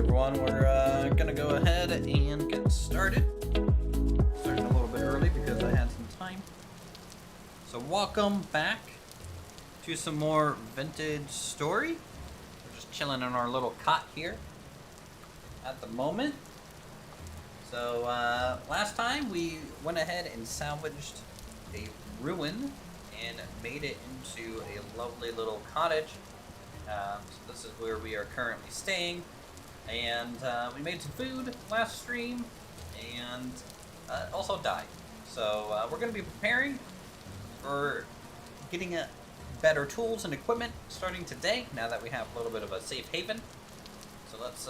everyone, we're gonna go ahead and get started. Starting a little bit early because I had some time. So welcome back to some more vintage story. We're just chilling in our little cot here at the moment. So last time we went ahead and salvaged a ruin and made it into a lovely little cottage. So this is where we are currently staying, and we made some food last stream, and also died. So we're going to be preparing for getting better tools and equipment starting today, now that we have a little bit of a safe haven. So let's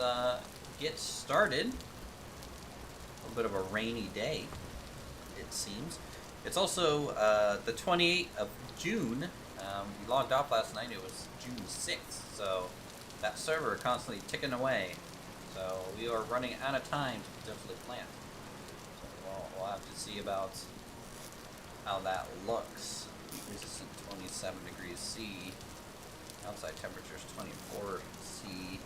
get started. A little bit of a rainy day, it seems. It's also the 28th of June. We logged off last night. It was June 6th, so that server constantly ticking away. So we are running out of time to potentially plant. So we'll have to see about how that looks. Resistant 27 degrees C. Outside temperature is 24 C.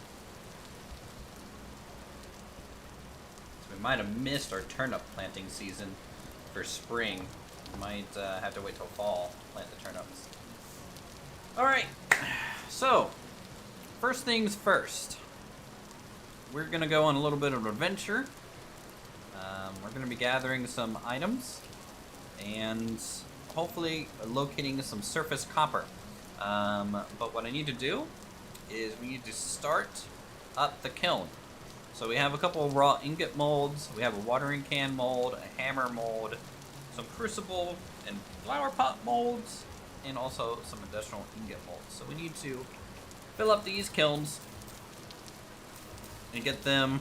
So we might have missed our turnip planting season for spring. We might have to wait till fall to plant the turnips. Alright, so first things first. We're going to go on a little bit of an adventure. We're going to be gathering some items and hopefully locating some surface copper. But what I need to do is we need to start up the kiln. So we have a couple of raw ingot molds, we have a watering can mold, a hammer mold, some crucible and flower pot molds, and also some additional ingot molds. So we need to fill up these kilns and get them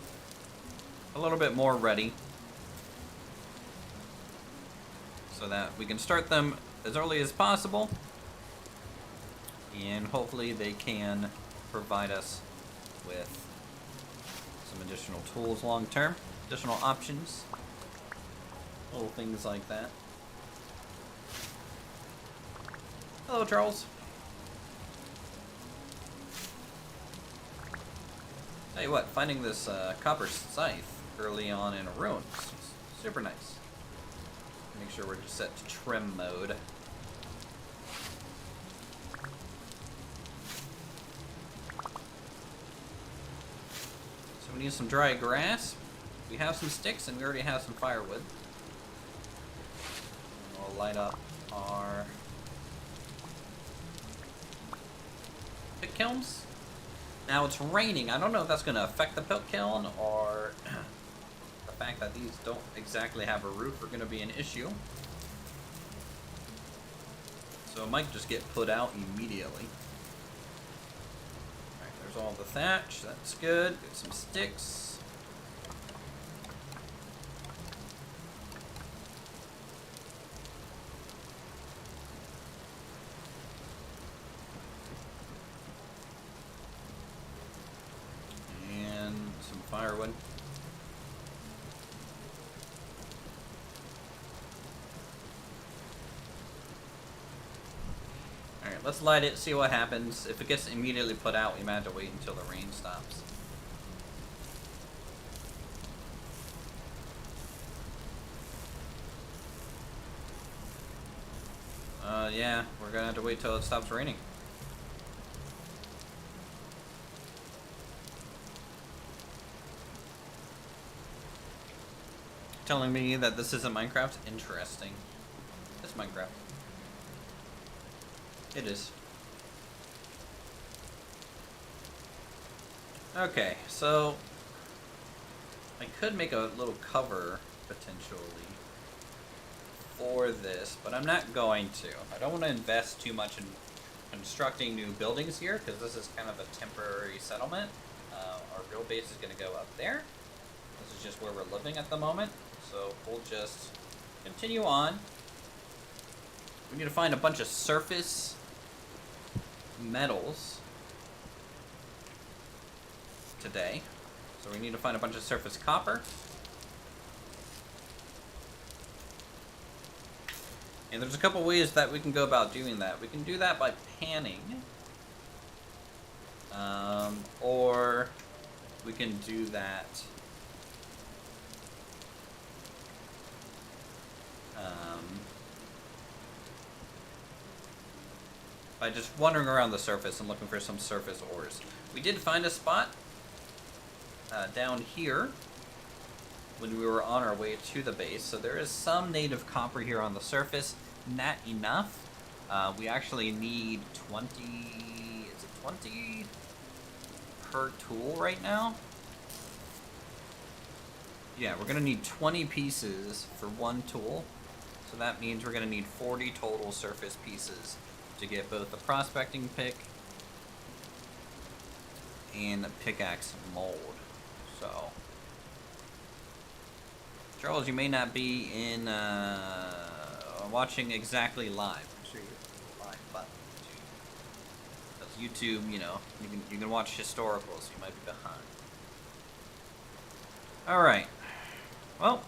a little bit more ready so that we can start them as early as possible, and hopefully they can provide us with some additional tools long term, additional options, little things like that. Hello, Charles. Tell you what, finding this copper scythe early on in a ruin is super nice. Make sure we're just set to trim mode. So we need some dry grass. We have some sticks and we already have some firewood. And we'll light up our pit kilns. Now it's raining. I don't know if that's going to affect the pit kiln or the fact that these don't exactly have a roof are going to be an issue. So it might just get put out immediately. Alright, there's all the thatch. That's good. Get some sticks. Firewood. Alright, let's light it, see what happens. If it gets immediately put out, we might have to wait until the rain stops. Yeah, we're gonna have to wait till it stops raining. Telling me that this isn't Minecraft? Interesting. It's Minecraft. It is. Okay, so I could make a little cover potentially for this, but I'm not going to. I don't want to invest too much in constructing new buildings here because this is kind of a temporary settlement. Our real base is going to go up there. This is just where we're living at the moment. So we'll just continue on. We need to find a bunch of surface metals today. So we need to find a bunch of surface copper. And there's a couple ways that we can go about doing that. We can do that by panning. Or we can do that by just wandering around the surface and looking for some surface ores. We did find a spot down here when we were on our way to the base, so there is some native copper here on the surface. Not enough. We actually need 20... is it 20 per tool right now? Yeah, we're gonna need 20 pieces for one tool, so that means we're gonna need 40 total surface pieces to get both the prospecting pick and the pickaxe mold. So, Charles, you may not be in watching exactly live. I'm sure you hit the live button too, because YouTube, you know, you can watch historical, so you might be behind. All right. Well,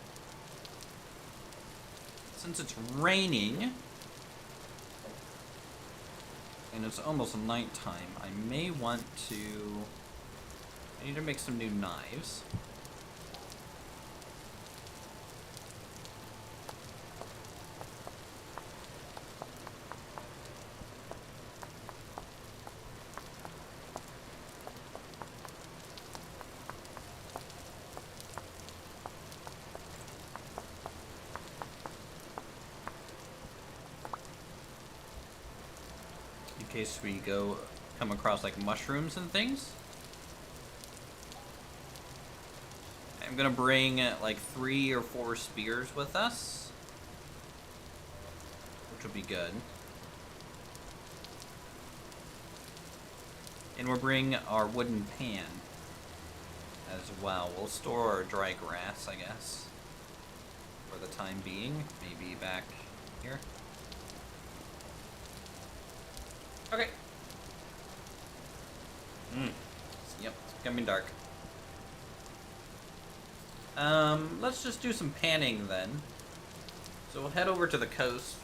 since it's raining and it's almost nighttime, I may want to... I need to make some new knives. In case we come across like mushrooms and things. I'm gonna bring like 3 or 4 spears with us, which will be good. And we'll bring our wooden pan as well. We'll store our dry grass, I guess, for the time being. Maybe back here. Okay. Yep, it's becoming dark. Let's just do some panning then. So we'll head over to the coast.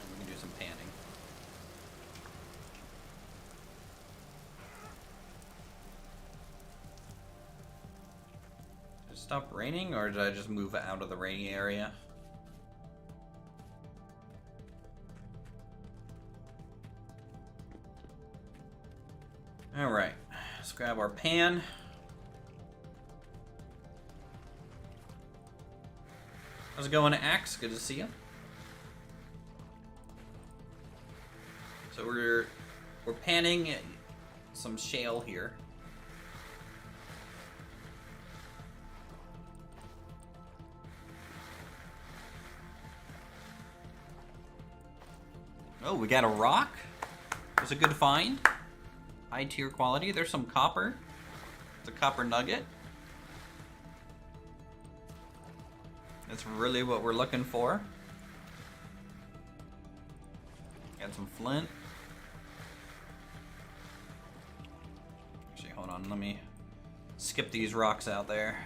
And we can do some panning. Did it stop raining, or did I just move out of the rainy area? Alright, let's grab our pan. How's it going, Axe? Good to see you. So we're panning some shale here. Oh, we got a rock. It's a good find. High tier quality. There's some copper. It's a copper nugget. That's really what we're looking for. Got some flint. Actually, hold on. Let me skip these rocks out there.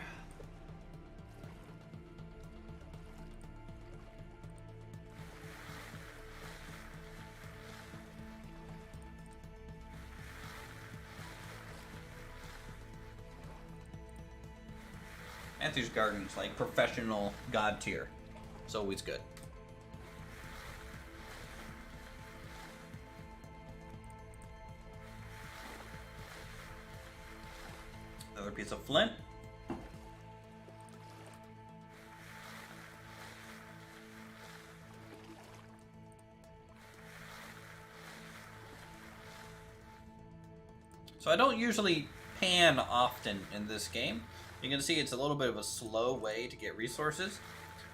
Matthew's Garden's like professional god tier. It's always good. Another piece of flint. So I don't usually pan often in this game. You can see it's a little bit of a slow way to get resources.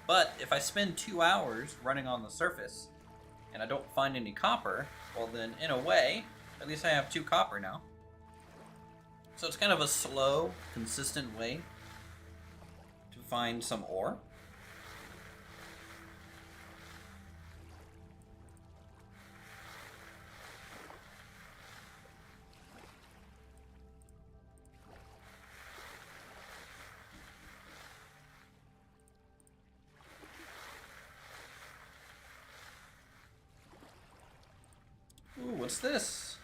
But if I spend 2 hours running on the surface and I don't find any copper, well then in a way, at least I have 2 copper now. So it's kind of a slow, consistent way to find some ore. Ooh, what's this?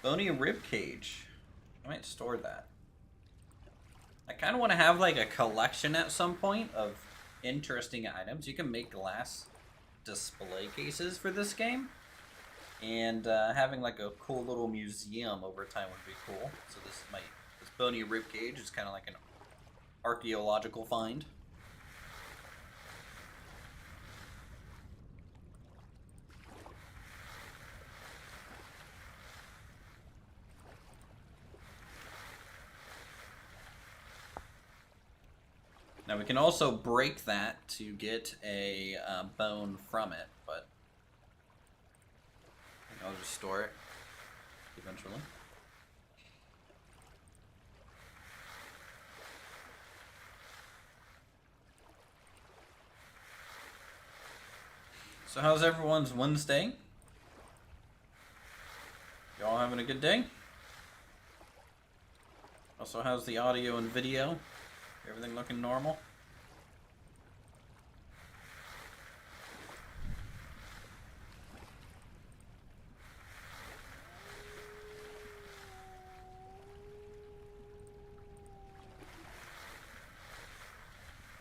Bony rib cage. I might store that. I kind of want to have like a collection at some point of interesting items. You can make glass display cases for this game. And having like a cool little museum over time would be cool. So this bony ribcage is kind of like an archaeological find. Now we can also break that to get a bone from it, but I think I'll just store it eventually. So how's everyone's Wednesday? Y'all having a good day? Also, how's the audio and video? Everything looking normal?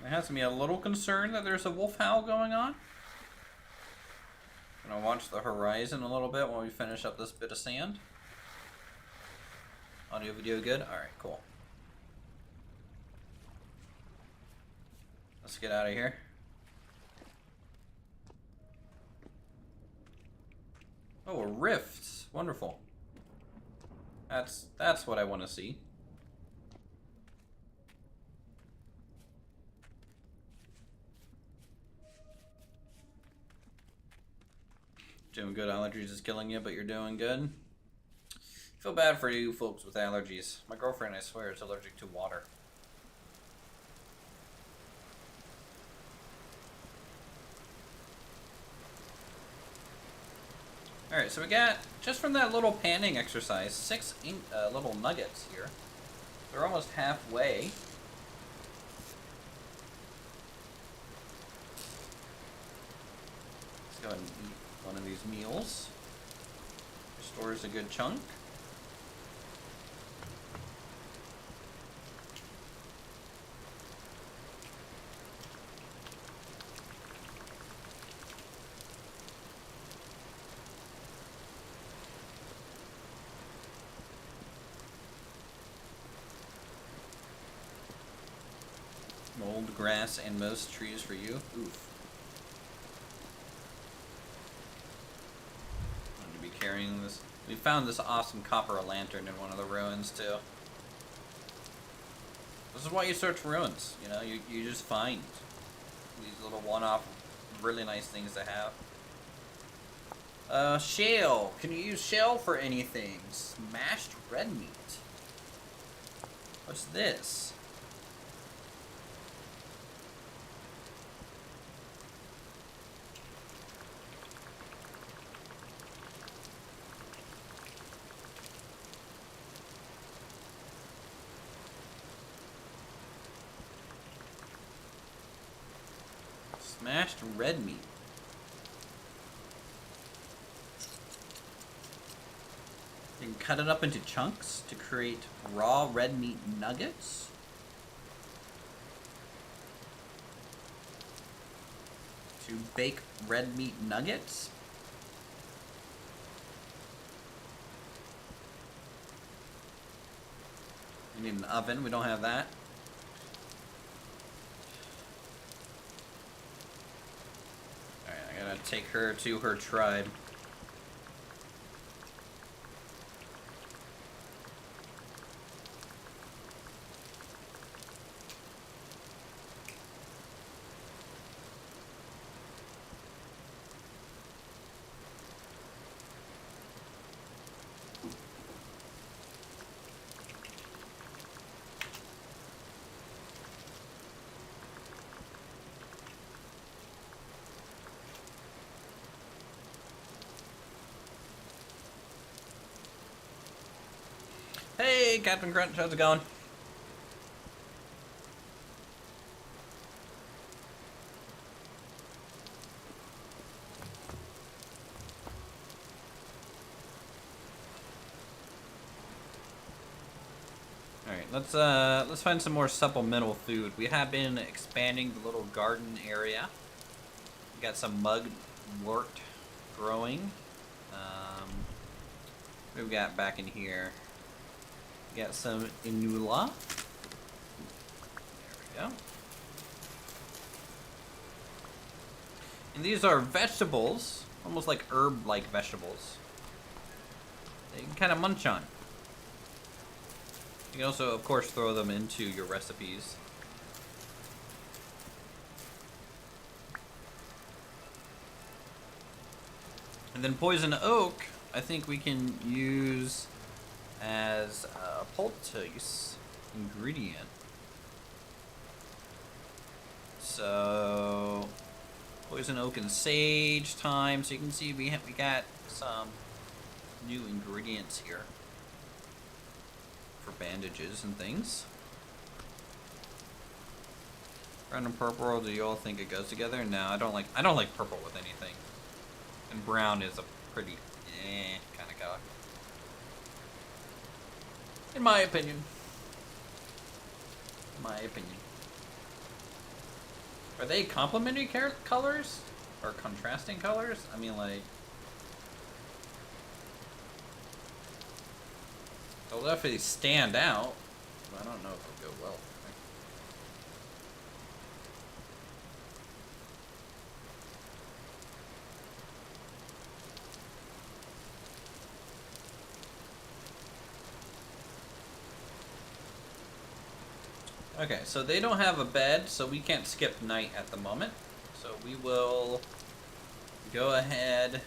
It has me a little concerned that there's a wolf howl going on. I'm gonna watch the horizon a little bit while we finish up this bit of sand. Audio, video good? Alright, cool. Let's get out of here. Oh, a rift. Wonderful. That's what I want to see. Doing good. Allergies is killing you, but you're doing good. Feel bad for you folks with allergies. My girlfriend, I swear, is allergic to water. Alright, so we got, just from that little panning exercise, 6 little nuggets here. They're almost halfway. Let's go ahead and eat one of these meals. Restores a good chunk. Mold, grass, and most trees for you. Oof. I'm going to be carrying this. We found this awesome copper lantern in one of the ruins, too. This is why you search ruins, you know? You just find these little one-off, really nice things to have. Shale. Can you use shale for anything? Smashed red meat. What's this? Smashed red meat. You can cut it up into chunks to create raw red meat nuggets. To bake red meat nuggets. You need an oven. We don't have that. Take her to her tribe. Hey, Captain Crunch, how's it going? Let's find some more supplemental food. We have been expanding the little garden area. We got some mugwort growing. What do we got back in here? We got some inula. There we go. And these are vegetables, almost like herb-like vegetables. That you can kind of munch on. You can also, of course, throw them into your recipes. And then poison oak, I think we can use as a poultice ingredient. So, poison oak and sage time. So you can see we got some new ingredients here for bandages and things. Brown and purple, do you all think it goes together? No, I don't like purple with anything. And brown is a pretty kind of color. In my opinion. Are they complementary colors? Or contrasting colors? I mean, like... they'll definitely stand out, but I don't know if it'll go well. Okay, so they don't have a bed, so we can't skip night at the moment. So we will go ahead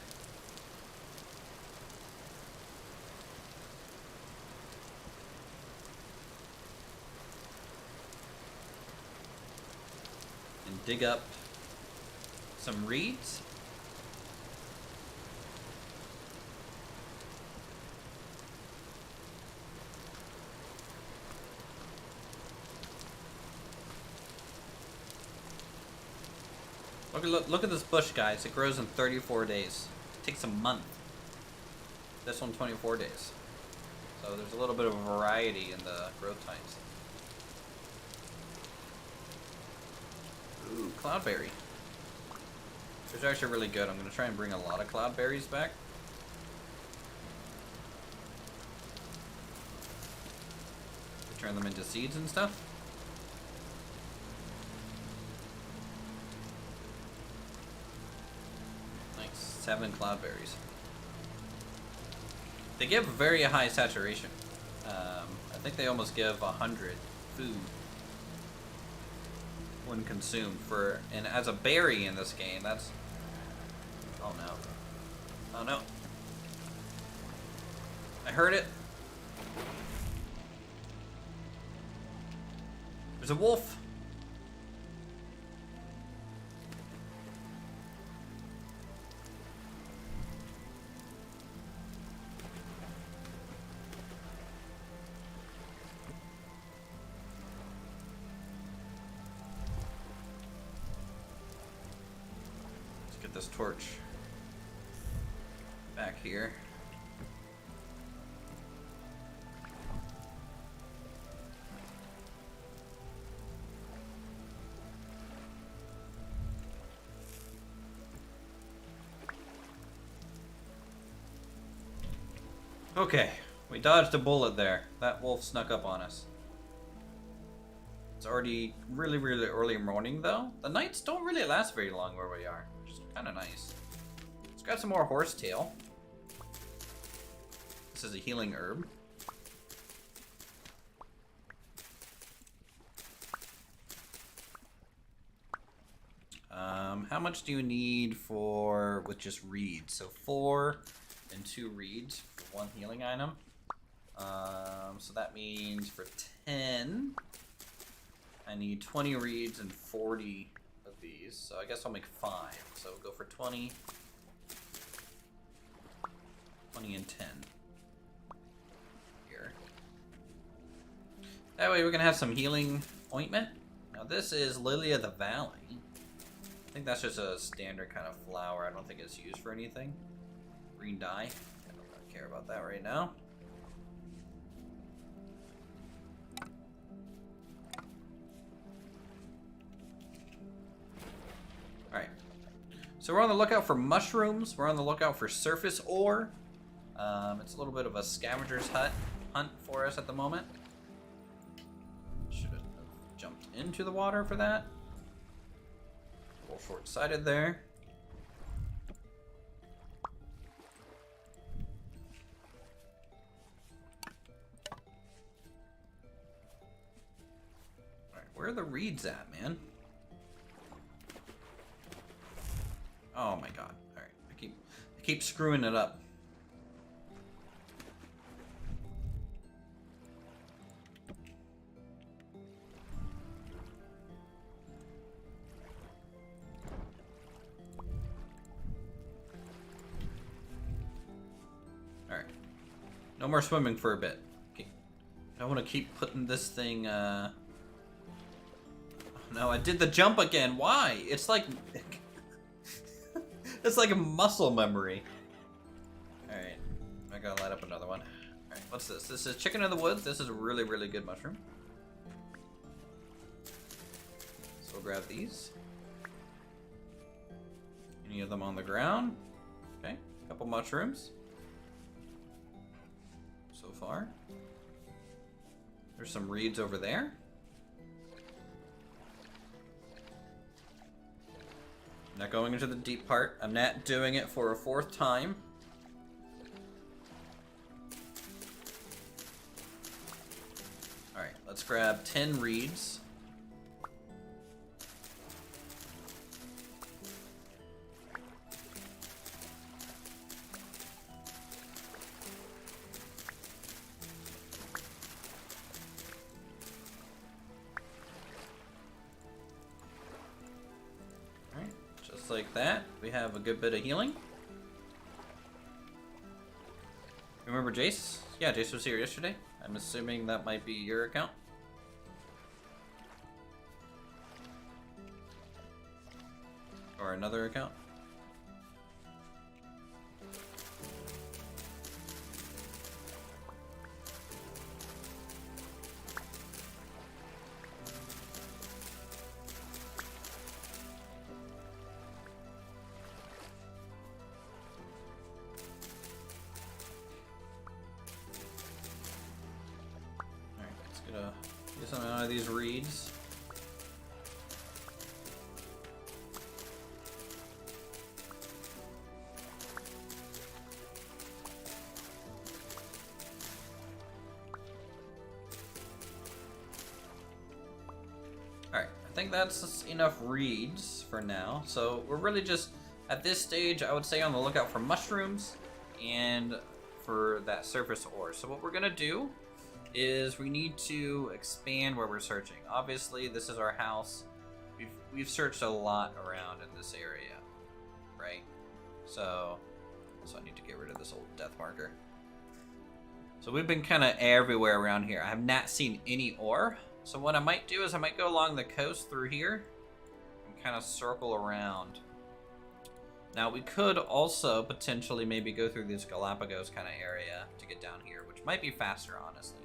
and dig up some reeds. Look at this bush, guys. It grows in 34 days. It takes a month. This one, 24 days. So there's a little bit of a variety in the growth times. Ooh, cloudberry. Which is actually really good. I'm going to try and bring a lot of cloudberries back. Turn them into seeds and stuff. Nice. 7 cloudberries. They give very high saturation. I think they almost give 100 food when consumed and as a berry in this game, that's... oh no. Oh no. I heard it. There's a wolf. This torch back here. Okay, we dodged a bullet there. That wolf snuck up on us. It's already really, really early morning though. The nights don't really last very long where we are. Kind of nice. Let's grab some more horsetail. This is a healing herb. How much do you need with just reeds? So 4 and 2 reeds for 1 healing item. So that means for 10, I need 20 reeds and 40 of these. So I guess I'll make 5. So we'll go for 20, 20 and 10 here. That way we can have some healing ointment. Now this is Lily of the Valley. I think that's just a standard kind of flower. I don't think it's used for anything. Green dye. I don't care about that right now. So we're on the lookout for mushrooms. We're on the lookout for surface ore. It's a little bit of a scavenger's hunt for us at the moment. Should have jumped into the water for that. A little short-sighted there. Alright, where are the reeds at, man? Oh my god. Alright, I keep screwing it up. Alright. No more swimming for a bit. Okay. I want to keep putting this thing, No, I did the jump again. Why? It's like... It's like a muscle memory. Alright. I gotta light up another one. Alright, what's this? This is chicken in the woods. This is a really, really good mushroom. So we'll grab these. Any of them on the ground? Okay, a couple mushrooms. So far. There's some reeds over there. Not going into the deep part. I'm not doing it for a 4th time. Alright, let's grab 10 reeds. Like that, we have a good bit of healing. Remember Jace? Yeah, Jace was here yesterday. I'm assuming that might be your account. Or another account. Get something out of these reeds. Alright, I think that's enough reeds for now. So we're really just, at this stage, I would say on the lookout for mushrooms and for that surface ore. So what we're gonna do is we need to expand where we're searching. Obviously, this is our house. We've searched a lot around in this area, right? So I need to get rid of this old death marker. So we've been kind of everywhere around here. I have not seen any ore. So what I might do is I might go along the coast through here and kind of circle around. Now we could also potentially maybe go through this Galapagos kind of area to get down here, which might be faster, honestly.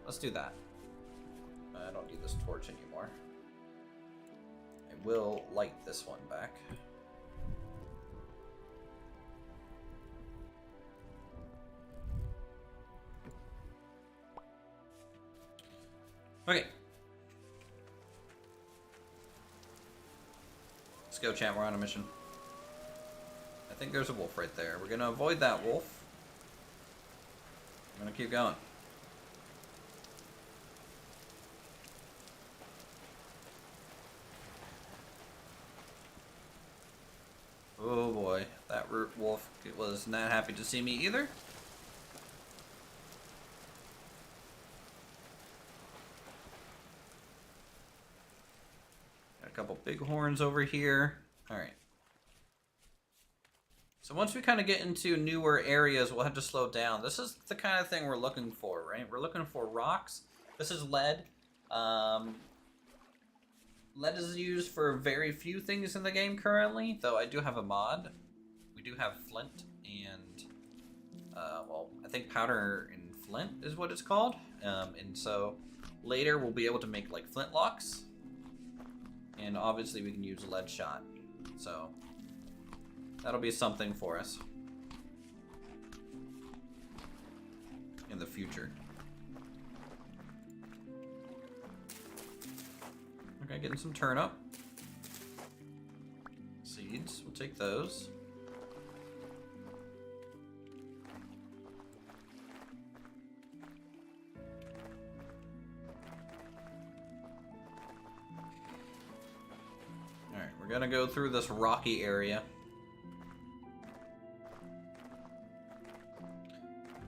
Let's do that. I don't need this torch anymore. I will light this one back. Okay. Let's go, chat. We're on a mission. I think there's a wolf right there. We're gonna avoid that wolf. I'm gonna keep going. Oh boy, that root wolf was not happy to see me either. Got a couple big horns over here. Alright. So once we kind of get into newer areas, we'll have to slow down. This is the kind of thing we're looking for, right? We're looking for rocks. This is lead. Lead is used for very few things in the game currently, though I do have a mod. We do have flint and, well, I think powder and flint is what it's called. And so later we'll be able to make like flintlocks. And obviously we can use lead shot. So That'll be something for us in the future. Okay, getting some turnip. Seeds, we'll take those. Alright, we're gonna go through this rocky area.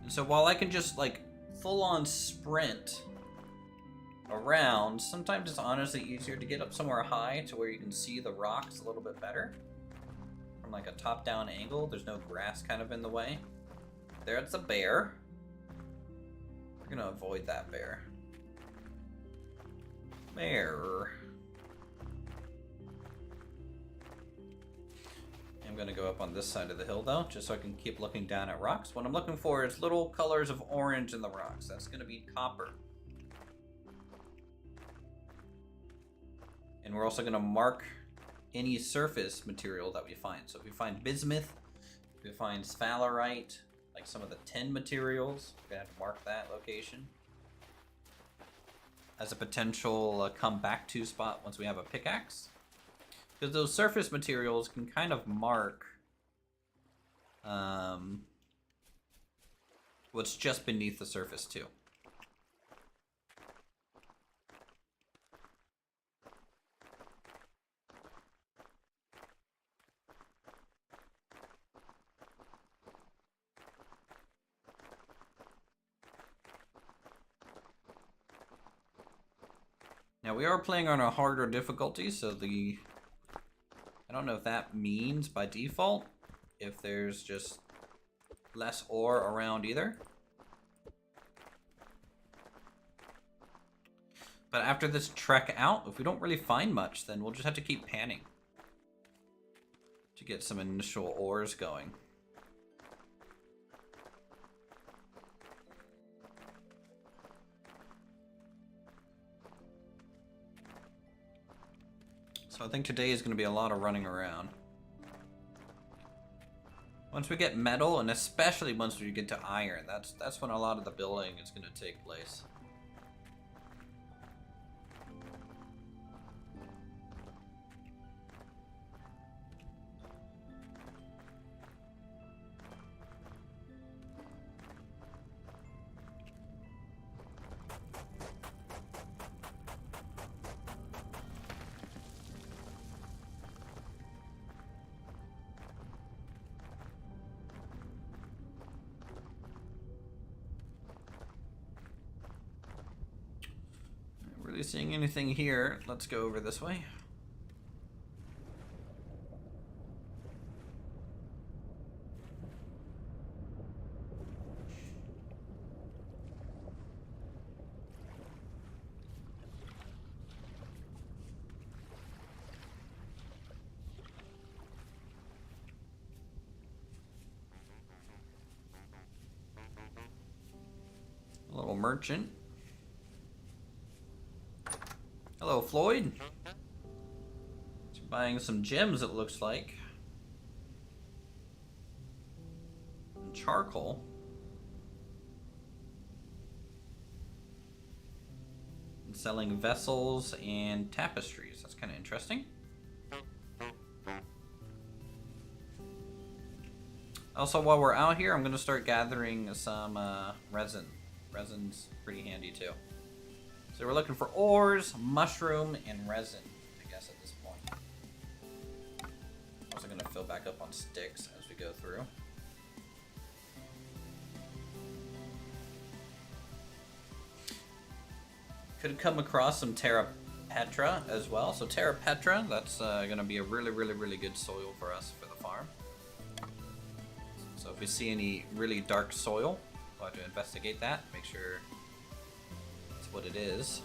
And so while I can just like full-on sprint around, sometimes it's honestly easier to get up somewhere high to where you can see the rocks a little bit better. From like a top-down angle, there's no grass kind of in the way. There's a bear. We're gonna avoid that bear. Bear. I'm gonna go up on this side of the hill though, just so I can keep looking down at rocks. What I'm looking for is little colors of orange in the rocks. That's gonna be copper. And we're also going to mark any surface material that we find. So if we find bismuth, if we find sphalerite, like some of the tin materials, we're going to have to mark that location as a potential come back to spot once we have a pickaxe. Because those surface materials can kind of mark what's just beneath the surface too. Now we are playing on a harder difficulty, so I don't know if that means by default if there's just less ore around either. But after this trek out, if we don't really find much, then we'll just have to keep panning to get some initial ores going. So I think today is going to be a lot of running around. Once we get metal, and especially once we get to iron, that's when a lot of the building is going to take place. Really seeing anything here? Let's go over this way. A little merchant. Hello, Floyd. He's buying some gems, it looks like. And charcoal. And selling vessels and tapestries. That's kind of interesting. Also, while we're out here, I'm going to start gathering some resin. Resin's pretty handy too. So we're looking for ores, mushroom, and resin, I guess, at this point. I'm also going to fill back up on sticks as we go through. Could come across some terra petra as well. So terra petra, that's going to be a really good soil for us for the farm. So if we see any really dark soil, we'll have to investigate that, make sure what it is.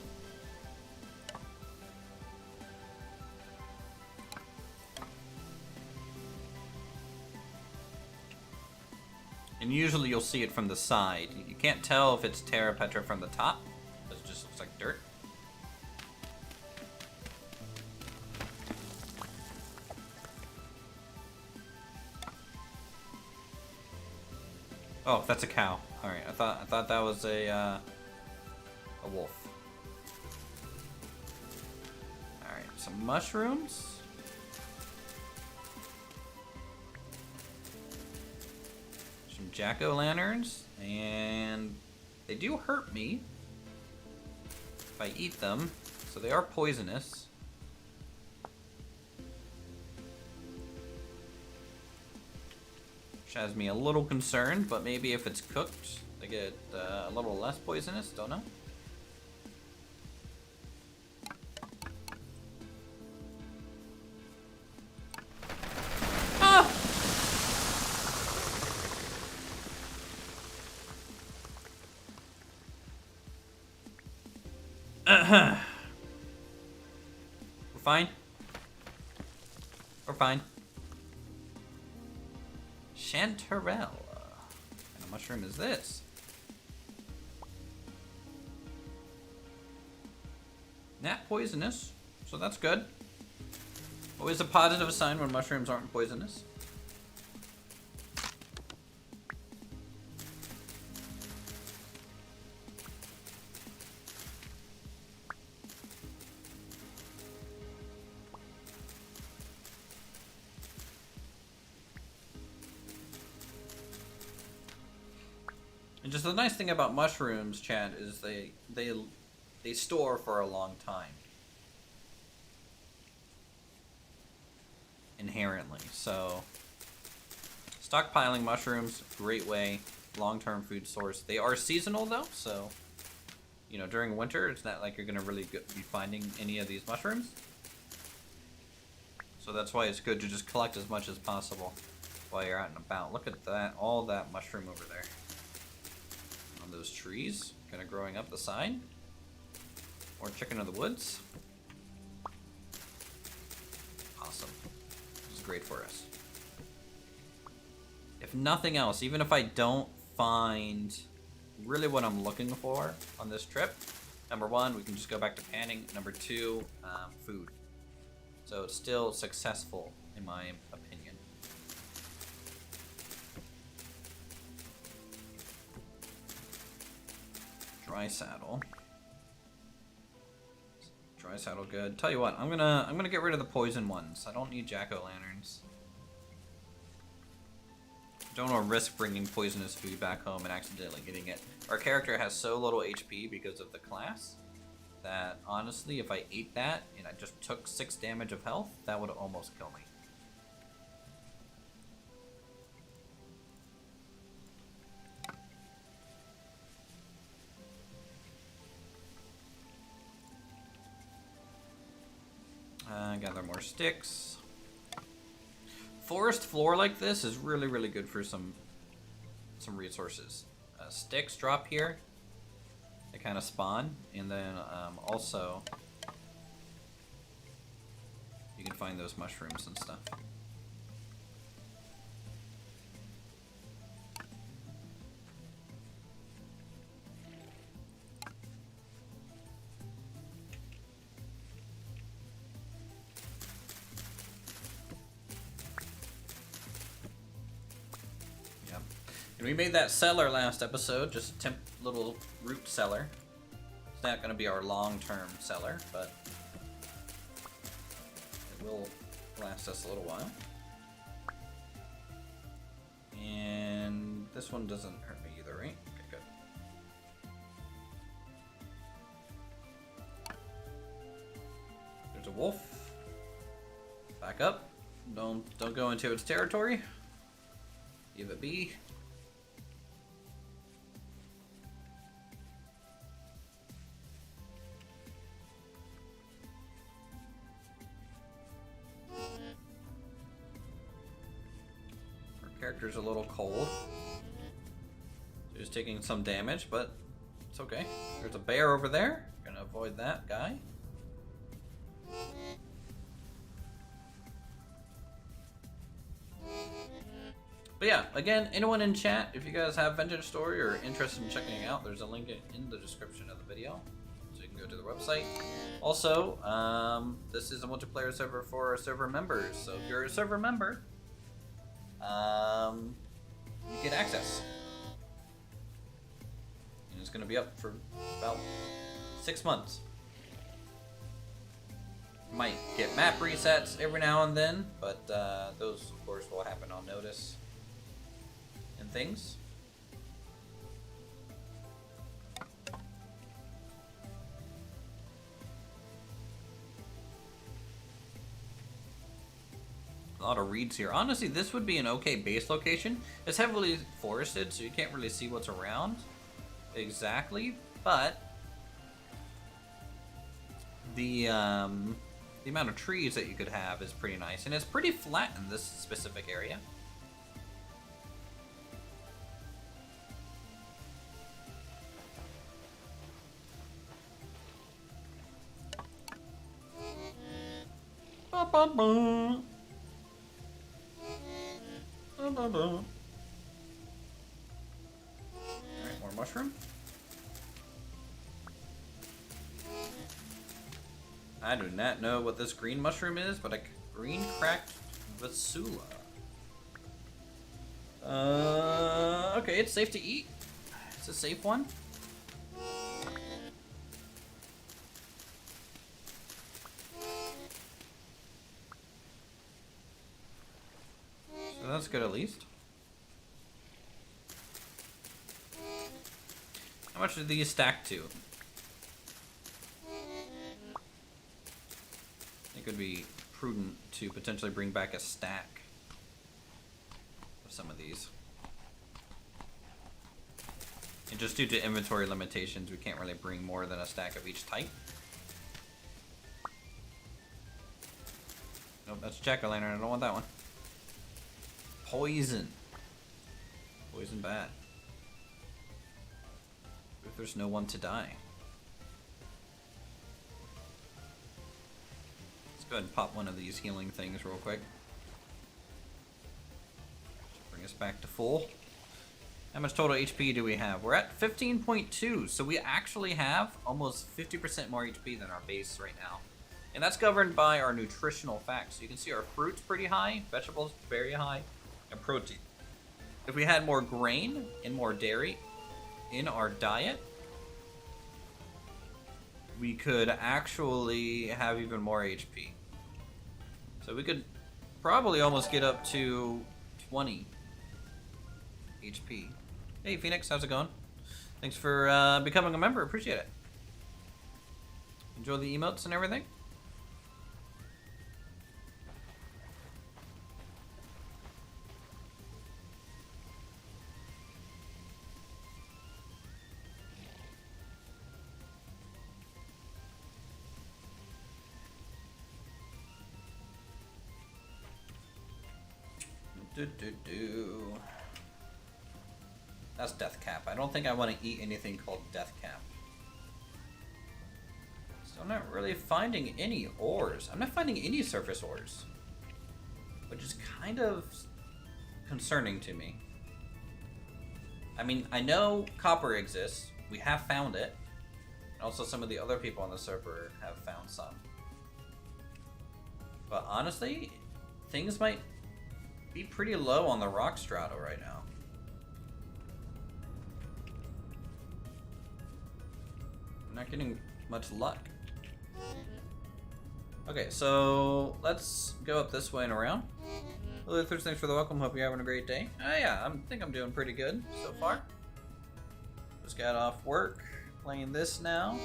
And usually you'll see it from the side. You can't tell if it's terra petra from the top, because it just looks like dirt. Oh, that's a cow. All right, I thought that was a wolf. All right, some mushrooms. Some jack-o'-lanterns, and they do hurt me if I eat them, so they are poisonous. Which has me a little concerned, but maybe if it's cooked, they get a little less poisonous, don't know. Ah! We're fine. We're fine. Chanterelle. What kind of mushroom is this? Not poisonous, so that's good. Always a positive sign when mushrooms aren't poisonous. And just the nice thing about mushrooms, chat, is they store for a long time. Inherently. So stockpiling mushrooms, great way, long-term food source. They are seasonal though, so you know, during winter it's not like you're gonna really be finding any of these mushrooms. So that's why it's good to just collect as much as possible while you're out and about. Look at that, all that mushroom over there. On those trees, kind of growing up the side. More chicken of the woods. Awesome. This is great for us. If nothing else, even if I don't find really what I'm looking for on this trip, number one, we can just go back to panning. Number two, food. So it's still successful in my opinion. Dry saddle. Dry saddle good. Tell you what, I'm gonna get rid of the poison ones. I don't need jack-o'-lanterns. Don't want to risk bringing poisonous food back home and accidentally getting it. Our character has so little HP because of the class that honestly, if I ate that and I just took 6 damage of health, that would almost kill me. Gather more sticks. Forest floor like this is really, really good for some resources. Sticks drop here. They kind of spawn, and then also you can find those mushrooms and stuff. And we made that cellar last episode, just a little root cellar. It's not going to be our long-term cellar, but it will last us a little while. And this one doesn't hurt me either, right? Okay, good. There's a wolf. Back up. Don't go into its territory. Leave it be. Character's a little cold. He's taking some damage, but it's okay. There's a bear over there. Gonna avoid that guy. But yeah, again, anyone in chat, if you guys have Vintage Story or interested in checking it out, there's a link in the description of the video, so you can go to the website. Also, this is a multiplayer server for server members, so if you're a server member, you get access. is going to be up for about 6 months. Might get map resets every now and then, but those, of course, will happen on notice and things. A lot of reeds here. Honestly, this would be an okay base location. It's heavily forested, so you can't really see what's around exactly, but the amount of trees that you could have is pretty nice, and it's pretty flat in this specific area. Ba-ba-ba. Alright, more mushroom. I do not know what this green mushroom is, but a green cracked vasula. Okay, it's safe to eat. It's a safe one. So that's good at least. How much do these stack to? It could be prudent to potentially bring back a stack of some of these. And just due to inventory limitations, we can't really bring more than a stack of each type. Nope, that's jack-o'-lantern. I don't want that one. Poison. Poison bad. If there's no one to die. Go ahead and pop one of these healing things real quick. Bring us back to full. How much total HP do we have? We're at 15.2, so we actually have almost 50% more HP than our base right now. And that's governed by our nutritional facts. So you can see our fruit's pretty high, vegetables very high, and protein. If we had more grain and more dairy in our diet, we could actually have even more HP. So we could probably almost get up to 20 HP. Hey Phoenix, how's it going? Thanks for becoming a member, appreciate it. Enjoy the emotes and everything. That's death cap. I don't think I want to eat anything called death cap. So I'm not really finding any ores. I'm not finding any surface ores, which is kind of concerning to me. I mean, I know copper exists. We have found it. And also some of the other people on the server have found some. But honestly, things might be pretty low on the rock strata right now. I'm not getting much luck. Okay, so let's go up this way and around. Hello, Uthris, thanks for the welcome. Hope you're having a great day. Oh yeah, I think I'm doing pretty good so far. Just got off work, playing this now.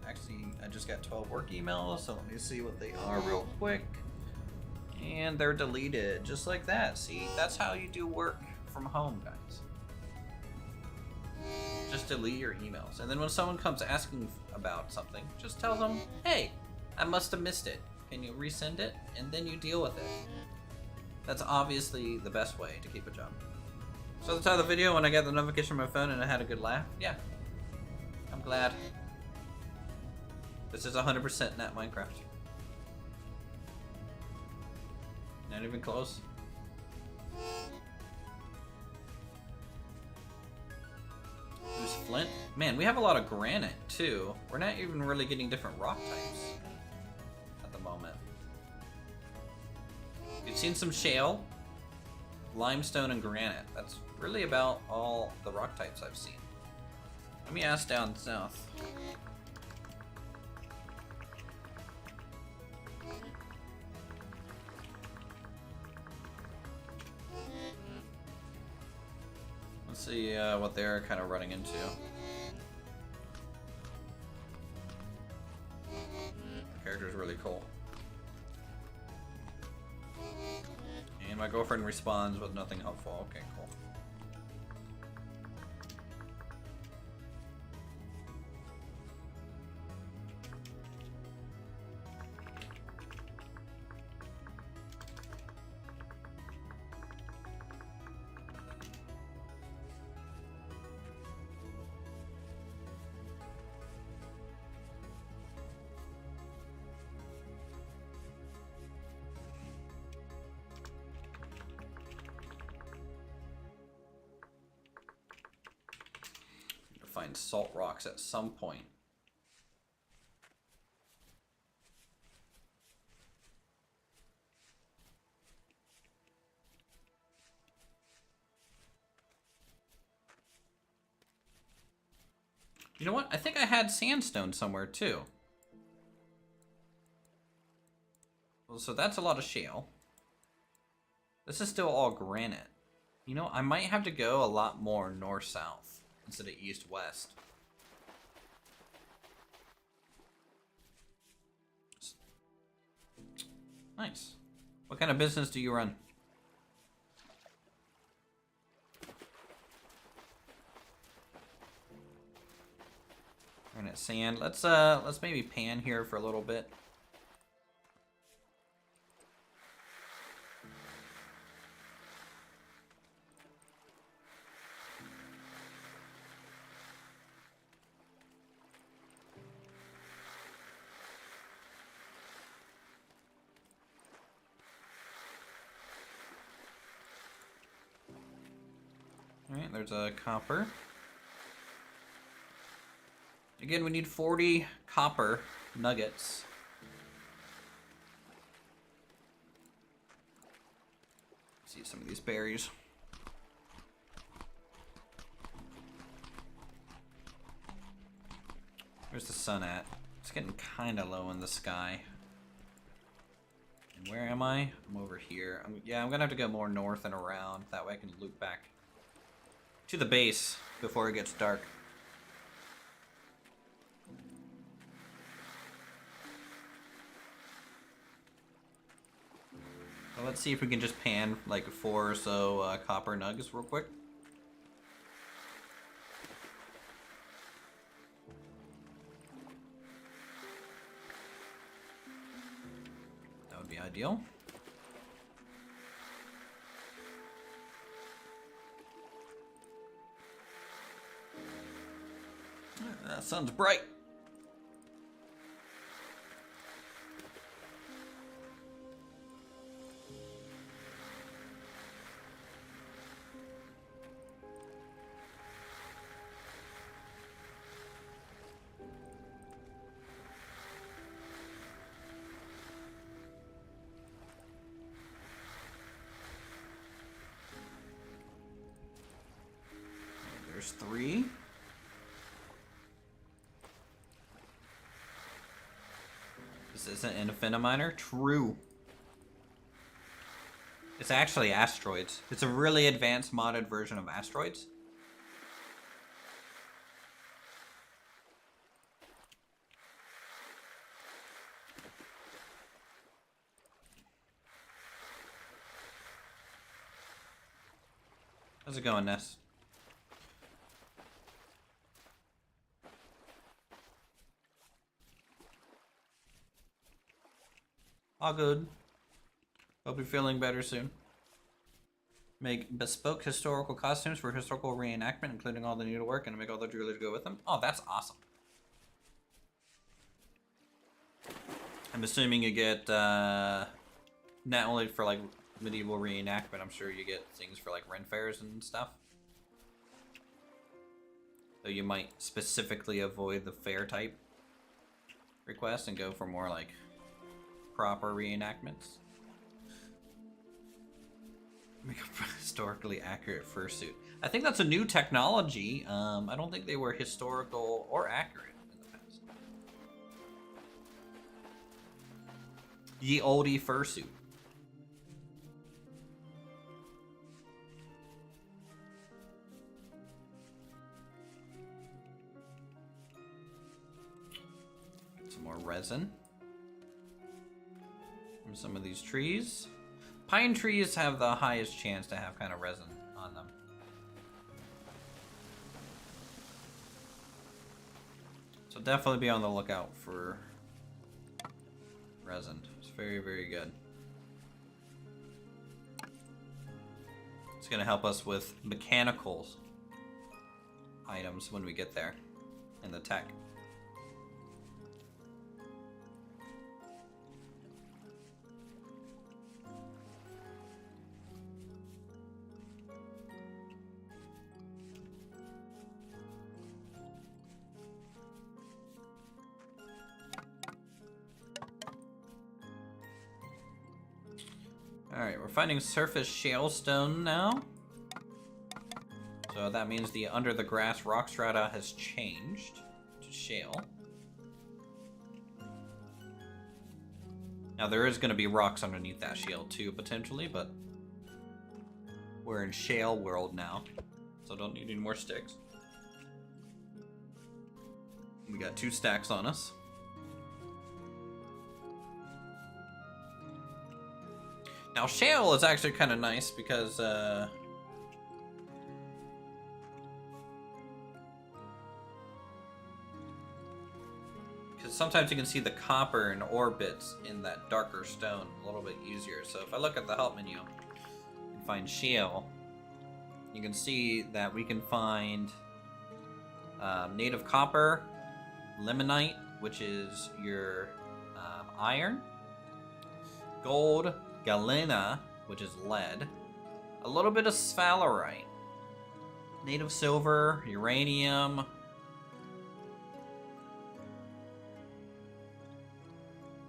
Actually, I just got 12 work emails, so let me see what they are real quick. And they're deleted, just like that. See, that's how you do work from home, guys. Just delete your emails. And then when someone comes asking about something, just tell them, hey, I must have missed it. Can you resend it? And then you deal with it. That's obviously the best way to keep a job. So that's how the video when I got the notification on my phone and I had a good laugh. Yeah, I'm glad. This is 100% not Minecraft. Not even close. Who's flint? Man, we have a lot of granite too. We're not even really getting different rock types at the moment. We've seen some shale, limestone, and granite. That's really about all the rock types I've seen. Let me ask down south. Let's see what they're kind of running into. The character's really cool. And my girlfriend responds with nothing helpful. Okay, cool. Find salt rocks at some point. You know what? I think I had sandstone somewhere too. Well, so that's a lot of shale. This is still all granite. You know, I might have to go a lot more north-south instead of east-west. Nice. What kind of business do you run? Granite sand. Let's maybe pan here for a little bit. Alright, there's a copper. Again, we need 40 copper nuggets. See some of these berries. Where's the sun at? It's getting kind of low in the sky. And where am I? I'm over here. I'm gonna have to go more north and around. That way I can loop back to the base before it gets dark. So let's see if we can just pan like 4 or so copper nuggets real quick. That would be ideal. That sun's bright. There's 3. This isn't an infiniminer? True. It's actually asteroids. It's a really advanced modded version of asteroids. How's it going, Ness? All good. Hope you're feeling better soon. Make bespoke historical costumes for historical reenactment, including all the needlework, and make all the jewelry to go with them. Oh, that's awesome. I'm assuming you get, not only for, like, medieval reenactment, I'm sure you get things for, like, Ren fairs and stuff. So you might specifically avoid the fair type request and go for more, like, proper reenactments. Make a historically accurate fursuit. I think that's a new technology. I don't think they were historical or accurate in the past. Ye oldie fursuit. Get some more resin from some of these trees. Pine trees have the highest chance to have kind of resin on them. So definitely be on the lookout for resin. It's very, very good. It's going to help us with mechanical items when we get there in the tech. Alright, we're finding surface shale stone now. So that means the under the grass rock strata has changed to shale. Now there is going to be rocks underneath that shale too, potentially, but we're in shale world now, so don't need any more sticks. We got 2 stacks on us. Now, shale is actually kind of nice because, sometimes you can see the copper and ore bits in that darker stone a little bit easier. So if I look at the help menu and find shale, you can see that we can find native copper, limonite, which is your iron, gold, galena, which is lead, a little bit of sphalerite, native silver, uranium,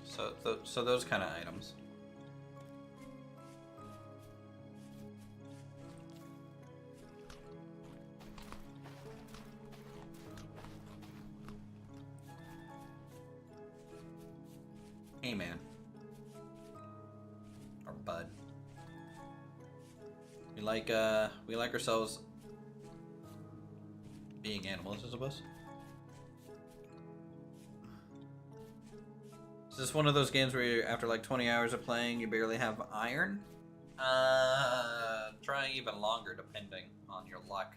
so those kind of items. Hey man. Or bud. We like ourselves being animals, I suppose. Is this one of those games where you, after like 20 hours of playing, you barely have iron? Try even longer depending on your luck.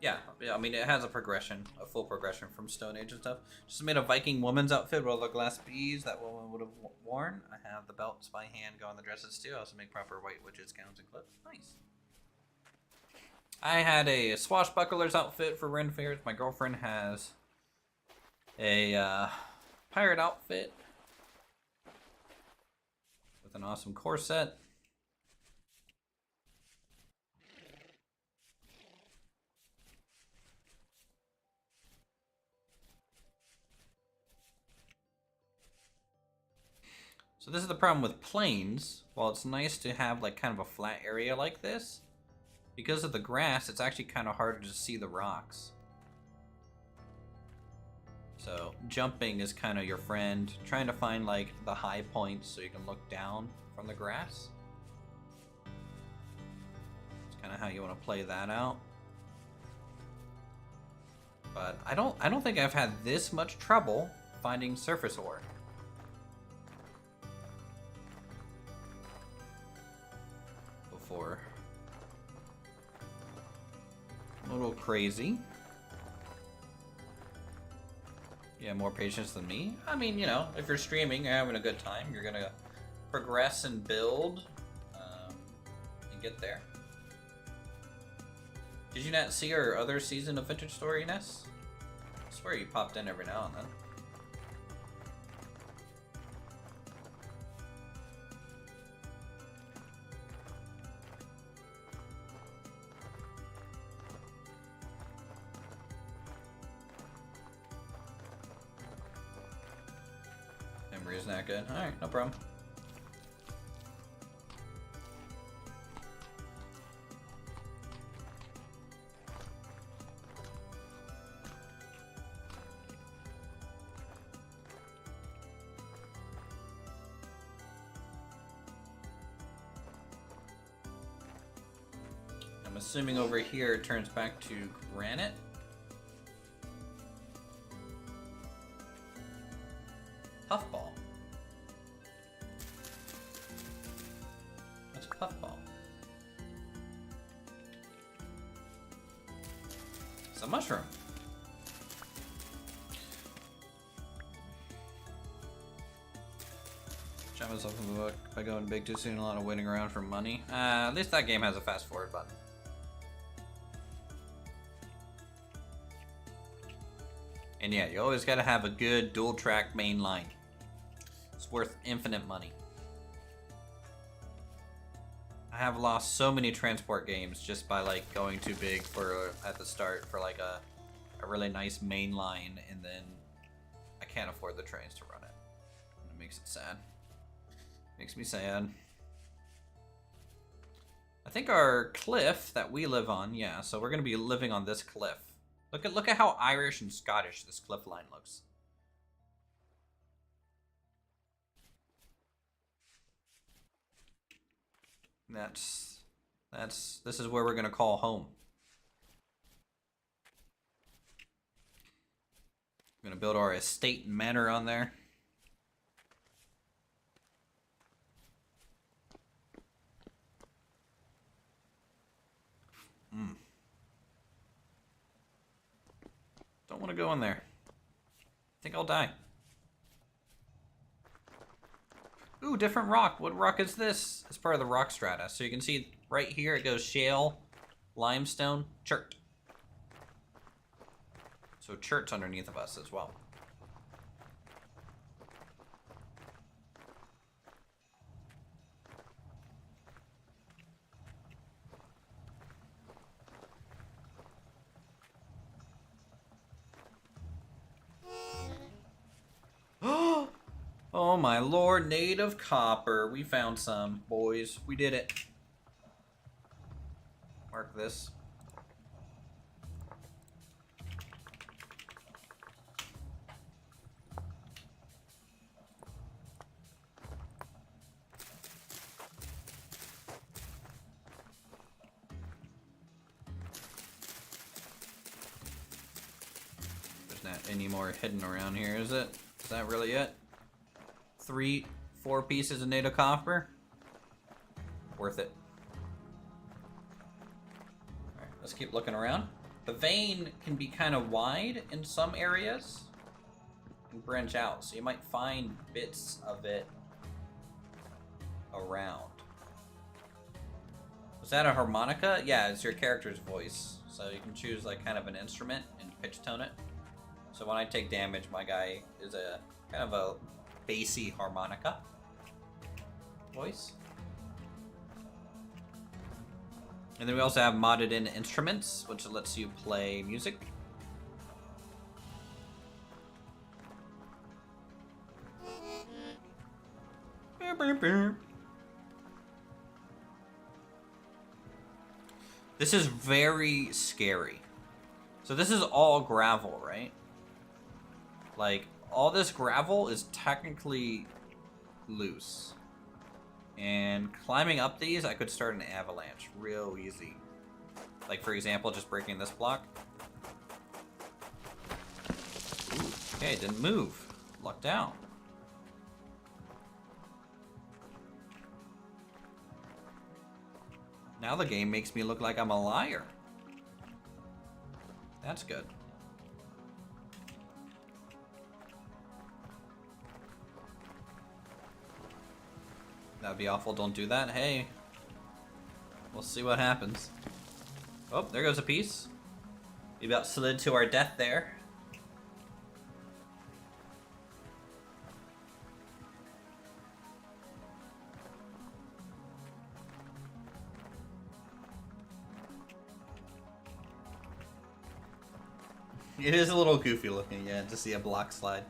Yeah, I mean, it has a progression, a full progression from Stone Age and stuff. Just made a Viking woman's outfit with all the glass beads that woman would have worn. I have the belts by hand go on the dresses too. I also make proper white witches, gowns, and clips. Nice. I had a swashbuckler's outfit for Ren Fairs. My girlfriend has a pirate outfit with an awesome corset. So this is the problem with plains. While it's nice to have like kind of a flat area like this, because of the grass, it's actually kind of harder to see the rocks. So jumping is kind of your friend. Trying to find like the high points so you can look down from the grass. It's kind of how you want to play that out. But I don't think I've had this much trouble finding surface ore. Before. A little crazy. Yeah, more patience than me. I mean, you know, if you're streaming, you're having a good time, you're gonna progress and build and get there. Did you not see our other season of Vintage Story, Ness? I swear you popped in every now and then. Memory is not good. Alright, no problem. I'm assuming over here it turns back to granite. Puffball. What's puffball? It's a mushroom. Shot myself in the book by going big too soon. A lot of waiting around for money. At least that game has a fast forward button. And yeah, you always gotta have a good dual track main line. It's worth infinite money. I have lost so many transport games just by like going too big for at the start for like a really nice main line, and then I can't afford the trains to run it. And it makes it sad. Makes me sad. I think our cliff that we live on, yeah, so we're gonna be living on this cliff. Look at how Irish and Scottish this cliff line looks. This is where we're gonna call home. We're gonna build our estate and manor on there. Don't want to go in there. I think I'll die. Ooh, different rock. What rock is this? It's part of the rock strata. So you can see right here it goes shale, limestone, chert. So chert's underneath of us as well. Oh my lord, native copper. We found some, boys. We did it. Mark this. There's not any more hidden around here, is it? Is that really it? 4 pieces of native copper. Worth it. Alright, let's keep looking around. The vein can be kind of wide in some areas and branch out, so you might find bits of it around. Was that a harmonica? Yeah, it's your character's voice. So you can choose like kind of an instrument and pitch tone it. So when I take damage, my guy is a kind of a bassy harmonica voice. And then we also have modded in instruments, which lets you play music. This is very scary. So this is all gravel, right? Like, all this gravel is technically loose. And climbing up these, I could start an avalanche real easy. Like, for example, just breaking this block. Ooh, okay, it didn't move. Lucked out. Now the game makes me look like I'm a liar. That's good. That'd be awful. Don't do that. Hey. We'll see what happens. Oh, there goes a piece. We about slid to our death there. It is a little goofy looking, yeah, to see a block slide.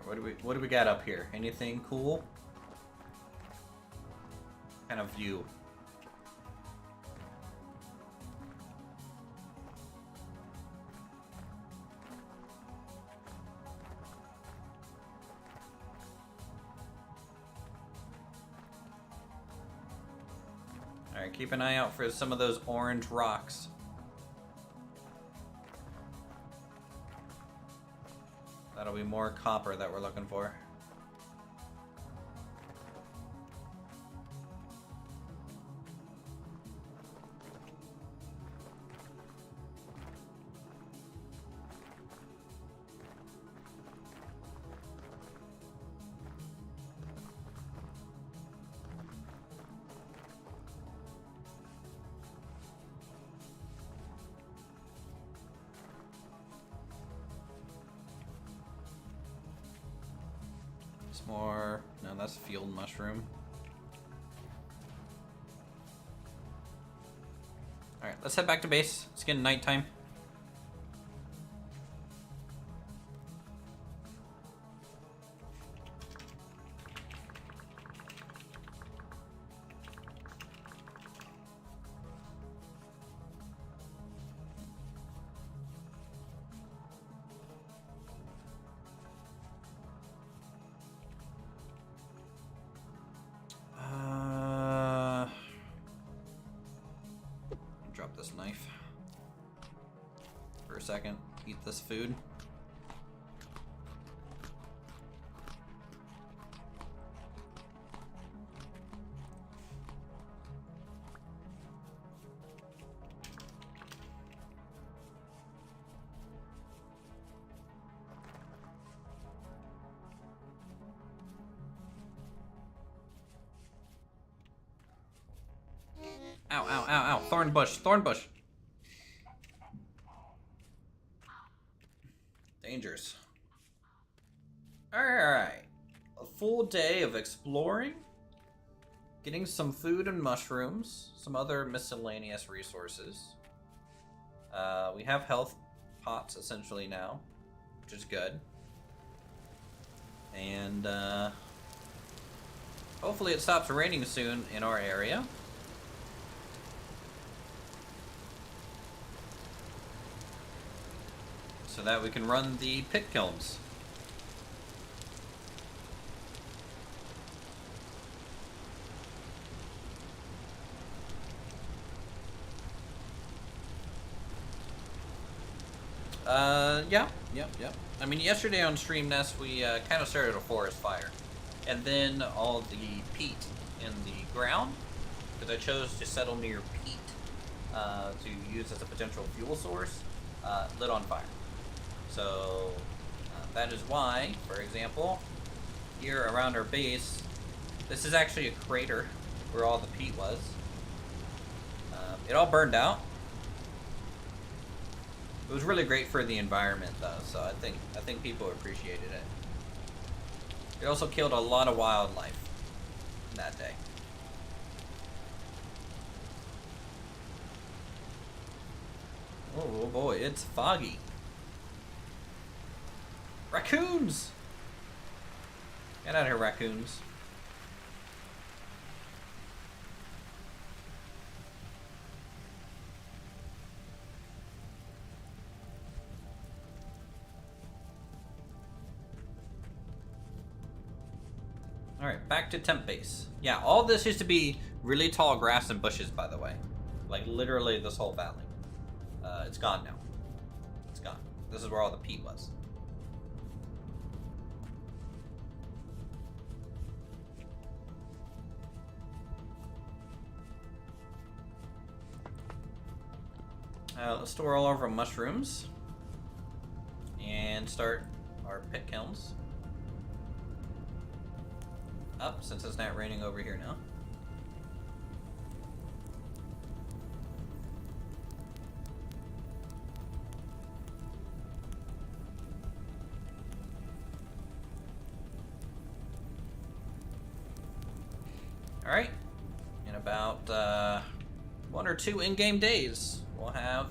Alright, what do we got up here? Anything cool? Kind of view. Alright, keep an eye out for some of those orange rocks. That'll be more copper that we're looking for. More. No, that's field mushroom. Alright, let's head back to base. It's getting nighttime. Drop this knife for a second. Eat this food. Ow, ow, ow, ow. Thorn bush, thorn bush. Dangers. Alright. A full day of exploring, getting some food and mushrooms, some other miscellaneous resources. We have health pots essentially now, which is good. And hopefully it stops raining soon in our area. So that we can run the pit kilns. Yep. I mean, yesterday on Stream Nest, we kind of started a forest fire. And then all the peat in the ground, because I chose to settle near peat to use as a potential fuel source, lit on fire. So that is why, for example, here around our base, this is actually a crater where all the peat was. It all burned out. It was really great for the environment, though, so I think people appreciated it. It also killed a lot of wildlife that day. Oh boy, it's foggy. Raccoons! Get out of here, raccoons. Alright, back to temp base. Yeah, all this used to be really tall grass and bushes, by the way. Like, literally this whole valley. It's gone now. It's gone. This is where all the peat was. Let's store all of our mushrooms and start our pit kilns up, since it's not raining over here now. All right, in about 1 or 2 in-game days, we'll have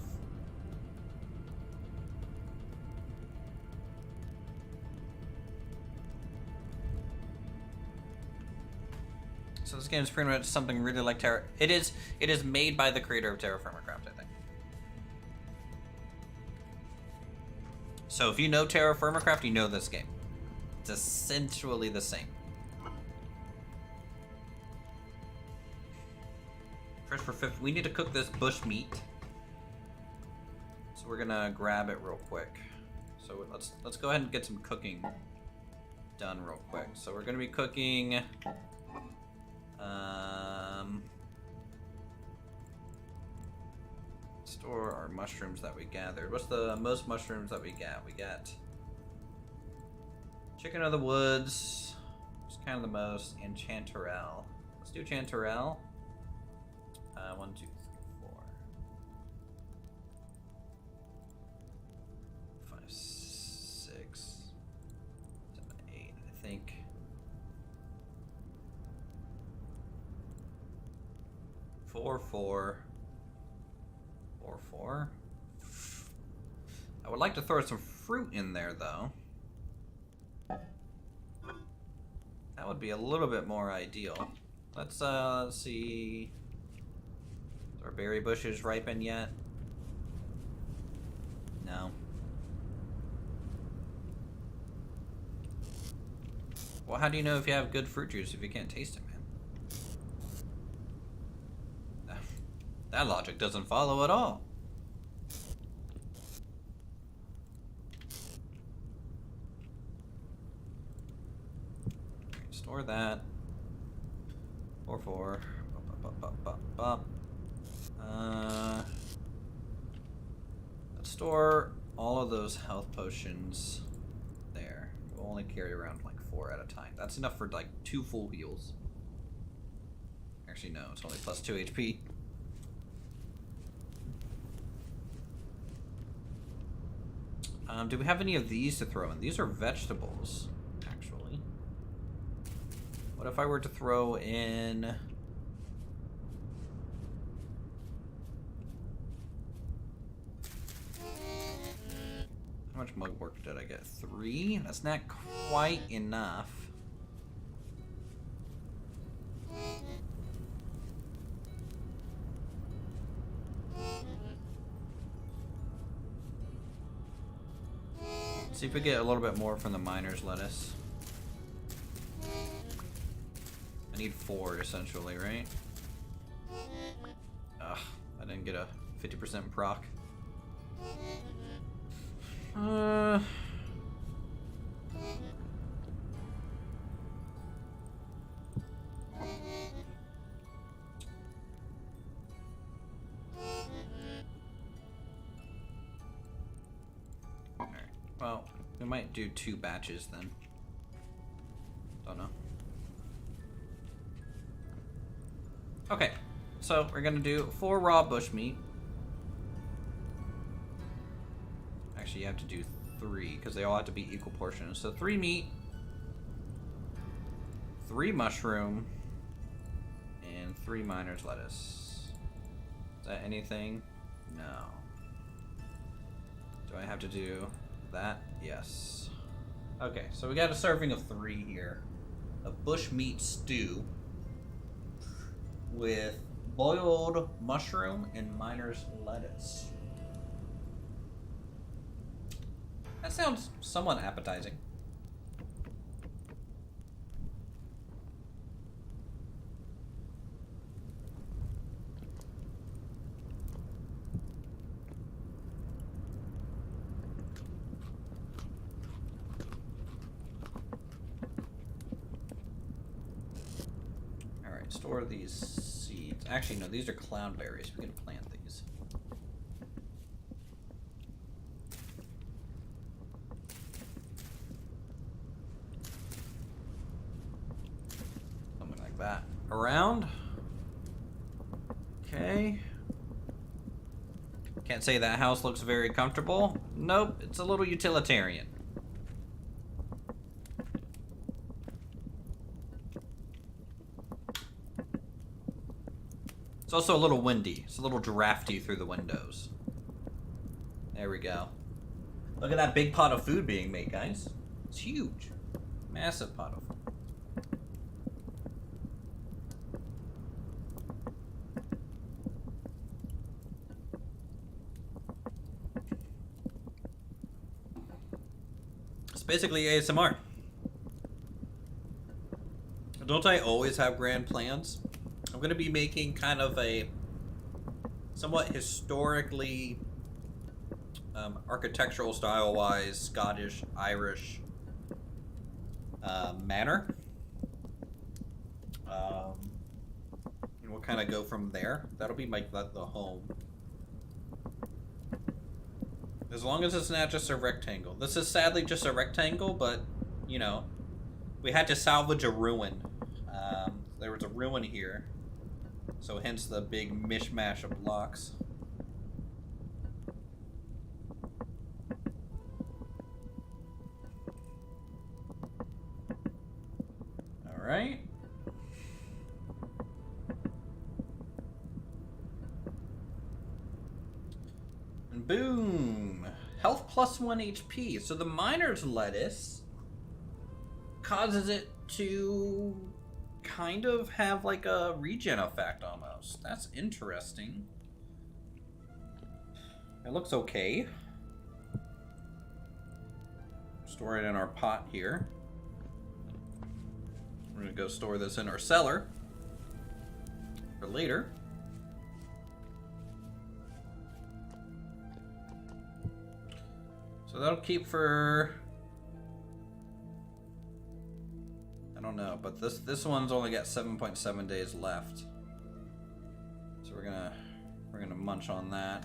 so this game is pretty much something really like Terra. It is made by the creator of Terraformacraft, I think. So if you know Terraformacraft, you know this game. It's essentially the same. Fresh for 50. We need to cook this bush meat. So we're gonna grab it real quick. So let's go ahead and get some cooking done real quick. So we're gonna be cooking store our mushrooms that we gathered. What's the most mushrooms that we got? We got chicken of the woods. It's kind of the most, and chanterelle. Let's do chanterelle. 1, 2, 3, 4, 5, 6, 7, 8. I think 4, 4, 4, 4. I would like to throw some fruit in there, though. That would be a little bit more ideal. Let's see. Is our berry bushes ripen yet? No. Well, how do you know if you have good fruit juice if you can't taste it, man? That logic doesn't follow at all. Store that. 4, 4. Let's store all of those health potions there. We'll only carry around like 4 at a time. That's enough for like 2 full heals. Actually, no, it's only plus 2 HP. Do we have any of these to throw in? These are vegetables, actually. What if I were to throw in... How much mugwort did I get? 3? That's not quite enough. See if we get a little bit more from the miner's lettuce. I need 4 essentially, right? Ugh, I didn't get a 50% proc. Alright. Well, we might do 2 batches then. Don't know. Okay, so we're gonna do 4 raw bushmeat. Actually, you have to do 3 because they all have to be equal portions. So 3 meat, 3 mushroom, and 3 miner's lettuce. Is that anything? No. Do I have to do that? Yes. Okay, so we got a serving of 3 here. A bushmeat stew with boiled mushroom and miner's lettuce. That sounds somewhat appetizing. Alright, store these seeds. Actually, no, these are cloudberries. We can plant these. That around. Okay. Can't say that house looks very comfortable. Nope, it's a little utilitarian. It's also a little windy. It's a little drafty through the windows. There we go. Look at that big pot of food being made, guys. It's huge. Massive pot of food. Basically ASMR. Don't I always have grand plans? I'm going to be making kind of a somewhat historically, architectural style-wise, Scottish, Irish manor. And we'll kind of go from there. That'll be like the home. As long as it's not just a rectangle. This is sadly just a rectangle, but, you know, we had to salvage a ruin. There was a ruin here. So hence the big mishmash of blocks. Alright. And boom! Health plus 1 HP. So the miner's lettuce causes it to kind of have like a regen effect almost. That's interesting. It looks okay. Store it in our pot here. We're gonna go store this in our cellar for later. So that'll keep for, I don't know, but this one's only got 7.7 days left. So we're gonna munch on that.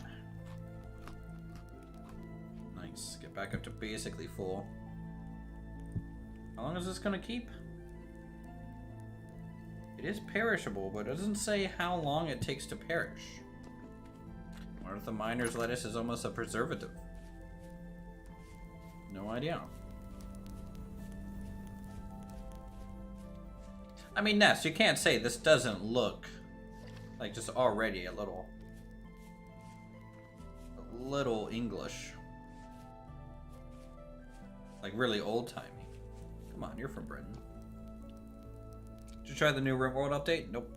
Nice. Get back up to basically full. How long is this gonna keep? It is perishable, but it doesn't say how long it takes to perish. What if the miner's lettuce is almost a preservative? No idea. I mean, Ness, you can't say this doesn't look like just already a little English. Like really old-timey. Come on, you're from Britain. Did you try the new RimWorld update? Nope.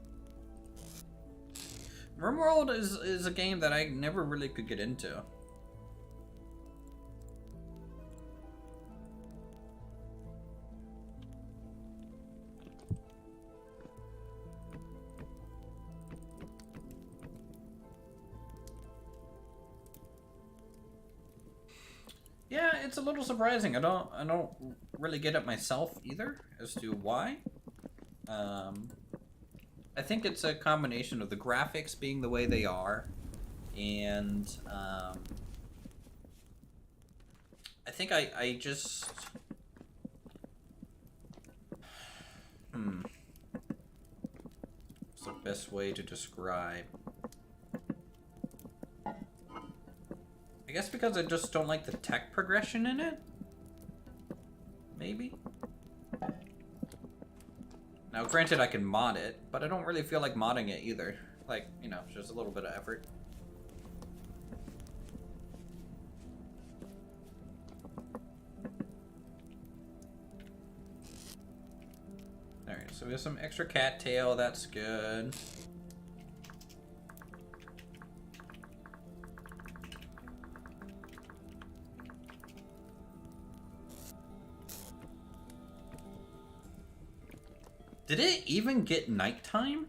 RimWorld is a game that I never really could get into. Yeah, it's a little surprising. I don't really get it myself either as to why. I think it's a combination of the graphics being the way they are, and I think I just what's the best way to describe? I guess because I just don't like the tech progression in it? Maybe? Now, granted, I can mod it, but I don't really feel like modding it either. Like, you know, just a little bit of effort. Alright, so we have some extra cattail, that's good. Did it even get nighttime?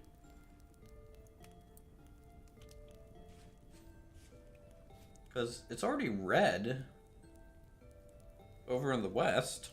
Because it's already red over in the west.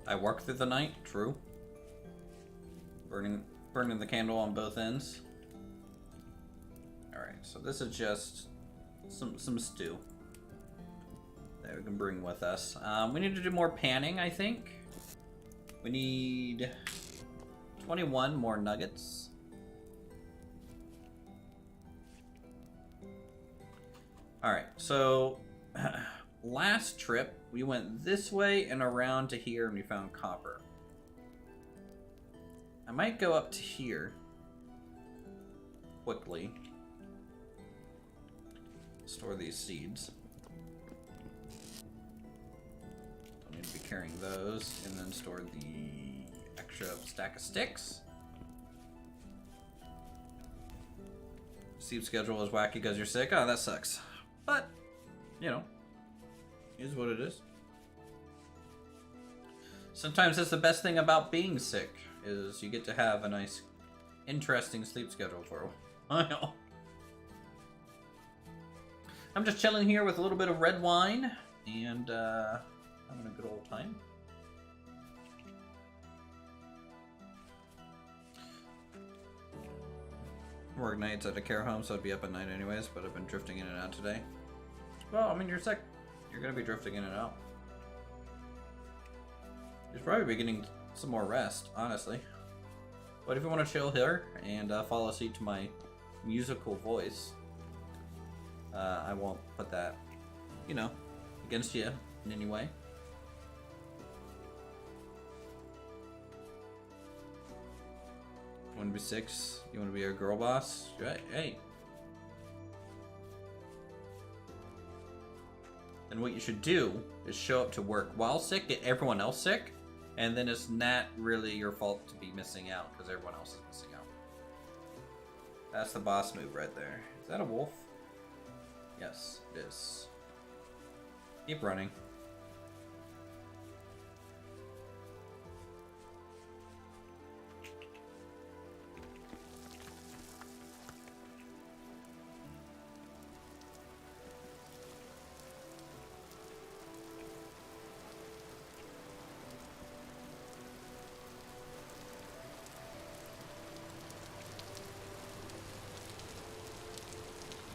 I work through the night, true. Burning the candle on both ends. Alright, so this is just some stew that we can bring with us. We need to do more panning, I think. We need 21 more nuggets. Alright, so last trip, we went this way and around to here and we found copper. I might go up to here quickly. Store these seeds. Don't need to be carrying those. And then store the extra stack of sticks. Sleep schedule is wacky because you're sick. Oh, that sucks. But, you know, is what it is. Sometimes that's the best thing about being sick, is you get to have a nice, interesting sleep schedule for a while. I'm just chilling here with a little bit of red wine, and having a good old time. Work nights at a care home, so I'd be up at night anyways, but I've been drifting in and out today. Well, I mean, you're sick. You're gonna be drifting in and out. You should probably be getting some more rest, honestly. But if you want to chill here and fall asleep to my musical voice, I won't put that, you know, against you in any way. You want to be 6? You want to be a girl boss? Right? Hey. And what you should do is show up to work while sick, get everyone else sick, and then it's not really your fault to be missing out because everyone else is missing out. That's the boss move right there. Is that a wolf? Yes, it is. Keep running.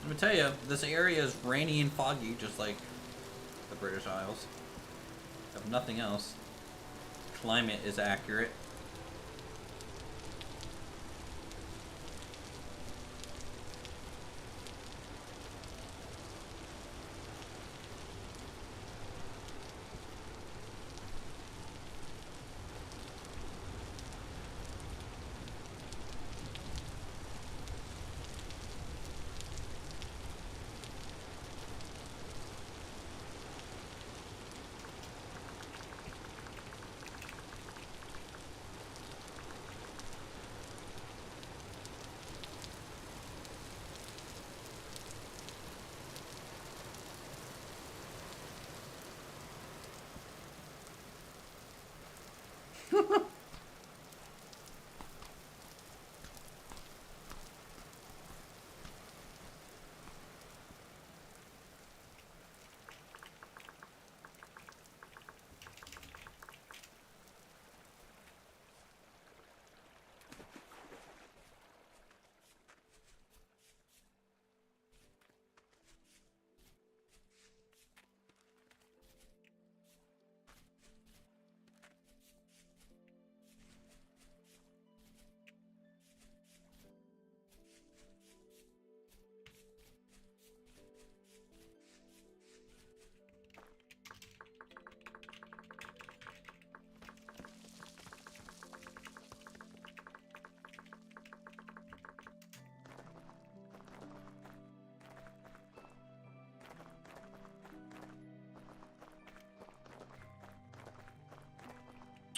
Let me tell you, this area is rainy and foggy, just like the British Isles. If nothing else, climate is accurate.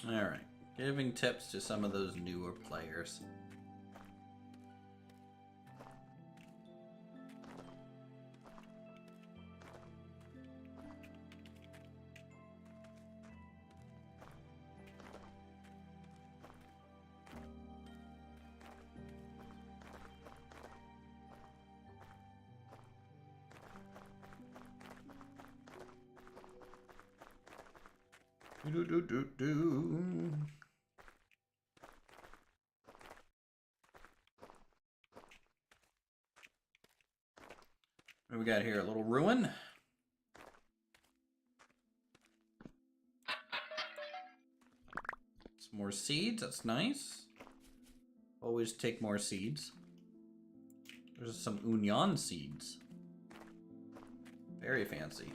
Alright, giving tips to some of those newer players. What do we got here? A little ruin. Some more seeds. That's nice. Always take more seeds. There's some union seeds. Very fancy.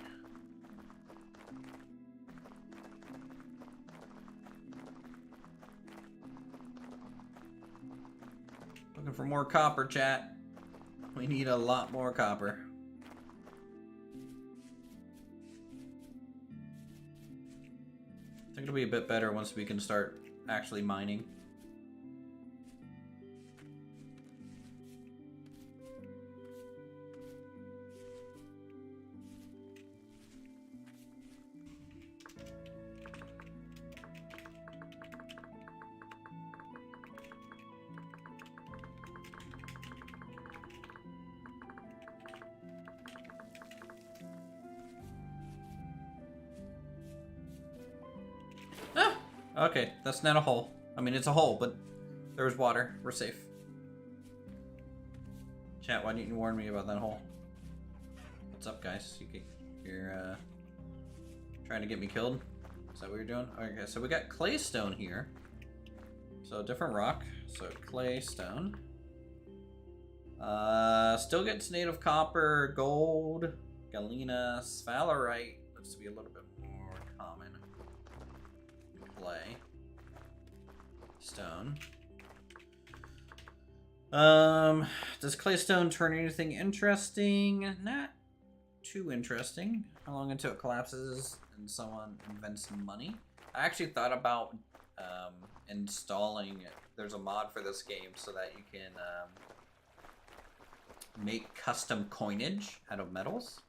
Looking for more copper, chat. We need a lot more copper. I think it'll be a bit better once we can start actually mining. Okay, that's not a hole. I mean, it's a hole, but there's water. We're safe. Chat, why didn't you warn me about that hole? What's up, guys? You're trying to get me killed? Is that what you're doing? Okay, so we got claystone here. So different rock. So claystone. Still gets native copper, gold, galena, sphalerite. Looks to be a little bit more common. Clay. Stone. Does claystone turn anything interesting? Not too interesting. How long until it collapses and someone invents money? I actually thought about installing, there's a mod for this game so that you can make custom coinage out of metals.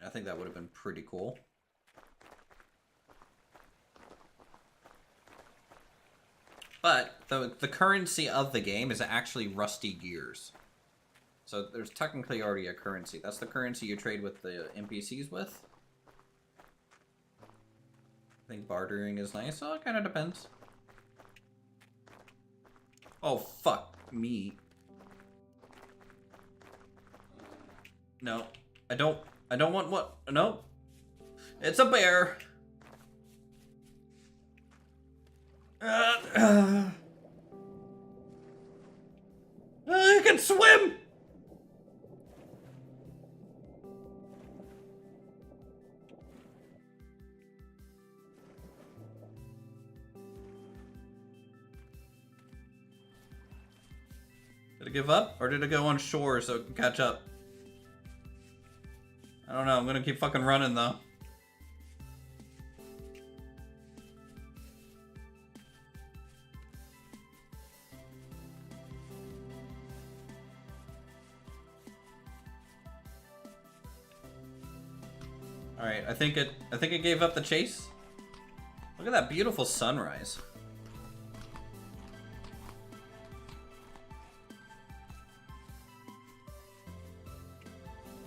I think that would have been pretty cool. But the currency of the game is actually rusty gears. So there's technically already a currency. That's the currency you trade with the NPCs with. I think bartering is nice. So it kind of depends. Oh, fuck me. No, I don't want what? No. It's a bear. I can swim. Did it give up? Or did it go on shore so it can catch up? I don't know. I'm gonna keep fucking running though. All right, I think it gave up the chase. Look at that beautiful sunrise.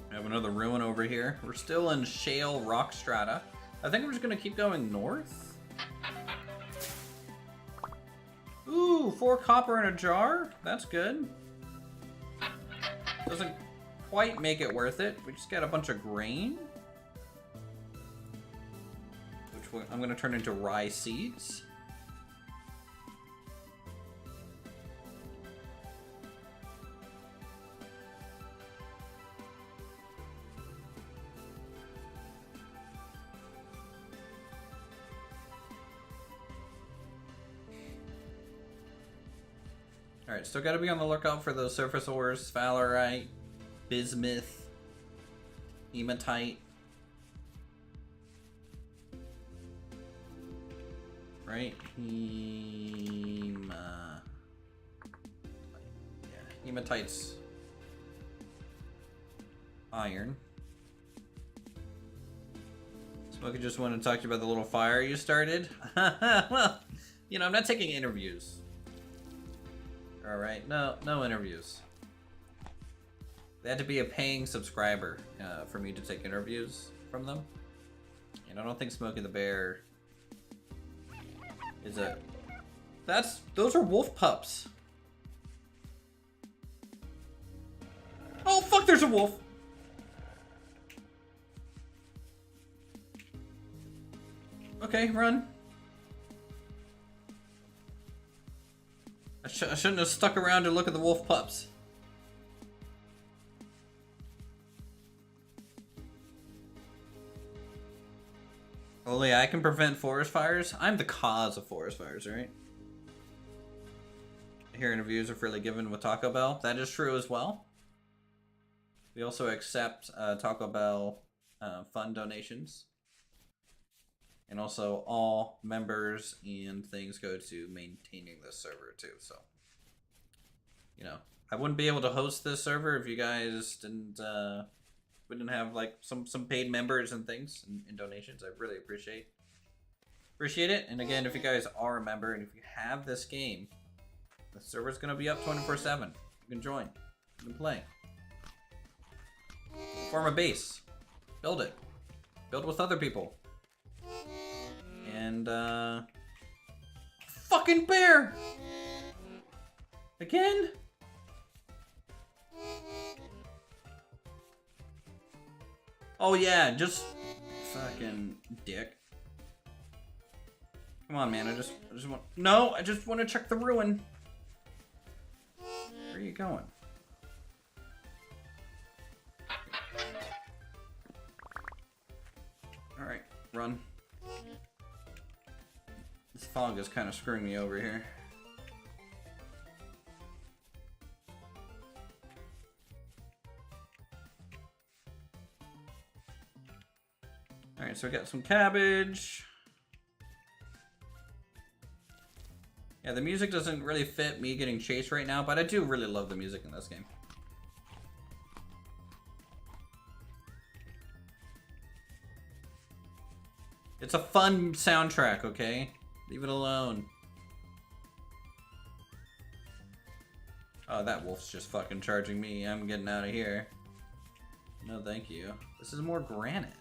We have another ruin over here. We're still in shale rock strata. I think we're just gonna keep going north. Ooh, 4 copper in a jar. That's good. Doesn't quite make it worth it. We just got a bunch of grain, which I'm gonna turn into rye seeds. Alright, still gotta be on the lookout for those surface ores, sphalerite, bismuth, hematite. Right? Hematite's iron. Smokey just wanted to talk to you about the little fire you started. Well, you know, I'm not taking interviews. Alright, no interviews. They had to be a paying subscriber for me to take interviews from them. And I don't think Smokey the Bear is a... Those are wolf pups. Oh fuck, there's a wolf! Okay, run. I shouldn't have stuck around to look at the wolf pups. Only I can prevent forest fires? I'm the cause of forest fires, right? here interviews are freely given with Taco Bell. That is true as well. We also accept Taco Bell fund donations. And also all members and things go to maintaining this server too. So, you know, I wouldn't be able to host this server if you guys didn't, we didn't have like some paid members and things and donations. I really appreciate it. And again, if you guys are a member and if you have this game, the server's gonna be up 24/7. You can join, you can play. Form a base, build it, build with other people. And, fucking bear! Again? Oh yeah, just fucking dick. Come on, man, I just want, no, I just want to check the ruin. Where are you going? Alright, run. This fog is kind of screwing me over here. Alright, so we got some cabbage. Yeah, the music doesn't really fit me getting chased right now, but I do really love the music in this game. It's a fun soundtrack, okay? Leave it alone. Oh, that wolf's just fucking charging me. I'm getting out of here. No, thank you. This is more granite.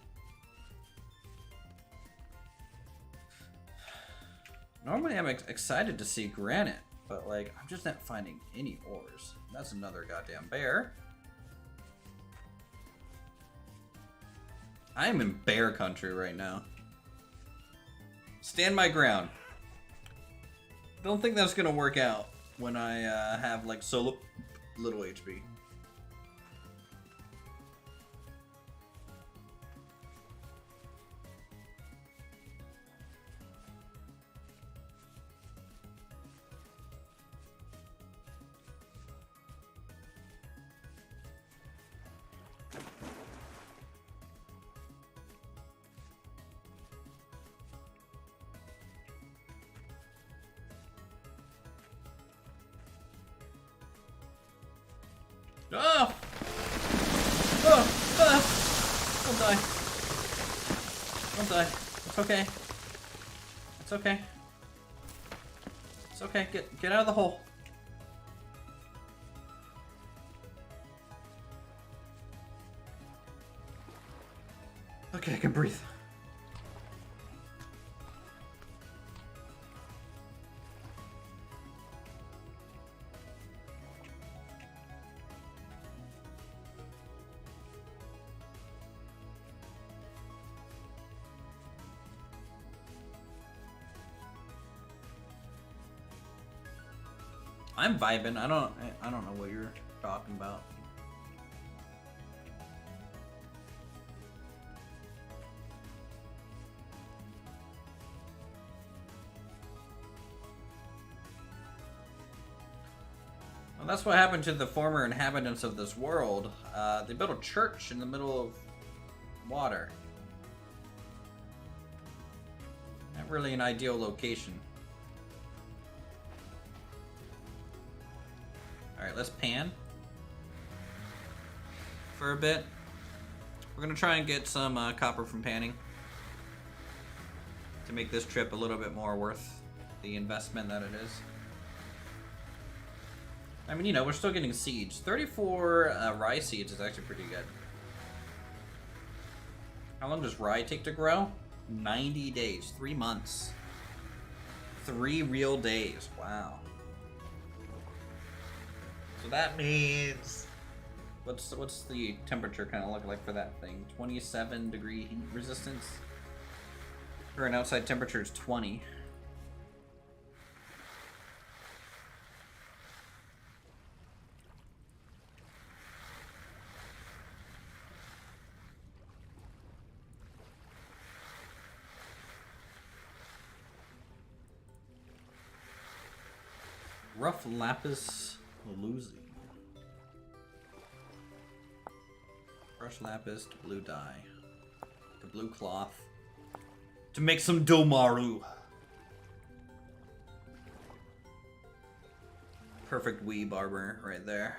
Normally I'm excited to see granite, but like, I'm just not finding any ores. That's another goddamn bear. I am in bear country right now. Stand my ground. Don't think that's gonna work out when I have like so little HP. Oh! Oh! Ah! Don't die. Don't die. It's okay. It's okay. It's okay. Get out of the hole. Okay, I can breathe. I'm vibing. I don't know what you're talking about. Well, that's what happened to the former inhabitants of this world. They built a church in the middle of water. Not really an ideal location. Alright, let's pan for a bit. We're gonna try and get some copper from panning to make this trip a little bit more worth the investment that it is. I mean, you know, we're still getting seeds. 34 rye seeds is actually pretty good. How long does rye take to grow? 90 days, 3 months. 3 real days, wow. So that means, what's the temperature kind of look like for that thing? 27 degree heat resistance? Current outside temperature is 20. rough lapis lazuli. Fresh lapis to blue dye. To blue cloth. To make some domaru. Perfect wee barber right there.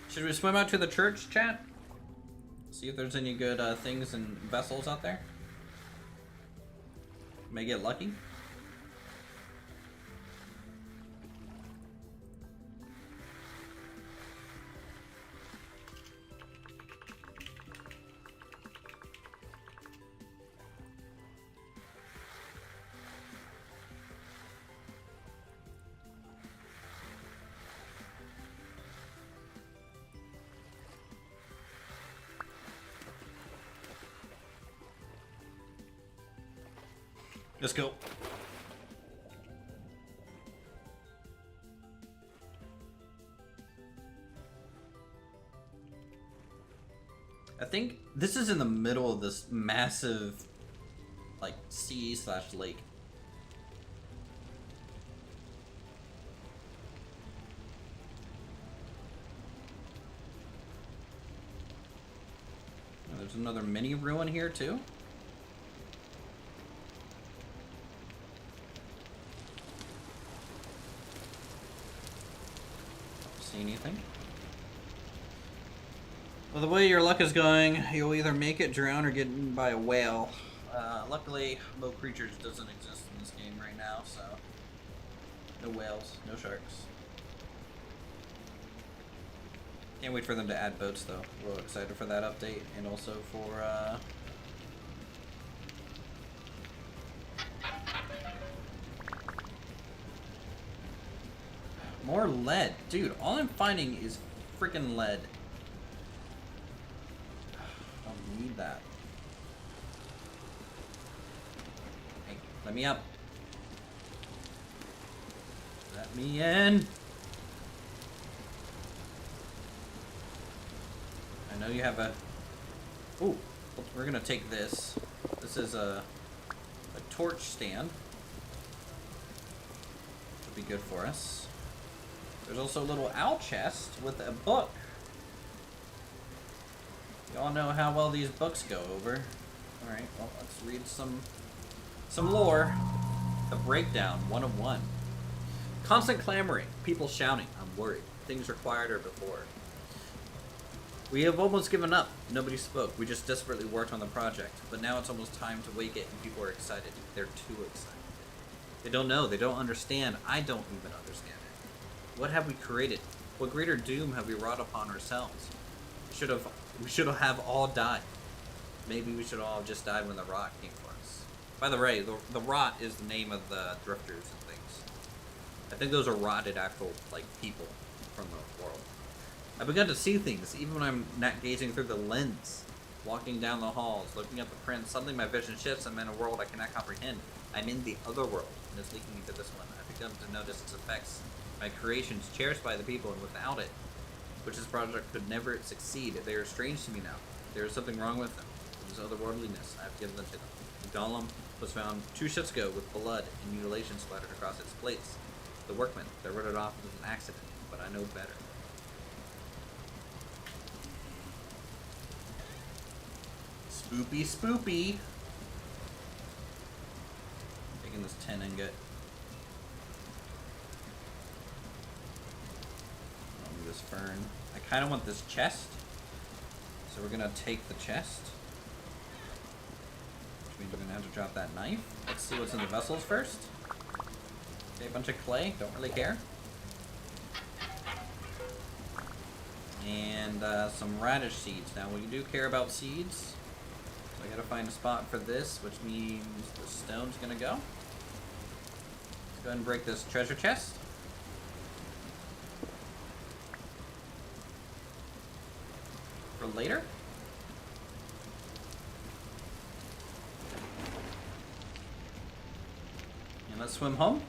Should we swim out to the church, chat? See if there's any good things and vessels out there. May get lucky. Let's go. I think this is in the middle of this massive, like, sea/lake. Oh, there's another mini ruin here too. See anything? Well, the way your luck is going, you'll either make it, drown, or get eaten by a whale. Luckily, low creatures doesn't exist in this game right now, so no whales, no sharks. Can't wait for them to add boats, though. Real excited for that update, and also for more lead. Dude, all I'm finding is freaking lead. I don't need that. Hey, let me up. Let me in. I know you have a... Ooh, we're gonna take this. This is a torch stand. Would be good for us. There's also a little owl chest with a book. You all know how well these books go over. Alright, well, let's read some lore. The Breakdown 101. Constant clamoring, people shouting, I'm worried. Things required or before. We have almost given up. Nobody spoke. We just desperately worked on the project. But now it's almost time to wake it, and people are excited. They're too excited. They don't know. They don't understand. I don't even understand it. What have we created? What greater doom have we wrought upon ourselves? We should have all died. Maybe we should all have just died when the rot came for us. By the way, the rot is the name of the drifters and things. I think those are rotted actual, like, people from the world. I've begun to see things, even when I'm not gazing through the lens. Walking down the halls, looking at the prints, suddenly my vision shifts. I'm in a world I cannot comprehend. I'm in the other world, and it's leaking into this one. I've begun to notice its effects. My creations, cherished by the people, and without it, which this project could never succeed. They are strange to me now. There is something wrong with them. It is otherworldliness. I have given them to them. The golem was found 2 shifts ago with blood and mutilation splattered across its plates. The workmen, they wrote it off as an accident, but I know better. Spoopy, spoopy. Taking this 10 ingot. I'll do this fern. I kind of want this chest, so we're gonna take the chest. Which means we're gonna have to drop that knife. Let's see what's in the vessels first. Okay, a bunch of clay. Don't really care. And some radish seeds. Now, we do care about seeds. I gotta find a spot for this, which means the stone's gonna go. Let's go ahead and break this treasure chest. For later. And let's swim home.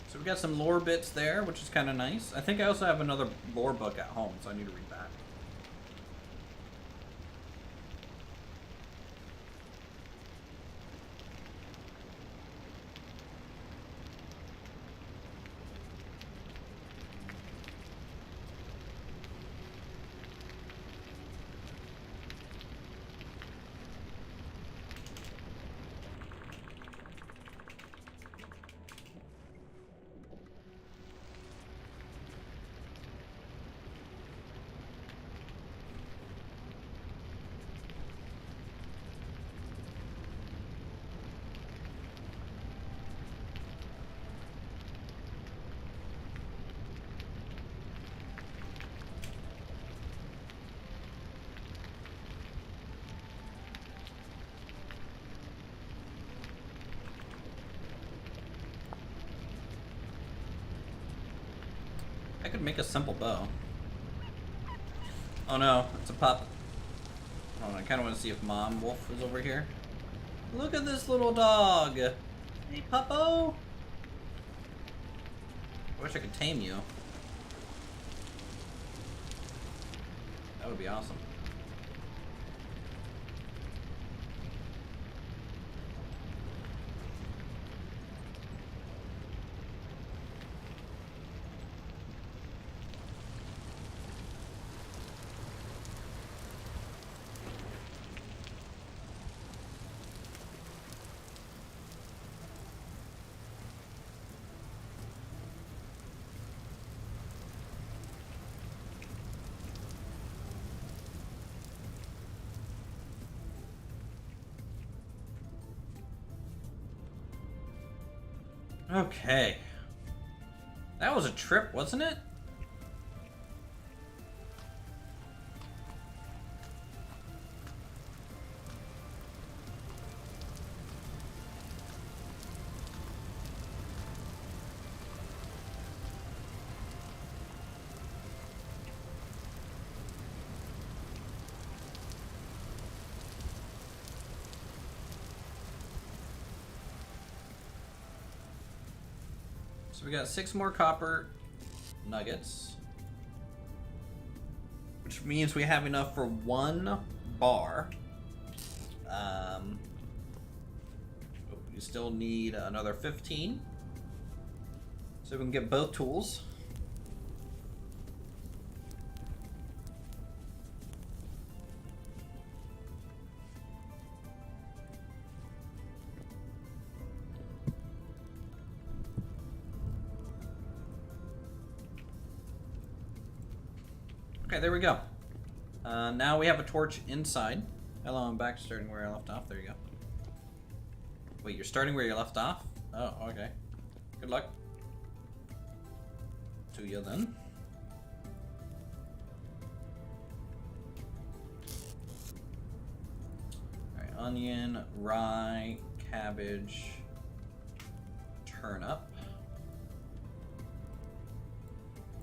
So we got some lore bits there, which is kind of nice. I think I also have another lore book at home, so I need to read that. I could make a simple bow. Oh no, it's a pup. Oh, I kind of want to see if Mom Wolf is over here. Look at this little dog. Hey, puppo. I wish I could tame you. That would be awesome. Okay. That was a trip, wasn't it? So we got 6 more copper nuggets, which means we have enough for 1 bar. We still need another 15, so we can get both tools. Okay, there we go. Now we have a torch inside. Hello, I'm back, starting where I left off. There you go. Wait, you're starting where you left off? Oh, okay. Good luck to you then. Alright, onion, rye, cabbage, turnip.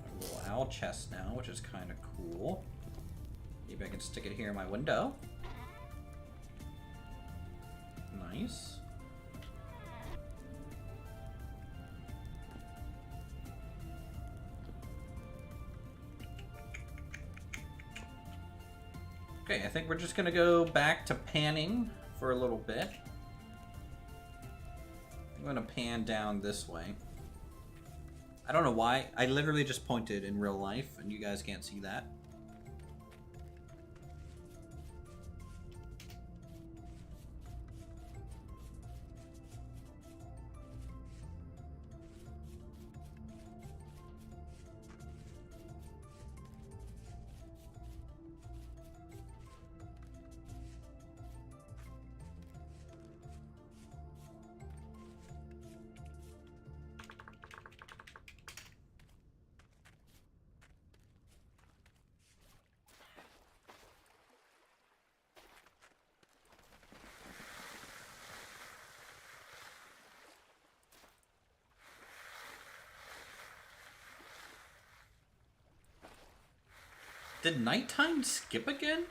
A little owl chest now, which is kind of cool. Maybe I can stick it here in my window. Nice. Okay, I think we're just gonna go back to panning for a little bit. I'm gonna pan down this way. I don't know why. I literally just pointed in real life, and you guys can't see that. Did nighttime skip again?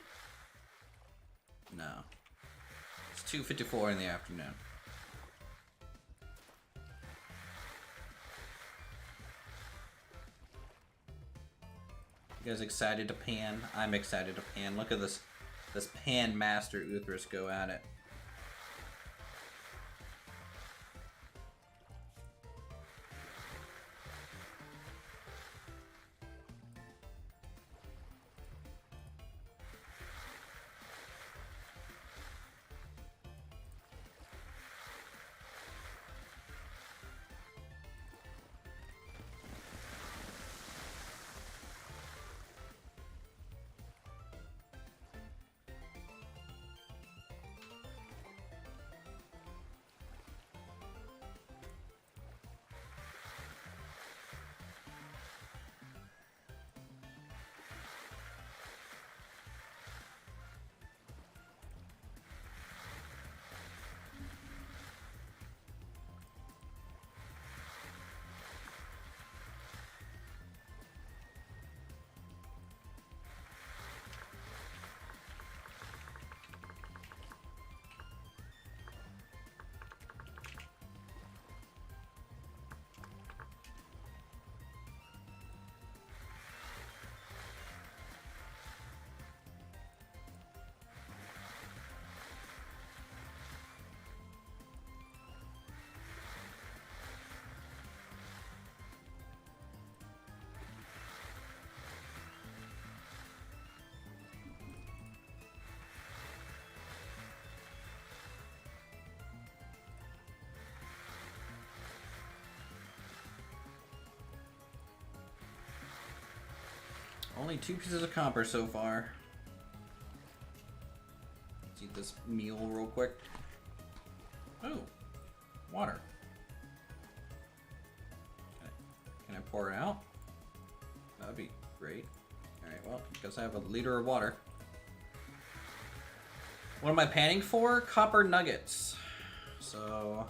No. It's 2:54 in the afternoon. You guys excited to pan? I'm excited to pan. Look at this pan master Uthris go at it. Only 2 pieces of copper so far. Let's eat this meal real quick. Oh, water. Can I pour it out? That would be great. Alright, well, guess I have a liter of water. What am I panning for? Copper nuggets. So,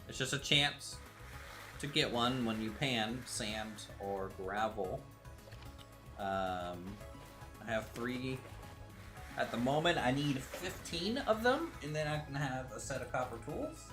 it's just a chance to get one when you pan sand or gravel. I have 3 at the moment. I need 15 of them, and then I can have a set of copper tools.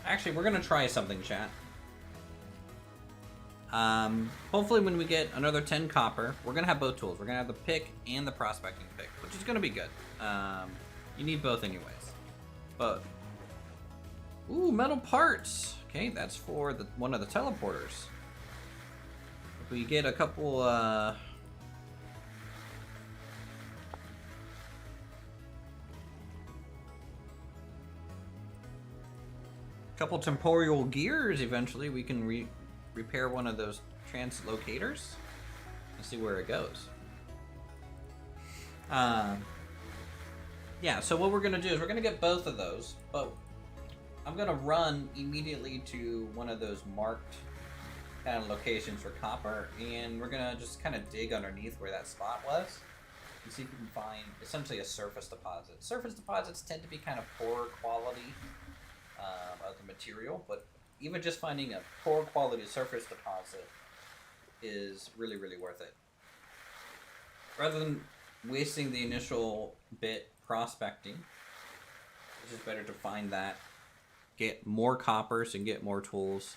Actually, we're gonna try something, chat. Hopefully when we get another 10 copper, we're gonna have both tools. We're gonna have the pick and the prospecting pick, which is gonna be good. You need both anyways. But, ooh, metal parts. Okay, that's for one of the teleporters. If we get a couple, couple temporal gears, eventually we can repair one of those translocators and see where it goes. Yeah, so what we're gonna do is we're gonna get both of those, but I'm gonna run immediately to one of those marked kind of locations for copper, and we're gonna just kind of dig underneath where that spot was and see if we can find essentially a surface deposit. Surface deposits tend to be kind of poor quality of the material, but even just finding a poor quality surface deposit is really, really worth it. Rather than wasting the initial bit prospecting, it's just better to find that, get more coppers and get more tools,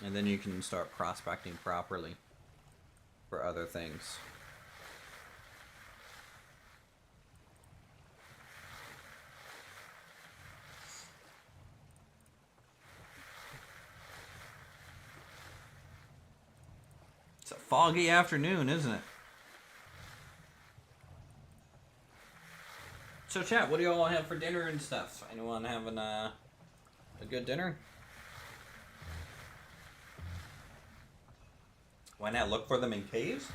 and then you can start prospecting properly for other things. It's a foggy afternoon, isn't it? So chat, what do y'all have for dinner and stuff? Anyone having a good dinner? Why not look for them in caves?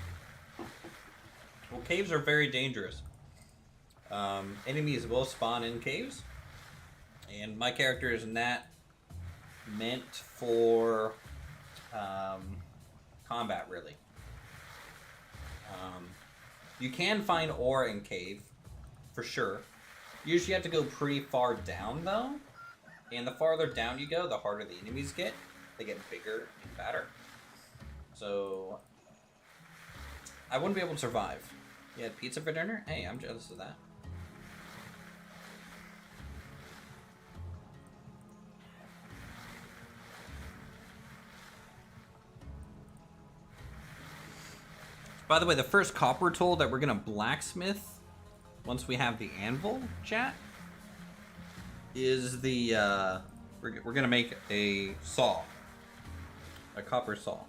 Well, caves are very dangerous. Enemies will spawn in caves. And my character is not meant for combat, really. You can find ore in cave, for sure. Usually you have to go pretty far down, though. And the farther down you go, the harder the enemies get. They get bigger and badder. So I wouldn't be able to survive. You had pizza for dinner? Hey, I'm jealous of that. By the way, the first copper tool that we're gonna blacksmith once we have the anvil, chat, is the we're gonna make a saw, a copper saw.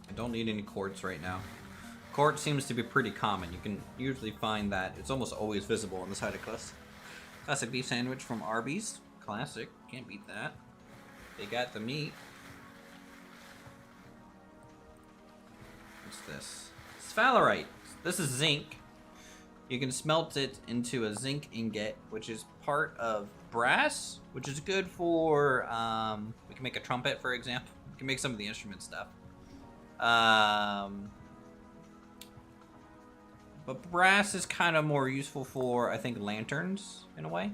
I don't need any quartz right now. Quartz seems to be pretty common. You can usually find that. It's almost always visible on the side of class. Classic beef sandwich from Arby's. Classic. Can't beat that. They got the meat. What's this? Sphalerite. This is zinc. You can smelt it into a zinc ingot, which is part of brass, which is good for, we can make a trumpet, for example. We can make some of the instrument stuff. But brass is kind of more useful for, I think, lanterns, in a way.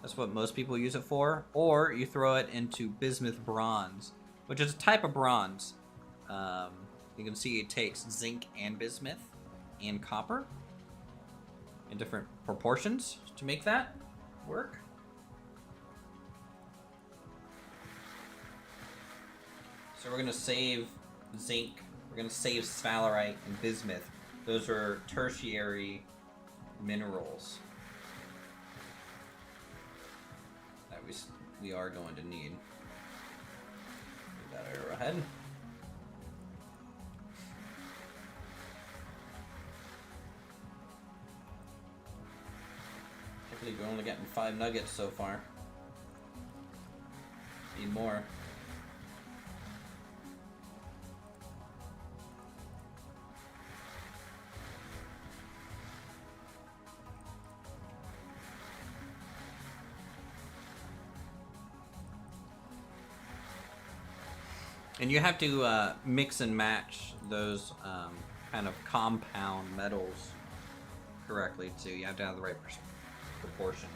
That's what most people use it for. Or you throw it into bismuth bronze, which is a type of bronze. You can see it takes zinc and bismuth and copper in different proportions to make that work. So we're going to save zinc, we're going to save sphalerite and bismuth. Those are tertiary minerals that we are going to need. Get that arrowhead. I believe we're only getting 5 nuggets so far. Need more. And you have to mix and match those kind of compound metals correctly too. You have to have the right proportions.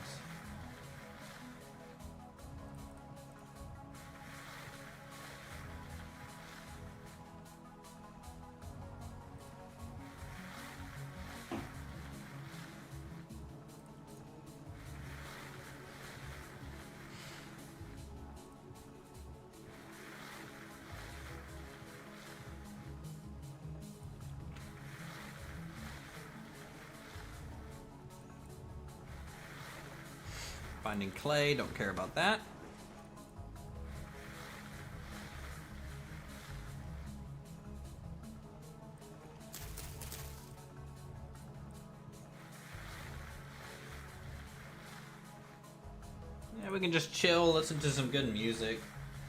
Finding clay, don't care about that. Yeah, we can just chill, listen to some good music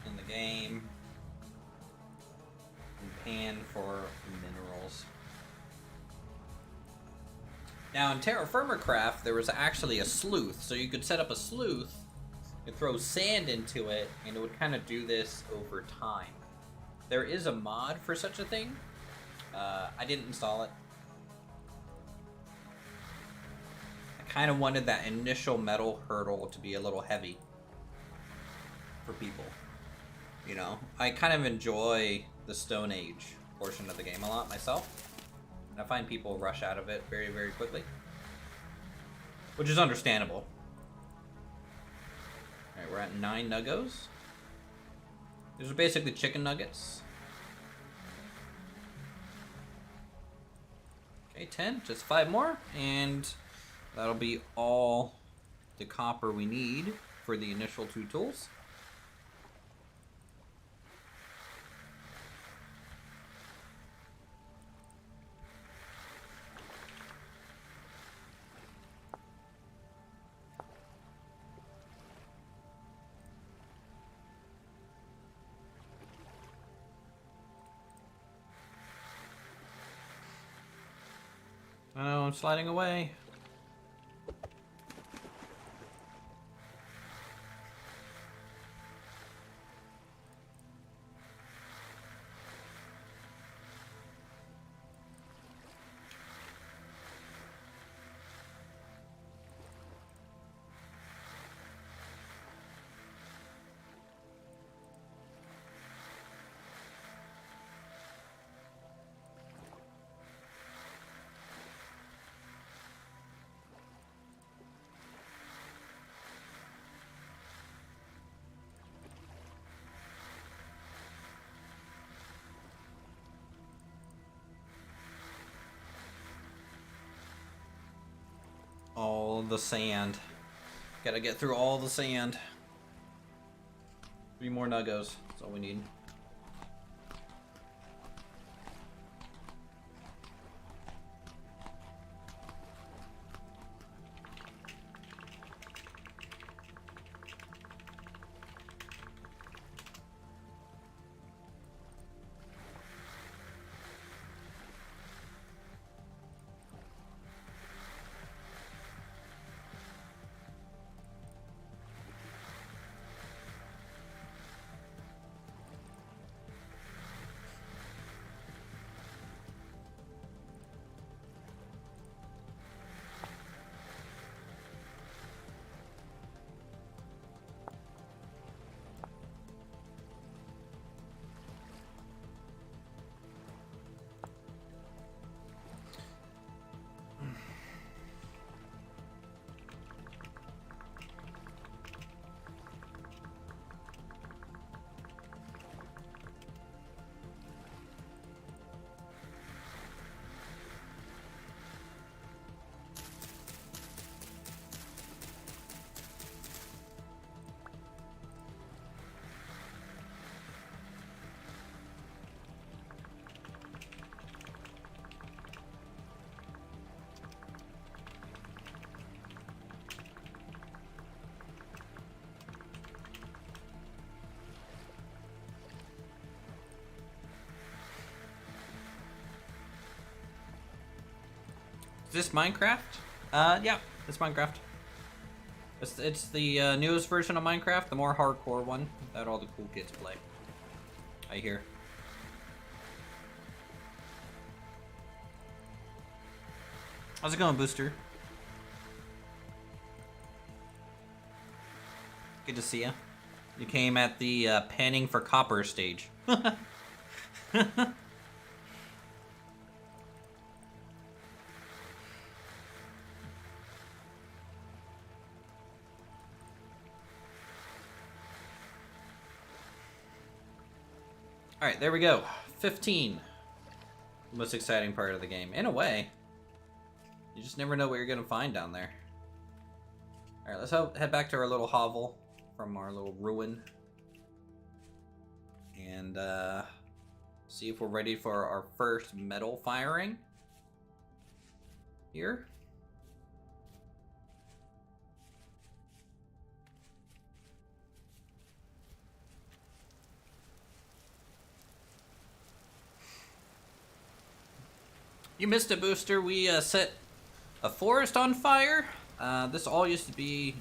in the game, and pan for minerals. Now in Terra Firma Craft, there was actually a sleuth, so you could set up a sleuth and throw sand into it, and it would kind of do this over time. There is a mod for such a thing. I didn't install it. I kind of wanted that initial metal hurdle to be a little heavy for people. You know, I kind of enjoy the Stone Age portion of the game a lot myself. I find people rush out of it very, very quickly, which is understandable. Alright, we're at 9 nuggos. These are basically chicken nuggets. Okay, 10, just 5 more, and that'll be all the copper we need for the initial 2 tools. I know, I'm sliding away. All the sand. Gotta get through all the sand. 3 more nuggos. That's all we need. Is this Minecraft? Yeah, it's Minecraft. It's the newest version of Minecraft, the more hardcore one that all the cool kids play. I hear. How's it going, Booster? Good to see you. You came at the panning for copper stage. Alright, there we go. 15. Most exciting part of the game. In a way. You just never know what you're going to find down there. Alright, let's head back to our little hovel from our little ruin. And see if we're ready for our first metal firing. Here. You missed it, Booster. We set a forest on fire. This all used to be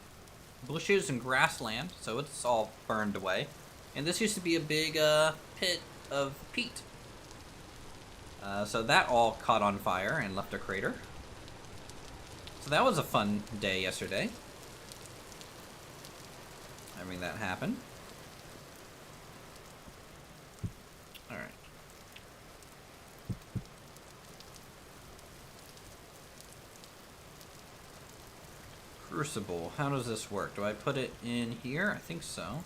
bushes and grassland, so it's all burned away. And this used to be a big pit of peat. So that all caught on fire and left a crater. So that was a fun day yesterday. Having that happen. Alright. Crucible. How does this work? Do I put it in here? I think so.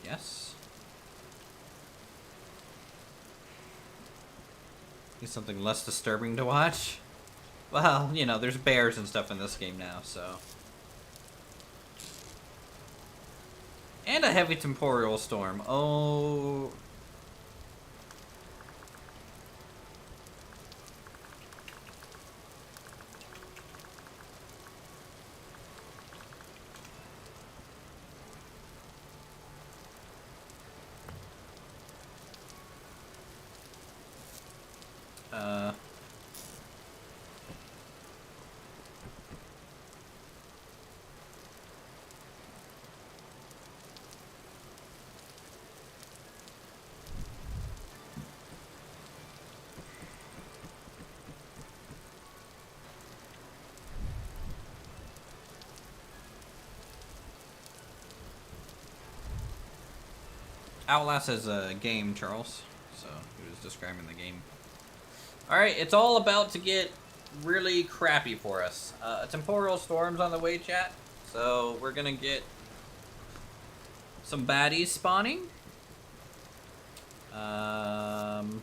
Yes. Need something less disturbing to watch. Well, you know, there's bears and stuff in this game now, so. And a heavy temporal storm. Oh. Outlast is a game, Charles. So he was describing the game. Alright, it's all about to get really crappy for us. A temporal storm's on the way, chat. So we're gonna get some baddies spawning. I'm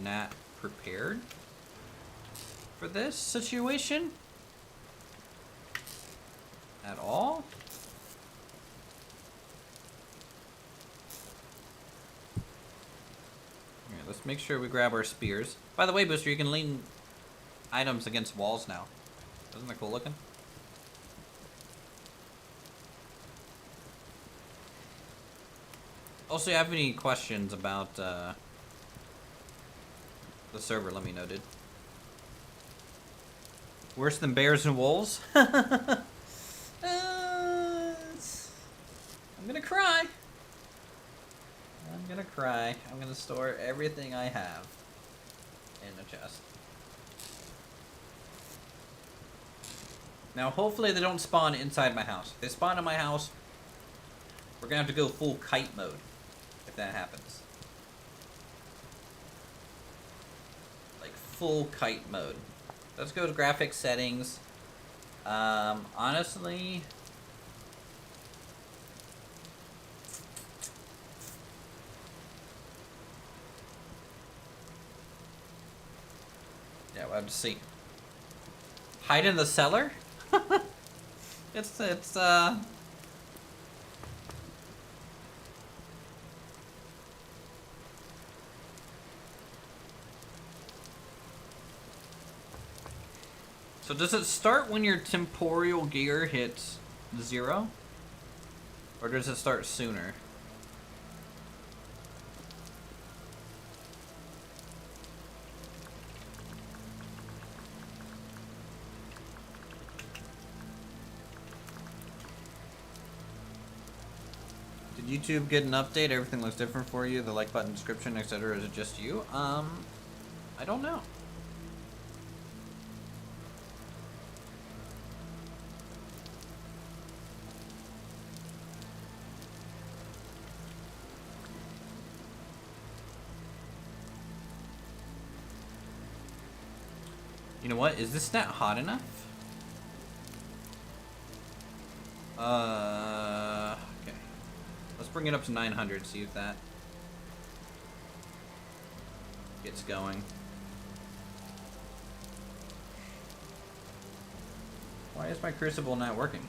not prepared for this situation at all. Alright, let's make sure we grab our spears. By the way, Booster, you can lean items against walls now. Isn't that cool looking? Also, if you have any questions about the server, let me know, dude. Worse than bears and wolves? I'm gonna cry. I'm gonna cry. I'm gonna store everything I have in a chest. Now, hopefully they don't spawn inside my house. If they spawn in my house, we're gonna have to go full kite mode if that happens. Like full kite mode. Let's go to graphics settings. Honestly, yeah, we'll have to see. Hide in the cellar? it's So does it start when your temporal gear hits 0? Or does it start sooner? Did YouTube get an update? Everything looks different for you? The like button, description, etc. Is it just you? I don't know. You know what? Is this not hot enough? Okay. Let's bring it up to 900, see if that gets going. Why is my crucible not working?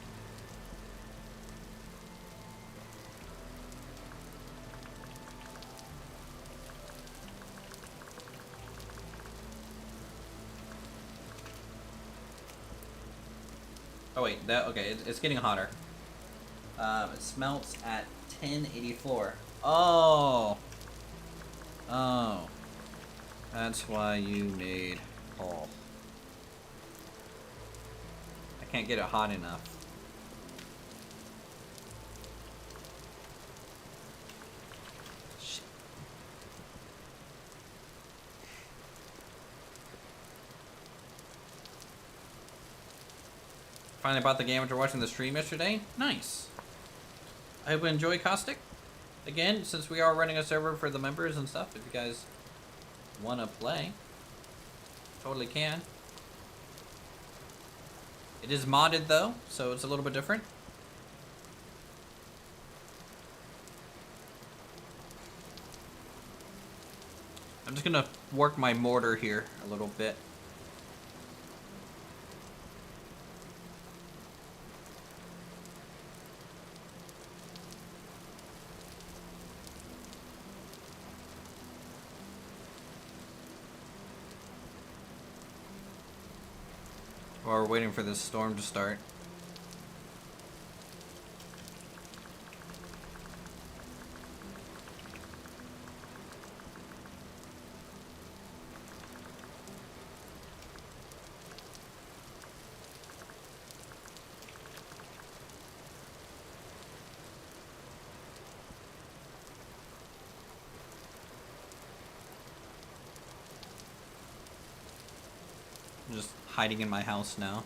Oh wait, okay, it's getting hotter. It smelts at 1084. Oh! Oh. That's why you made coal. I can't get it hot enough. Shit. Finally bought the game after watching the stream yesterday. Nice. I hope you enjoy Caustic. Again, since we are running a server for the members and stuff, if you guys want to play, totally can. It is modded though, so it's a little bit different. I'm just gonna work my mortar here a little bit. While we're waiting for this storm to start. I'm just hiding in my house now.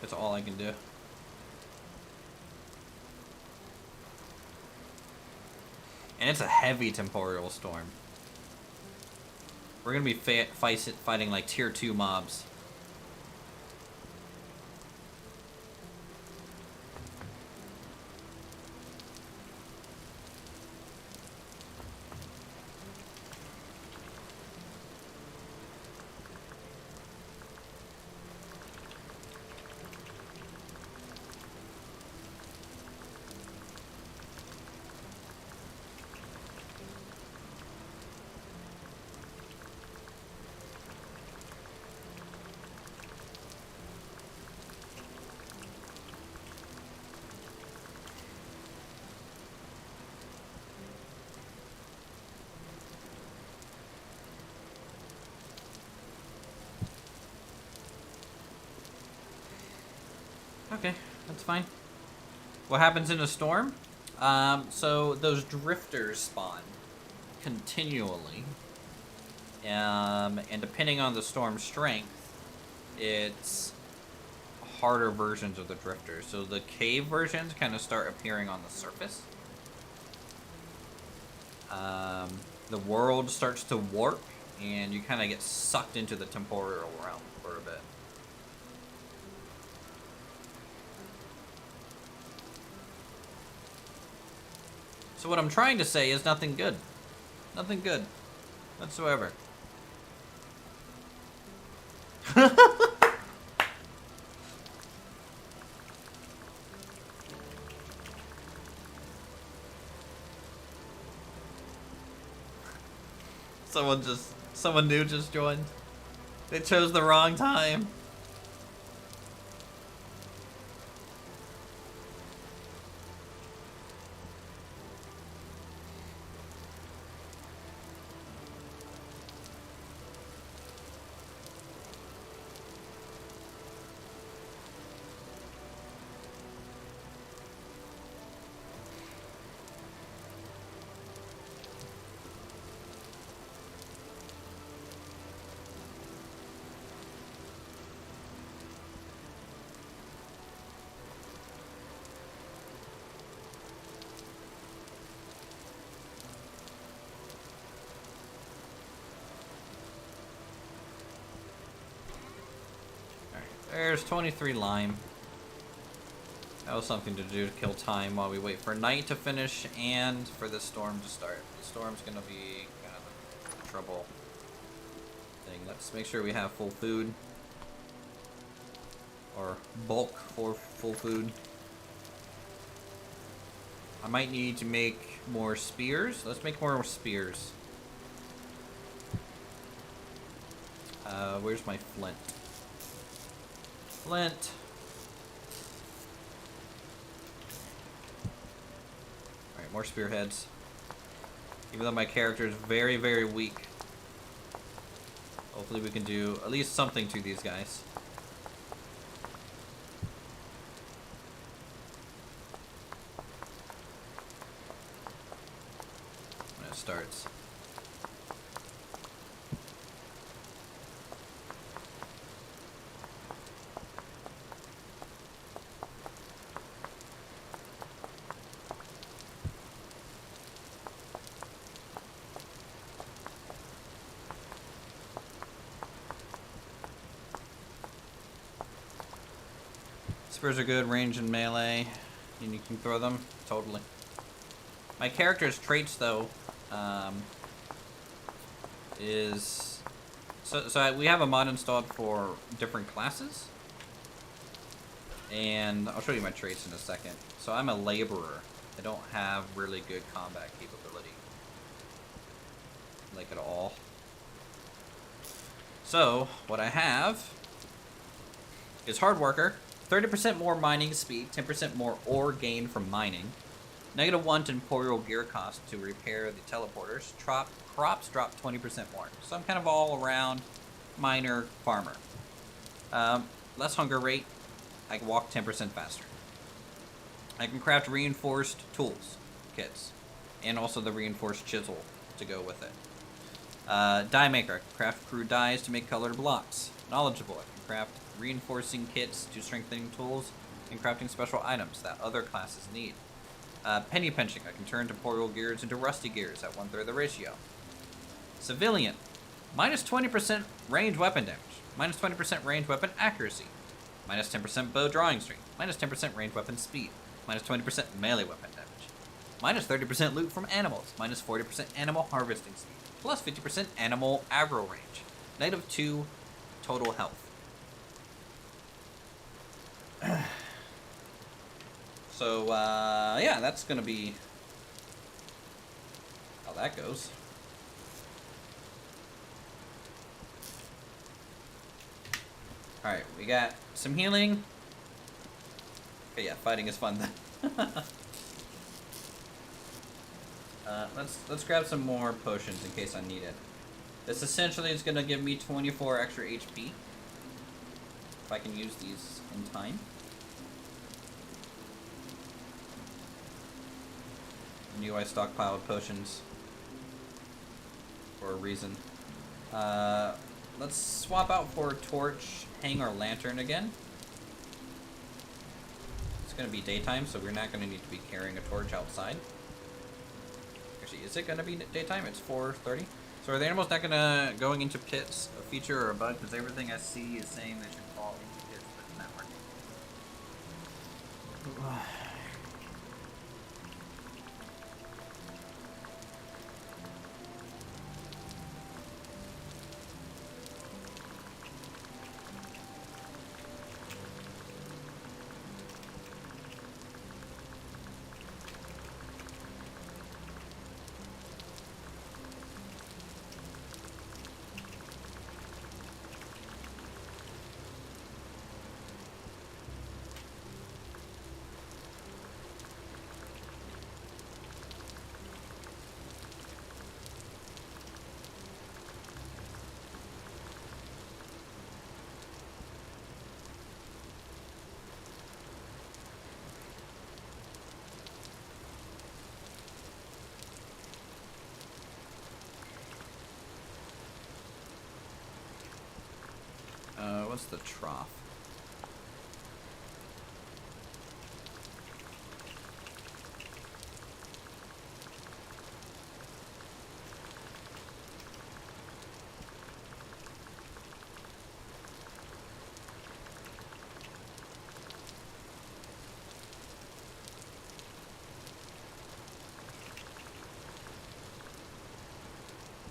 That's all I can do. And it's a heavy temporal storm. We're gonna be fighting like tier 2 mobs. Okay, that's fine. What happens in a storm? So those drifters spawn continually. And depending on the storm's strength, it's harder versions of the drifters. So the cave versions kind of start appearing on the surface. The world starts to warp, and you kind of get sucked into the temporal realm for a bit. So what I'm trying to say is nothing good. Nothing good whatsoever. Someone new just joined. They chose the wrong time. There's 23 lime. That was something to do to kill time while we wait for night to finish and for the storm to start. The storm's gonna be kind of a trouble thing. Let's make sure we have full food. Or bulk for full food. I might need to make more spears. Let's make more spears. Where's my flint? Flint. Alright, more spearheads. Even though my character is very, very weak. Hopefully we can do at least something to these guys. When it starts. Spears are good, range and melee, and you can throw them, totally. My character's traits, though, is so we have a mod installed for different classes, and I'll show you my traits in a second. So I'm a laborer. I don't have really good combat capability, like at all. So what I have is hard worker, 30% more mining speed, 10% more ore gain from mining, -1 temporal gear cost to repair the teleporters, crops drop 20% more. So I'm kind of all around miner farmer. Less hunger rate, I can walk 10% faster. I can craft reinforced tools, kits, and also the reinforced chisel to go with it. Die maker, I can craft crude dies to make colored blocks. Knowledgeable, I can craft reinforcing kits to strengthening tools and crafting special items that other classes need. Penny pinching, I can turn temporal gears into rusty gears at 1/3 the ratio. Civilian, -20% range weapon damage, -20% range weapon accuracy, -10% bow drawing strength, -10% range weapon speed, -20% melee weapon damage, -30% loot from animals, -40% animal harvesting speed, +50% animal aggro range, -2 total health. So, yeah, that's gonna be how that goes. Alright, we got some healing. Okay, yeah, fighting is fun then. Let's grab some more potions in case I need it. This essentially is gonna give me 24 extra HP. If I can use these in time. I knew I stockpiled potions for a reason. Let's swap out for a torch, hang our lantern again. It's gonna be daytime, so we're not gonna need to be carrying a torch outside. Actually, is it gonna be daytime? It's 4:30. So are the animals not gonna going into pits a feature or a bug? Because everything I see is saying they should fall into pits, but it's not working. What's the trough?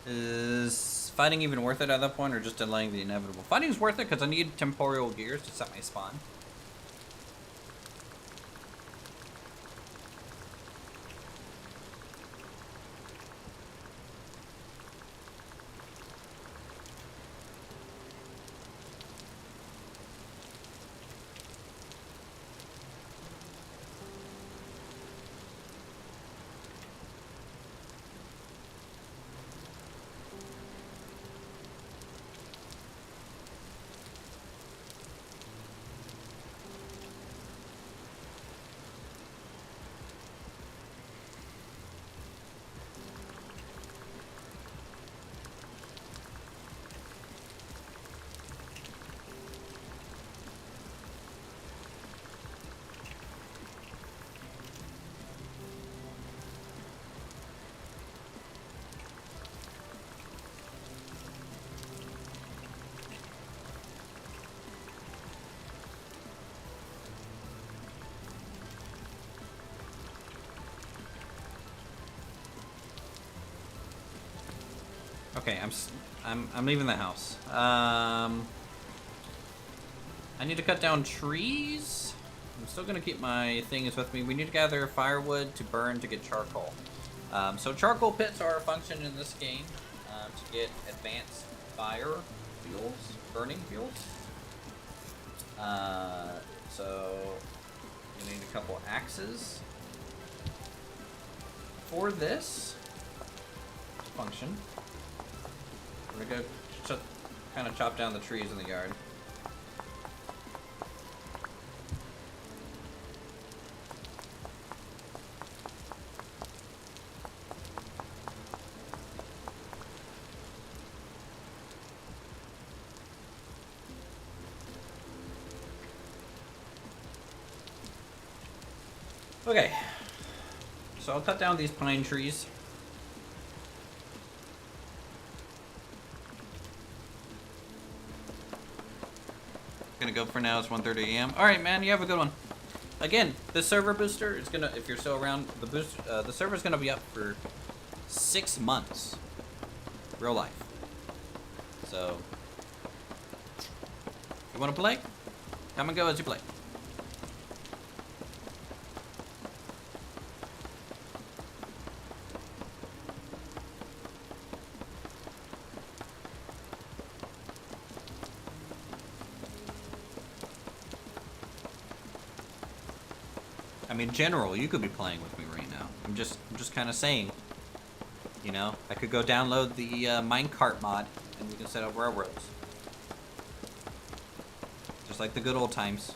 Is fighting even worth it at that point, or just delaying the inevitable? Fighting's worth it because I need temporal gears to set my spawn. Okay, I'm leaving the house. I need to cut down trees. I'm still gonna keep my things with me. We need to gather firewood to burn to get charcoal. So charcoal pits are a function in this game to get advanced fire fuels, burning fuels. So you need a couple axes for this function. We're gonna go kind of chop down the trees in the yard. Okay, so I'll cut down these pine trees. Gonna go for now. It's 1:30 a.m. All right, man. You have a good one. Again, the server booster is gonna, if you're still around, the server's gonna be up for 6 months. Real life. So, if you wanna play, come and go as you play. I mean, in general, you could be playing with me right now. I'm just kind of saying, you know, I could go download the minecart mod, and we can set up railroads, just like the good old times.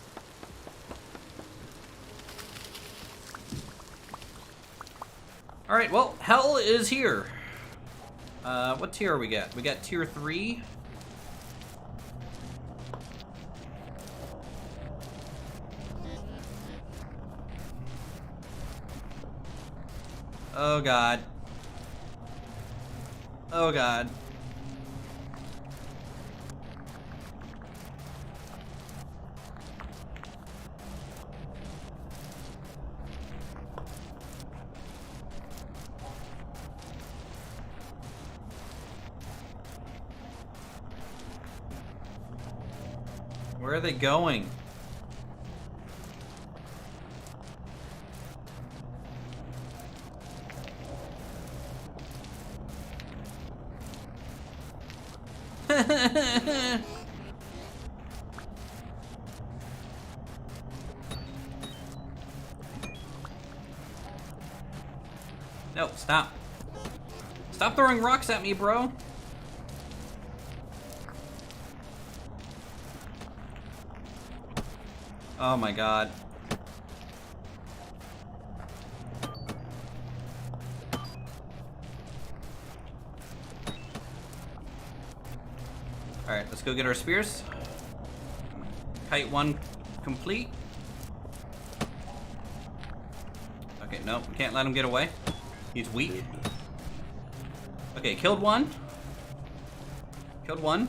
All right, well, hell is here. What tier we got? We got tier 3. Oh god. Oh god. Where are they going? No, stop. Stop throwing rocks at me, bro. Oh my god. Alright, let's go get our spears. Kite 1 complete. Okay, no, we can't let him get away. He's weak. Okay, killed one. Killed one.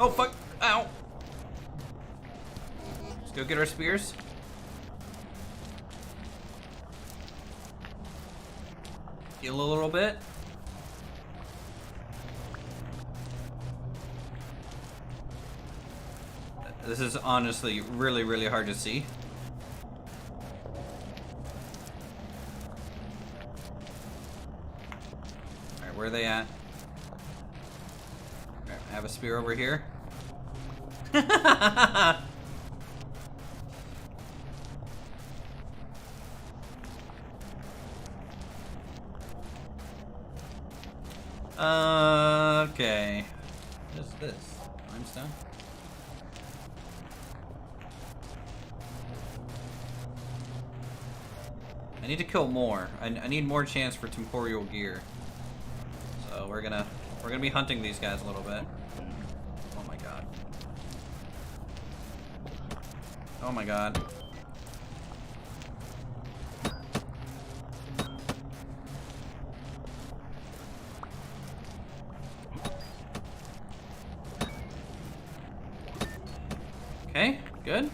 Oh, fuck. Ow. Let's go get our spears. Heal a little bit. This is honestly really, really hard to see. Alright, where are they at? Alright, I have a spear over here. Okay. What is this? Limestone? I need to kill more. I need more chance for temporal gear. So we're gonna be hunting these guys a little bit. Oh my god. Oh my god. Okay, good.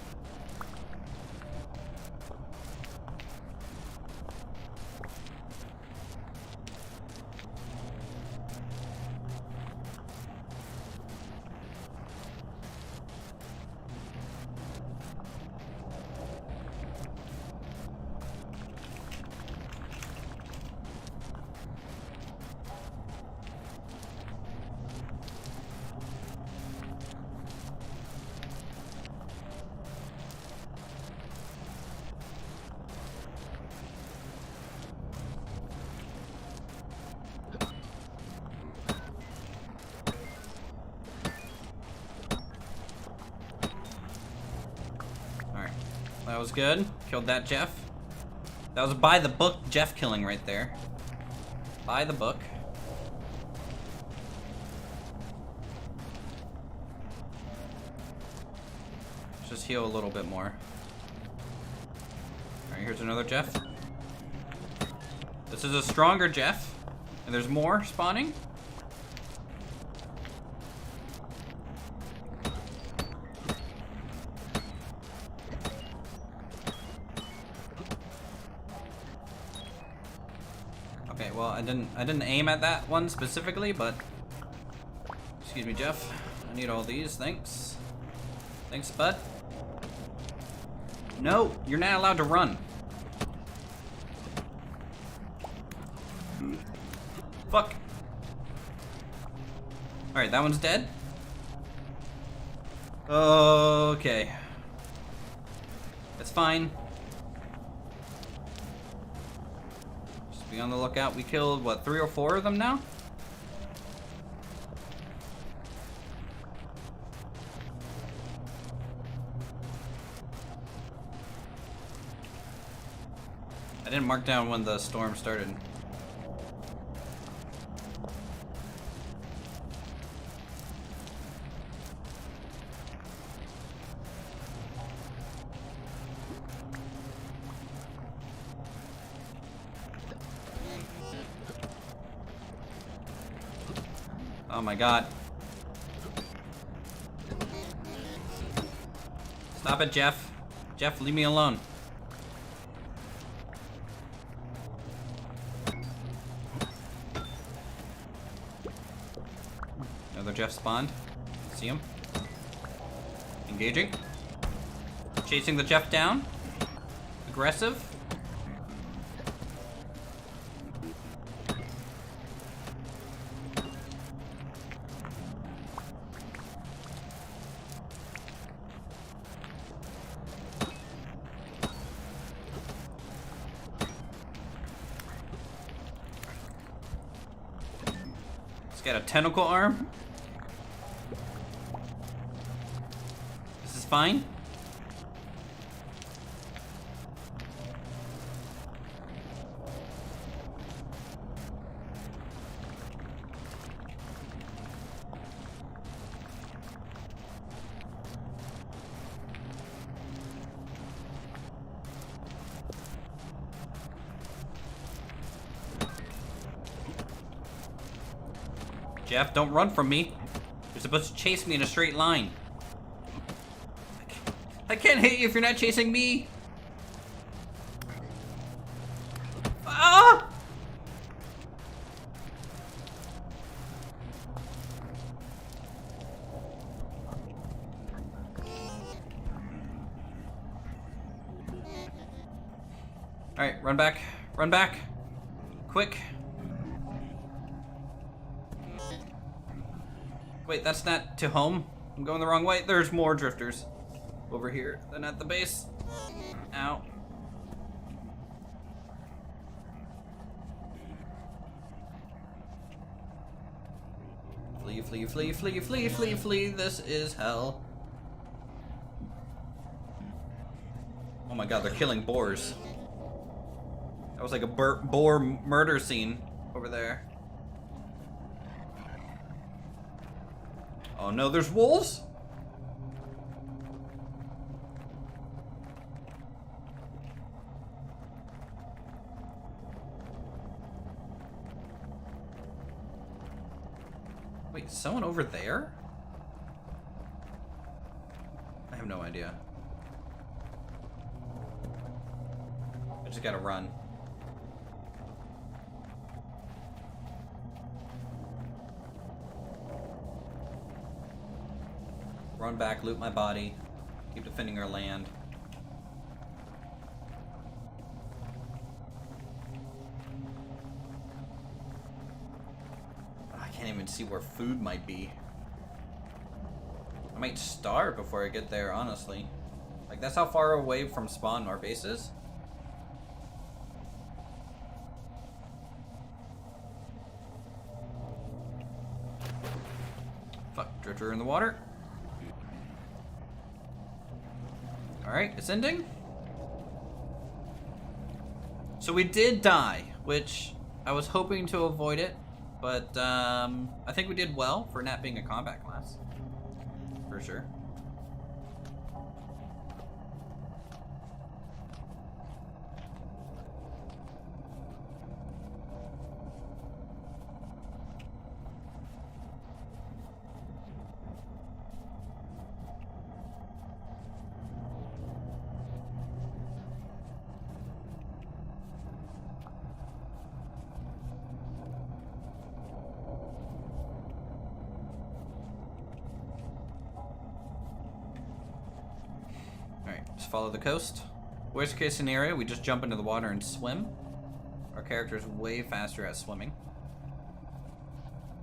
that was good. Killed that Jeff. That was by the book Jeff killing right there. By the book. Let's just heal a little bit more. Alright, here's another Jeff. This is a stronger Jeff. And there's more spawning. Okay, well, I didn't aim at that one specifically, but excuse me, Jeff. I need all these. Thanks. Thanks, bud. No, you're not allowed to run. Fuck. Alright, that one's dead. Okay. It's fine. Just be on the lookout. We killed, what, 3 or 4 of them now? I didn't mark down when the storm started. Oh my god. Stop it, Jeff. Jeff, leave me alone. Another Jeff spawned. See him? Engaging. Chasing the Jeff down. Aggressive. Got a tentacle arm. This is fine. Jeff, don't run from me. You're supposed to chase me in a straight line. I can't hit you if you're not chasing me. Ah! Alright, run back. Run back. Quick. Wait, that's not to home. I'm going the wrong way. There's more drifters over here than at the base. Ow. Flee, flee, flee, flee, flee, flee, flee. This is hell. Oh my god, they're killing boars. That was like a boar murder scene over there. Oh no, there's wolves? Wait, someone over there? I have no idea. I just gotta run. Run back, loot my body, keep defending our land. I can't even see where food might be. I might starve before I get there, honestly. Like, that's how far away from spawn our base is. Fuck, drifter in the water. Alright, it's ending. So we did die, which I was hoping to avoid it, but I think we did well for not being a combat class, for sure. Just follow the coast. Worst case scenario, we just jump into the water and swim. Our character's way faster at swimming.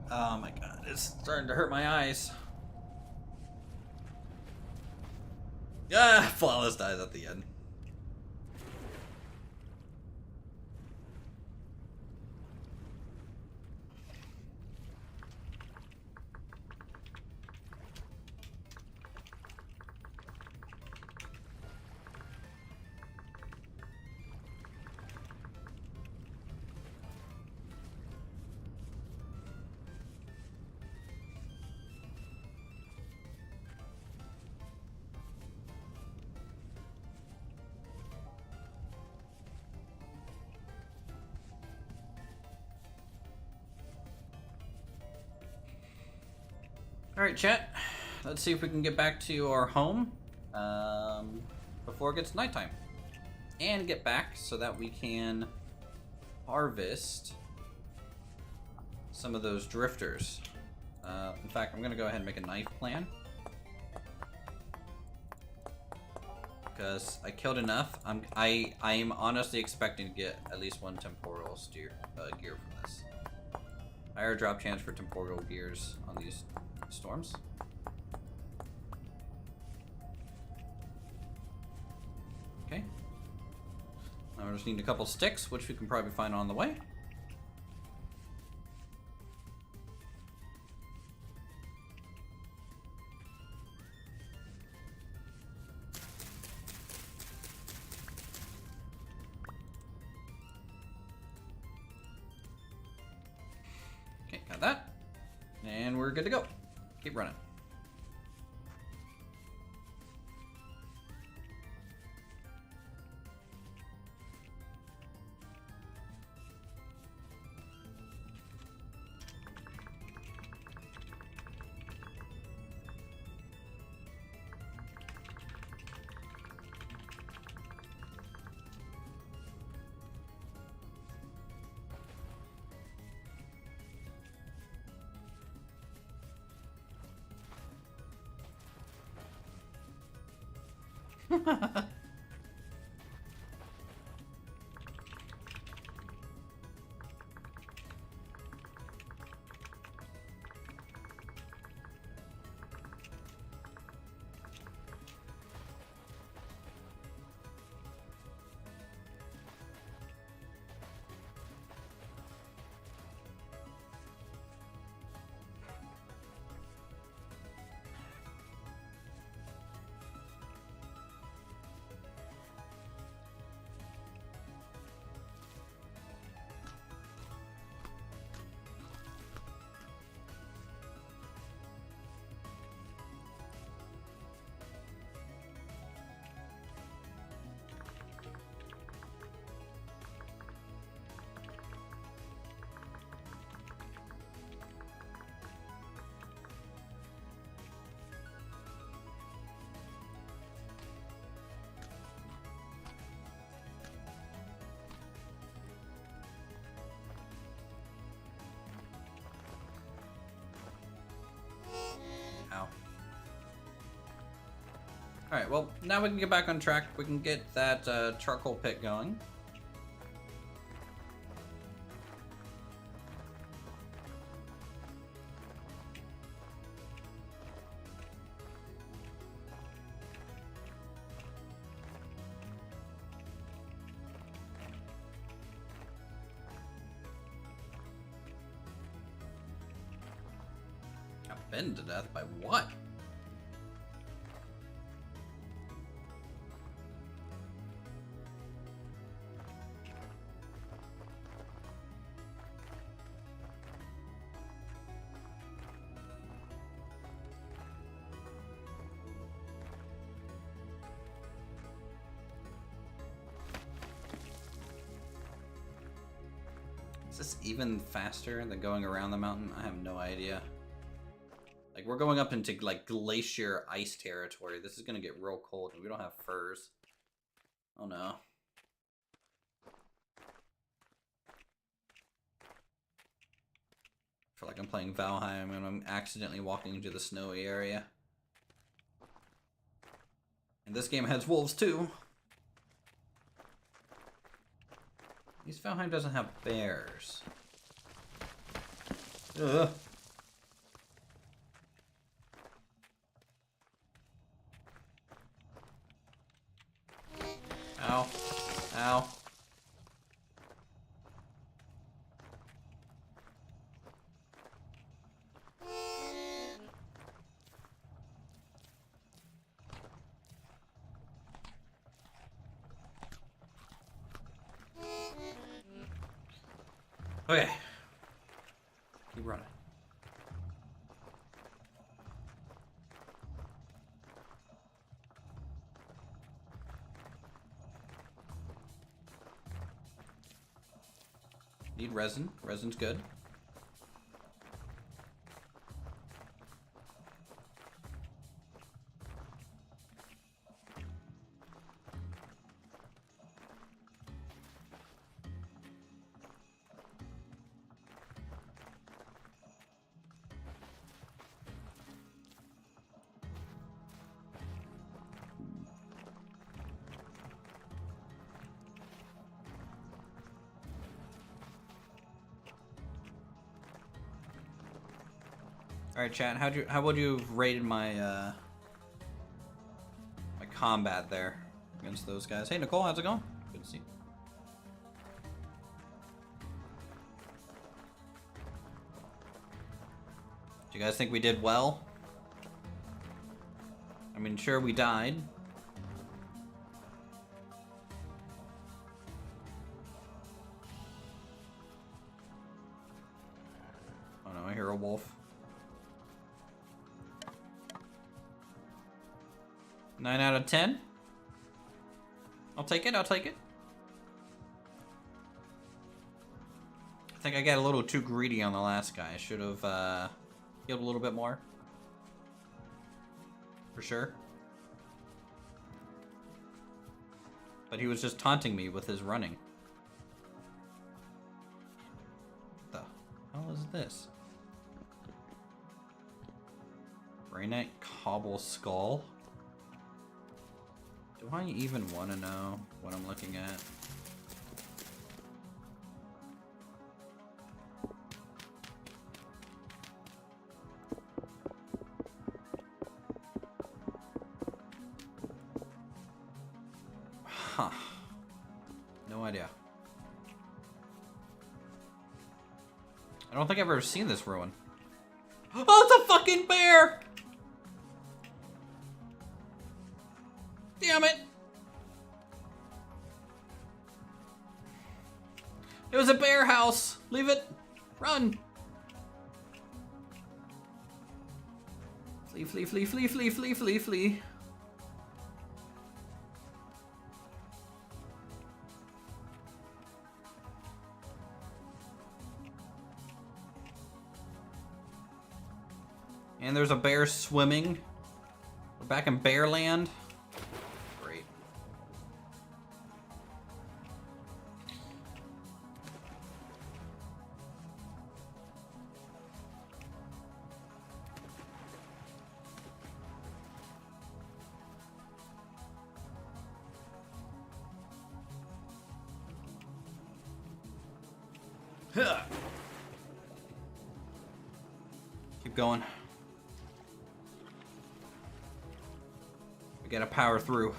Oh my god, it's starting to hurt my eyes. Ah, Flawless dies at the end. Alright, chat. Let's see if we can get back to our home before it gets nighttime. And get back so that we can harvest some of those drifters. In fact, I'm going to go ahead and make a knife plan. Because I killed enough. I am honestly expecting to get at least one temporal gear from this. Higher drop chance for temporal gears on these storms. Okay. Now we just need a couple sticks, which we can probably find on the way. Okay, got that. And we're good to go. Keep running. Ow. Alright, well, now we can get back on track. We can get that charcoal pit going. Got bitten to death by what? Is this even faster than going around the mountain? I have no idea. Like, we're going up into, like, glacier ice territory. This is gonna get real cold, and we don't have furs. Oh, no. I feel like I'm playing Valheim, and I'm accidentally walking into the snowy area. And this game has wolves, too. At least Valheim doesn't have bears. Ugh. Ow. Ow. Okay. Keep running. Need resin. Resin's good. All right, chat. How would you have rated my my combat there against those guys? Hey, Nicole, how's it going? Good to see you. Do you guys think we did well? I mean, sure, we died. Oh no, I hear a wolf. 9 out of 10. I'll take it, I'll take it. I think I got a little too greedy on the last guy. I should have healed a little bit more. For sure. But he was just taunting me with his running. What the hell is this? Granite cobble skull? Do I even want to know what I'm looking at? Huh. No idea. I don't think I've ever seen this ruin. Oh, it's a fucking bear! Damn it! It was a bear house! Leave it! Run! Flee, flee, flee, flee, flee, flee, flee, flee. And there's a bear swimming. We're back in bear land. Great. Huh. Keep going. We gotta power through.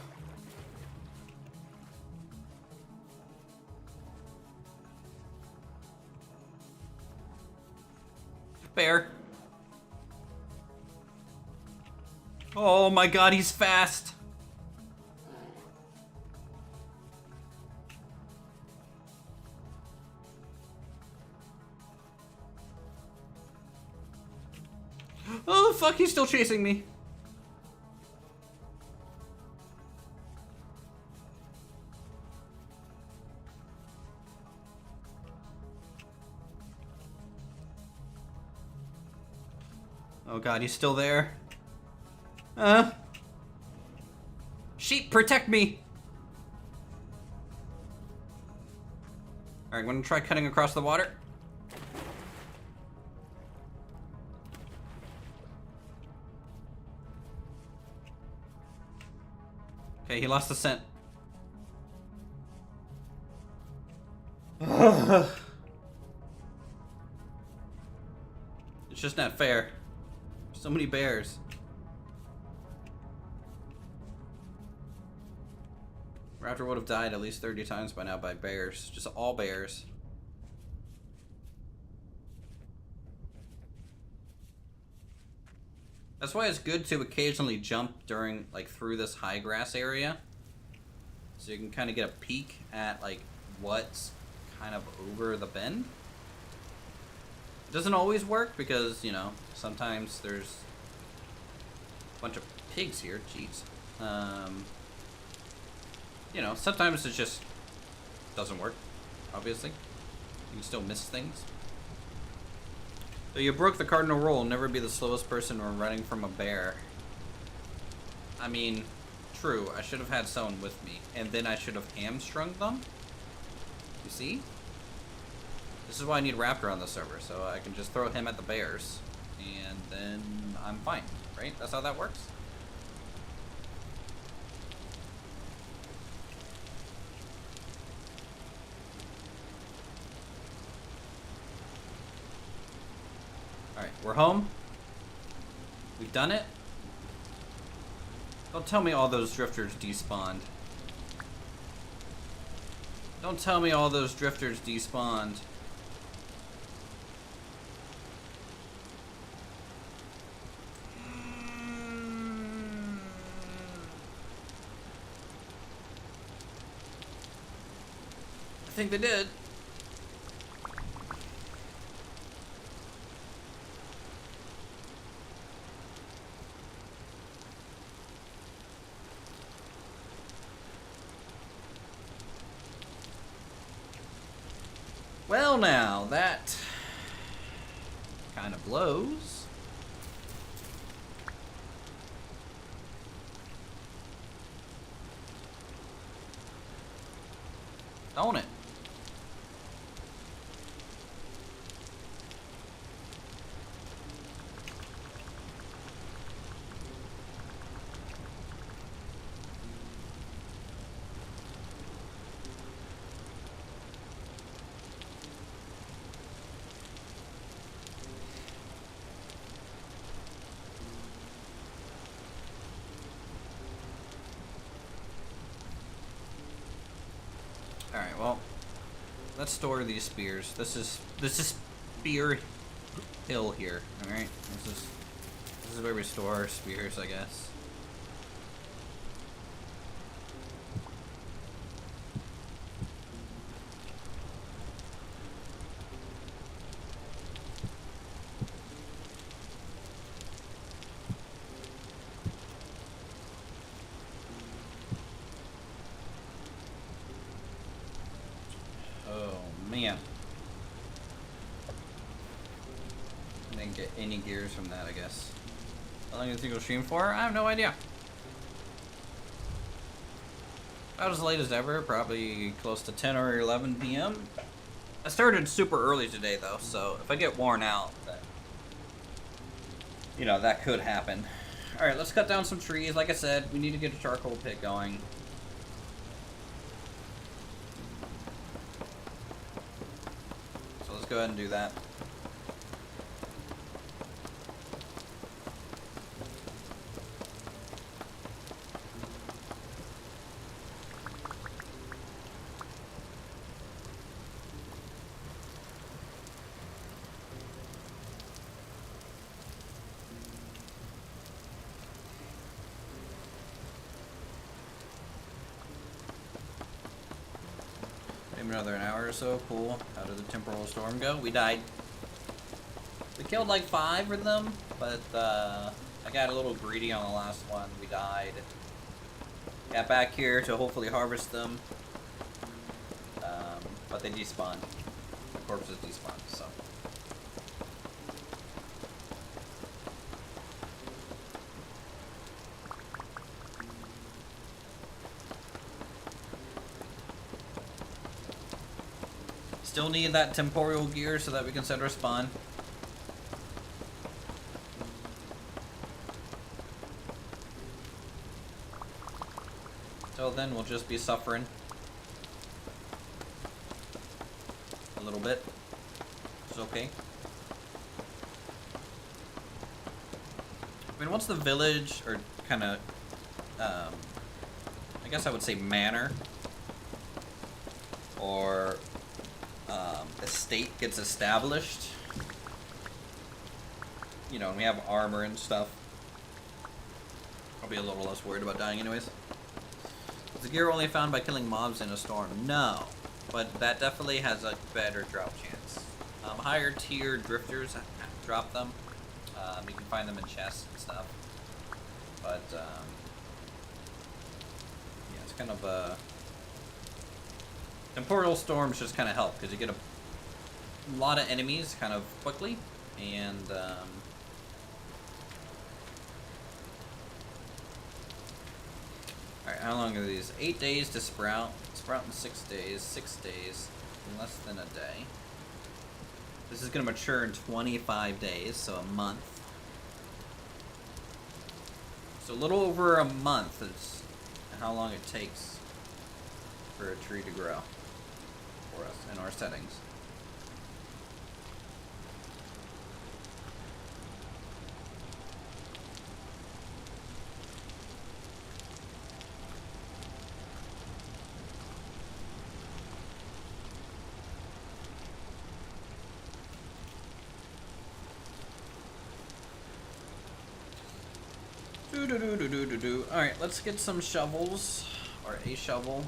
Bear. Oh my god, he's fast. Oh fuck, he's still chasing me. Oh god, he's still there. Sheep, protect me! Alright, I'm gonna try cutting across the water. Okay, he lost the scent. It's just not fair. So many bears. Raptor would have died at least 30 times by now by bears. Just all bears. That's why it's good to occasionally jump during, like, through this high grass area. So you can kind of get a peek at, like, what's kind of over the bend. It doesn't always work because, you know, sometimes there's a bunch of pigs here. Jeez. You know, sometimes it just doesn't work, obviously. You can still miss things. So you broke the cardinal rule, never be the slowest person when running from a bear. I mean, true, I should have had someone with me, and then I should have hamstrung them. You see? This is why I need Raptor on the server, so I can just throw him at the bears, and then I'm fine, right? That's how that works. Alright, we're home. We've done it. Don't tell me all those drifters despawned. Don't tell me all those drifters despawned. I think they did. Well, now, that kind of blows. Don't it? Alright, well, let's store these spears. This is Spear Hill here, alright? This is where we store our spears, I guess. Man. I didn't get any gears from that, I guess. How long do you think it'll stream for? I have no idea. About as late as ever, probably close to 10 or 11 p.m. I started super early today, though, so if I get worn out, then, you know, that could happen. Alright, let's cut down some trees. Like I said, we need to get a charcoal pit going. Go ahead and do that. Another hour or so. Cool. How did the temporal storm go? We died. We killed like 5 of them, but I got a little greedy on the last one. We died. Got back here to hopefully harvest them, but they despawned. The corpses despawned, so. Still need that temporal gear so that we can set our spawn. Till then, we'll just be suffering a little bit. It's okay. I mean, once the village, or kind of, I guess I would say manor, or estate gets established, you know, and we have armor and stuff, I'll be a little less worried about dying anyways. Is the gear only found by killing mobs in a storm? No, but that definitely has a better drop chance. Higher tier drifters drop them. You can find them in chests and stuff. But, yeah, it's kind of a... Temporal storms just kind of help, because you get a lot of enemies kind of quickly, and, Alright, how long are these? 8 days to sprout. Sprout in 6 days. 6 days. In less than a day. This is going to mature in 25 days, so a month. So a little over a month is how long it takes for a tree to grow for us in our settings. Alright, let's get some shovels, or a shovel.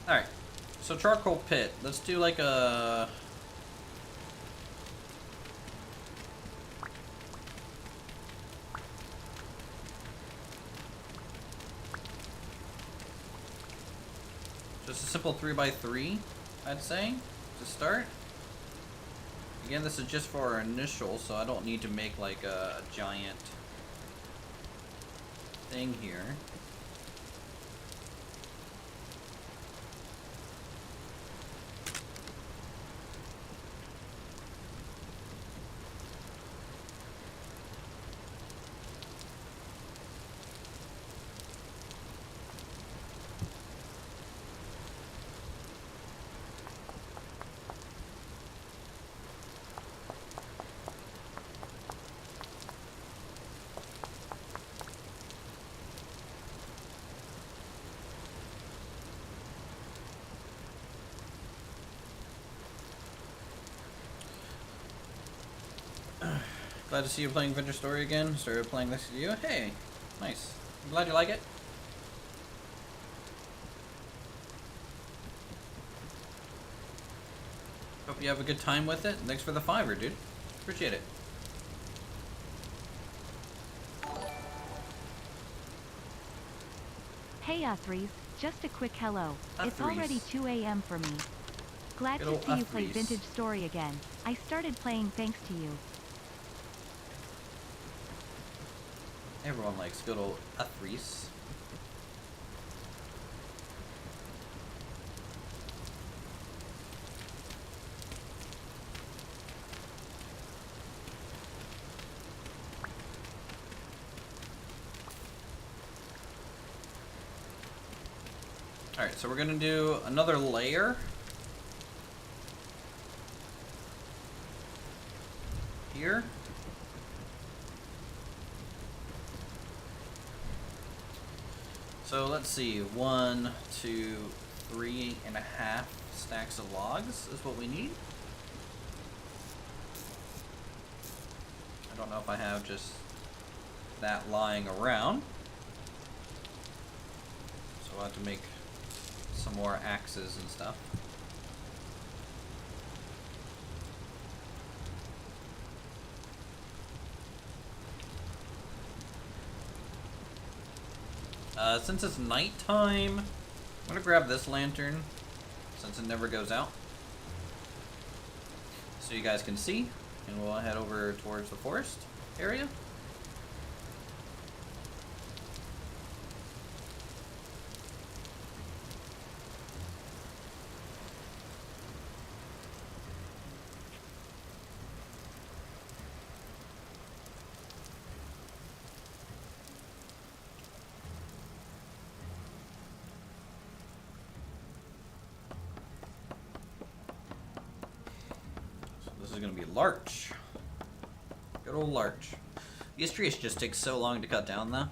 Alright, so charcoal pit. Let's do like a... Just a simple 3x3, I'd say, to start. Again, this is just for our initial, so I don't need to make like a giant thing here. Glad to see you playing Vintage Story again. Started playing this with you. Hey, nice. I'm glad you like it. Hope you have a good time with it. Thanks for the $5, dude. Appreciate it. Hey Uthris, just a quick hello. It's Uthris. already 2 a.m. for me. Glad Good to see old you play Uthris. Vintage Story again. I started playing thanks to you. Everyone likes good old Uthris. Alright, so we're gonna do another layer. Here. So let's see, 1, 2, 3.5 stacks of logs is what we need. I don't know if I have just that lying around. So I'll have to make some more axes and stuff. Since it's nighttime, I'm gonna grab this lantern since it never goes out, so you guys can see, and we'll head over towards the forest area. This is gonna be larch. Good old larch. These trees just take so long to cut down, though.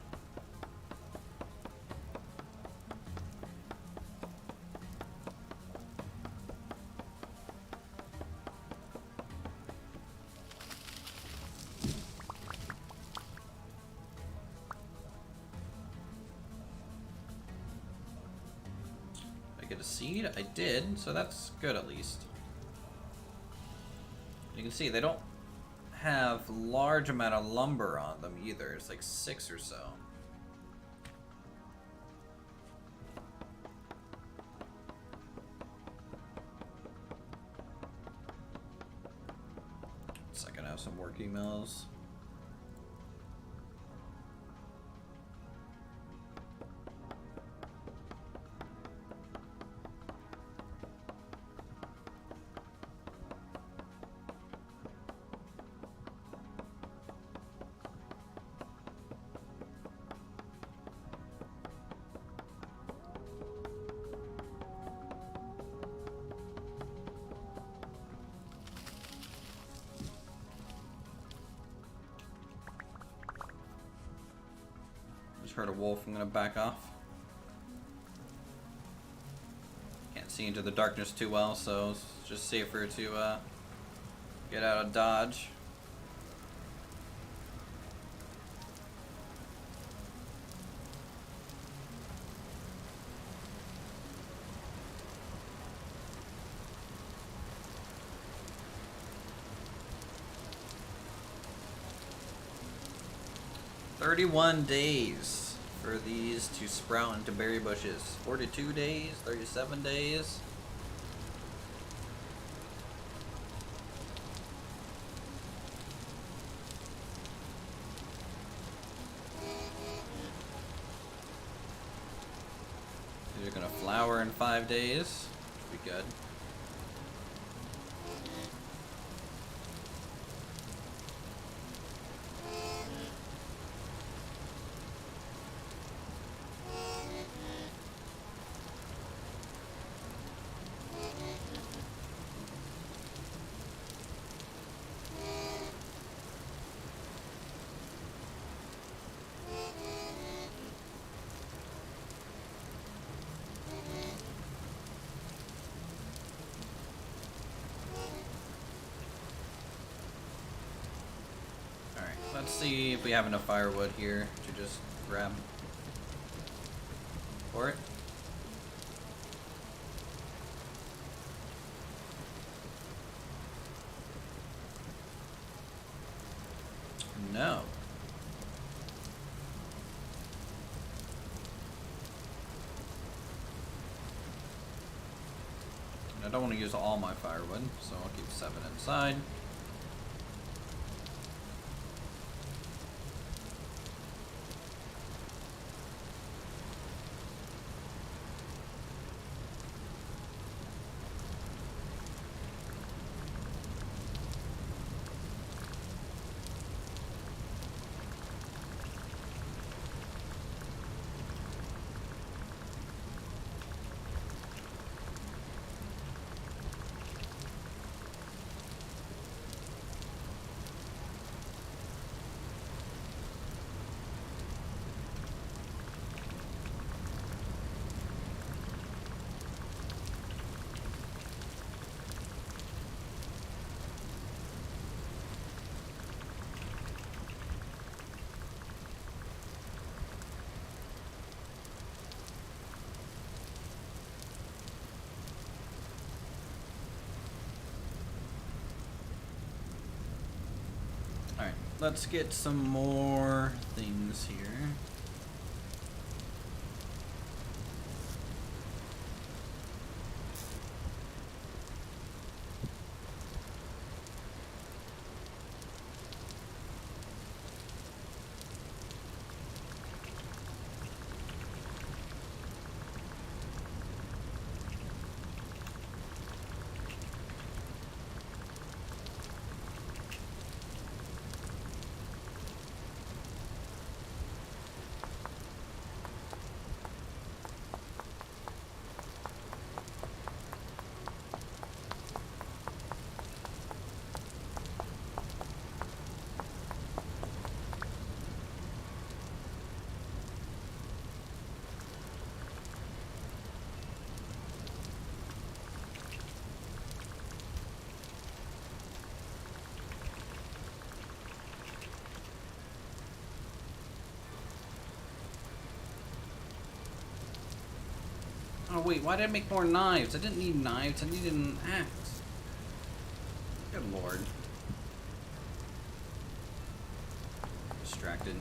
Did I get a seed? I did, so that's good at least. You can see they don't have large amount of lumber on them either. It's like 6 or so. So I can have some work emails. Heard a wolf. I'm gonna back off. Can't see into the darkness too well, so it's just safer to get out of dodge. "31 days for these to sprout into berry bushes. 42 days, 37 days. These are gonna flower in 5 days. Should be good. Let's see if we have enough firewood here to just grab for it. I don't want to use all my firewood, so I'll keep 7 inside. Alright, let's get some more things here. Oh wait, why did I make more knives? I didn't need knives, I needed an axe. Good lord. Distracted.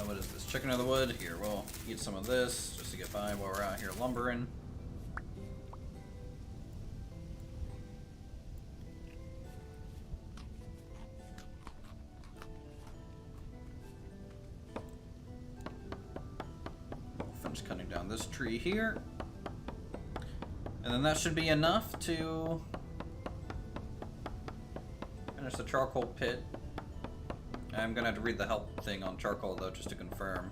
What is this? Chicken of the wood? Here, we'll eat some of this just to get by while we're out here lumbering. Finish cutting down this tree here. And then that should be enough to finish the charcoal pit. I'm gonna have to read the help thing on charcoal though, just to confirm.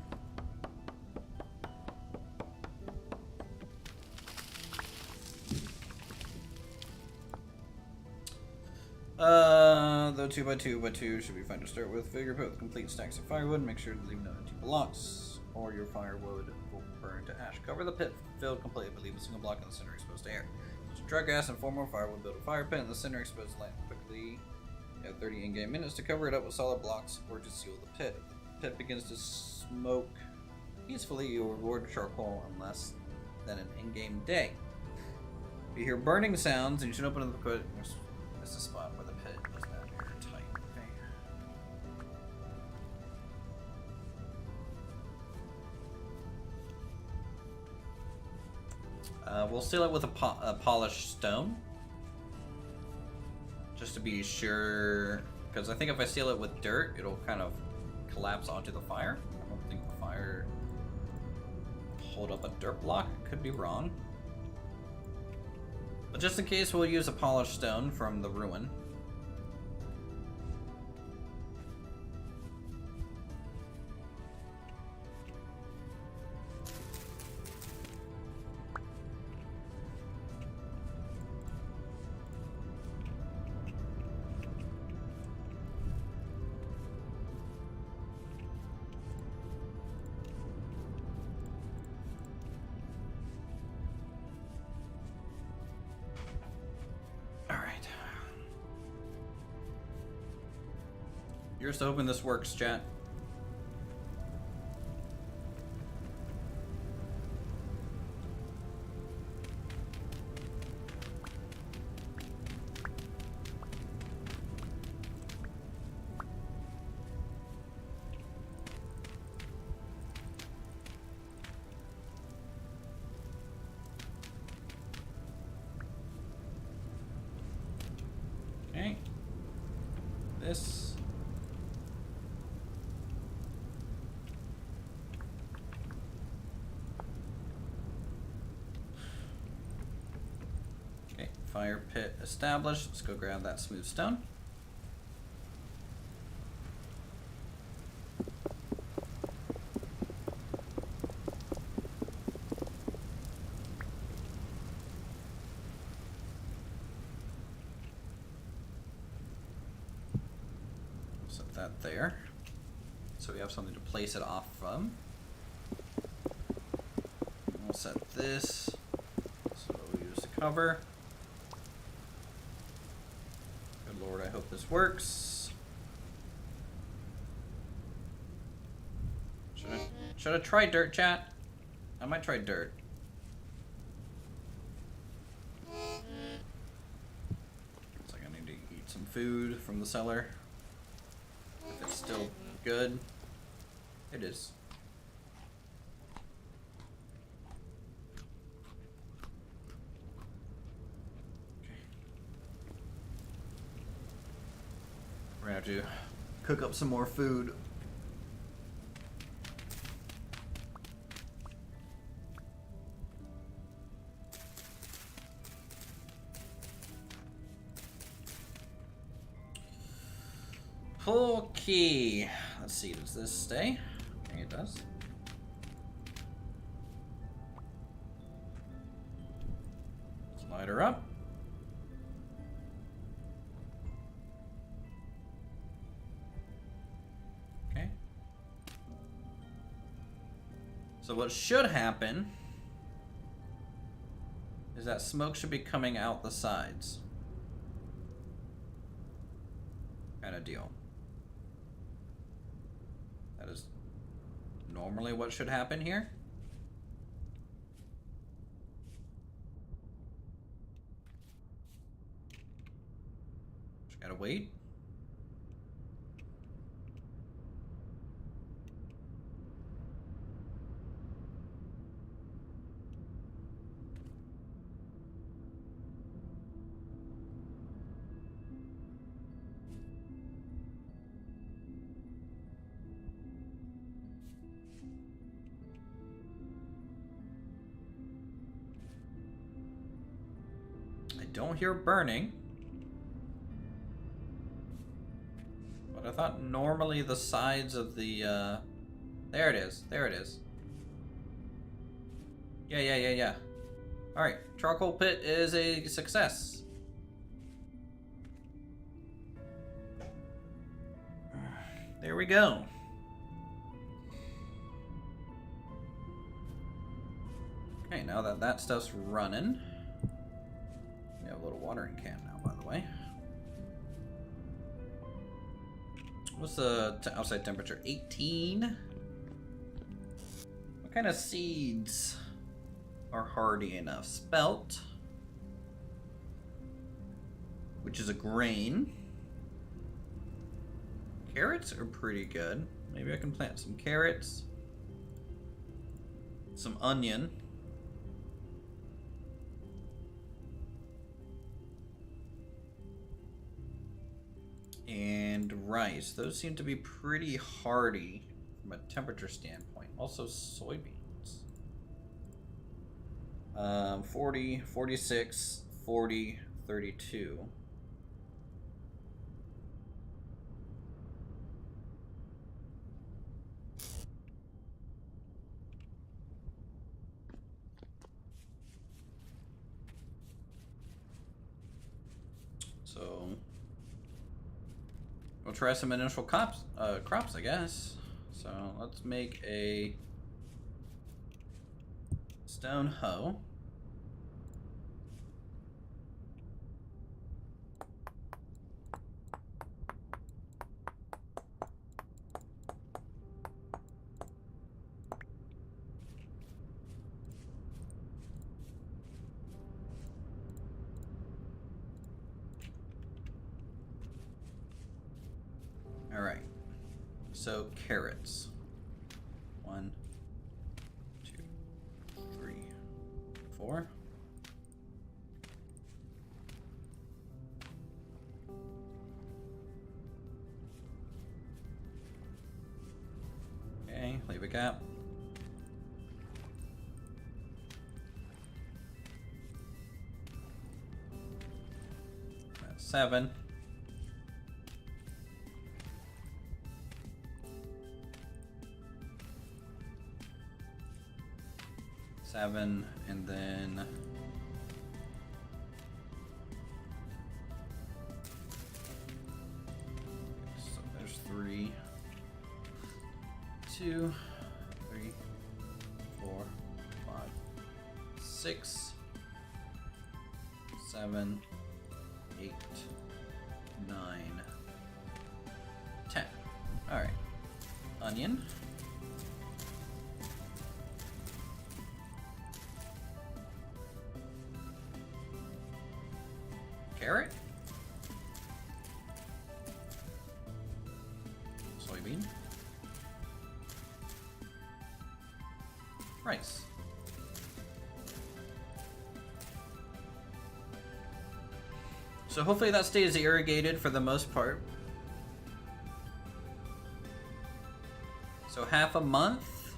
Though 2x2x2 should be fine to start with. Fill your pit with complete stacks of firewood. Make sure to leave no empty blocks, or your firewood will burn to ash. Cover the pit filled completely, but leave a single block in the center exposed to air. Use dry gas and 4 more firewood. Build a fire pit in the center exposed to light quickly. You have 30 in-game minutes to cover it up with solid blocks or to seal the pit. If the pit begins to smoke peacefully, you will reward charcoal in less than an in-game day. If you hear burning sounds, and you should open up the pit. This is the spot where the pit is not airtight. Okay. We'll seal it with a polished stone. Just to be sure, because I think if I seal it with dirt, it'll kind of collapse onto the fire. I don't think the fire hold up a dirt block. Could be wrong. But just in case, we'll use a polished stone from the ruin. Here's to hoping this works, chat. Okay. This. Fire pit established. Let's go grab that smooth stone. Set that there. So we have something to place it off from. We'll set this. So we'll use the cover. Lord, I hope this works. Should I try dirt, chat? I might try dirt. Looks like I need to eat some food from the cellar. If it's still good. It is. We're gonna have to cook up some more food. Okay, let's see, does this stay? I think it does. Let's light her up. So what should happen is that smoke should be coming out the sides. Kind of deal. That is normally what should happen here. Just gotta wait. don't hear burning. But I thought normally the sides of the, there it is. There it is. Yeah. Alright, charcoal pit is a success. There we go. Okay, now that that stuff's running, we have a little watering can now, by the way. What's the outside temperature? 18? What kind of seeds are hardy enough? Spelt, which is a grain. Carrots are pretty good. Maybe I can plant some carrots, some onion, and rice. Those seem to be pretty hardy from a temperature standpoint. Also soybeans. 40, 46, 40, 32. So we'll try some initial crops, I guess. So let's make a stone hoe. All right. So carrots. 1, 2, 3, 4. Okay, leave a gap. That's 7. Seven, and then so there's 3, 2, 3, 4, 5, 6, 7, 8, 9, 10. All right, onion. Carrot, soybean, rice. So hopefully that stays irrigated for the most part. So half a month,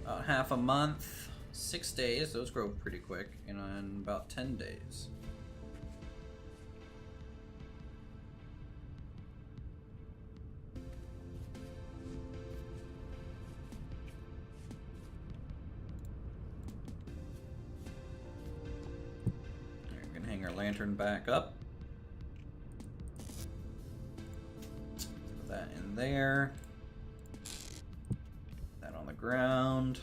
about half a month, 6 days. Those grow pretty quick, in about 10 days. Lantern back up. Put that in there. That on the ground.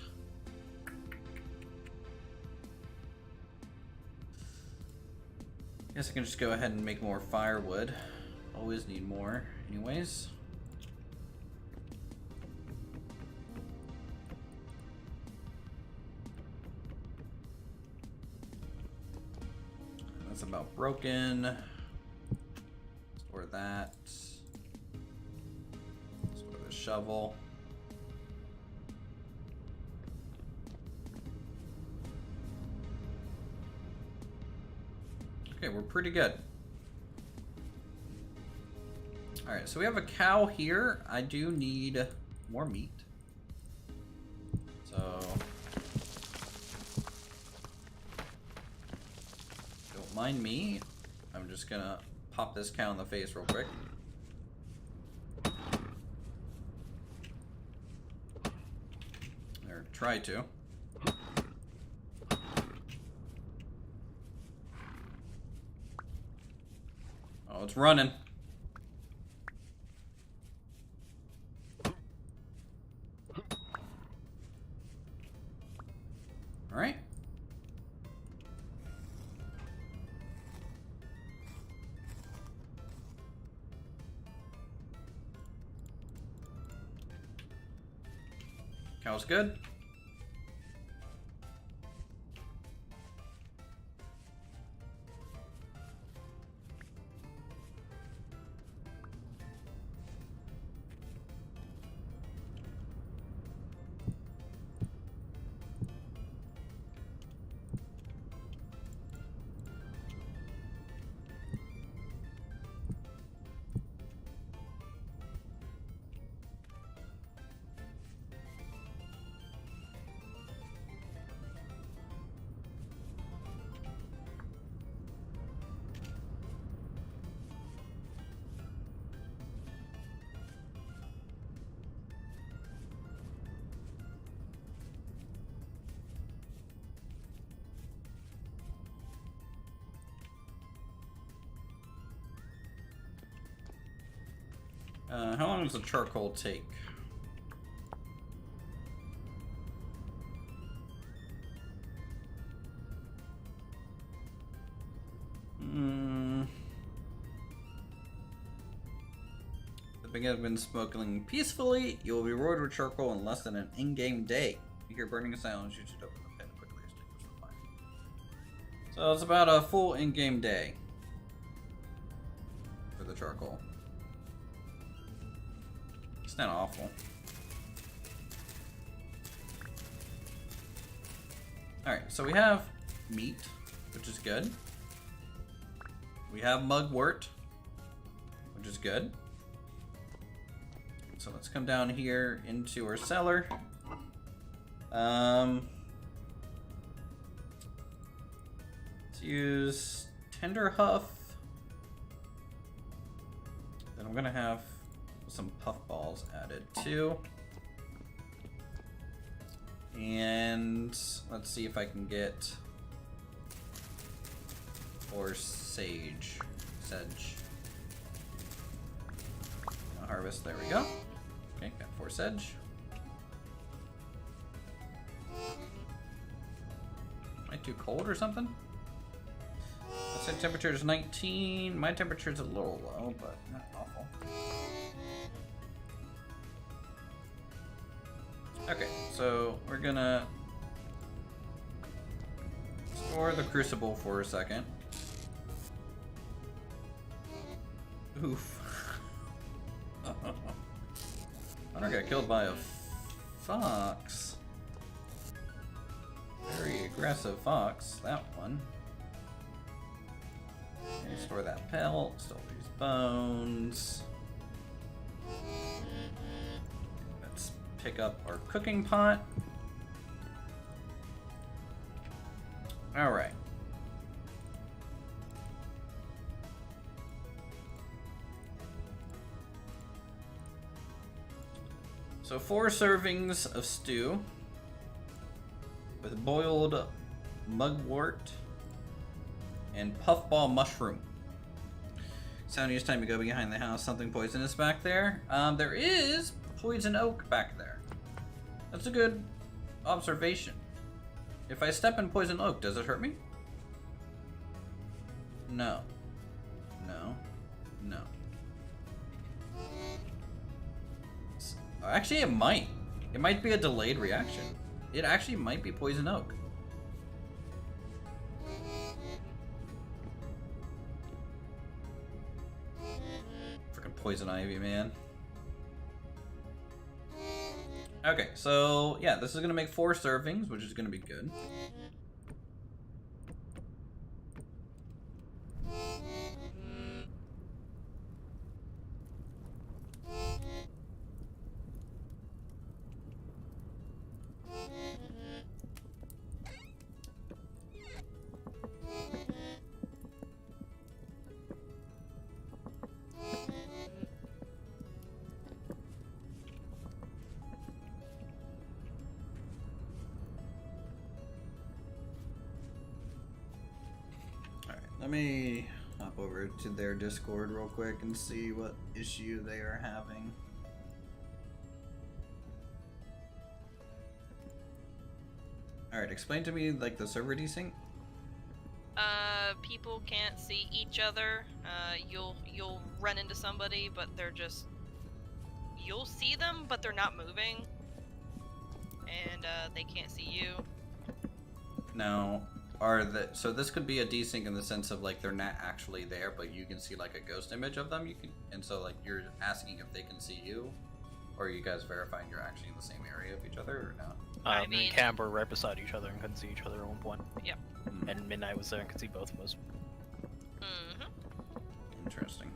Guess I can just go ahead and make more firewood. Always need more anyways. About broken. Store that. Store the shovel. Okay, we're pretty good. Alright, so we have a cow here. I do need more meat. So mind me. I'm just gonna pop this cow in the face real quick. Or try to. Oh, it's running. All right. Cow's good. How long does the charcoal take? The beginning of been smoking peacefully. You will be rewarded with charcoal in less than an in-game day. You hear burning sounds. You should open the pen quickly. Extinguish the fire. So it's about a full in-game day for the charcoal. It's not awful. Alright, so we have meat, which is good. We have mugwort, which is good. So let's come down here into our cellar. Let's use tender huff. Then I'm gonna have some puffballs added too. And let's see if I can get or sedge. I'll harvest, there we go. Okay, got 4 sedge. Am I too cold or something? I said temperature is 19. My temperature is a little low, but not awful. Okay, so we're gonna store the crucible for a second. Oof. I got killed by a fox. Very aggressive fox, that one. Okay, store that pelt, store these bones. Let's pick up our cooking pot. Alright. So 4 servings of stew with boiled mugwort and puffball mushroom. Sound use time to go behind the house. Something poisonous back there. There is poison oak back there. That's a good observation. If I step in poison oak, does it hurt me? No. No. No. Actually, it might. It might be a delayed reaction. It actually might be poison oak. Freaking poison ivy, man. Okay, so yeah, this is gonna make 4 servings, which is gonna be good. Let me hop over to their Discord real quick and see what issue they are having. Alright, explain to me, like, the server desync? People can't see each other. You'll run into somebody, but they're just... You'll see them, but they're not moving. And, they can't see you. Now, so this could be a desync in the sense of, like, they're not actually there, but you can see, like, a ghost image of them. And so, like, you're asking if they can see you? Or are you guys verifying you're actually in the same area of each other, or no? I mean... Me and Cam were right beside each other and couldn't see each other at one point. Yep. And Midnight was there and could see both of us. Mm-hmm. Interesting.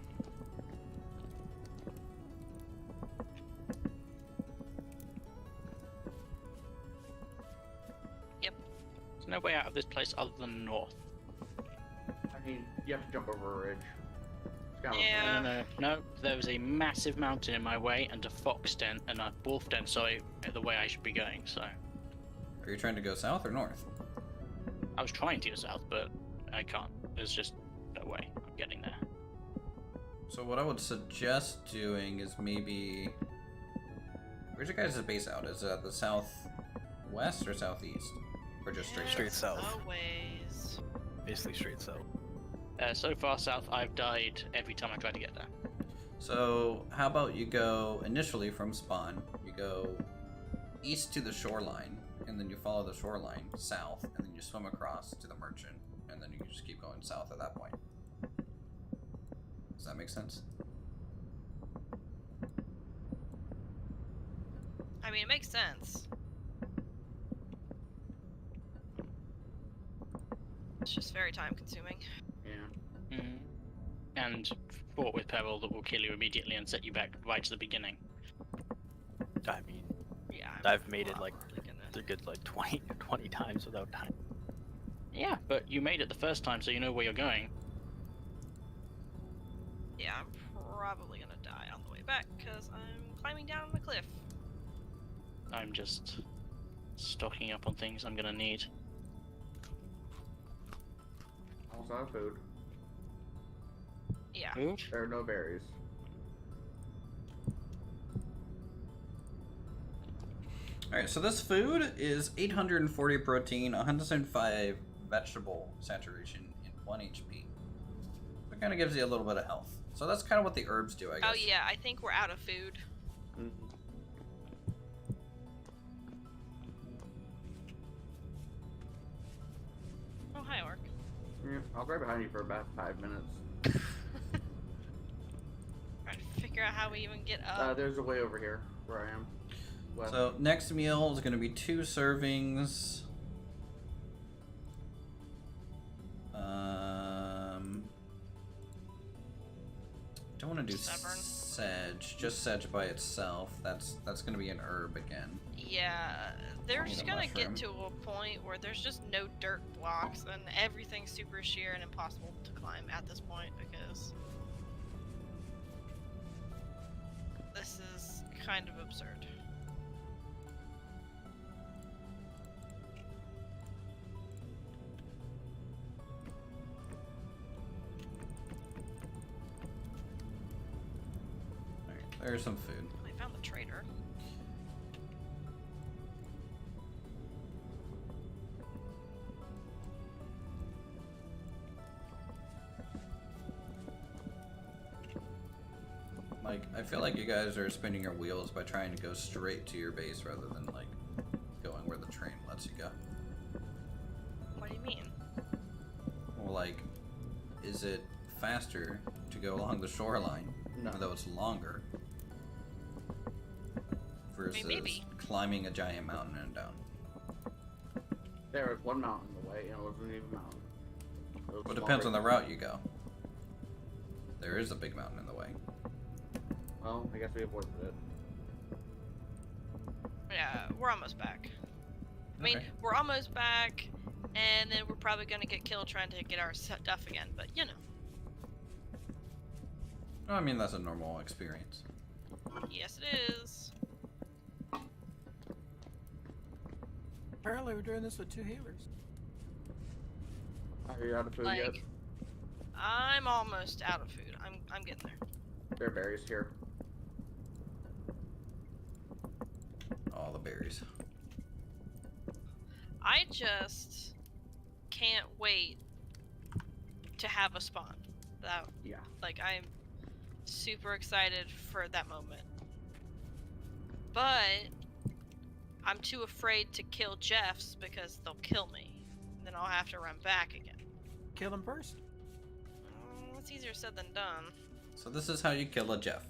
Yep. There's no way out of this place other than north. I mean, you have to jump over a ridge. It's kind of Yeah. No. There was a massive mountain in my way and a fox den and a wolf den, so the way I should be going, so... Are you trying to go south or north? I was trying to go south, but I can't. There's just no way I'm getting there. So what I would suggest doing is maybe... Where's your guys' base out? Is it at the southwest or southeast? Or just straight Straight south? south. Always. Basically straight south. So far south, I've died every time I try to get there. So how about you go initially from spawn, you go east to the shoreline, and then you follow the shoreline south, and then you swim across to the merchant, and then you can just keep going south at that point. Does that make sense? I mean, it makes sense. It's just very time consuming. Yeah. Mm. And fought with peril that will kill you immediately and set you back right to the beginning. I mean, Yeah. I've made it like probably gonna- a good like 20 times without dying. Yeah, but you made it the first time, so you know where you're going. Yeah, I'm probably gonna die on the way back because I'm climbing down the cliff. I'm just stocking up on things I'm gonna need. Almost out of food. Yeah. Food? There are no berries. Alright, so this food is 840 protein, 105 vegetable saturation, and 1 HP. It kind of gives you a little bit of health. So that's kind of what the herbs do, I guess. Oh yeah, I think we're out of food. Mm-hmm. Oh, hi, Orc. Yeah, I'll be right behind you for about 5 minutes. Trying to figure out how we even get up. There's a way over here where I am. West. So next meal is going to be 2 servings. Don't want to do Severn. sedge. Just sedge by itself. That's going to be an herb again. Yeah, they're Need just a gonna mushroom. get to a point where there's just no dirt blocks and everything's super sheer and impossible to climb at this point because this is kind of absurd. Alright, there's some food. They found the trader. Like, I feel like you guys are spinning your wheels by trying to go straight to your base rather than, like, going where the train lets you go. What do you mean? Well, like, is it faster to go along the shoreline, No. even though it's longer, versus maybe. climbing a giant mountain and down? There was one mountain in the way, and it wasn't even a mountain. Well, it depends on the route you go. There is a big mountain in the way. Well, I guess we avoided it. Yeah, we're almost back. I mean, Okay. we're almost back, and then we're probably gonna get killed trying to get our stuff again, but you know. No, I mean, that's a normal experience. Yes, it is. Apparently we're doing this with 2 healers. Are you out of food yet? Like, I'm almost out of food. I'm getting there. There are berries here. All the berries. I just can't wait to have a spawn. That Yeah. like I'm super excited for that moment. But I'm too afraid to kill Jeffs because they'll kill me. Then I'll have to run back again. Kill him first. It's easier said than done. So this is how you kill a Jeff.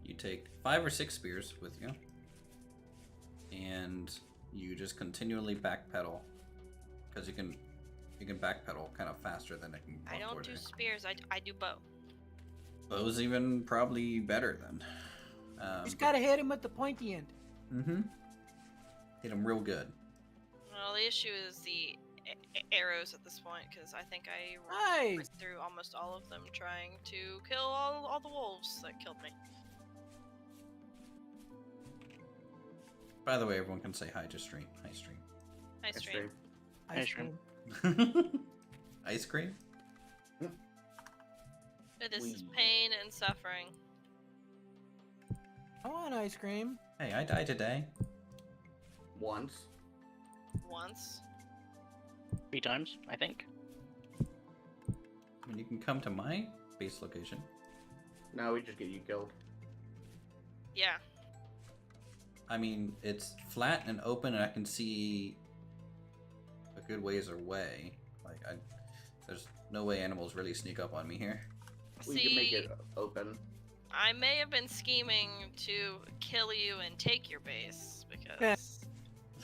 You take 5 or 6 spears with you, and you just continually backpedal, because you can backpedal kind of faster than it can. I don't forward do here. spears. I do bow. Bow's even probably better then. Just gotta hit him with the pointy end. Mm-hmm. Hit him real good. Well, the issue is the arrows at this point, because I think I Nice. went through almost all of them trying to kill all the wolves that killed me. By the way, everyone can say hi to stream. Hi, stream. Nice stream. Ice Ice cream. cream. Ice cream? But this is Wee. pain and suffering. I want ice cream. Hey, I died today. Once. Once. 3 times, I think. I mean, you can come to my base location. No, we just get you killed. Yeah. I mean, it's flat and open, and I can see a good ways away. Like, there's no way animals really sneak up on me here. We can make See, it open. I may have been scheming to kill you and take your base because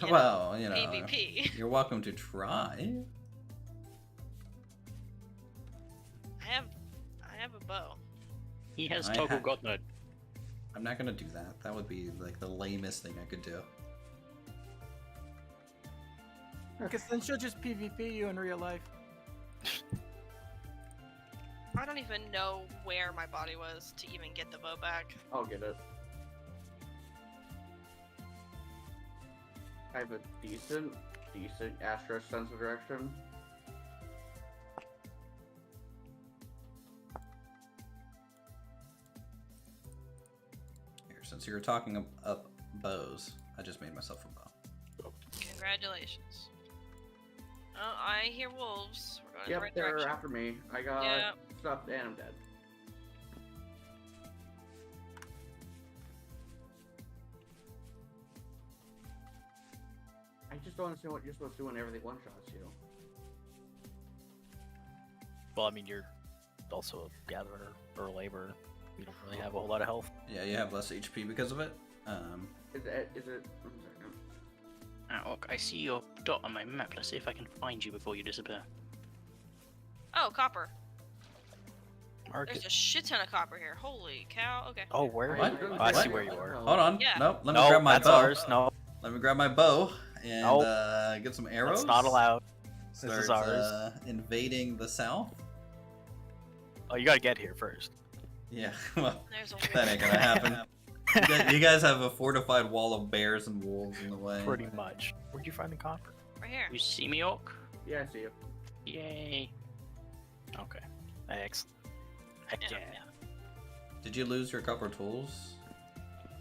you know, Well, you know, PvP. you're welcome to try. I have a bow. He has I toggle ha- god mode. I'm not gonna do that. That would be like the lamest thing I could do. Because then she'll just PvP you in real life. I don't even know where my body was to even get the bow back. I'll get it. I have a decent Astra sense of direction. Here, since you were talking up bows, I just made myself a bow. Congratulations. Oh, I hear wolves. We're going in Yep, the right they're direction. after me. I got Yeah. stuff and I'm dead. I just don't understand what you're supposed to do when everything one-shots you. Well, I mean, you're also a gatherer or a laborer. You don't really have a whole lot of health. Yeah, you have less HP because of it. Is it? I'm sorry, no. Ah, look, I see your dot on my map. Let's see if I can find you before you disappear. Oh, copper. Mark There's it. a shit ton of copper here. Holy cow. Okay. Oh, where? What? Oh, I see What? where you are. Hold on. Yeah. Nope. Let me No, grab my that's bow. ours. No, Let me grab my bow and Nope. get some arrows. that's not allowed. Start, This is ours. Invading the south. Oh, you gotta get here first. Yeah. Well, There's a that ain't gonna happen. You guys have a fortified wall of bears and wolves in the way. Pretty much. Where'd you find the copper? right here. You see me, Orc? Yeah, I see you. Yay. Okay. Excellent. Heck Yeah. yeah. Did you lose your copper tools?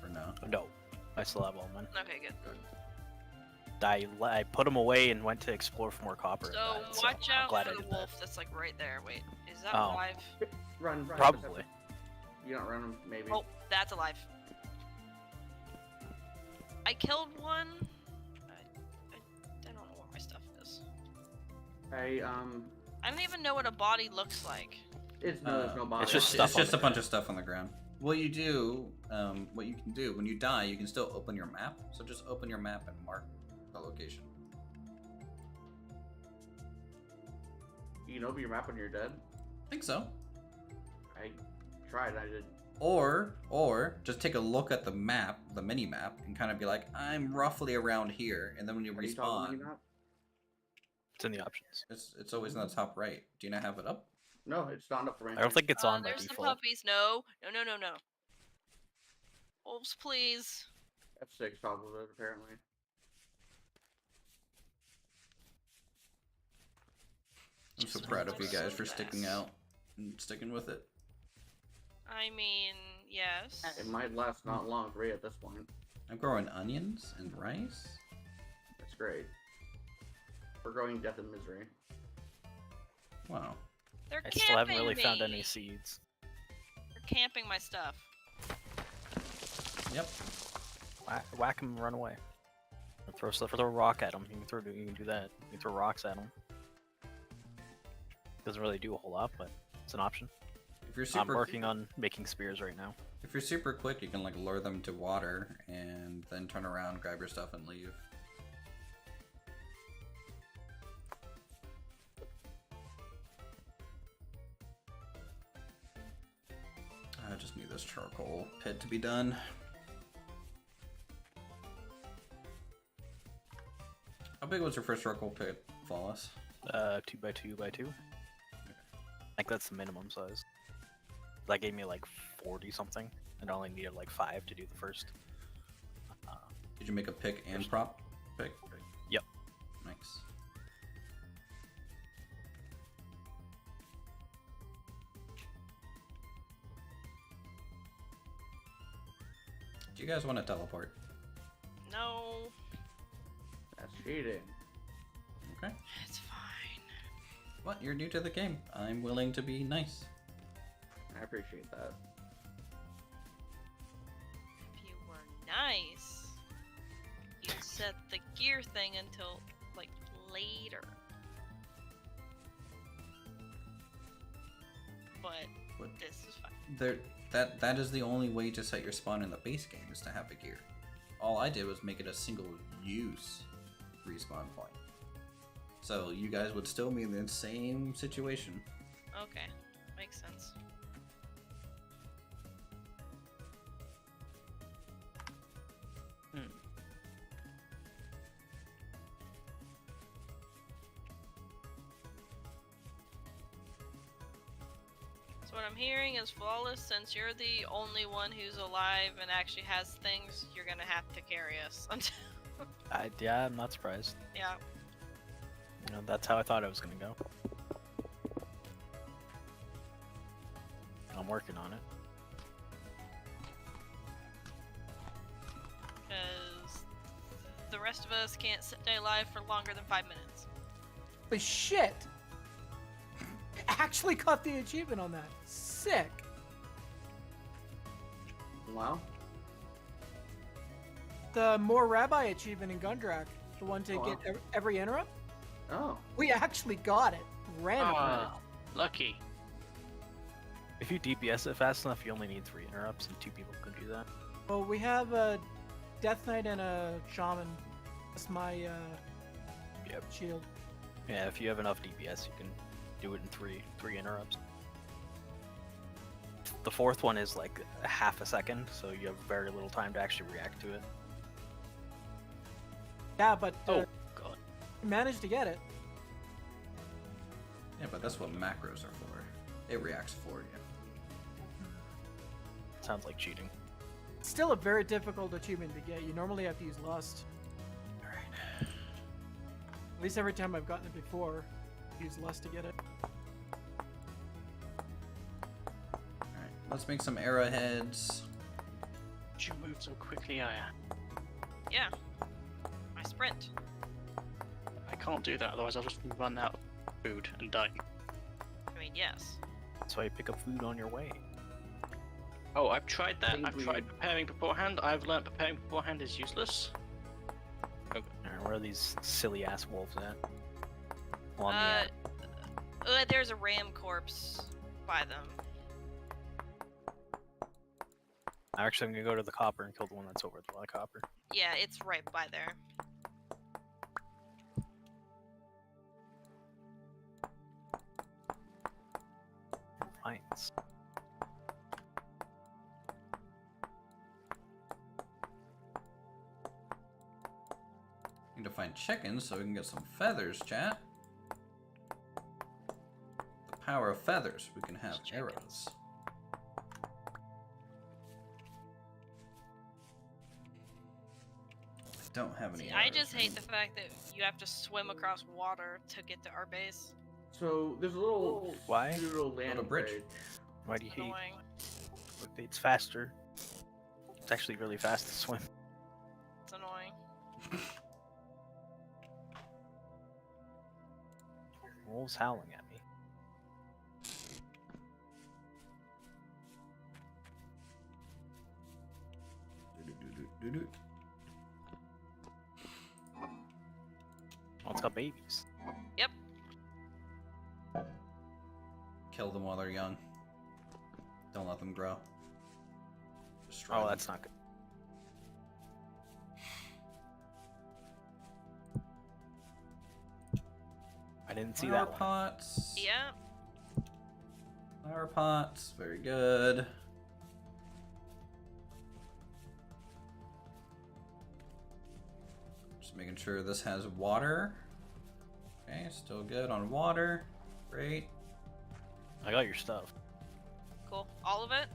Or no? No, I still have all mine. Okay, good. I put them away and went to explore for more copper. So and died, watch I'm out glad for I the did that. wolf that's like right there. Wait, is that Oh. alive? Run. Probably. You don't run them, maybe. Oh, that's alive. I killed one. I don't know where my stuff is. I I don't even know what a body looks like. there's no body. It's just stuff It's on just the a bunch of stuff on the ground. What you do, what you can do when you die, you can still open your map. So just open your map and mark the location. You can open your map when you're dead. I think so. I tried. I did. Or just take a look at the map, the mini map, and kind of be like, I'm roughly around here, and then when you Are you talking respawn, about map? It's in the options. it's always in the top right. Do you not have it up? No, it's not up for I don't think it's on by There's the default. puppies. No. Wolves, please. F6 toggles it apparently. I'm so Just proud of went you guys so for sticking fast. out. sticking with it. I mean, yes. It might last not long for you at this point. I'm growing onions and rice. That's great. We're growing death and misery. Wow. They're I camping still haven't really me. found any seeds. They're camping my stuff. Yep. Whack him and run away. Or throw a rock at him. You can do that. You can throw rocks at him. Doesn't really do a whole lot, but it's an option. If you're I'm super, working on making spears right now. if you're super quick, you can like lure them to water and then turn around, grab your stuff, and leave. I just need this charcoal pit to be done. How big was your first charcoal pit, Flawless? 2x2x2. I think that's the minimum size. That gave me like 40 something, and I only needed like 5 to do the first. Did you make a pick and prop pick? Yep. Nice. Do you guys want to teleport? No, That's cheating. Okay. it's fine. What? You're new to the game. I'm willing to be nice. I appreciate that. If you were nice, you'd set the gear thing until, like, later. But What? this is fine. That is the only way to set your spawn in the base game, is to have the gear. All I did was make it a single use respawn point. So you guys would still be in the same situation. Okay, makes sense. So what I'm hearing is, Flawless, since you're the only one who's alive and actually has things, you're gonna have to carry us. Yeah, I'm not surprised. Yeah. You know, that's how I thought it was gonna go. I'm working on it. Because the rest of us can't stay alive for longer than 5 minutes. But shit! Actually got the achievement on that. Sick. Wow. The More Rabbi achievement in Gundrak, the one to Oh, get wow. every interrupt, Oh. we actually got it randomly. Ah, lucky. If you DPS it fast enough, you only need 3 interrupts, and 2 people can do that. Well, we have a Death Knight and a Shaman. That's my Yep. shield. Yeah, if you have enough DPS, you can do it in 3 interrupts. The 4th one is like half a second, so you have very little time to actually react to it. Yeah, but Oh, God. we managed to get it. Yeah, but that's what macros are for. It reacts for you. Sounds like cheating. It's still a very difficult achievement to get. You normally have to use Lust. Alright. At least every time I've gotten it before, I use Lust to get it. Alright. Let's make some arrowheads. Did you move so quickly, Aya? Yeah. I sprint. I can't do that, otherwise I'll just run out of food and die. I mean, yes. That's why you pick up food on your way. Oh, I've tried that. Think I've we- tried preparing beforehand. I've learnt preparing beforehand is useless. Alright, where are these silly ass wolves at? On There's a ram corpse by them. Actually, I'm gonna go to the copper and kill the one that's over the copper. Yeah, it's right by there. Mines. Need to find chickens so we can get some feathers, chat. The power of feathers, we can have Chickens. arrows. I don't have any See, arrows. I just hate the fact that you have to swim across water to get to our base. So there's a little Why? pseudo land bridge. Why do you hate? Annoying. Look, it's faster. It's actually really fast to swim. It's annoying. Wolves howling at me. Do-do-do-do-do. Oh, it's got babies. Yep. Kill them while they're young. Don't let them grow. Destroy Oh, them. that's not good. I didn't see Flower that one. pots. Yeah. Flower pots. Very good. Just making sure this has water. Okay, still good on water. Great. I got your stuff. Cool. All of it?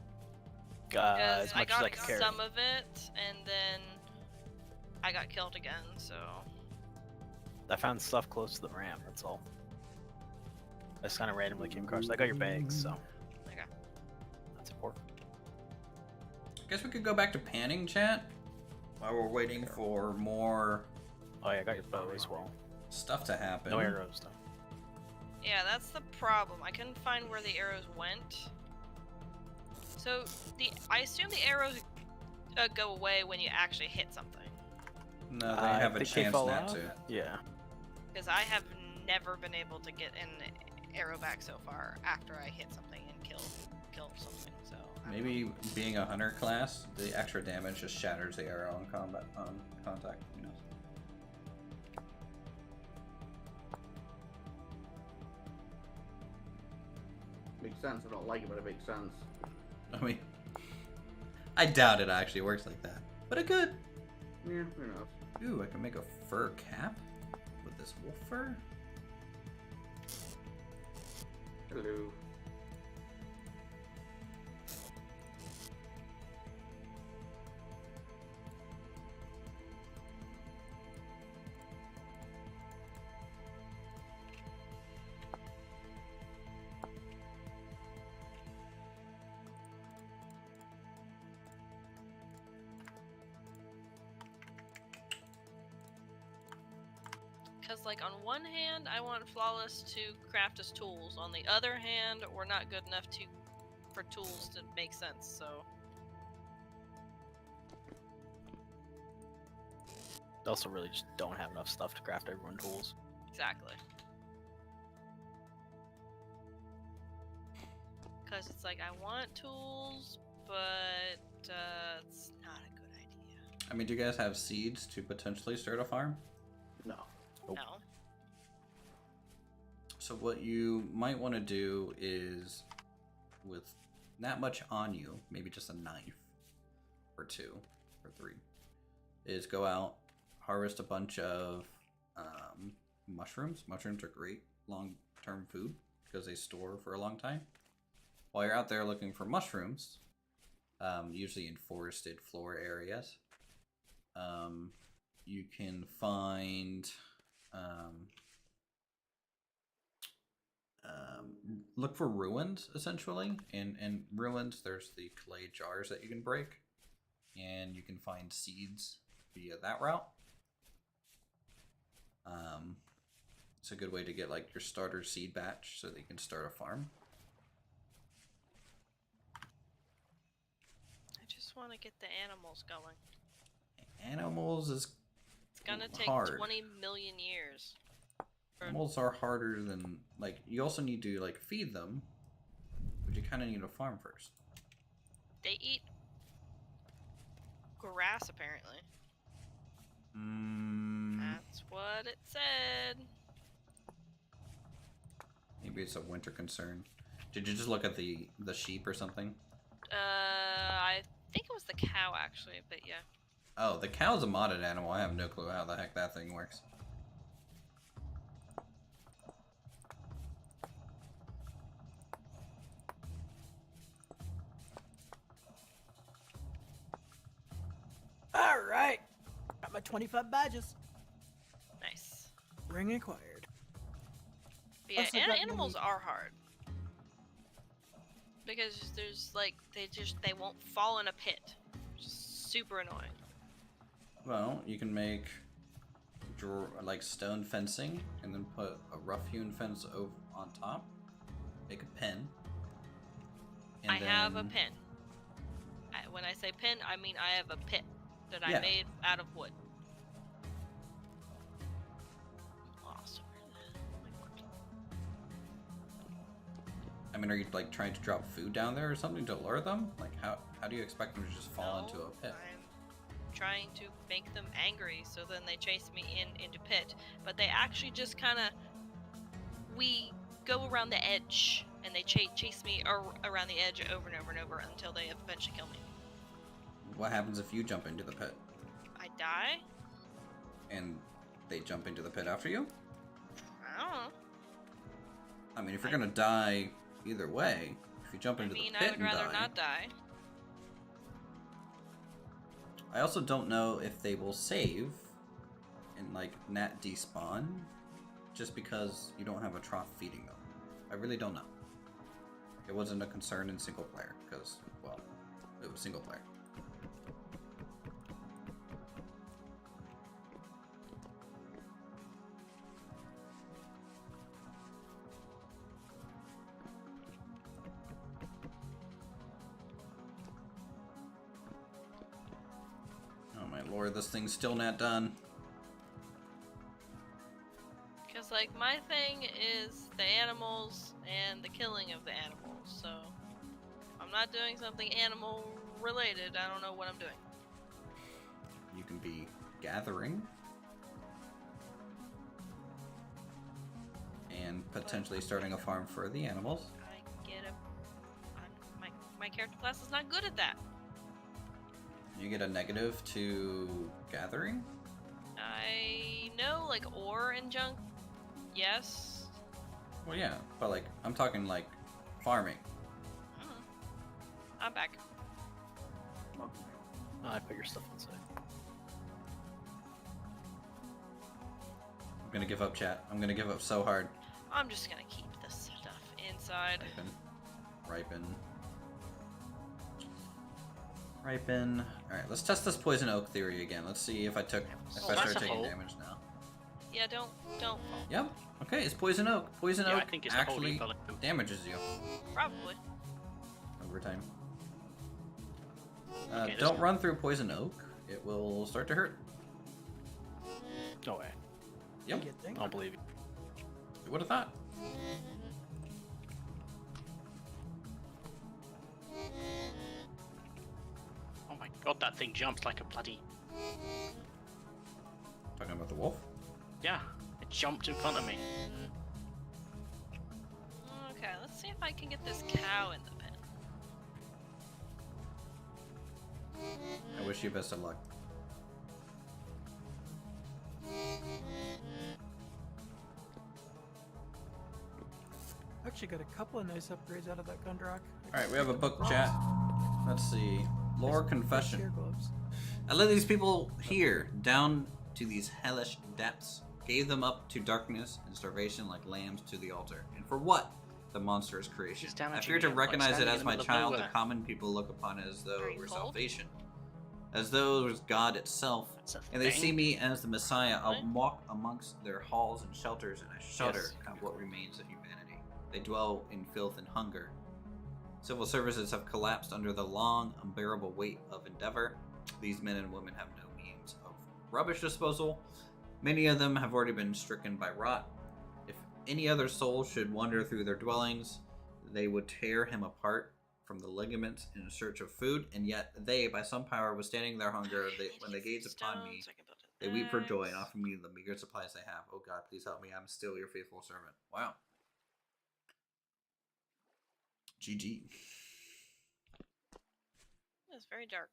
As Because I much as got I can carry. some of it, and then I got killed again, so... I found stuff close to the ramp, that's all. I just kind of randomly came across. I got your bags, so Okay. that's important. I guess we could go back to panning, chat, while we're waiting for more Oh yeah, I got your bow as well. stuff to happen. No arrows though. Yeah, that's the problem. I couldn't find where the arrows went. So, I assume the arrows go away when you actually hit something. No, they I have a think they chance fall not out. to. Yeah. Because I have never been able to get an arrow back so far after I hit something and kill something. So I don't know. Maybe being a hunter class, the extra damage just shatters the arrow on combat on contact. Who knows? Makes sense. I don't like it, but it makes sense. I mean, I doubt it actually works like that, but it could. Yeah, fair enough. Ooh, I can make a fur cap with this wolf fur. Hello. Because, like, on one hand, I want Flawless to craft us tools. On the other hand, we're not good enough for tools to make sense, so... They also really just don't have enough stuff to craft everyone tools. Exactly. Because it's like, I want tools, but it's not a good idea. I mean, do you guys have seeds to potentially start a farm? No. Nope. No. So what you might want to do is, with not much on you, maybe just a knife, or 2, or 3, is go out, harvest a bunch of mushrooms. Mushrooms are great long-term food because they store for a long time. While you're out there looking for mushrooms, usually in forested floor areas, you can find... look for ruins, essentially. In ruins, there's the clay jars that you can break, and you can find seeds via that route. It's a good way to get like your starter seed batch so that you can start a farm. I just want to get the animals going. Animals is It's gonna take hard. 20 million years. Animals are harder than, like, you also need to like feed them, but you kind of need a farm first. They eat grass, apparently. That's what it said. Maybe it's a winter concern. Did you just look at the sheep or something? I think it was the cow, actually, but yeah. Oh, the cow's a modded animal. I have no clue how the heck that thing works. Alright. Got my 25 badges. Nice. Ring acquired. Yeah, Also got animals many- are hard. Because there's like they won't fall in a pit. Super annoying. Well, you can make like stone fencing and then put a rough-hewn fence over on top. Make a pen. And I have a then- pin. When I say pin, I mean I have a pit that Yeah. I made out of wood. Awesome. I mean, are you like trying to drop food down there or something to lure them? Like, how do you expect them to just fall into a pit? I'm trying to make them angry, so then they chase me into pit. But they actually just kind of we go around the edge, and they chase me around the edge over and over and over until they eventually kill me. What happens if you jump into the pit I die. and they jump into the pit after you? I don't know. I mean, if you're gonna die either way, if you jump I into mean, the I pit would and rather die. not die. I also don't know if they will save and like nat despawn just because you don't have a trough feeding them. I really don't know. It wasn't a concern in single player because, well, it was single player. Oh my lord, this thing's still not done. Because, like, my thing is the animals and the killing of the animals, so if I'm not doing something animal related, I don't know what I'm doing. You can be gathering and potentially starting a farm for the animals. I get my character class is not good at that. You get a negative to gathering. I know, like, ore and junk, yes. Well, yeah, but like I'm talking like farming. I'm back. Oh, I put your stuff inside. I'm gonna give up, chat. I'm gonna give up so hard. I'm just gonna keep this stuff inside. Ripen. All right, let's test this poison oak theory again. Let's see if I Oh, start that's a taking hole. damage now. Yeah, don't fall. Yep. Okay, it's poison oak. Poison Yeah, I oak think it's the hole you actually fell into. damages you Probably. over time. Okay, Don't run through poison oak. It will start to hurt. No way. Yep. You think? I don't believe you. You would have thought. Oh my god, that thing jumps like a bloody... Talking about the wolf. Yeah, it jumped in front of me. Okay, let's see if I can get this cow in the pen. I wish you best of luck. Actually got a couple of nice upgrades out of that Gundrock. All right, we have a book chat. Let's see. Lore confession. Ear gloves. I led these people here down to these hellish depths, gave them up to darkness and starvation like lambs to the altar. And for what? The monstrous creation. He's I damaging fear to me, like recognize it standing as in my the middle of child. The nowhere. common people look upon it as though Are it you were cold? salvation, as though it was God itself. That's a And they thing. see me as the Messiah. I'll Really? walk amongst their halls and shelters, and I shudder Yes. at what remains of humanity. They dwell in filth and hunger. Civil services have collapsed under the long, unbearable weight of endeavor. These men and women have no means of rubbish disposal. Many of them have already been stricken by rot. If any other soul should wander through their dwellings, they would tear him apart from the ligaments in search of food, and yet they, by some power, withstanding their hunger, when they gaze upon me, they weep for joy and offer me the meager supplies they have. Oh God, please help me. I'm still your faithful servant. Wow. GG. It's very dark.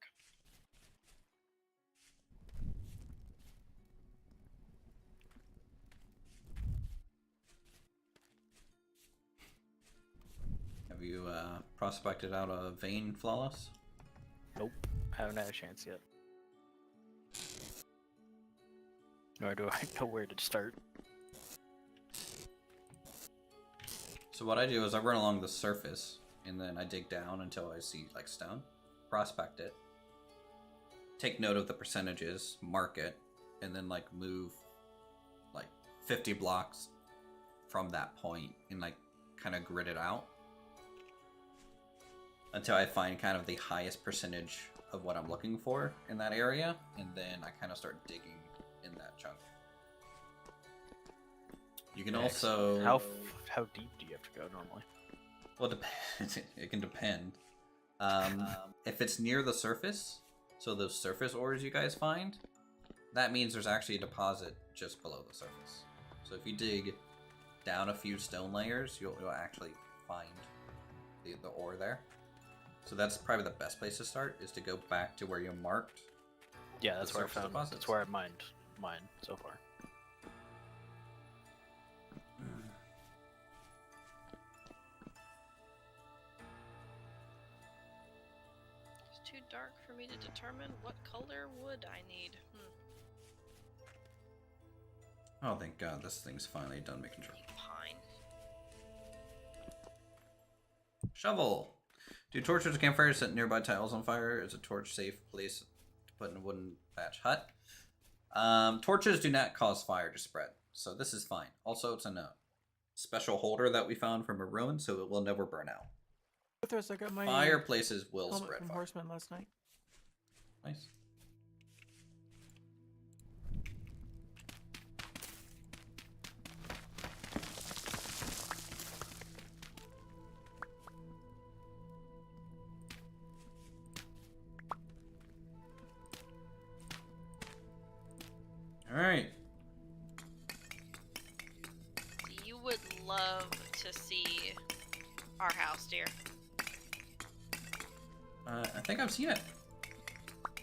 Have you prospected out a vein flawless? Nope. Haven't had a chance yet. Nor do I know where to start. So what I do is I run along the surface, and then I dig down until I see like stone, prospect it, take note of the percentages, mark it, and then like move like 50 blocks from that point and like kind of grid it out until I find kind of the highest percentage of what I'm looking for in that area, and then I kind of start digging in that chunk. You can also... How deep do you have to go normally? Well, it can depend. If it's near the surface, so those surface ores you guys find, that means there's actually a deposit just below the surface. So if you dig down a few stone layers, you'll actually find the ore there. So that's probably the best place to start, is to go back to where you marked. Yeah, that's where I surface found. deposits. That's where I mined mine so far. It's too dark for me to determine what color wood I need. Oh, thank God, this thing's finally done making sure. Pine. Shovel! Do torches or campfires set nearby tiles on fire? Is a torch safe place to put in a wooden thatch hut? Torches do not cause fire to spread, so this is fine. Also, it's in a special holder that we found from a ruin, so it will never burn out. Uthris, I got my Fireplaces will helmet spread from fire. Horseman last night. Nice. Alright. You would love to see our house, dear. I think I've seen it.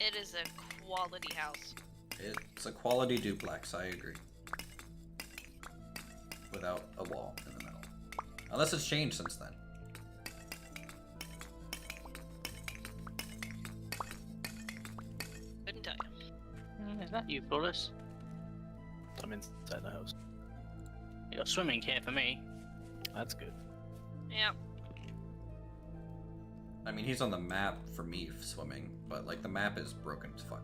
It is a quality house. It's a quality duplex, I agree. Without a wall in the middle. Unless it's changed since then. Couldn't tell you. Is that you, Bullis? I'm inside the house. You got swimming here for me. That's good. Yeah. I mean, he's on the map for me swimming, but like the map is broken as fuck.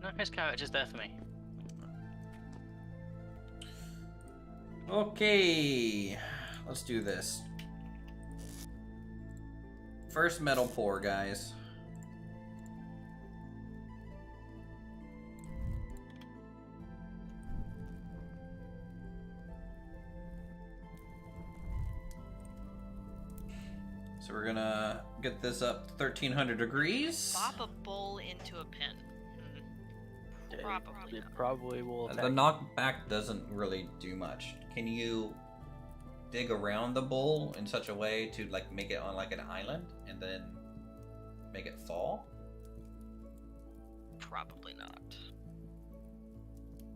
No, his character's there for me. Okay, let's do this. First metal pour, guys. So we're gonna get this up to 1300 degrees. Pop a bowl into a pen. Probably It not. probably will The attack. knockback doesn't really do much. Can you dig around the bowl in such a way to like make it on like an island and then make it fall? Probably not.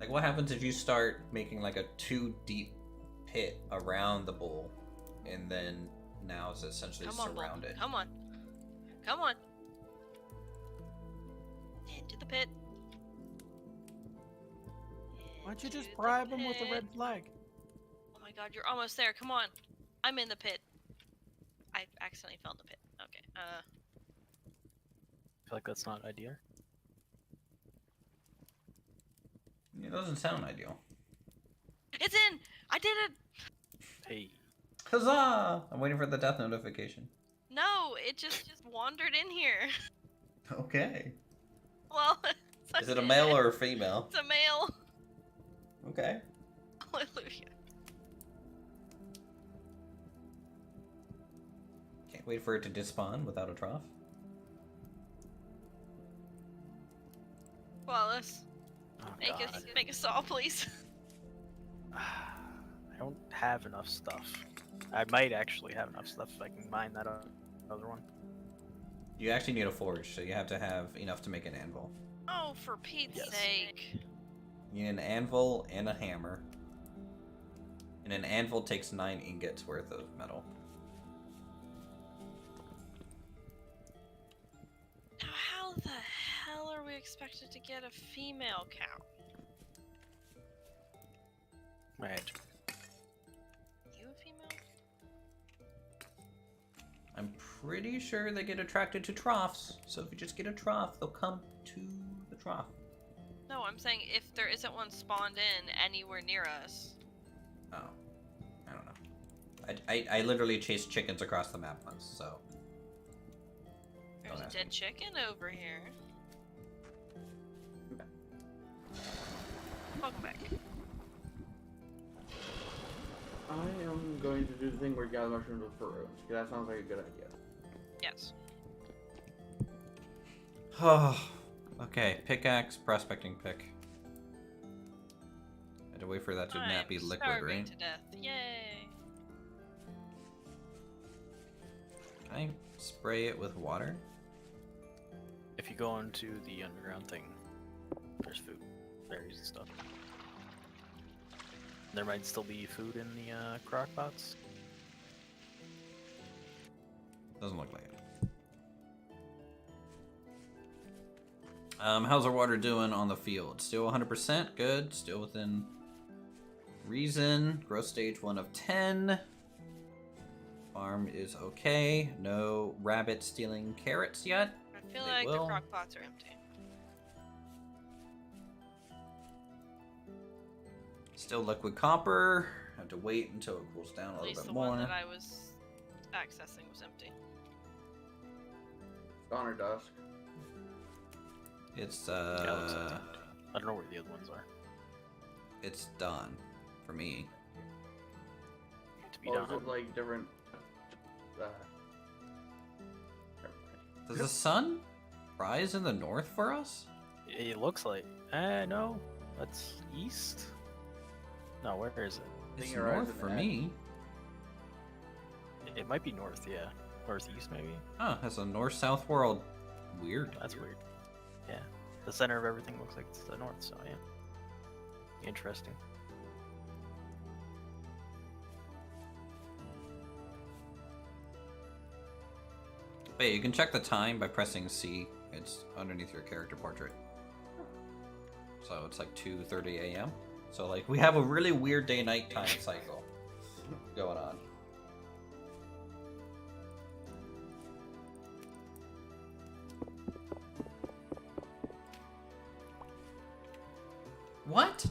Like what happens if you start making like a too deep pit around the bowl and then now it's essentially Come on, Bolt. surrounded? Come on. Come on. Into the pit. Why don't you just Into the bribe him with a pit. red flag? Oh my god, you're almost there. Come on. I'm in the pit. I accidentally fell in the pit. Okay. I feel like that's not ideal. It doesn't sound ideal. It's in! I did it! Hey, Huzzah! I'm waiting for the death notification. No, it just wandered in here. Okay. Well, Is it a male or a female? It's a male. Okay. Hallelujah. Can't wait for it to despawn without a trough. Wallace, oh make god. a saw, please. I don't have enough stuff. I might actually have enough stuff if I can mine that other one. You actually need a forge, so you have to have enough to make an anvil. Oh, for Pete's Yes. sake. You need an anvil and a hammer. And an anvil takes 9 ingots worth of metal. Now, how the hell are we expected to get a female cow? Right. pretty sure they get attracted to troughs. So if you just get a trough, they'll come to the trough. No, I'm saying if there isn't one spawned in anywhere near us. Oh, I don't know. I literally chased chickens across the map once, so. There's Don't a ask dead me. chicken over here. Welcome back. I am going to do the thing where you gather mushrooms with fruit roots, because that sounds like a good idea. Yes. Oh, okay. Pickaxe, prospecting pick. I had to wait for that to not be I'm liquid, starving right? to death. Yay! Can I spray it with water? If you go into the underground thing, there's food, berries and stuff. There might still be food in the crock pots. Doesn't look like it. How's our water doing on the field? Still 100%? Good. Still within reason. Growth stage 1 of 10. Farm is okay. No rabbit stealing carrots yet. I feel They like will. the crock pots are empty. Still liquid copper. Have to wait until it cools down a At little least bit the more. one that I was accessing was empty. Dawn or dusk. It's Yeah, it looks like it's empty. I don't know where the other ones are. it's done for me. Need to be Or is done. it like different? Never mind. Does the sun rise in the north for us? It looks like. No, that's east. No, where is it? It's think it rises north in for the me. It might be north, yeah. Northeast, maybe? Huh, that's a north-south world. Weird. That's weird. Yeah. The center of everything looks like it's the north, so yeah. Interesting. Wait, you can check the time by pressing C. It's underneath your character portrait. So it's like 2:30 a.m. So like we have a really weird day-night time cycle going on. What?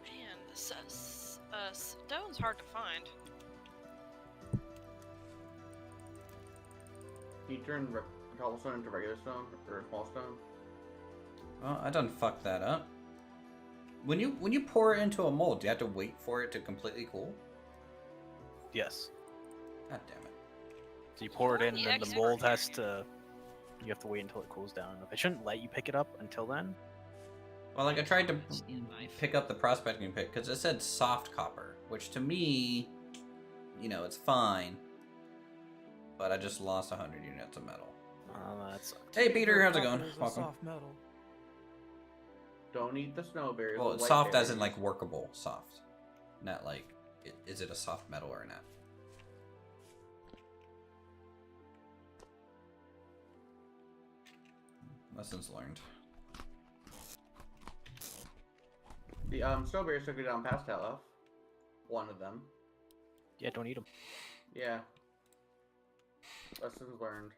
Man, this stone's hard to find. Can you turn cobblestone into regular stone or small stone? Oh, I done fucked that up. When you pour it into a mold, do you have to wait for it to completely cool? Yes. God damn it. So you pour it in, The and then the extra mold here. has to. You have to wait until it cools down. It shouldn't let you pick it up until then. Well, like I tried to Just need a knife. pick up the prospecting pick because it said soft copper, which to me, you know, it's fine. But I just lost 100 units of metal. That's. Hey, Peter, how's it Copper going? is a Welcome. soft metal. Don't eat the snowberries. Well, the it's white soft as berries. in like workable soft, not like is it a soft metal or not? Lessons learned. The snowberries took me down past Hello. One of them. Yeah, don't eat them. Yeah. Lessons learned.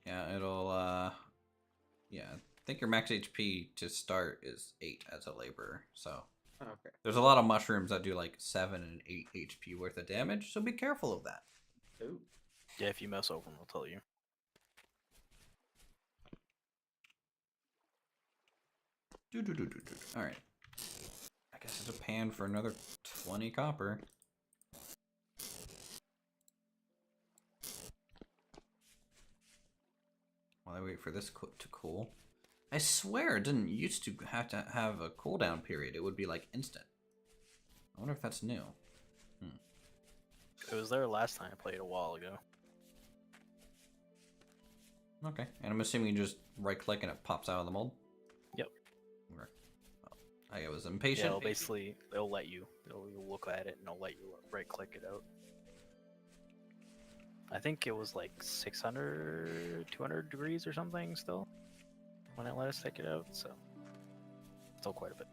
Yeah, it'll yeah, I think your max HP to start is 8 as a laborer, so Okay. there's a lot of mushrooms that do like 7 and 8 HP worth of damage, so be careful of that. Ooh. Yeah, if you mess over them, I'll tell you. Alright. I guess it's a pan for another 20 copper. While I wait for this to cool. I swear it didn't used to have a cooldown period. It would be like instant. I wonder if that's new. It was there last time I played a while ago. Okay. And I'm assuming you just right click and it pops out of the mold? Yep. Right. Well, I was Yeah, impatient. it'll basically, they'll let you. You'll look at it and they'll let you right click it out. I think it was like 600, 200 degrees or something still when it let us take it out, so still quite a bit.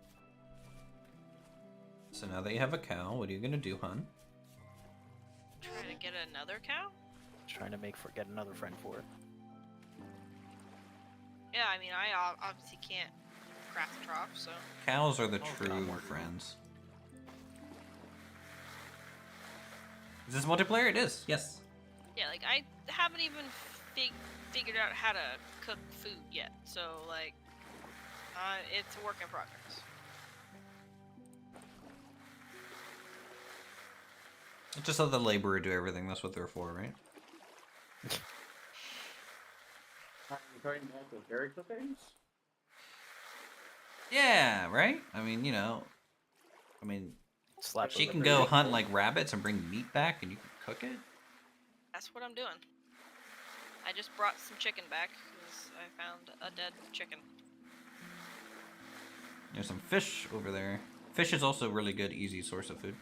So now that you have a cow, what are you gonna do, hun? Get another cow? Trying to get another friend for it. Yeah, I mean, I obviously can't craft a trough, so. Cows are the God, true I'm working on friends. Is this multiplayer? It is. Yes. Yeah, like, I haven't even figured out how to cook food yet, so, like, it's a work in progress. Just let the laborer do everything. That's what they're for, right? I'm trying to help with berry clippings. Yeah, right? I mean, you know. I mean, Slap she it can with go a hunt like rabbits and bring meat back and you can cook it. That's what I'm doing. I just brought some chicken back, because I found a dead chicken. There's some fish over there. Fish is also a really good, easy source of food.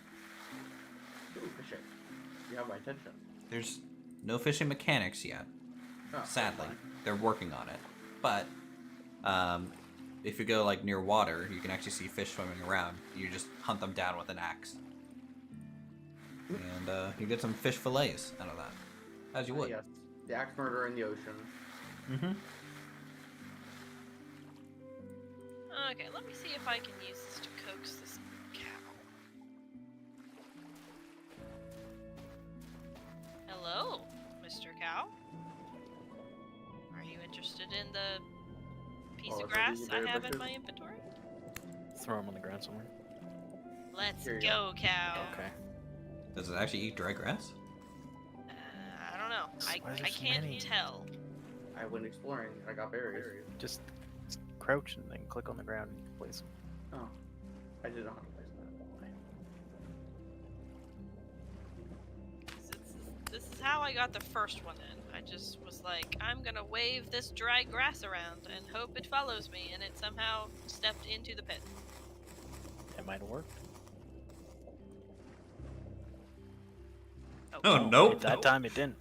Ooh, fishing. You have my attention. There's no fishing mechanics yet. Oh, Sadly, fine. they're working on it. But if you go like near water, you can actually see fish swimming around. You just hunt them down with an axe, and you get some fish fillets out of that, as you would. Yes, the axe murder in the ocean. Mm-hmm. Okay, let me see if I can use this to coax this cow. Hello, Mr. Cow. Are you interested in the piece Oh, of is that grass these I berry have in bushes? my inventory? Throw them on the ground somewhere. Let's Here you go, cow. Okay. Does it actually eat dry grass? I don't know. Why is I there so can't many? tell. I went exploring and I got berries. Just crouch and then click on the ground and you can place them. Oh, I didn't know how to place that. This is how I got the first one in. I just was like, I'm gonna wave this dry grass around and hope it follows me, and it somehow stepped into the pit. It might have worked. Oh, No, nope. That time it didn't.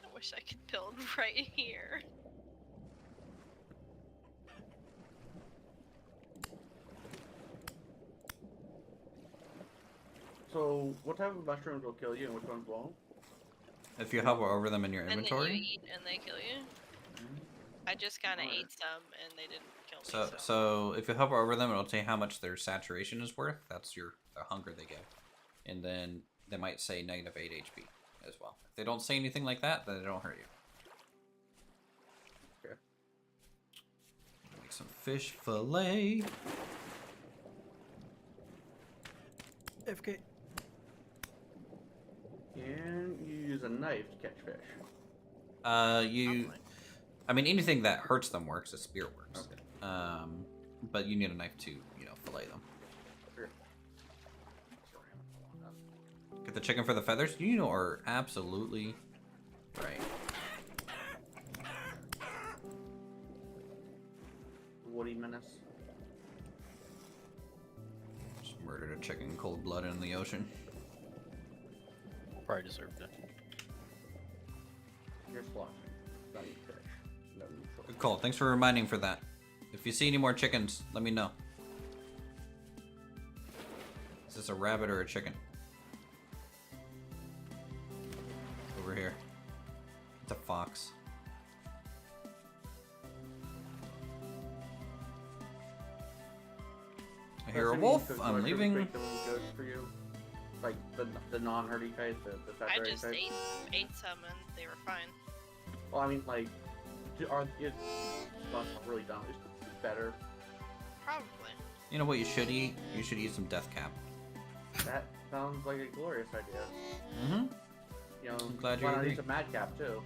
I wish I could build right here. So, what type of mushrooms will kill you and which ones won't? If you hover over them in your And then you inventory. eat and they kill you. I just kind of ate some and they didn't kill me. So if you hover over them, it'll tell you how much their saturation is worth. That's the hunger they get. And then they might say -8 HP as well. If they don't say anything like that, then they don't hurt you. Okay. Make some fish fillet. FK. Can you use a knife to catch fish? I mean, anything that hurts them works. A spear works. Okay. But you need a knife to, fillet them. Sure. Get the chicken for the feathers. You are absolutely right. Woody menace. Just murdered a chicken in cold blood in the ocean. Probably deserved it. You're sloshing. Not eat fish. No neutral. Good call. Thanks for reminding for that. If you see any more chickens, let me know. Is this a rabbit or a chicken? Over here. It's a fox. I hear a Assuming wolf. you cook I'm mushrooms leaving. make them good for you. Like the non-hardy type, the I saturated just type. ate some and they were fine. Well, I mean, like, are it's not really dumb. It's better. Probably. You know what you should eat? You should eat some death cap. That sounds like a glorious idea. Mm-hmm. You know, I'm glad you why not agree. eat some madcap too?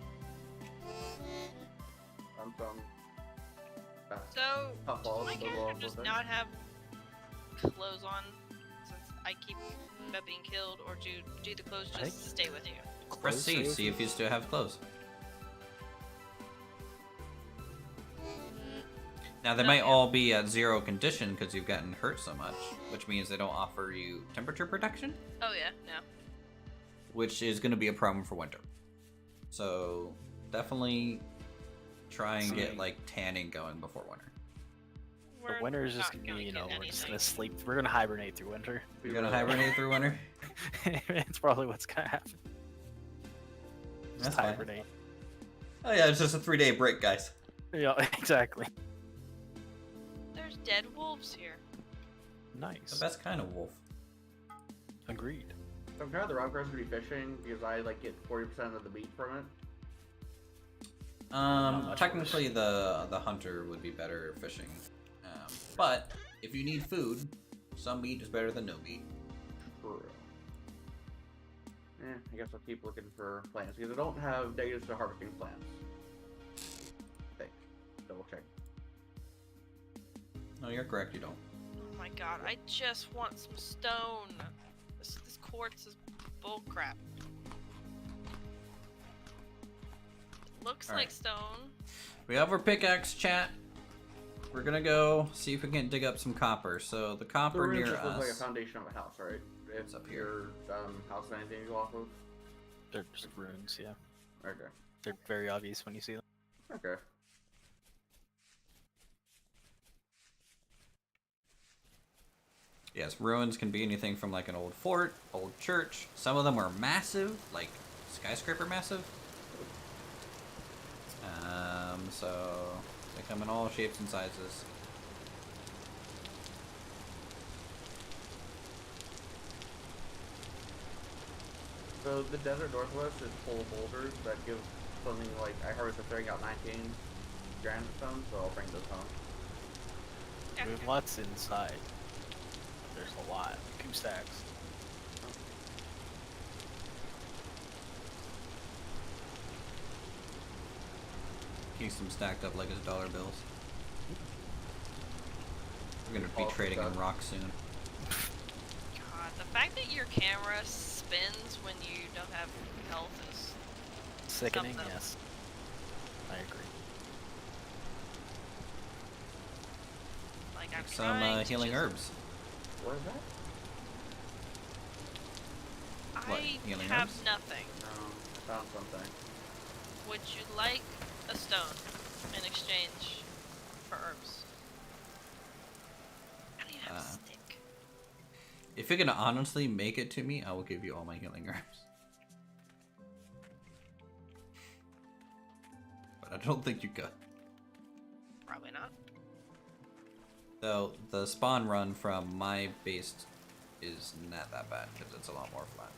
Some So, puffballs. does my the character little just thing. not have clothes on since I keep about being killed, or do the clothes I just stay with you? Press Close C. save. See if you still have clothes. Now they might all be at 0 condition because you've gotten hurt so much, which means they don't offer you temperature protection, Oh yeah, no. which is going to be a problem for winter. So definitely try and get like tanning going before winter. We're winter is just not gonna be, you know, get we're just anything. gonna sleep. We're gonna hibernate through winter. You're gonna hibernate through winter? It's probably what's gonna happen. That's Just fine. hibernate. Oh yeah, it's just a 3-day break, guys. Yeah, exactly. There's dead wolves here. The Nice. best kind of wolf. Agreed. So I'm kind of the wrong person to be fishing because I like get 40% of the meat from it. much Technically the hunter would be better at fishing. But if you need food, some meat is better than no meat. True. I guess I'll keep looking for plants because I don't have negatives to harvesting plants. I think. Double check. No, you're correct, you don't. Oh my god, I just want some stone. This quartz is bullcrap. Looks Alright. like stone. We have our pickaxe, chat. We're gonna go see if we can dig up some copper. So the The copper ruins near just look like a us. foundation of a house, right? If It's up here. your house has anything to go off of. They're just runes, yeah. Okay. They're very obvious when you see them. Okay. Yes, ruins can be anything from like an old fort, old church. Some of them are massive, like skyscraper massive. So they come in all shapes and sizes. So the desert northwest is full of boulders that give something like I harvested throwing out 19 granite stones, so I'll bring those home. We have lots inside. There's a lot. 2 stacks. Keep them stacked up like as dollar bills. We're gonna be All trading in done. rock soon. God, the fact that your camera spins when you don't have health is Sickening, Something. yes. I agree. like I'm Some trying to healing just- herbs. What is that? What, I healing have herbs? nothing. No, I found something. Would you like a stone in exchange for herbs? I don't even have a stick. If you're gonna honestly make it to me, I will give you all my healing herbs. But I don't think you could. Probably not. Though the spawn run from my base is not that bad because it's a lot more flat.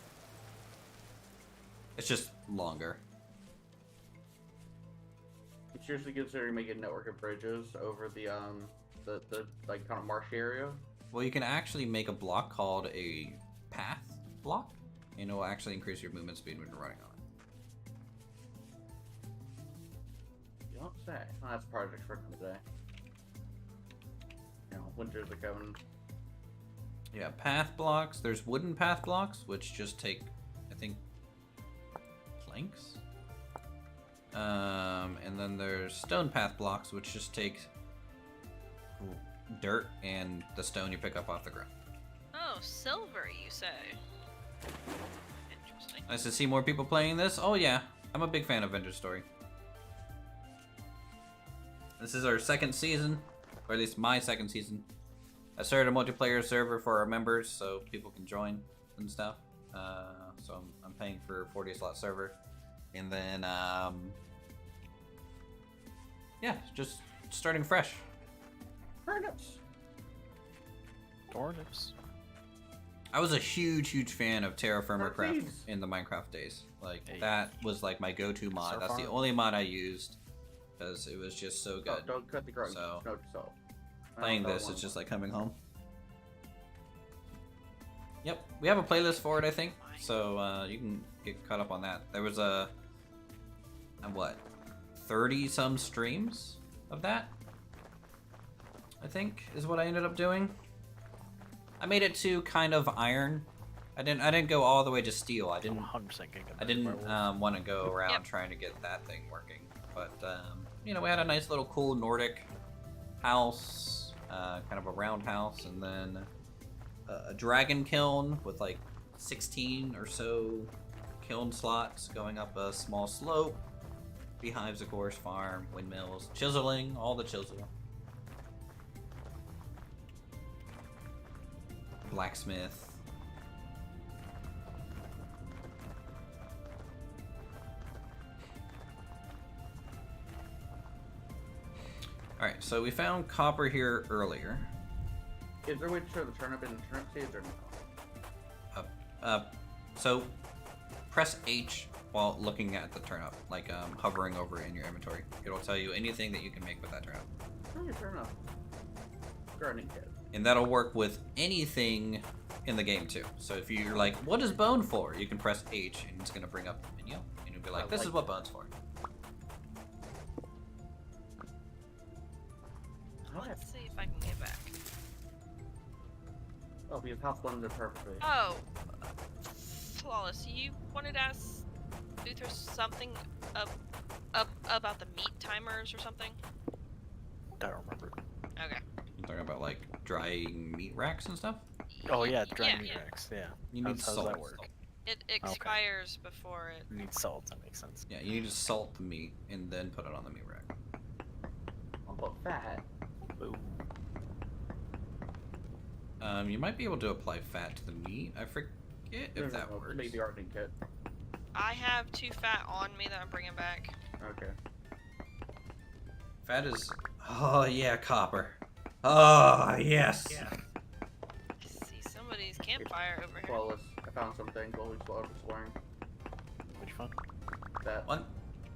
It's just longer. I'm seriously considering making a network of bridges over the like kind of marshy area. Well, you can actually make a block called a path block, and it will actually increase your movement speed when you're running on it. You don't say. Oh, that's a project for another day. You know, winters are coming. Yeah, path blocks. There's wooden path blocks, which just take, I think, planks. And then there's stone path blocks, which just take dirt and the stone you pick up off the ground. Oh, silver, you say? Interesting. Nice to see more people playing this. Oh yeah, I'm a big fan of Vendor Story. This is our second season, or at least my second season. I started a multiplayer server for our members, so people can join and stuff. So I'm paying for a 40 slot server, and then yeah, just starting fresh. Turnips. Dornips. I was a huge fan of Terra Firma Craft Please. in the Minecraft days. Like Hey. that was like my go-to mod. Surf That's the farm. only mod I used because it was just so Oh, good. don't cut the grass. So, Note to self. I Playing don't this want is just one. like coming home. Yep, we have a playlist for it, I think. So you can get caught up on that. There was a what, 30 some streams of that, I think, is what I ended up doing. I made it to kind of iron. I didn't go all the way to steel. I I'm didn't 100% gonna I didn't want to go around Yep. trying to get that thing working. But you know, we had a nice little cool Nordic house, kind of a round house, and then a dragon kiln with like 16 or so kiln slots going up a small slope. Beehives, of course, farm, windmills, chiseling, all the chisel. blacksmith. Alright, so we found copper here earlier. Is there a way to show the turnip in the turnip seeds or no? So press H while looking at the turnip, like hovering over it in your inventory. It'll tell you anything that you can make with that turnip. Oh, your turnip. Gardening kit. And that'll work with anything in the game too. So if you're like, what is bone for? You can press H and it's gonna bring up the menu and you'll be like, this is what bone's for. Let's see if I can get back. Oh, we have house blended perfectly. Oh, Flawless, you wanted to ask Uthris something about the meat timers or something? I don't remember. Okay. You're talking about like drying meat racks and stuff? Oh yeah, dry meat yeah. racks. Yeah. You need How does salt. that work? It expires before it. You need salt. That makes sense. Yeah, you need to salt the meat and then put it on the meat rack. I'll put fat. Ooh. You might be able to apply fat to the meat. I forget if that works. Make the gardening kit. I have 2 fat on me that I'm bringing back. Okay. Fat is... Oh, yeah, copper. Oh, yes. I see somebody's campfire over here. Flawless. I found something. Slowly exploring. Which one? That. One,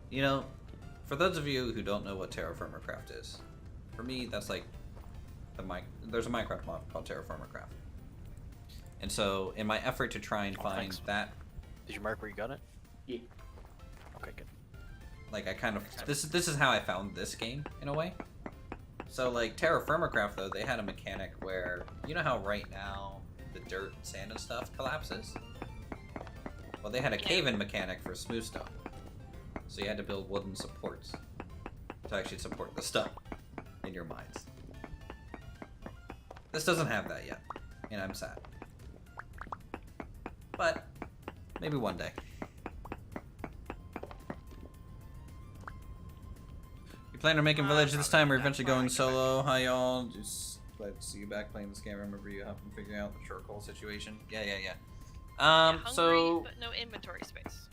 you know, for those of you who don't know what Terraformer Craft is, for me, that's like there's a Minecraft mod called Terraformer Craft. And so, in my effort to try and find thanks. that, Did you mark where you got it? Yeah. Okay, good. like I kind of this is how I found this game in a way. So like Terraformer Craft though, they had a mechanic where you know how right now the dirt, sand, and stuff collapses. Well, they had a cave-in mechanic for smooth stone, so you had to build wooden supports to actually support the stuff in your mines. This doesn't have that yet, and I'm sad. But maybe one day. You plan on making village this time, or eventually going solo? Hi y'all, just glad to see you back playing this game. I remember you helping figure out the charcoal situation. Yeah. Hungry, So but no inventory space.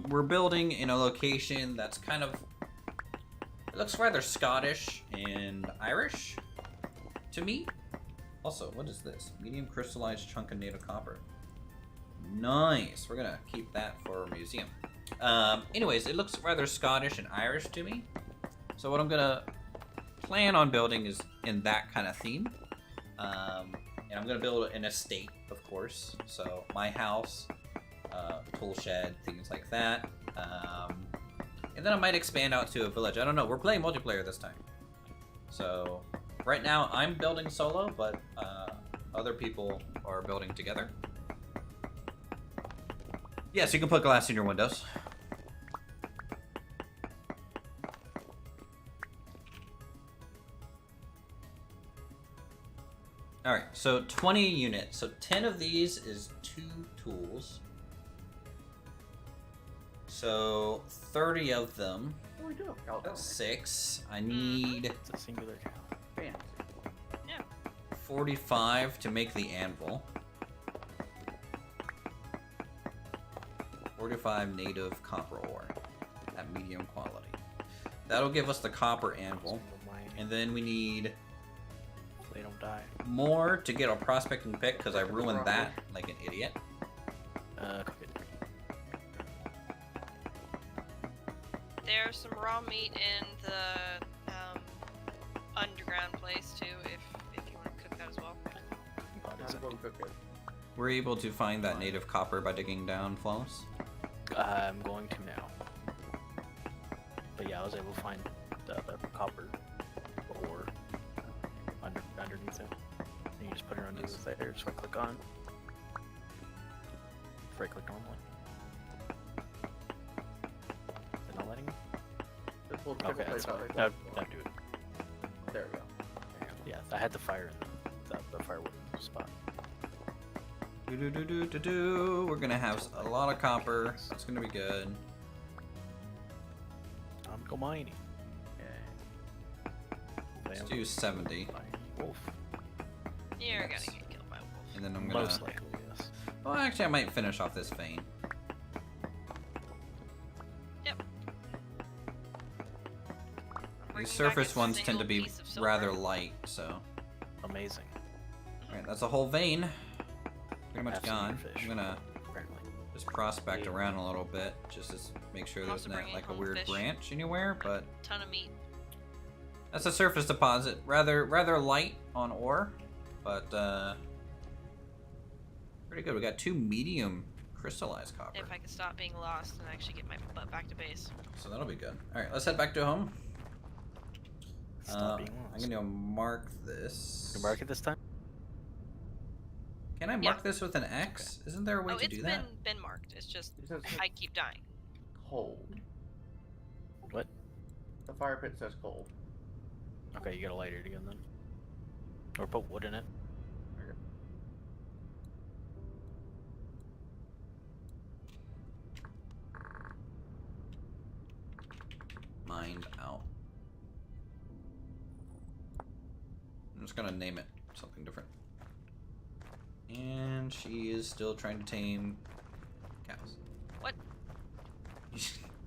we're building in a location that's kind of, it looks rather Scottish and Irish to me. Also, what is this? Medium crystallized chunk of native copper. Nice. We're gonna keep that for a museum. Anyways, it looks rather Scottish and Irish to me. So what I'm gonna plan on building is in that kind of theme. And I'm gonna build an estate, of course. So my house, tool shed, things like that. And then I might expand out to a village. I don't know. We're playing multiplayer this time. So right now I'm building solo, but other people are building together. Yes, you can put glass in your windows. Alright, so 20 units. So 10 of these is 2 tools. So 30 of them. What do we do? That's 6. I need It's a singular cow. Fancy. 45 to make the anvil. 45 native copper ore at medium quality. That'll give us the copper anvil. And then we need They don't die. more to get a prospecting pick because I ruined that like an idiot. Cook it. There's some raw meat in the underground place too, if you want to cook that as well. I'm going to cook it. We're able to find that native copper by digging down, Flawless. I'm going to now. But yeah, I was able to find the copper ore underneath it. And you just put it under the there, so I click on. Before I click normally. Is it not letting me? This will Okay, that's fine. That'll do it. There we go. Yeah, I had the fire in the firewood spot. We're gonna have a lot of copper. That's gonna be good. I'm go mining. Let's do 70. Wolf. You're Yes. gonna get killed by a And then I'm gonna... Most likely, yes. Well, actually, I might finish off this vein. Yep. These Bringing surface back a ones tend to single be piece of silver. rather light, so... Amazing. Alright, that's a whole vein. Pretty much Have some gone. more fish, I'm gonna apparently. just prospect around a little bit, just to make sure I'm there's also not bringing like a home weird fish. branch anywhere, but Ton of meat. that's a surface deposit. Rather light on ore, but pretty good. We got 2 medium crystallized copper, If I could stop being lost and actually get my butt back to base. so that'll be good. All right, let's head back to home. Stop being I'm lost. gonna mark this. You mark it this time? Can I mark this with an X? Isn't there a way to do that? It's been marked. It's just It says I keep dying. cold. What? The fire pit says cold. Okay, you gotta light it again then. Or put wood in it. Mind out. I'm just gonna name it something different. And she is still trying to tame cows. What?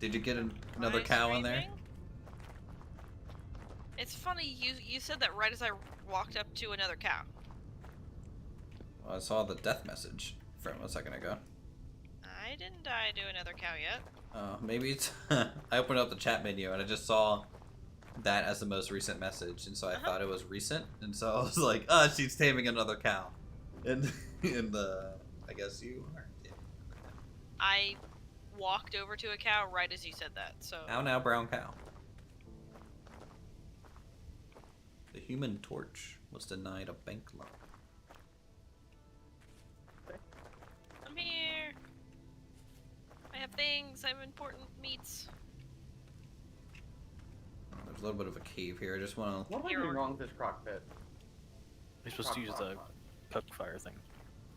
Did you get another Am I cow in there? screaming? It's funny you said that right as I walked up to another cow. Well, I saw the death message from a second ago. I didn't die to another cow yet. Maybe it's... I opened up the chat menu and I just saw that as the most recent message, and so I thought it was recent, and so I was like, oh, she's taming another cow. And I guess you are. Yeah. I walked over to a cow right as you said that, so... How now, brown cow? The Human Torch was denied a bank loan. I'm here! I have things, I have important meats. Oh, there's a little bit of a cave here. I just want to... What am I Here. doing wrong with this crock pit? You're supposed to use the cook fire thing.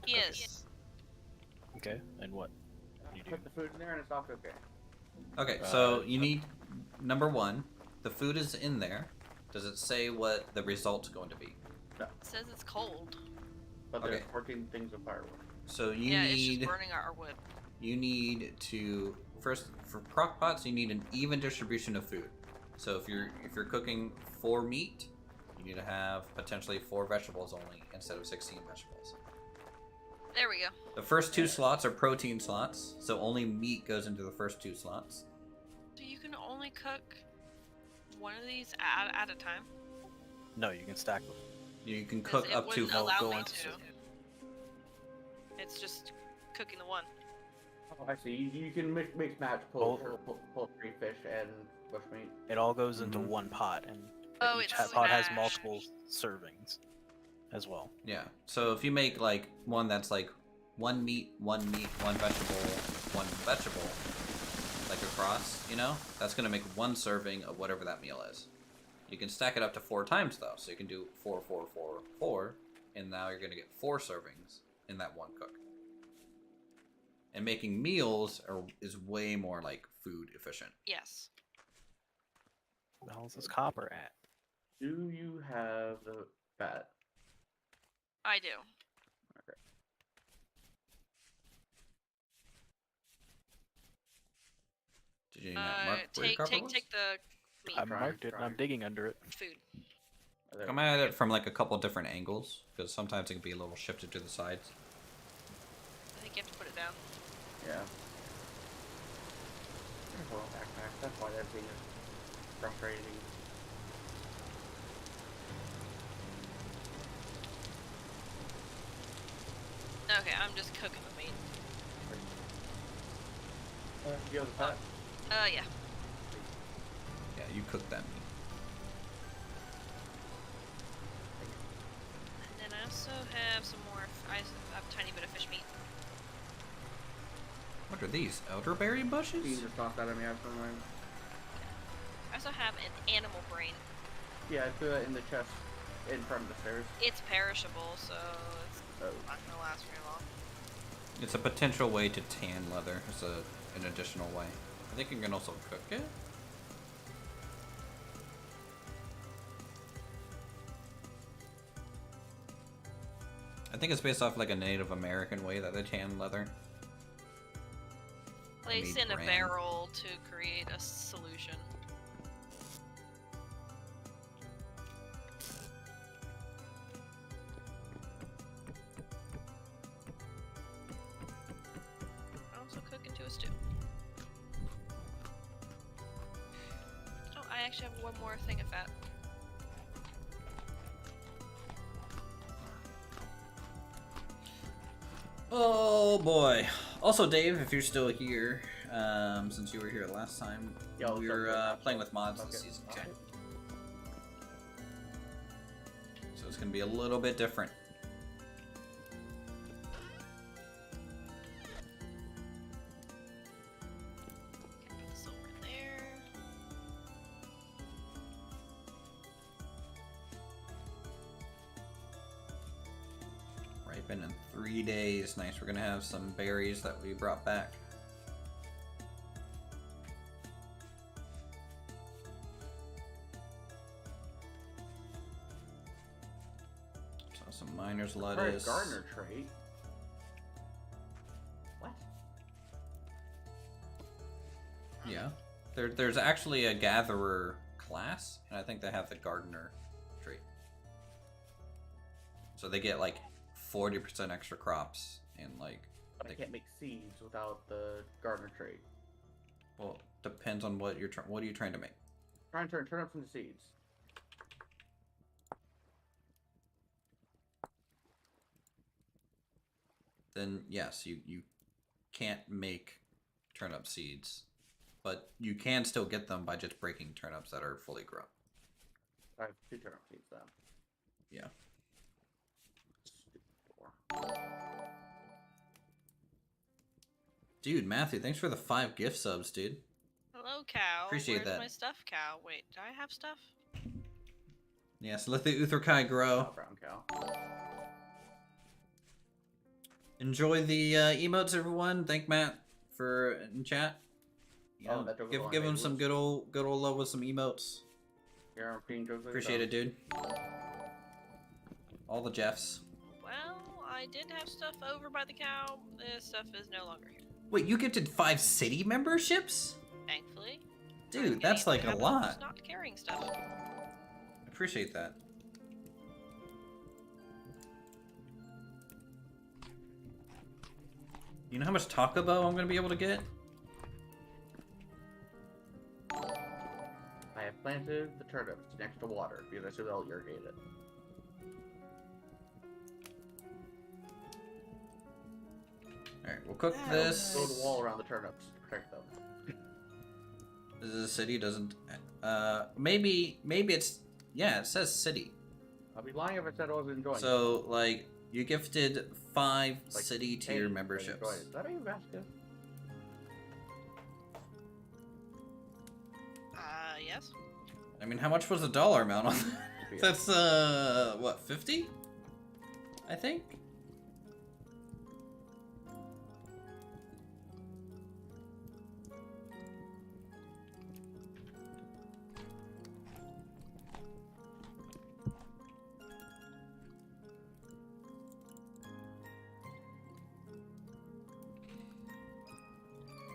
Yes. Okay, and what? You do? Put the food in there and it's not cooking. Okay, so you need... Number 1, the food is in there. Does it say what the result's going to be? It says it's cold. But there's Okay. 14 things of firewood. So you Yeah, it's need... just burning our wood. You need to... First, for crock pots, you need an even distribution of food. So if you're cooking 4 meat, you need to have potentially 4 vegetables only instead of 16 vegetables. There we go. The first 2 slots are protein slots, so only meat goes into the first 2 slots. So you can only cook one of these at a time? No, you can stack them. You can 'Cause cook it up to... wouldn't allow go me into to. soup. It's just cooking the one. Oh, I see. You can mix match poultry, fish, and bushmeat. It all goes into Mhm. one pot, and Oh, each it's pot has smashed. multiple servings as well. Yeah. So if you make like one that's like 1 meat, 1 vegetable, 1 vegetable, like across, you know, that's gonna make 1 serving of whatever that meal is. You can stack it up to 4 times though, so you can do 4, 4, 4, 4, and now you're gonna get 4 servings in that 1 cook. And making meals is way more like food efficient. Yes. Where the hell is this copper at? Do you have the fat? I do. Did you not mark where your Take copper was? take the meat. I Trying, marked it, and I'm trying. digging under it. Food. Come at it from like a couple different angles, because sometimes it can be a little shifted to the sides. I think you have to put it down. Yeah. There's a little backpack. That's why that thing is frustrating. Okay, I'm just cooking the meat. Do you have the fat? Yeah. Yeah, you cook that meat. And then I also have some more. I have a tiny bit of fish meat. What are these? Elderberry You bushes? can just toss that at me after mine. I also have an animal brain. Yeah, I threw that in the chest in front of the stairs. It's perishable, so it's Oh. not gonna last very long. It's a potential way to tan leather. It's an additional way. I think you can also cook it. I think it's based off like a Native American way that they tan leather. Place Made in a brand. barrel to create a solution. Also cook into a stew. Oh, I actually have one more thing of that. Oh boy. Also, Dave, if you're still here, since you were here last time, Yeah, we were playing with mods this season. Okay. So it's gonna be a little bit different. Okay, put the silver there. Ripen in 3 days. Nice. We're gonna have some berries that we brought back. So some miner's lettuce. Gardener trait. What? Yeah. There's actually a gatherer class, and I think they have the gardener trait. So they get like 40% extra crops and like. But I can't make seeds without the gardener trait. Well, depends on what you're what are you trying to make? Trying to turn up from the seeds. Then yes, you can't make turnip seeds, but you can still get them by just breaking turnips that are fully grown. I have 2 turnip seeds then. Yeah. Dude, Matthew, thanks for the 5 gift subs, dude. Hello, cow. Appreciate Where's that. my stuff, cow? Wait, do I have stuff? Yeah, so let the Uthris grow. Oh, brown cow. Enjoy the emotes, everyone. Thank Matt for in chat. You know, that took a give long him day. some good old love with some emotes. Here, I'm being totally Appreciate it, dude. All the Jeffs. Well, I did have stuff over by the cow. This stuff is no longer here, Wait, you gifted 5 city memberships? thankfully. Dude, that's like a Habit of lot. just not carrying stuff. Appreciate that. You know how much Taco Bell I'm gonna be able to get? I have planted the turnips next to water because I should all irrigate it. Alright, we'll cook this. Build a wall around the turnips to protect them. This is a city, doesn't... maybe it's... Yeah, it says city. I'd be lying if I said I wasn't enjoying it. So, like, you gifted 5 Like, city hey, tier I memberships. enjoyed it. Is that how you Vasquez? Yes. I mean, how much was the dollar amount on that? Yeah. That's, what, 50? I think?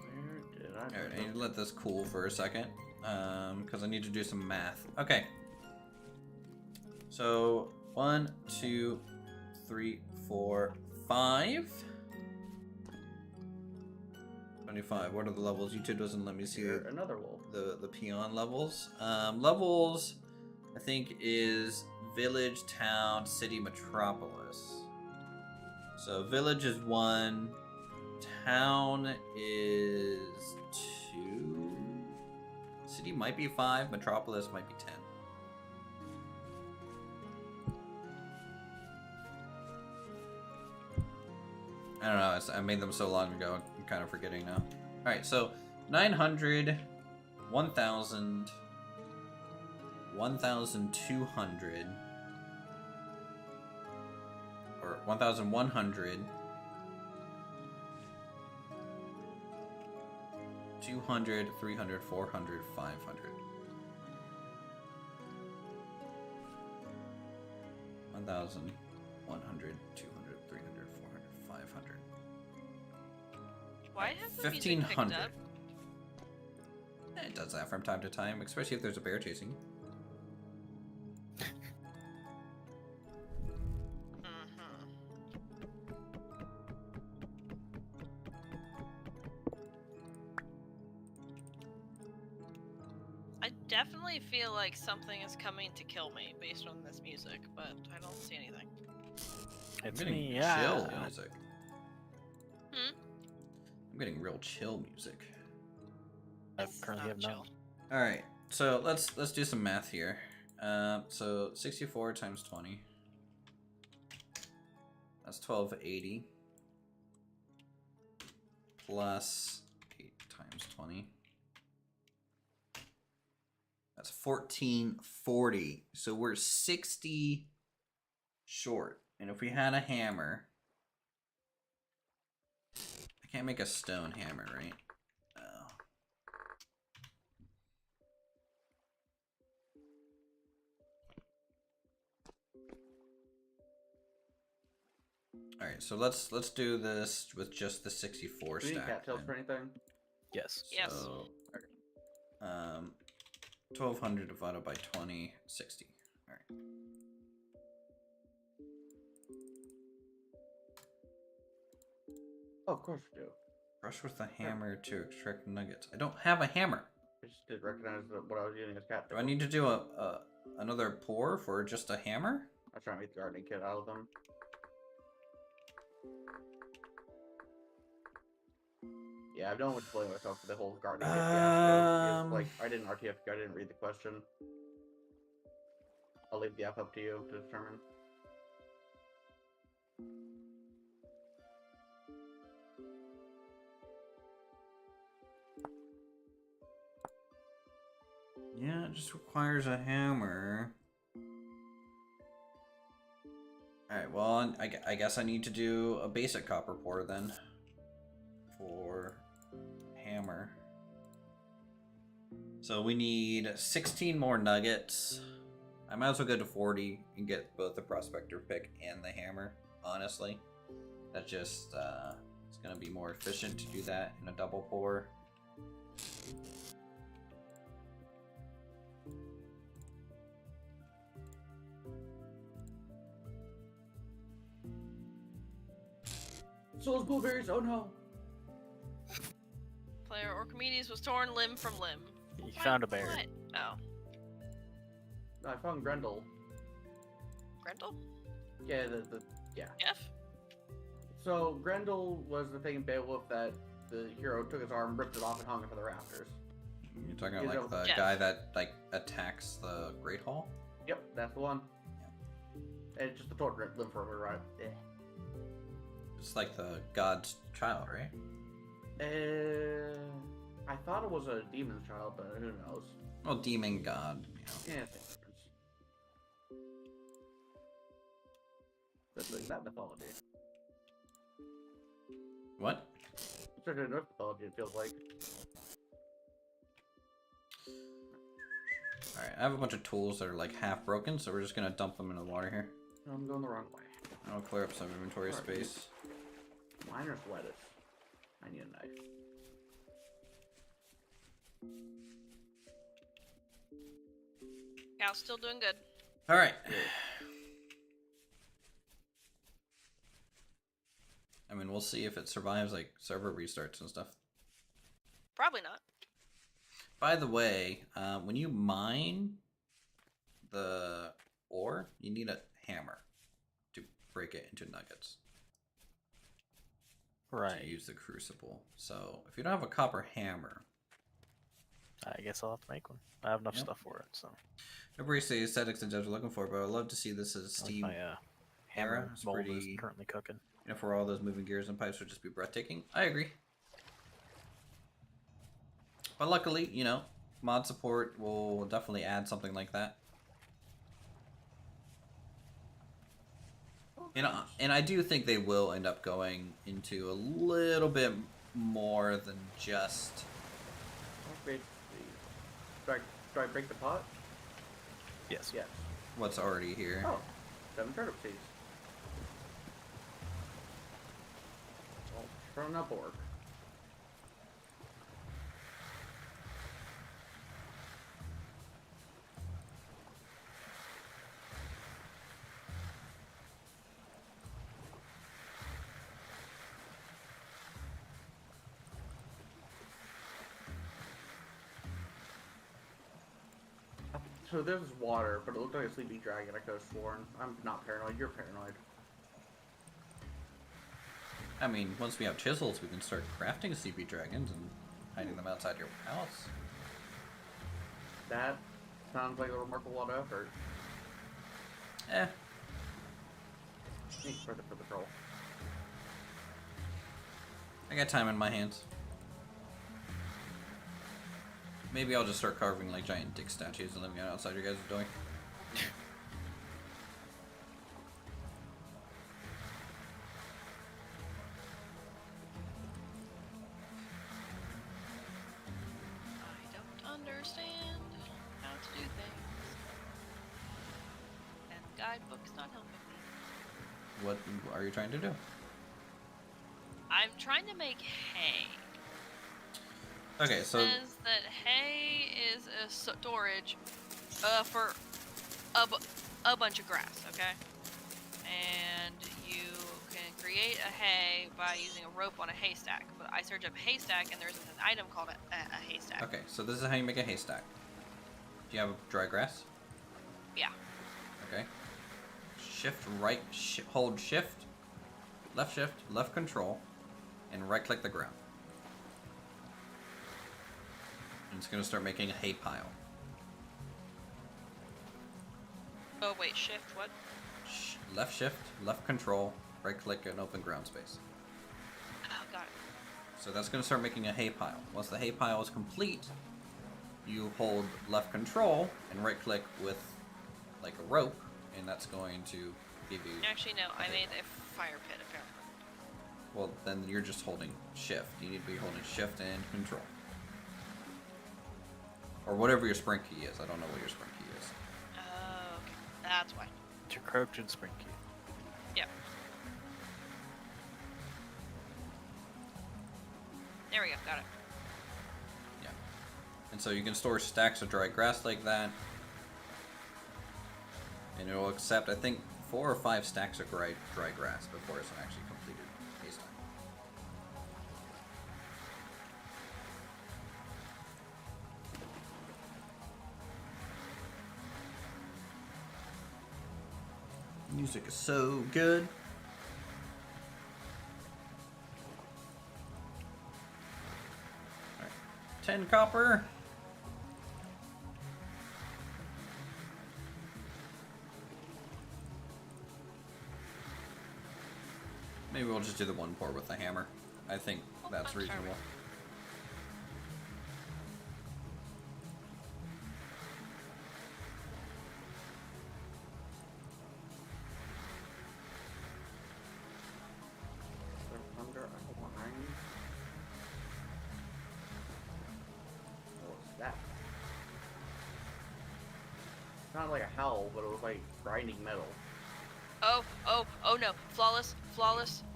Where did I Alright, put I need to them? let this cool for a second. Because I need to do some math. Okay. So, 1, 2, 3, 4, 5. 25. What are the levels? YouTube doesn't let me see Here, another wolf. the peon levels. Levels, I think, is village, town, city, metropolis. So village is 1, town is 2, city might be 5, metropolis might be 10. I don't know, I made them so long ago, I'm kind of forgetting now. Alright, so 900, 1,000, 1,200, or 1,100, 200, 300, 400, 500. 1,100, 200, Why has the music picked 1500. up? It does that from time to time, especially if there's a bear chasing you. I definitely feel like something is coming to kill me based on this music, but I don't see anything. It's I'm getting me, yeah. chill music. Hmm? I'm getting real chill music. I It's currently not have none. chill. All right, so let's do some math here. So 64 times 20. That's 1280. Plus 8 times 20. That's 1440. So we're 60 short. And if we had a hammer, I can't make a stone hammer, right? Oh. All right, so let's do this with just the 64 Do you need stack. cattails then. for anything? Yes. Yes. So, 1200 divided by 20, 60. All right. Oh, of course you do. Brush with the hammer to extract nuggets. I don't have a hammer. I just didn't recognize what I was using as cattails. Do I need to do another pour for just a hammer? I was trying to make the gardening kit out of them. Yeah, I've done with playing myself for the whole gardening kit fiasco. Because, like, I didn't RTFQ, I didn't read the question. I'll leave the app up to you to determine. Yeah, it just requires a hammer. Alright, well, I guess I need to do a basic copper pour then. For hammer. So we need 16 more nuggets. I might as well go to 40 and get both the prospector pick and the hammer, honestly. That's just, it's gonna be more efficient to do that in a double pour. Souls blueberries, oh no! Player Orchimedes was torn limb from limb. You What? found a bear. What? Oh. I found Grendel. Grendel? Yeah, yeah. Jeff? So, Grendel was the thing in Beowulf that the hero took his arm, ripped it off, and hung it from the rafters. You're talking He's about like the Jeff. guy that like attacks the Great Hall? Yep, that's the one. And it's just the torn limb from her, right? It's like the god's child, right? I thought it was a demon's child, but who knows? Well, demon god, you know. Yeah, same difference. That's like that mythology. What? Certainly Norse mythology, it feels like. Alright, I have a bunch of tools that are like half broken, so we're just gonna dump them in the water here. I'm going the wrong way. I'll clear up some inventory space. Miner's lettuce. I need a knife. Cow's still doing good. Alright. I mean, we'll see if it survives like server restarts and stuff. Probably not. By the way, when you mine the ore, you need a hammer to break it into nuggets. Right. To use the crucible. So if you don't have a copper hammer, I guess I'll have to make one. I have enough Yep. stuff for it, so. nobody say aesthetics and judge are looking for, but I'd love to see this as Like Steam. my hammer It's mold is pretty- currently cooking. You know, for all those moving gears and pipes would just be breathtaking. I agree. But luckily, you know, mod support will definitely add something like that. And I do think they will end up going into a little bit more than just... Okay, do I break the pot? Yes. Yes. what's already here. Oh, 7 turnip seeds. Well, from up orc. So there's water, but it looked like a sleeping dragon. I could have sworn. I'm not paranoid. You're paranoid. I mean, once we have chisels, we can start crafting CP dragons and hiding them outside your house. That sounds like a remarkable lot of effort. Eh. Need further for the troll. I got time in my hands. Maybe I'll just start carving like giant dick statues and living outside your guys' door. I don't understand how to do things. And the guidebook's not helping me. What are you trying to do? I'm trying to make hay. Okay, so It says that hay is a storage for a bunch of grass, okay? And you can create a hay by using a rope on a haystack. But I searched up haystack and there's an item called a haystack. okay, so this is how you make a haystack. Do you have dry grass? Yeah. Okay. Shift right, hold shift, left control, and right click the ground. And it's gonna start making a hay pile. Oh wait, shift what? Left shift, left control, right click and open ground space. Oh, got it. So that's gonna start making a hay pile. Once the hay pile is complete, you hold left control and right click with like a rope, and that's going to give you. Actually, no, I made a fire pit apparently. Well, then you're just holding shift. You need to be holding shift and control. Or whatever your sprint key is. I don't know what your sprint key is. Oh, okay. That's why. To crouch and sprint key. Yep. There we go, got it. Yeah. And so you can store stacks of dry grass like that. And it will accept, I think, 4 or 5 stacks of dry grass before it's an actually completed haystack. Music is so good. All right. 10 copper. Maybe we'll just do the one pour with the hammer. I think that's I'm sorry. reasonable. Thunder Line. What's that? Not like a howl, but it was like grinding metal. Oh no, flawless.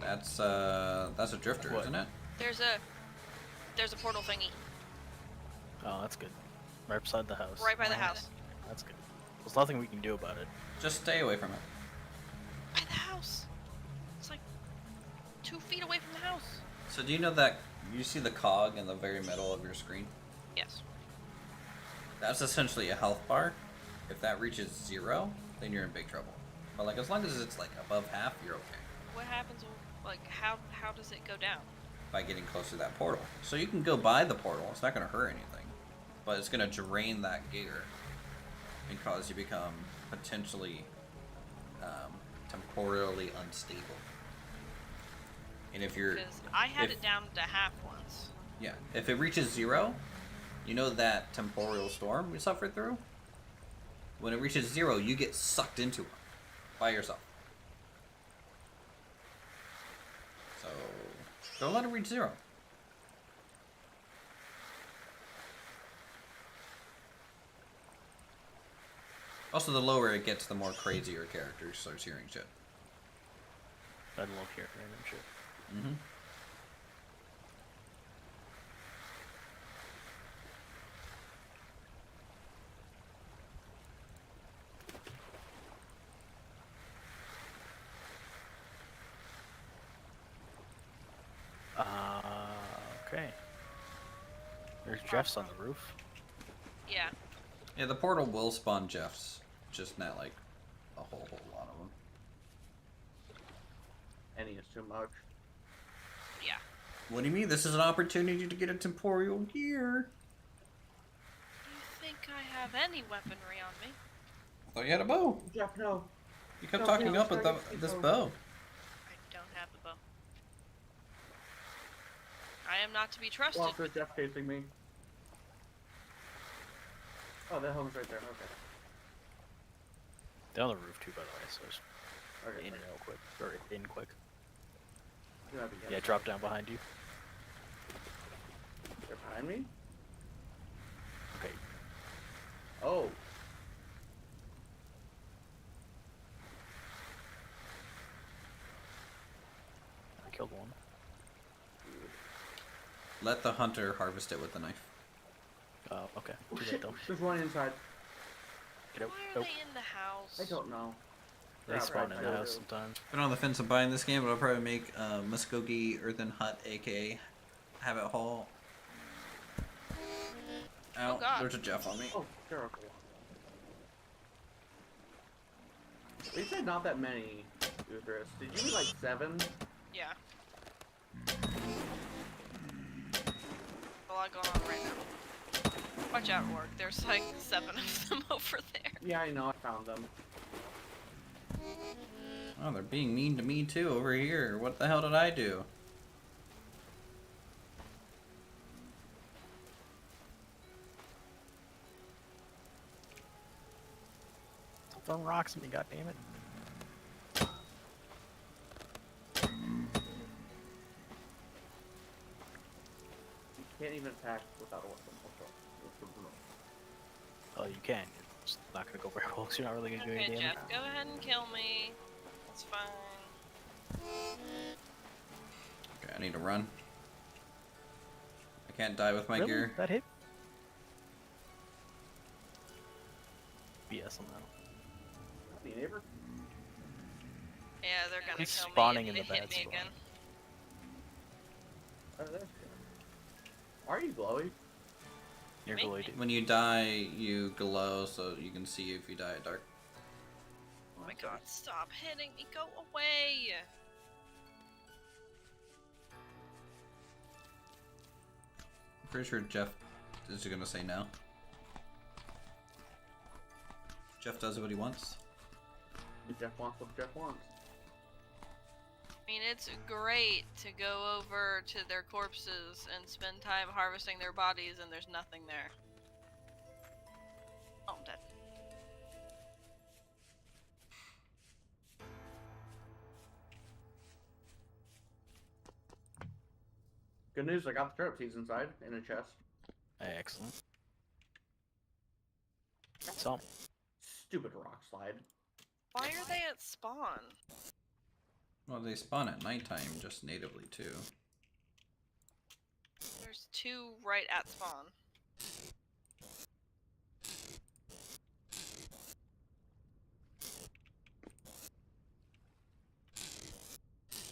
That's a drifter, What? isn't it? There's a portal thingy Oh, that's good. Right beside the house. right by the house. That's good. There's nothing we can do about it. Just stay away from it. By the house. It's like 2 feet away from the house. So do you know that you see the cog in the very middle of your screen? Yes. That's essentially a health bar. If that reaches 0, then you're in big trouble. But like as long as it's like above half, you're okay. What happens? Like how does it go down? By getting close to that portal. So you can go by the portal. It's not going to hurt anything, but it's going to drain that gear and cause you to become potentially temporally unstable. And if you're, Because I had if- it down to half once. yeah, if it reaches 0, you know that temporal storm we suffered through. When it reaches 0, you get sucked into it by yourself. So don't let it reach 0. Also, the lower it gets, the more crazier characters starts hearing shit. I love hearing random shit. Mm-hmm. Okay. There's Jeff's on the roof. Yeah. Yeah, the portal will spawn Jeffs, just not like a whole lot of them. Any is too much. Yeah. What do you mean? This is an opportunity to get a temporal gear. You think I have any weaponry on me? I thought you had a bow. Jeff, no. You kept No, talking no, up with this bow. I don't have a bow. I am not to be trusted. Well, there's Jeff chasing me. Oh, that home's right there. Okay. They're on the roof too, by the way, so just Okay. in and out quick. Or in quick. You have to get Yeah, it. drop down behind you. They're behind me? Okay. Oh. I killed one. Let the hunter harvest it with the knife. Oh, okay. Oh Too late shit, though. there's one inside. Get out. Why are Nope. they in the house? I don't know. They Yeah, spawn right, in the I house do. sometimes. Been on the fence of buying this game, but I'll probably make Muskogee Earthen Hut, aka Habit Hall. Ow, God. there's a Jeff on me. Oh, terrible. They said not that many, Uthris. Did you mean like 7? Yeah. A lot going on right now. Watch out, Orc. There's like 7 of them over there. Yeah, I know. I found them. Oh, they're being mean to me too over here. What the hell did I do? Stop throwing rocks at me, goddammit. You can't even attack without a weapon. Oh, you can. It's not gonna go very well because you're not really gonna do Okay, any damage. Jeff, go ahead and kill me. It's fine. Okay, I need to run. I can't die with my Really? gear. That hit? BS on that. The neighbor? Yeah, they're gonna He's kill spawning me in and the hit bad me spot. again. Oh, that's good. Are you glowy? You're Me? going to. When you die, you glow so you can see if you die at dark. Oh my god, stop hitting me, go away! I'm pretty sure Jeff is gonna say no. Jeff does what he wants. If Jeff wants what Jeff wants. I mean, it's great to go over to their corpses and spend time harvesting their bodies and there's nothing there. Oh, I'm dead. Good news, I got the trap seeds inside in a chest. Excellent. So, Stupid rock slide. Why are they at spawn? Well, they spawn at nighttime just natively too. There's 2 right at spawn.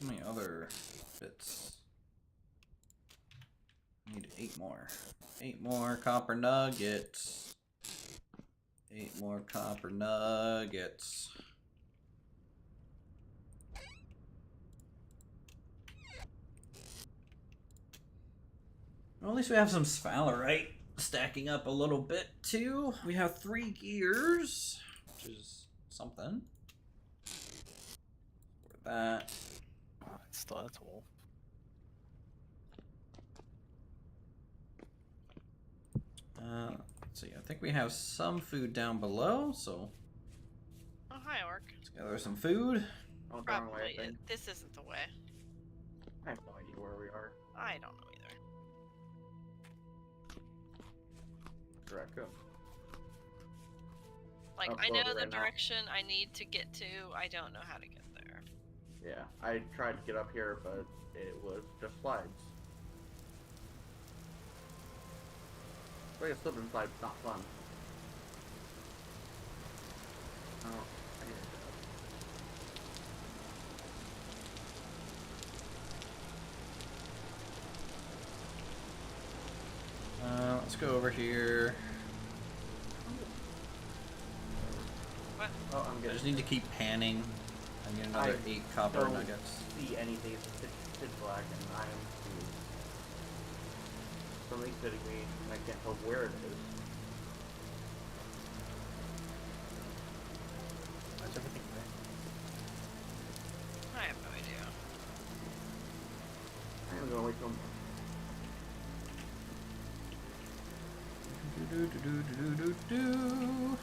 How many other bits? I need 8 more. 8 more copper nuggets. 8 more copper nuggets. Well, at least we have some sphalerite stacking up a little bit too. We have 3 gears, which is something. For that. that's all. Let's see. I think we have some food down below, so Oh, hi, Orc. let's gather some food. Oh, the wrong way, Probably. I think. This isn't the way. I have no idea where we are. I don't know either. Correct, go. Like, I'll I go know over the right now. direction I need to get to. I don't know how to get there. Yeah, I tried to get up here, but it was just slides. Like a slip and slide, not fun. Oh, I need Let's go over here. Oh, I'm I good. just need to keep panning. I need another 8 copper don't nuggets. see anything. It's pitch black, and I am confused. Something's hitting me, and I can't tell where it is. Why's everything red? I have no idea. I'm gonna wait till Do-do-do-do-do-do-do.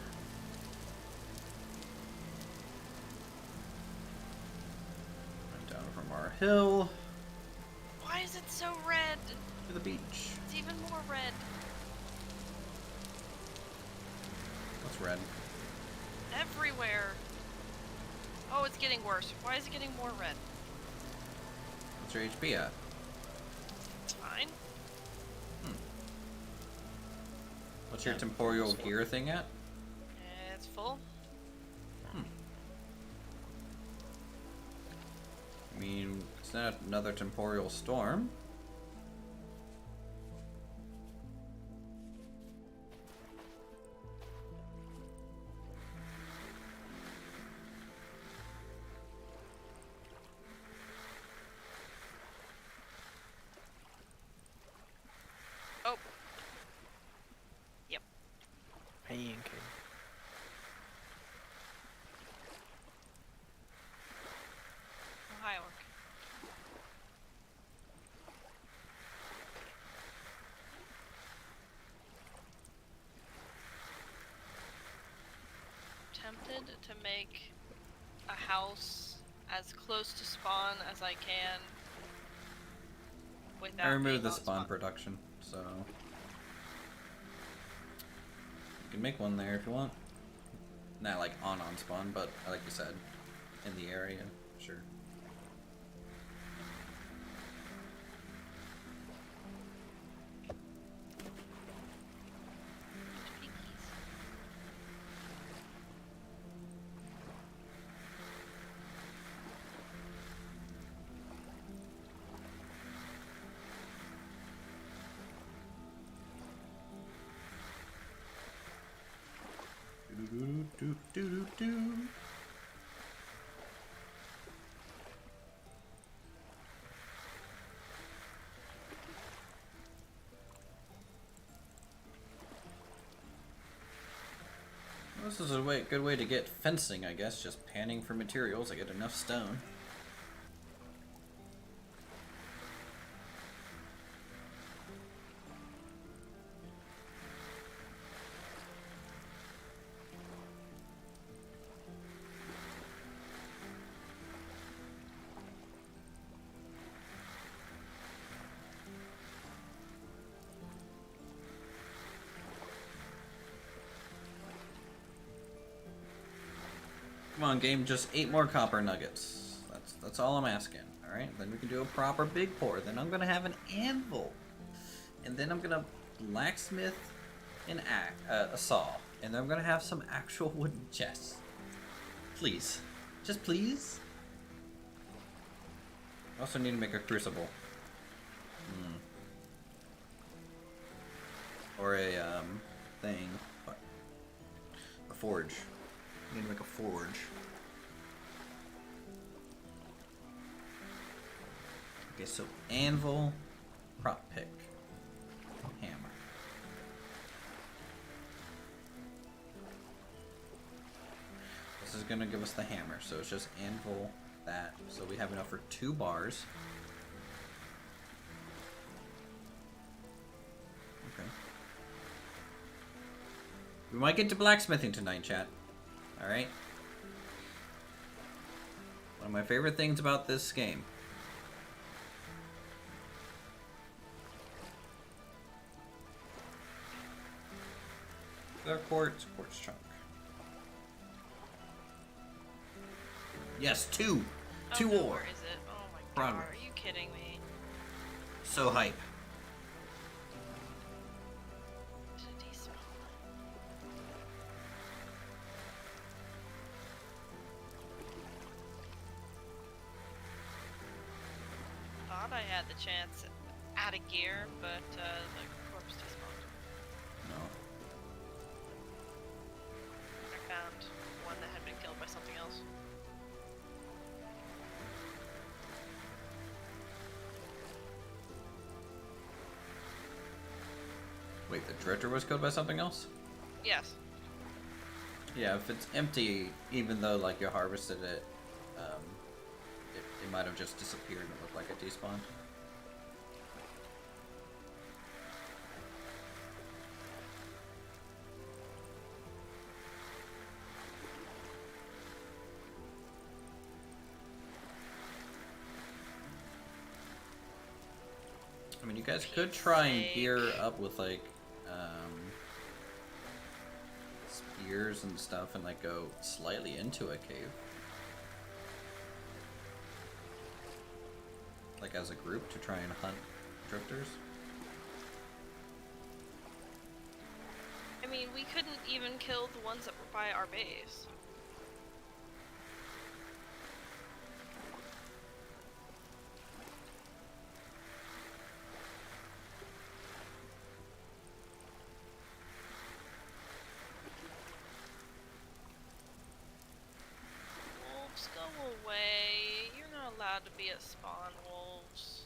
Down from our hill Why is it so red? to the beach. It's even more red. What's red? Everywhere. Oh, it's getting worse. Why is it getting more red? What's your HP at? It's fine. What's your temporal gear thing at? It's full. I mean, it's not another temporal storm. Oh. Yep. Paying king. Oh, hi, Orc. Tempted to make a house as close to spawn as I can without I removed being the on spawn production, so you can make one there if you want. Not like on spawn, but like you said, in the area, sure. Do-do-do-do-do-do. This is a good way to get fencing, I guess. Just panning for materials. I get enough stone. Come on, game, just 8 more copper nuggets. That's all I'm asking. Alright, then we can do a proper big pour. Then I'm gonna have an anvil. And then I'm gonna blacksmith a saw. And then I'm gonna have some actual wooden chests. Please. Just please. I also need to make a crucible. Or a, thing. What? A forge. I need to make a forge. Okay, so anvil, prop pick, hammer. This is gonna give us the hammer, so it's just anvil, that. So we have enough for 2 bars. Okay. We might get to blacksmithing tonight, chat. Alright? One of my favorite things about this game. Clear quartz, quartz chunk. Yes, 2! Oh, 2 no, ore! where is it? Oh my god, Progress. are you kidding me? So hype. Is it despawn? Thought I had the chance at a gear, but the corpse despawned. No. I found one that had something else. Wait, the drifter was killed by something else? Yes. Yeah, if it's empty, even though like you harvested it, it might have just disappeared and it looked like it despawned. I mean, you guys could try and gear up with like spears and stuff and like go slightly into a cave. Like as a group to try and hunt drifters. I mean, we couldn't even kill the ones that were by our base. Wolves, go away. You're not allowed to be at spawn, wolves.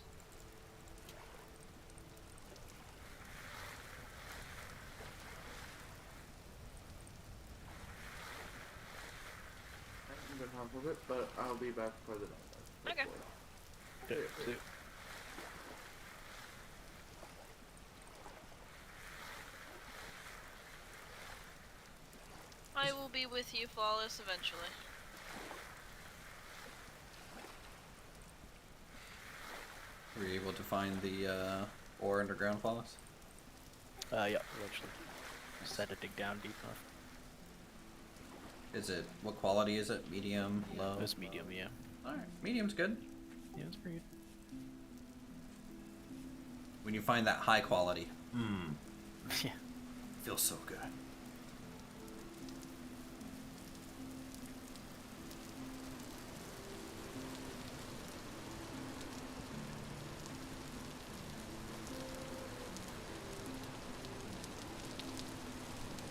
I'm gonna hop with it, but I'll be back for the Okay. Yeah. I will be with you, Flawless, eventually. Were you able to find the ore underground, Flawless? Yeah, eventually. Just had to dig down deep enough. Is it, what quality is it? Medium, low? It's medium, yeah. Alright, medium's good. Yeah, it's pretty good. When you find that high quality, Yeah. feels so good.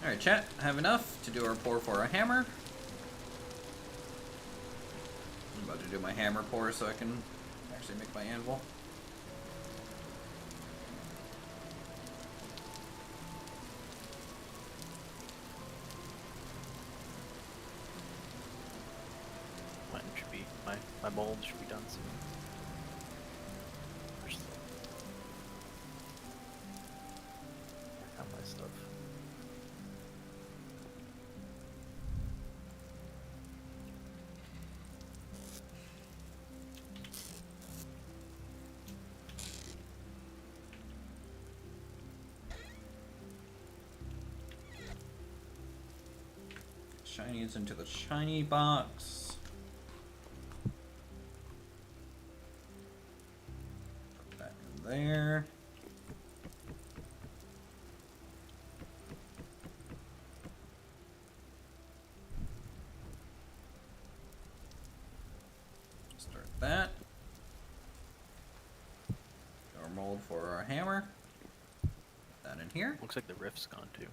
Alright, chat, I have enough to do our pour for a hammer. I'm about to do my hammer pour so I can actually make my anvil. Mine should be, my mold should be done soon. There's I found my stuff. Shinies into the shiny box. Put that in there. Start that. Our mold for our hammer. Put that in here. Looks like the rift's gone too.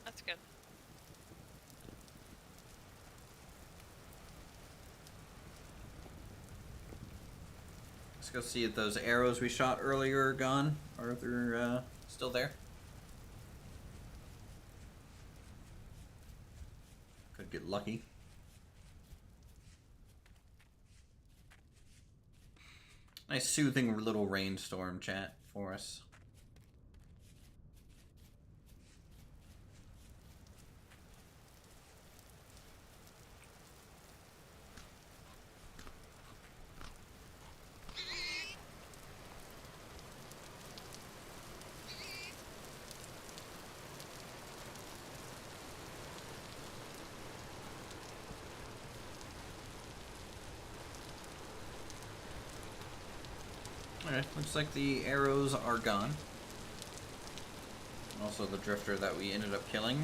That's good. Let's go see if those arrows we shot earlier are gone, or if they're still there. Could get lucky. Nice soothing little rainstorm chat for us. Alright, looks like the arrows are gone. And also the drifter that we ended up killing.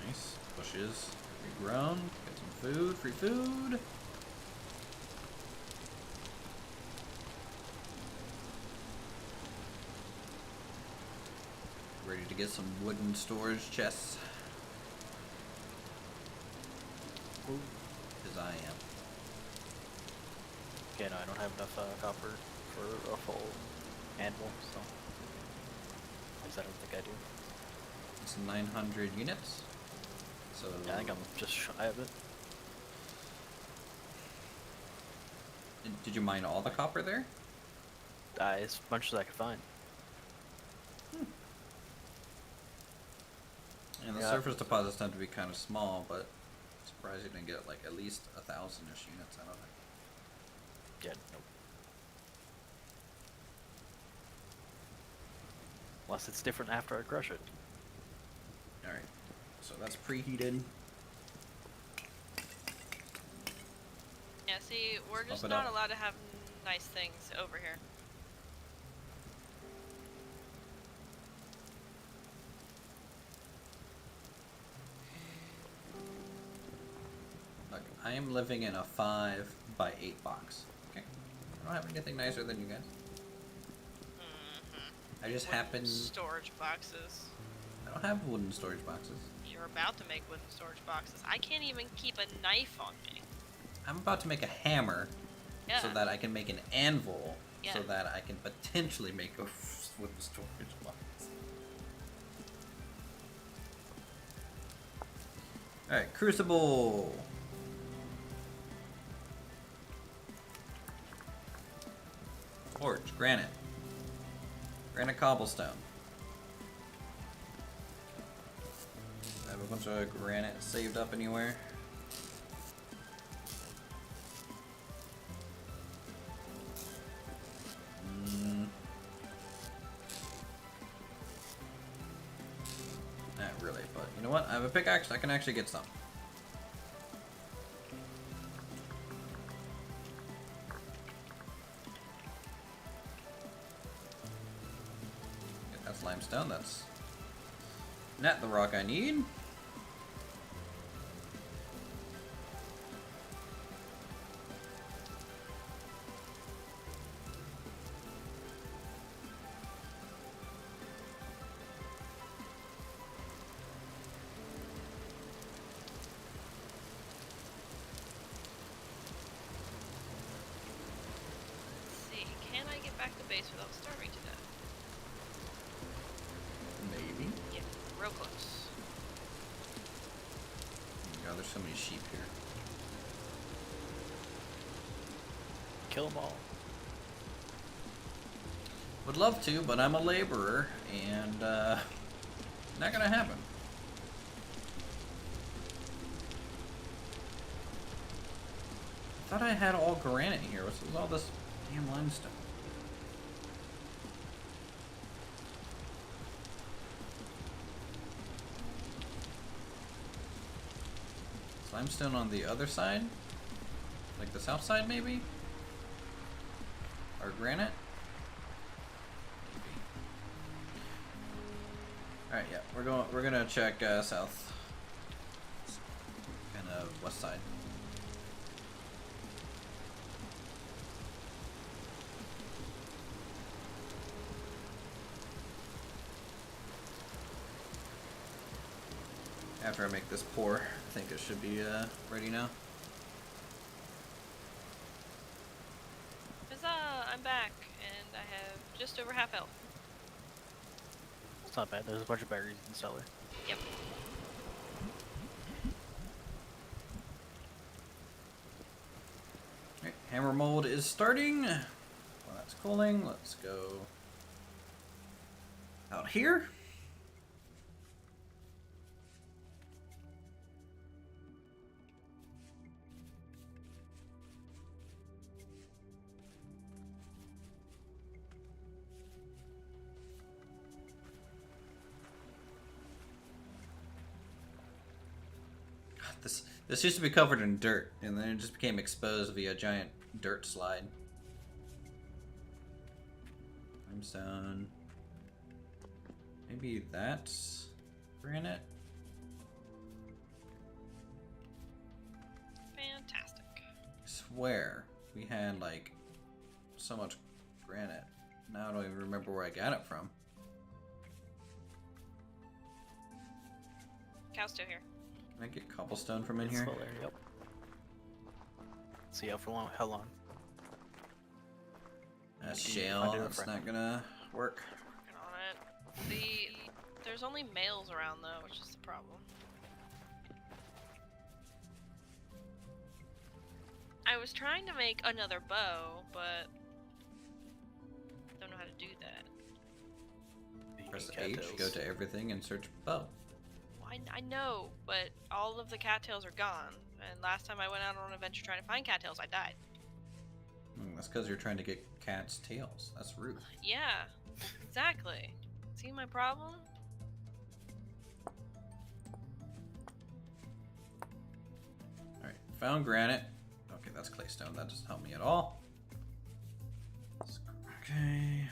Nice. Bushes regrown. Get some food. Free food. ready to get some wooden storage chests. Because I am. Yeah, no, I don't have enough copper for a full anvil, so. At least I don't think I do. It's 900 units. So Yeah, I think I'm just shy of it. Did you mine all the copper there? As much as I could find. And the Yeah. surface deposits tend to be kind of small, but I'm surprised you didn't get like at least 1,000-ish units out of it. Yeah, nope. Unless it's different after I crush it. Alright, so that's preheated. Yeah, see, we're just it not up. allowed to have nice things over here. Look, I am living in a 5 by 8 box. Okay, I don't have anything nicer than you guys. I just Wooden happen. storage boxes. I don't have wooden storage boxes. You're about to make wooden storage boxes. I can't even keep a knife on me. I'm about to make a hammer Yeah. so that I can make an anvil so Yeah. that I can potentially make a wooden storage box. Alright, crucible. Torch, granite. Granite cobblestone. I have a bunch of granite saved up anywhere. Not really, but you know what? I have a pickaxe, I can actually get some. Okay, that's limestone, that's not the rock I need. Let's see, can I get back to base without starving to death? Maybe. Yeah, real close. God, there's so many sheep here. Kill them all. Would love to, but I'm a laborer, and not gonna happen. I thought I had all granite here. What's all this damn limestone? Is limestone on the other side? Like the south side, maybe? Or granite? Alright, yeah, we're gonna check south. Kind of west side. After I make this pour, I think it should be ready now. Huzzah! I'm back, and I have just over half health. It's not bad. There's a bunch of berries in the cellar. Yep. Alright, hammer mold is starting. While that's cooling, let's go out here. This used to be covered in dirt, and then it just became exposed via a giant dirt slide. Limestone. Maybe that's granite? Fantastic. I swear we had like so much granite. Now I don't even remember where I got it from. Cow's still here. Can I get cobblestone from in It's here? still there, yep. See how long? That's Do you shale. find it That's friend? not gonna work. Working on it. There's only males around though, which is the problem. I was trying to make another bow, but don't know how to do that. You Press can H, cattails. go to everything, and search bow. Well, I know, but all of the cattails are gone. And last time I went out on an adventure trying to find cattails, I died. That's because you're trying to get cat's tails. That's rude. Yeah, exactly. See my problem? Alright, found granite. Okay, that's claystone. That doesn't help me at all. Okay.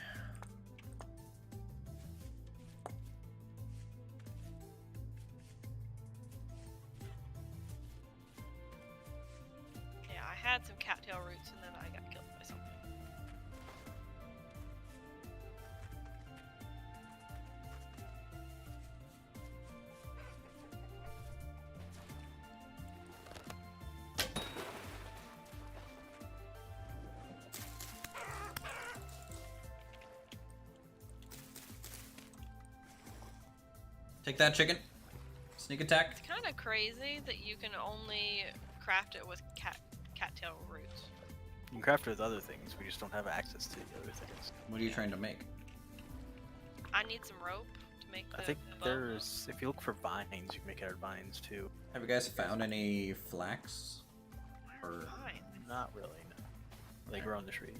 Yeah, I had some cattail roots and then I got killed by something. Take that, chicken. Sneak attack. It's kind of crazy that you can only craft it with cattail roots. You can craft it with other things, we just don't have access to the other things. What are you trying to make? I need some rope to make the I think bow. there's, if you look for vines, you can make it out of vines too. Have you guys found any flax? Or Fine. Not really, no. They grow on the tree.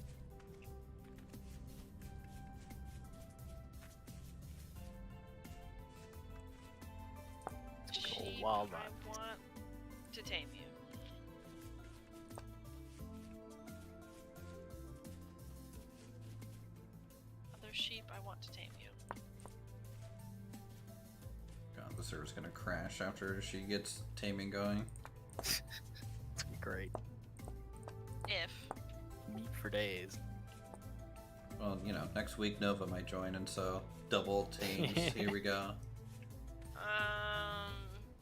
Sheep, wild I vines. want to tame you. Other sheep, I want to tame you. God, the server's gonna crash after she gets taming going. It's gonna be great. If. Meat for days. Well, you know, next week Nova might join, and so double tames. Here we go.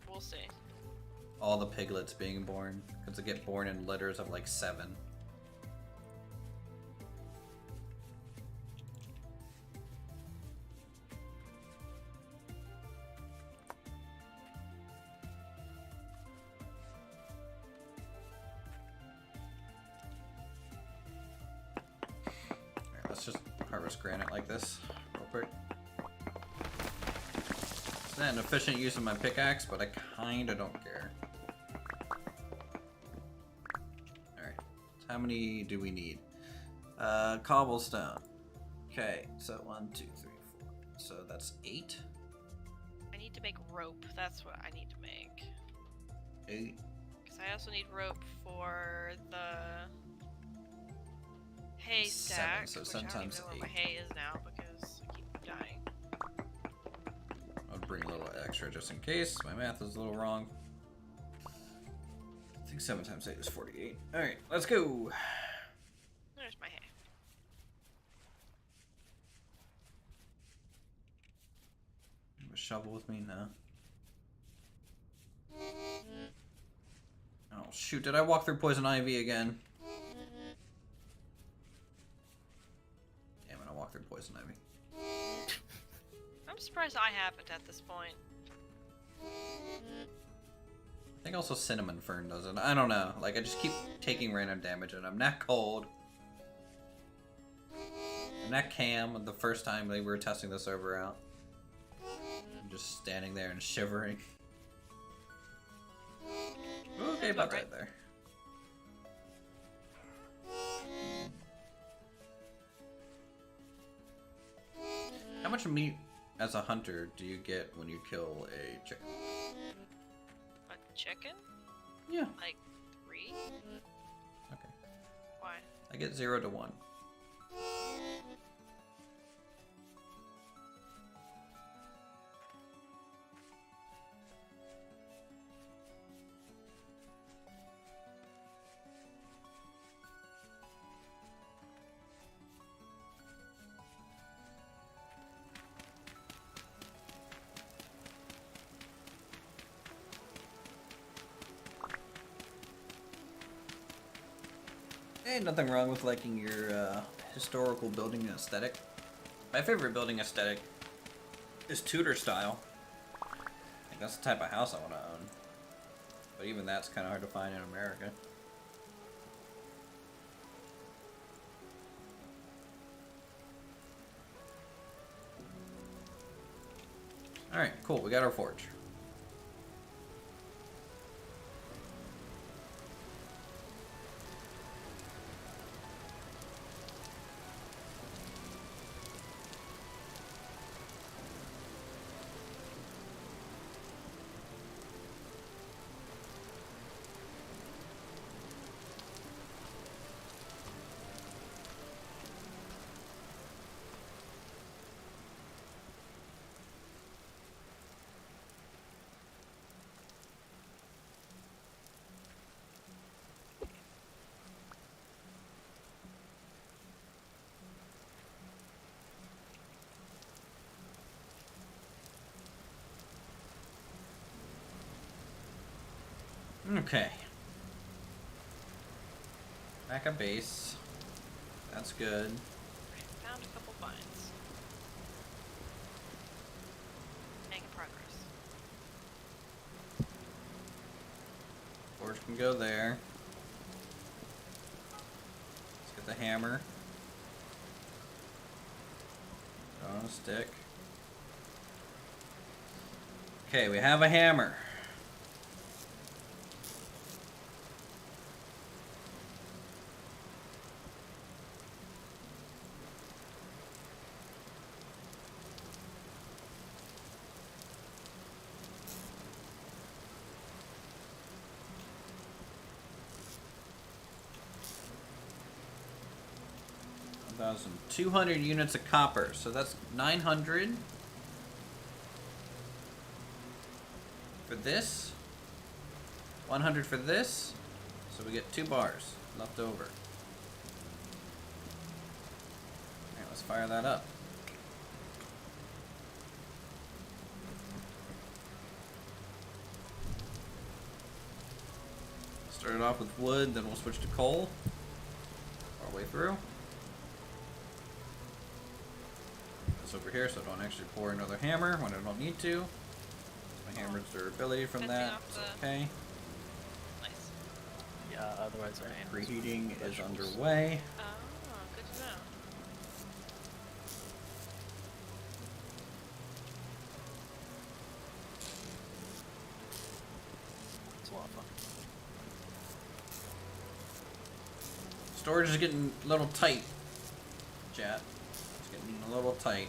We'll see. All the piglets being born, because they get born in litters of like 7. Alright, let's just harvest granite like this real quick. It's not an efficient use of my pickaxe, but I kinda don't care. Alright, so how many do we need? Cobblestone. Okay, so 1, 2, 3, 4. So that's 8. I need to make rope. That's what I need to make. 8. Because I also need rope for the hay 7, stack. so which 7 I don't times even know where 8. my hay is now because I keep dying. I'll bring a little extra just in case. My math is a little wrong. I think 7 times 8 is 48. Alright, let's go. There's my hay. Have a shovel with me? No. Oh shoot, did I walk through poison ivy again? Damn it, I walked through poison ivy. I'm surprised I haven't at this point. I think also cinnamon fern does it. I don't know. Like, I just keep taking random damage and I'm not cold. I'm not Cam the first time they were testing the server out. I'm just standing there and shivering. Okay, about right there. How much meat as a hunter do you get when you kill a chicken? A chicken? Yeah. Like 3? Okay. Why? I get 0 to 1. Ain't nothing wrong with liking your historical building aesthetic. My favorite building aesthetic is Tudor style. Like that's the type of house I want to own. But even that's kind of hard to find in America. Alright, cool. We got our forge. Okay. Back at base. That's good. Found a couple vines. Making progress. Forge can go there. Let's get the hammer. Throw on a stick. Okay, we have a hammer. Thousand 200 units of copper, so that's 900 for this, 100 for this, so we get 2 bars left over. Alright, let's fire that up. Start it off with wood, then we'll switch to coal our way through. Over here, so I don't actually pour another hammer when I don't need to. My hammer's durability from that is okay. Nice. Yeah, otherwise our animals Reheating would be is vegetables. underway. Oh, good to know. It's a lot of fun. Storage is getting a little tight, chat. It's getting a little tight.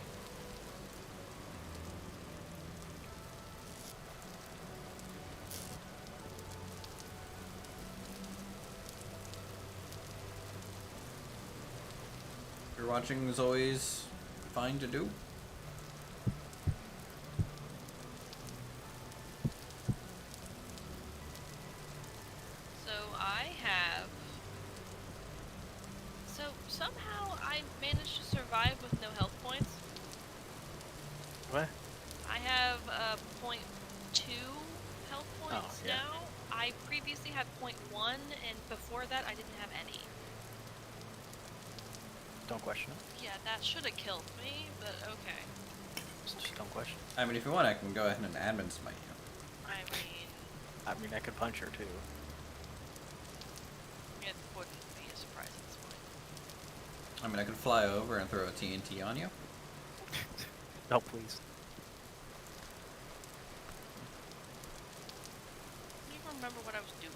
If you're watching, is always fine to do. So I have. So somehow I managed to survive with no health points. What? I have .2 health points yeah. now. I previously had .1, and before that I didn't have any. Don't question it. Yeah, that should have killed me, but okay. Just don't question it. I mean, if you want, I can go ahead and admin smite you. I mean, I could punch her too. it wouldn't be a surprise at this point. I mean, I could fly over and throw a TNT on you. No, please. I don't even remember what I was doing.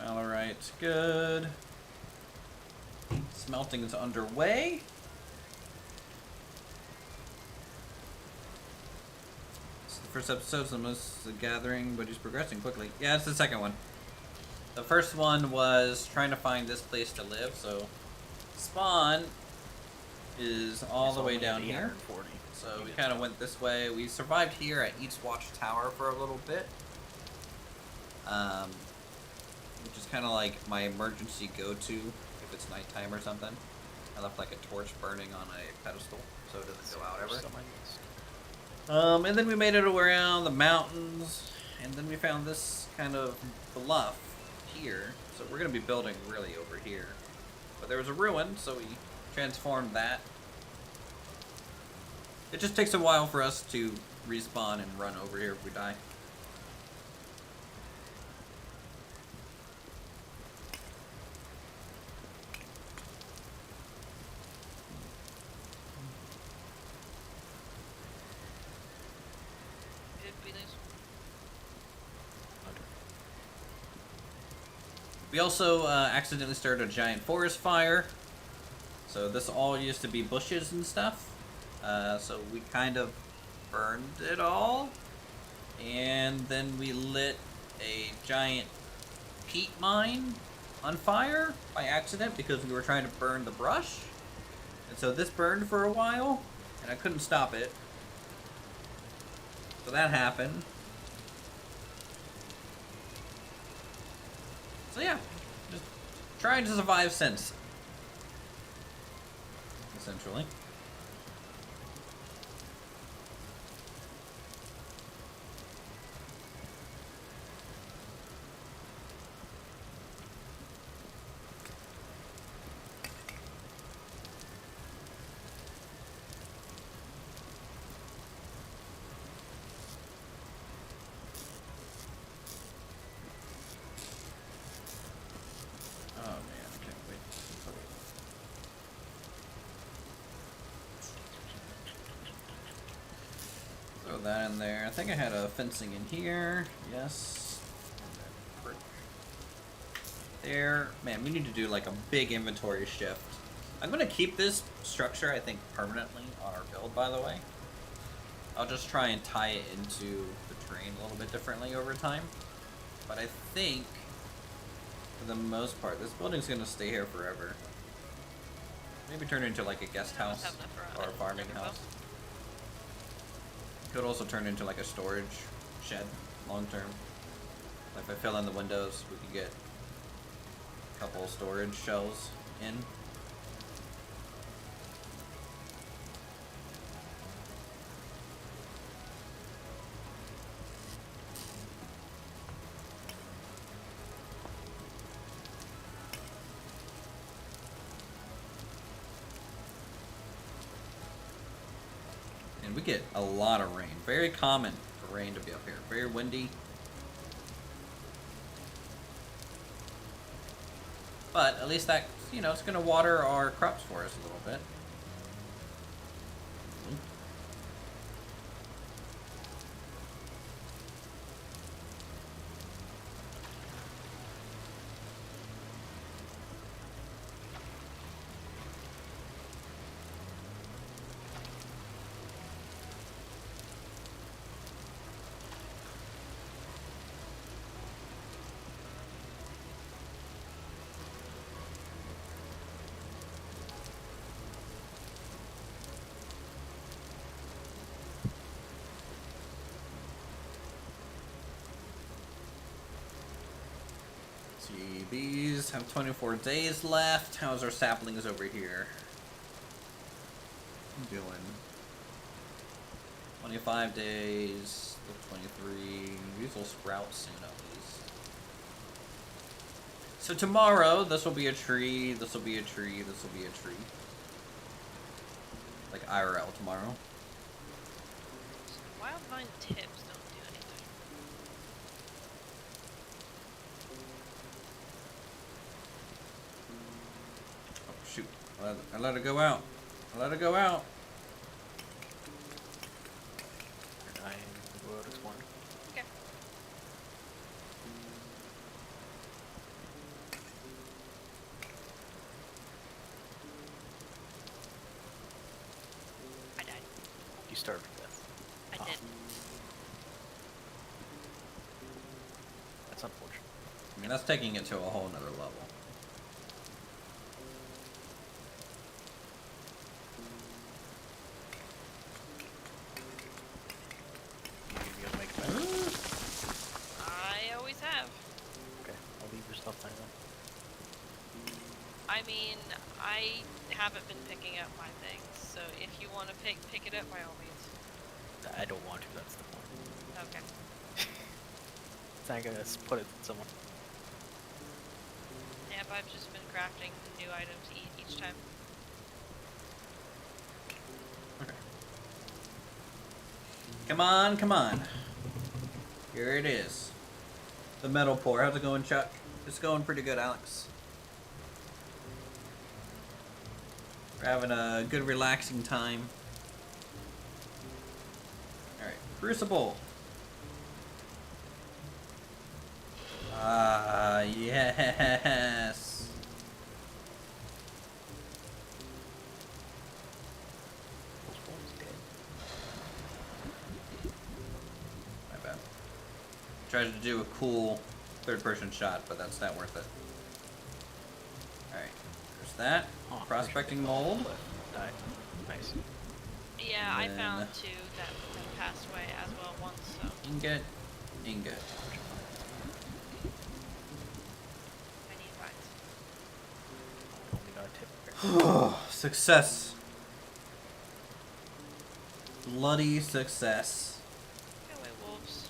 Alright, good. Smelting is underway. This is the first episode, so most the gathering, but he's progressing quickly. Yeah, it's the second one. The first one was trying to find this place to live, so spawn is all It's the way only down at here. 840. So we kind of went this way. We survived here at East Watch Tower for a little bit. which is kind of like my emergency go-to if it's nighttime or something. I left like a torch burning on a pedestal so it doesn't go out ever. Still my list. And then we made it around the mountains, and then we found this kind of bluff here. So we're gonna be building really over here. But there was a ruin, so we transformed that. It just takes a while for us to respawn and run over here if we die. It'd be nice. We also accidentally started a giant forest fire. So this all used to be bushes and stuff. So we kind of burned it all. And then we lit a giant peat mine on fire by accident because we were trying to burn the brush. And so this burned for a while, and I couldn't stop it. So that happened. So yeah, just trying to survive since. Essentially. Oh man, I can't wait. Throw that in there. I think I had a fencing in here. Yes. And then brick there. Man, we need to do like a big inventory shift. I'm gonna keep this structure, I think, permanently on our build, by the way. I'll just try and tie it into the terrain a little bit differently over time. But I think, for the most part, this building's gonna stay here forever. Maybe turn it into like a guest house Have enough for or a farming every house. Could also turn into like a storage shed long term. If I fill in the windows, we could get a couple storage shells in. And we get a lot of rain. Very common for rain to be up here. Very windy. But at least that, you know, it's going to water our crops for us a little bit. See, these have 24 days left. How's our saplings over here? I'm doing 25 days, 23. These will sprout soon at least. So tomorrow, this will be a tree, this will be a tree, this will be a tree. Like IRL tomorrow. Wild vine tips don't do anything. Oh shoot, I let it go out. I let it go out. And I will go out this morning. Okay. I died. You starved to death. I Oh. did. That's unfortunate. I mean, that's taking it to a whole nother level. You gonna make it back? I always have. Okay, I'll leave your stuff I mean, I haven't been picking up my things, so if you want to pick it up, by all means. I don't want to, that's the point. Okay. So I'm gonna put it somewhere. Yep, I've just been crafting new items each time. Okay. Come on, come on. Here it is. The metal pour. How's it going, Chuck? It's going pretty good, Alex. We're having a good relaxing time. Alright, Crucible. Ah, yes. My bad. Tried to do a cool third-person shot, but that's not worth it. Alright, there's that. Oh, Prospecting mold. Nice. Yeah, I then- found two that passed away as well once, so. Ingot. Ingot. I need vines. Only got a tip here. Success. Bloody success. Go away, wolves.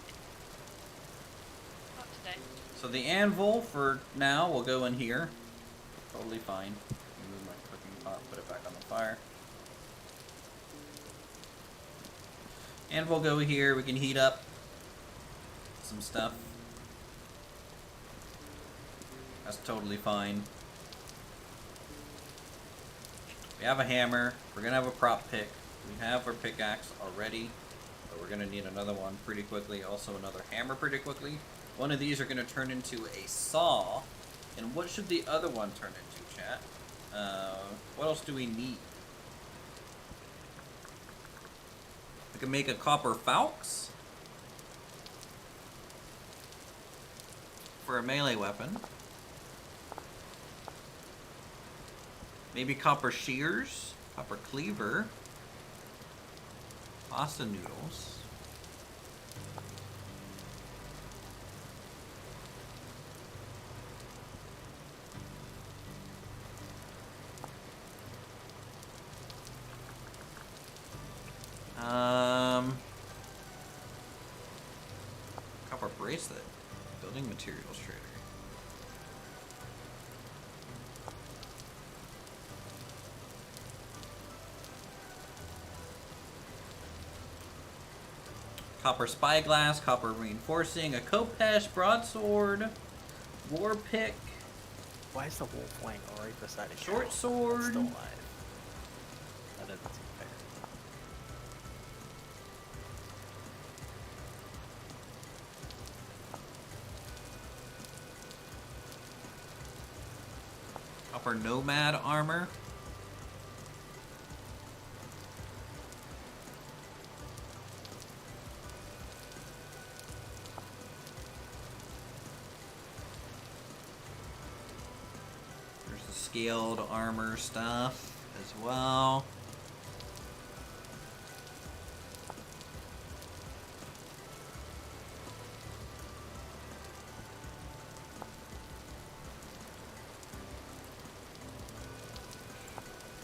Not today. So the anvil for now will go in here. Totally fine. Move my cooking pot, put it back on the fire. Anvil will go here. We can heat up some stuff. That's totally fine. We have a hammer. We're gonna have a prop pick. We have our pickaxe already, but we're gonna need another one pretty quickly. Also another hammer pretty quickly. One of these are gonna turn into a saw. And what should the other one turn into, chat? What else do we need? We can make a copper falx for a melee weapon. Maybe copper shears, copper cleaver, pasta noodles. Copper bracelet, building materials trader. Copper spyglass, copper reinforcing, a Kopesh broadsword, war pick, Why is the wolf laying right beside a short cow? sword. That's still alive. That doesn't seem fair. Copper nomad armor. There's the scaled armor stuff as well.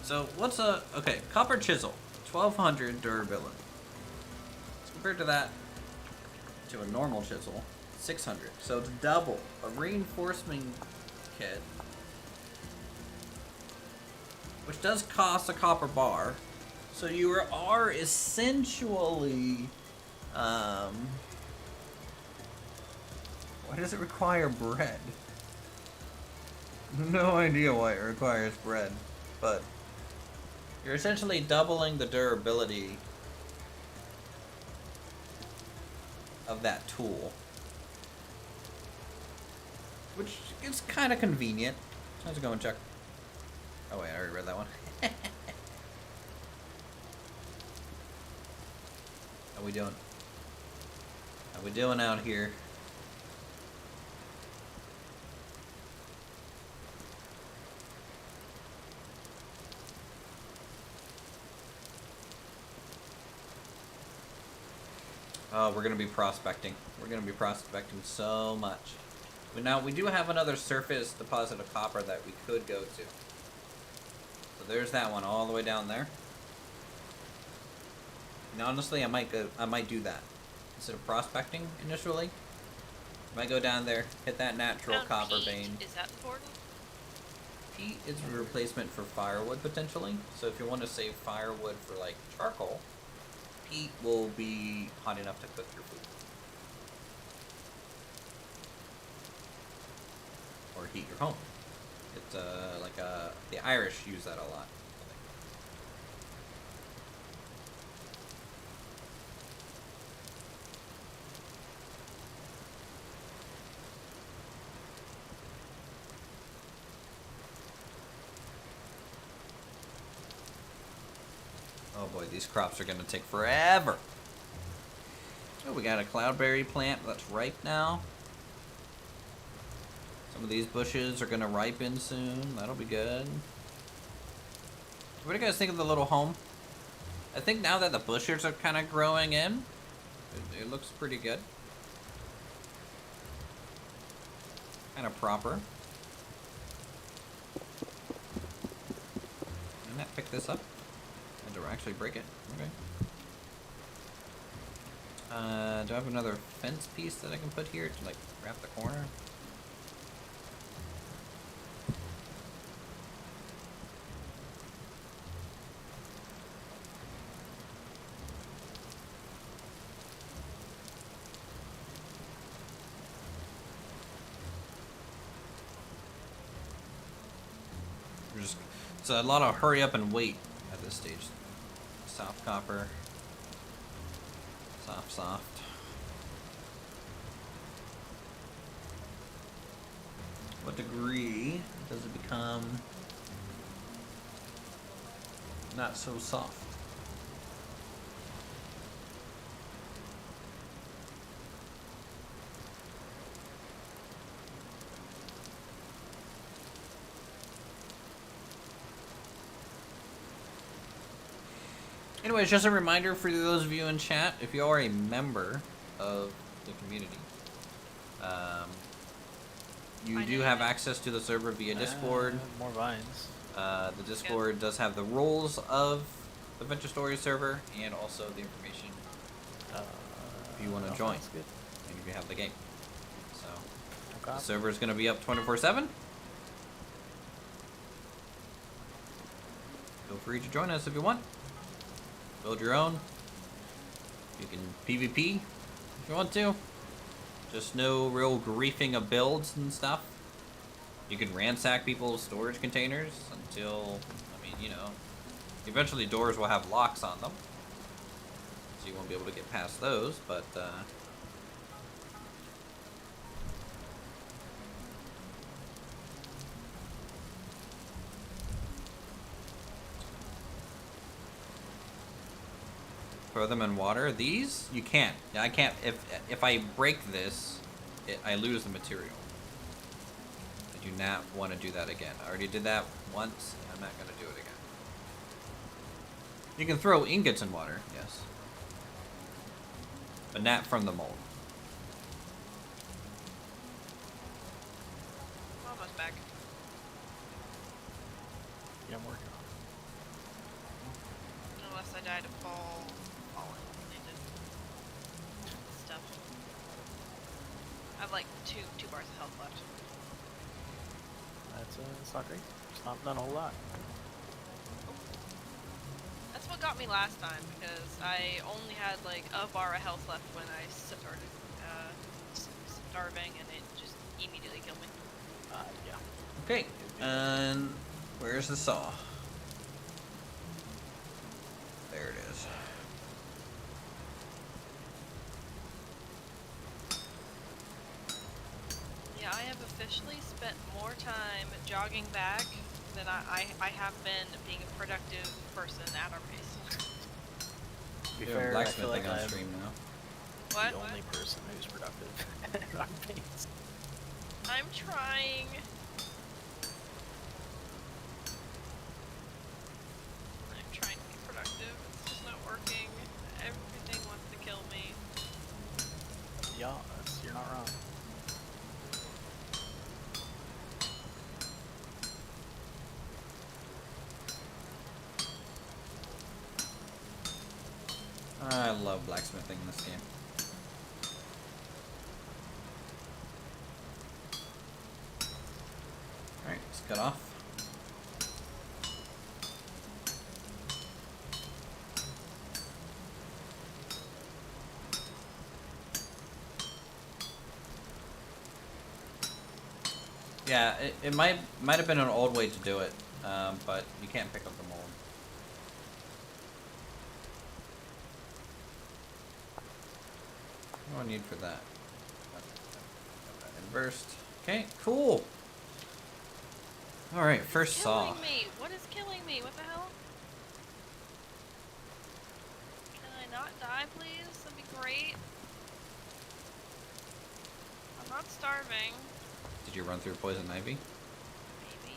So what's a okay? Copper chisel, 1200 durability. As compared to that, to a normal chisel, 600. So it's double. A reinforcement kit, which does cost a copper bar. So you are essentially, why does it require bread? No idea why it requires bread, but you're essentially doubling the durability of that tool, which is kind of convenient. How's it going, Chuck? Oh wait, I already read that one. How we doing? How we doing out here? Oh, we're gonna be prospecting. We're gonna be prospecting so much. But now we do have another surface deposit of copper that we could go to. So there's that one all the way down there. And honestly, I might do that instead of prospecting initially. I might go down there, hit that natural Found copper peat. vein. Is that important? Peat is a replacement for firewood potentially. So if you want to save firewood for like charcoal, peat will be hot enough to cook your food. Or heat your home. It's the Irish use that a lot. Oh boy, these crops are gonna take forever. Oh, we got a cloudberry plant that's ripe now. Some of these bushes are gonna ripen soon. That'll be good. What do you guys think of the little home? I think now that the bushes are kind of growing in, it looks pretty good. Kind of proper. Can I pick this up? I had to actually break it. Okay. Do I have another fence piece that I can put here to like wrap the corner? It's a lot of hurry up and wait at this stage. Soft copper. Soft. What degree does it become not so soft? Anyways, just a reminder for those of you in chat, if you are a member of the community, you do have access to the server via Discord. More vines. The Discord does have the rules of the Venture Stories server and also the information if you want to join Good. and if you have the game. So Okay. the server is going to be up 24/7. Feel free to join us if you want. Build your own. You can PvP if you want to. Just no real griefing of builds and stuff. You can ransack people's storage containers until, I mean, you know, eventually doors will have locks on them. So you won't be able to get past those, but, throw them in water. These you can't. I can't. If I break this, I lose the material. I do not want to do that again. I already did that once. I'm not going to do it again. You can throw ingots in water, yes, but not from the mold. Almost back. Yeah, I'm working on Unless I die to falling related stuff. I have like two bars of health left. it. It's not great. It's not done a whole lot. That's what got me last time, because I only had like a bar of health left when I started starving, and it just immediately killed me. Yeah. Okay, and where's the saw? There it is. Yeah, I have officially spent more time jogging back than I have been being a productive person at our pace. To be We have fair, I feel like blacksmithing on I'm stream now. What? the only person who's productive at our pace. I'm trying. I'm trying to be productive. It's just not working. Everything wants to kill me. Yeah, you're not wrong. love blacksmithing in this game. Alright, let's cut off. Yeah, it might have been an old way to do it, but you can't pick up the mold. No need for that. Inversed. Okay, cool. All right, first saw. Killing me. What is killing me? What the hell? Can I not die, please? That'd be great. I'm not starving. Did you run through poison ivy? Maybe.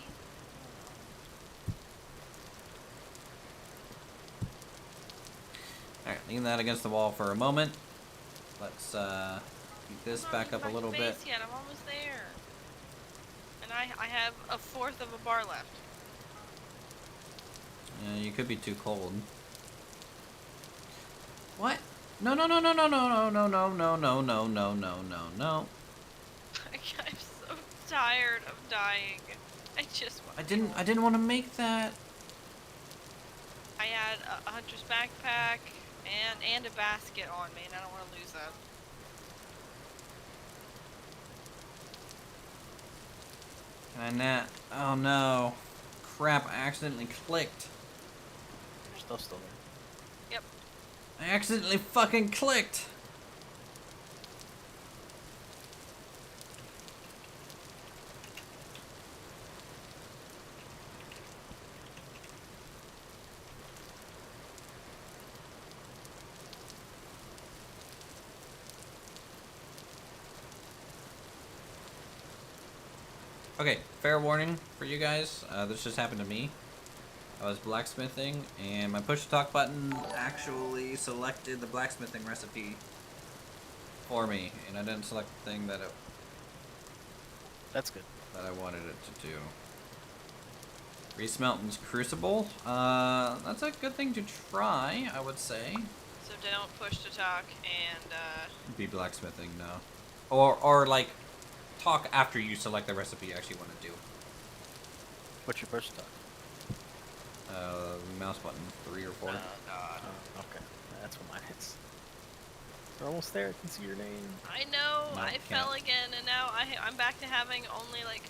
All right, lean that against the wall for a moment. Let's keep this back up a little bit. Yet. I'm almost there. And I have a fourth of a bar left. Yeah, you could be too cold. What? No, no, no, no, no, no, no, no, no, no, no, no, no, no, no. I'm so tired of dying. I just want. I didn't want to make that. I had a hunter's backpack and a basket on me, and I don't want to lose that. Can I not? Oh no. Crap, I accidentally clicked. Your stuff's still there. Yep. I accidentally fucking clicked. Okay, fair warning for you guys. This just happened to me. I was blacksmithing, and my push to talk button actually selected the blacksmithing recipe for me, and I didn't select the thing that That's good. I wanted it to do. Resmelton's Crucible. That's a good thing to try, I would say. So don't push to talk and Be blacksmithing, no. Or like, talk after you select the recipe you actually want to do. What's your push talk? Mouse button 3 or 4. oh god. Oh, okay. That's what mine is. We're almost there. I can see your name. I know. No, I can't. fell again, and now I'm back to having only like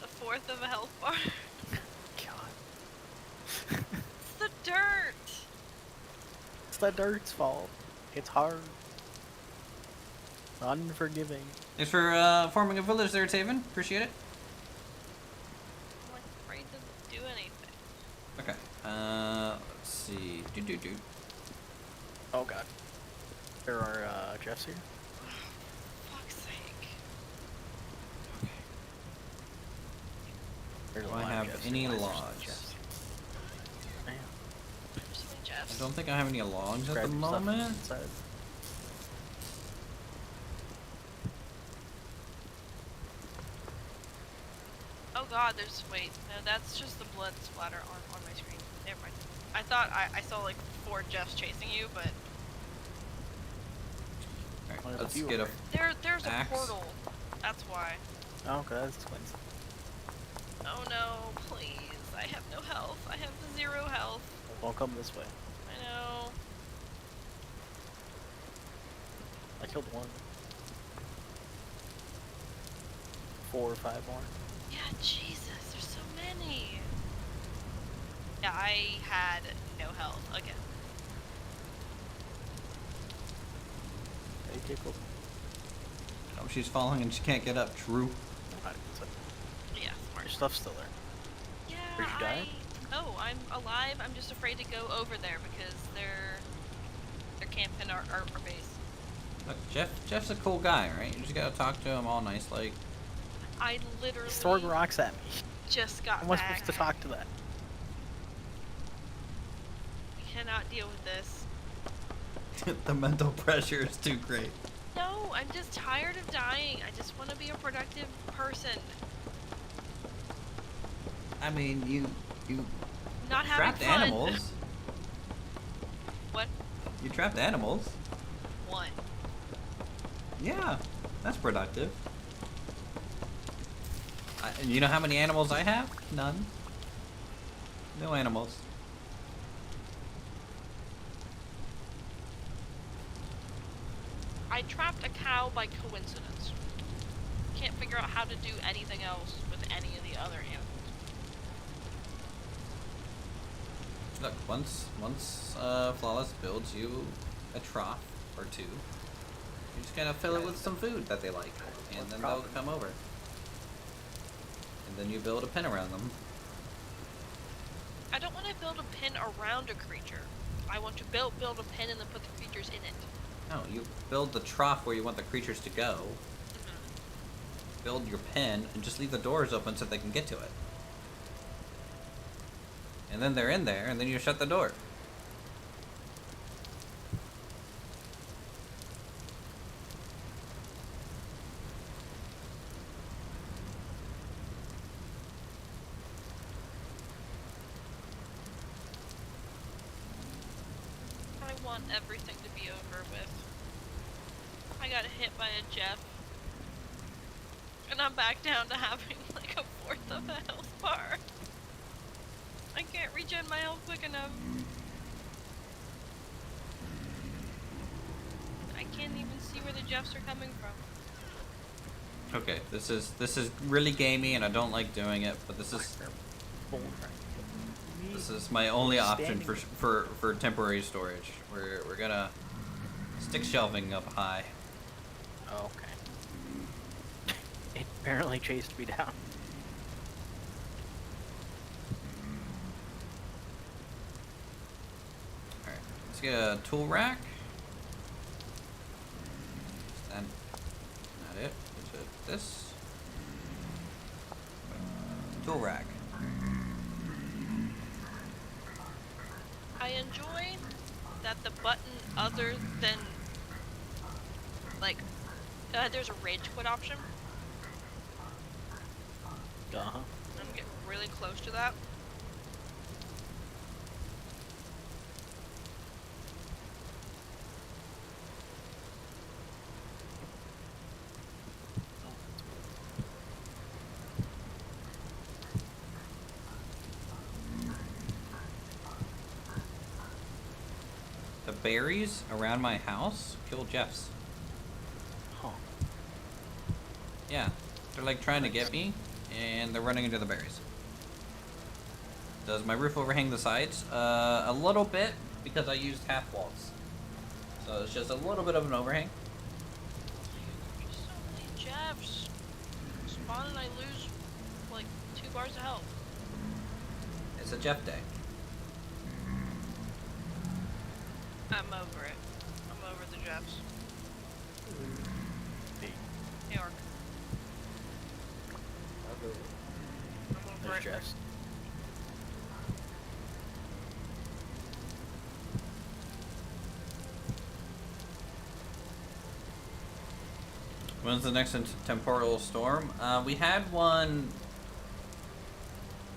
a fourth of a health bar. God. It's the dirt. It's the dirt's fault. It's hard. Unforgiving. Thanks for forming a village there, Taven. Appreciate it. I'm like afraid to do anything. Okay. Let's see. Do. Oh god. There are Jeffs here. Fuck's sake. There's a Do I lot of have Jeffs any here. Why is there so logs? many Jeffs? Damn. There's so many Jeffs. I don't think I have any logs at Grab the your stuff moment. inside. Oh god, there's wait. No, that's just the blood splatter on my screen. Never mind. I thought I saw like 4 Jeffs chasing you, but Alright, One of let's the few get a. over there's a Axe. portal. That's why. Oh, okay, that explains. Oh no, please. I have no health. I have 0 health. Won't come this way. I know. I killed 1. 4 or 5 more. Yeah, Jesus, there's so many. Yeah, I had no health again. Hey, tickled. Oh, she's falling and she can't get up. True. Alright, so Yeah, smart. your stuff's still there. Yeah, Did you die? No, I'm alive. I'm just afraid to go over there because they're camping our base. Look, Jeff's a cool guy, right? You just gotta talk to him all nice, like. I literally He's throwing rocks at me. just got How am I back. supposed to talk to that? I cannot deal with this. The mental pressure is too great. No, I'm just tired of dying. I just want to be a productive person. I mean, you Not having trapped fun. animals. What? You trapped animals. One. Yeah, that's productive. You know how many animals I have? None. No animals. I trapped a cow by coincidence. Can't figure out how to do anything else with any of the other animals. Look, once Flawless builds you a trough or two, you just gotta fill it with some food that they like, and then they'll come over. And then you build a pen around them. I don't want to build a pen around a creature. I want to build a pen and then put the creatures in it. No, you build the trough where you want the creatures to go. Build your pen and just leave the doors open so they can get to it. And then they're in there, and then you shut the door. I want everything to be over with. I got hit by a Jeff. And I'm back down to having like a fourth of a health bar. I can't regen my health quick enough. I can't even see where the Jeffs are coming from. Okay, this is really gamey, and I don't like doing it, but this is my only option for temporary storage. We're gonna stick shelving up high. Okay. It apparently chased me down. Alright, let's get a tool rack. Then, not it. This. Tool rack. I enjoy that the button other than like there's a rage quit option. Uh-huh. I'm getting really close to that. The berries around my house kill Jeffs. Huh. Yeah, they're like trying to get me, and they're running into the berries. Does my roof overhang the sides? A little bit, because I used half walls. So it's just a little bit of an overhang. There's so many Jeffs. Spawn and I lose like 2 bars of health. It's a Jeff day. I'm over it. I'm over the Jeffs. Hey, Ark. I'm over There's it. Jess. When's the next temporal storm? We had one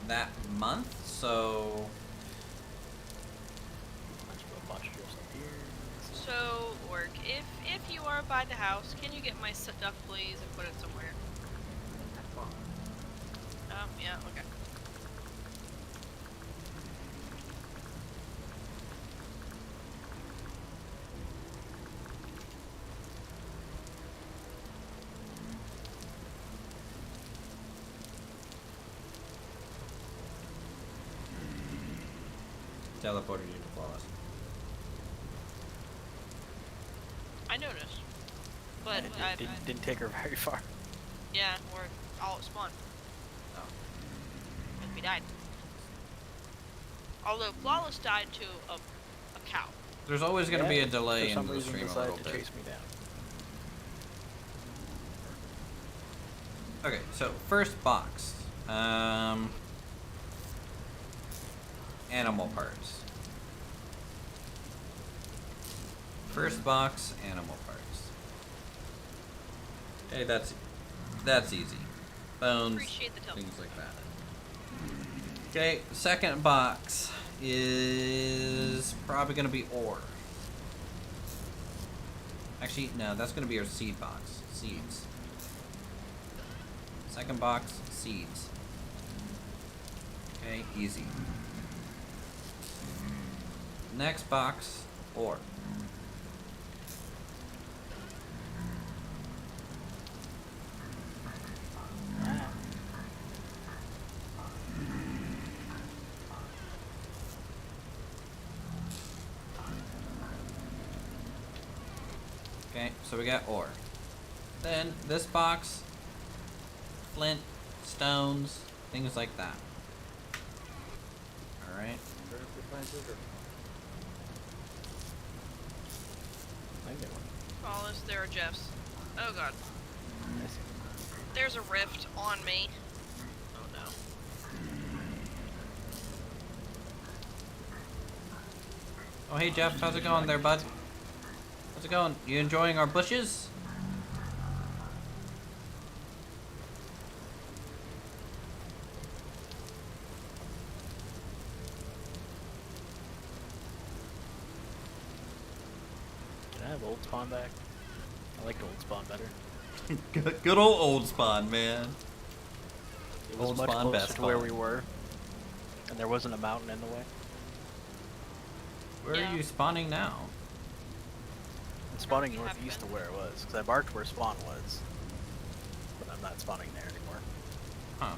that month, so A bunch of Jess up here. So, Orc, if you are by the house, can you get my stuff, please, and put it somewhere? That's fine. Yeah, okay. teleported you to Flawless. I noticed. But It I didn't take her very far. yeah, we're all at spawn. Oh. And we died. Although Flawless died to a cow. There's always going to be a delay for in some the reason stream a decided little to bit. chase me down. Okay, so first box. Animal parts. First box, animal parts. Okay, that's easy. Bones, Appreciate the things like that. Okay, second box is probably gonna be ore. Actually, no, that's gonna be our seed box. Seeds. Second box, seeds. Okay, easy. Next box, ore. Okay, so we got ore. Then this box, flint, stones, things like that. Alright. I get one. Oh, there are Jeffs. Oh god. I see. There's a rift on me. Oh no. Oh hey Jeff, how's it going there, bud? How's it going? You enjoying our bushes? Can I have old spawn back? I like old spawn better. Good old spawn, man. It was Old much spawn, closer best to where spawn. we were, and there wasn't a mountain in the way. Where Yeah. are you spawning now? I'm spawning we have northeast been. of where it was, because I marked where spawn was, but I'm not spawning there anymore. Huh.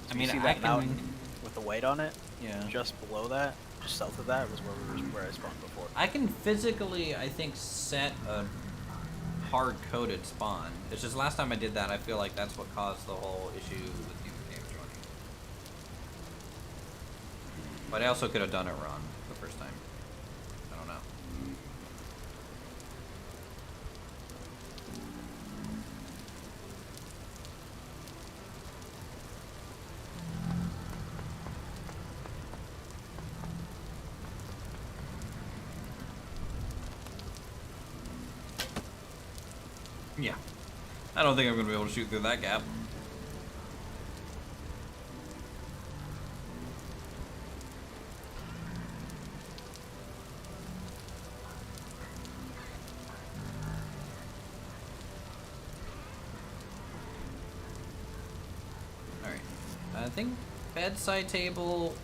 I So mean, you see I that can... mountain with the weight on it? Yeah. Just below that, just south of that, was where I spawned before. I can physically, I think, set a hard-coded spawn. It's just last time I did that, I feel like that's what caused the whole issue with you games running. But I also could have done it wrong the first time. I don't know. Yeah. I don't think I'm going to be able to shoot through that gap. Alright. I think bedside table...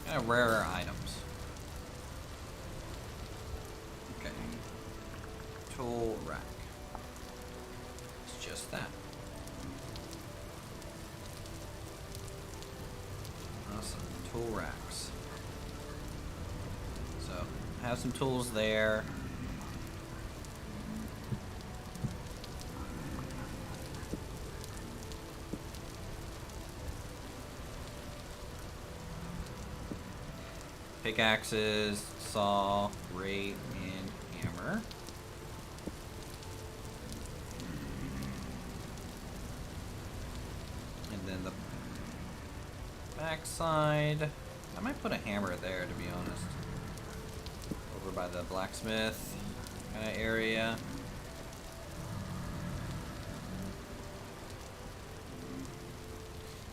kind of rarer items. Okay. Tool rack. It's just that. Awesome. Tool racks. So, have some tools there. Pickaxes, saw, rake, and hammer. And then the backside. I might put a hammer there, to be honest. Over by the blacksmith kind of area.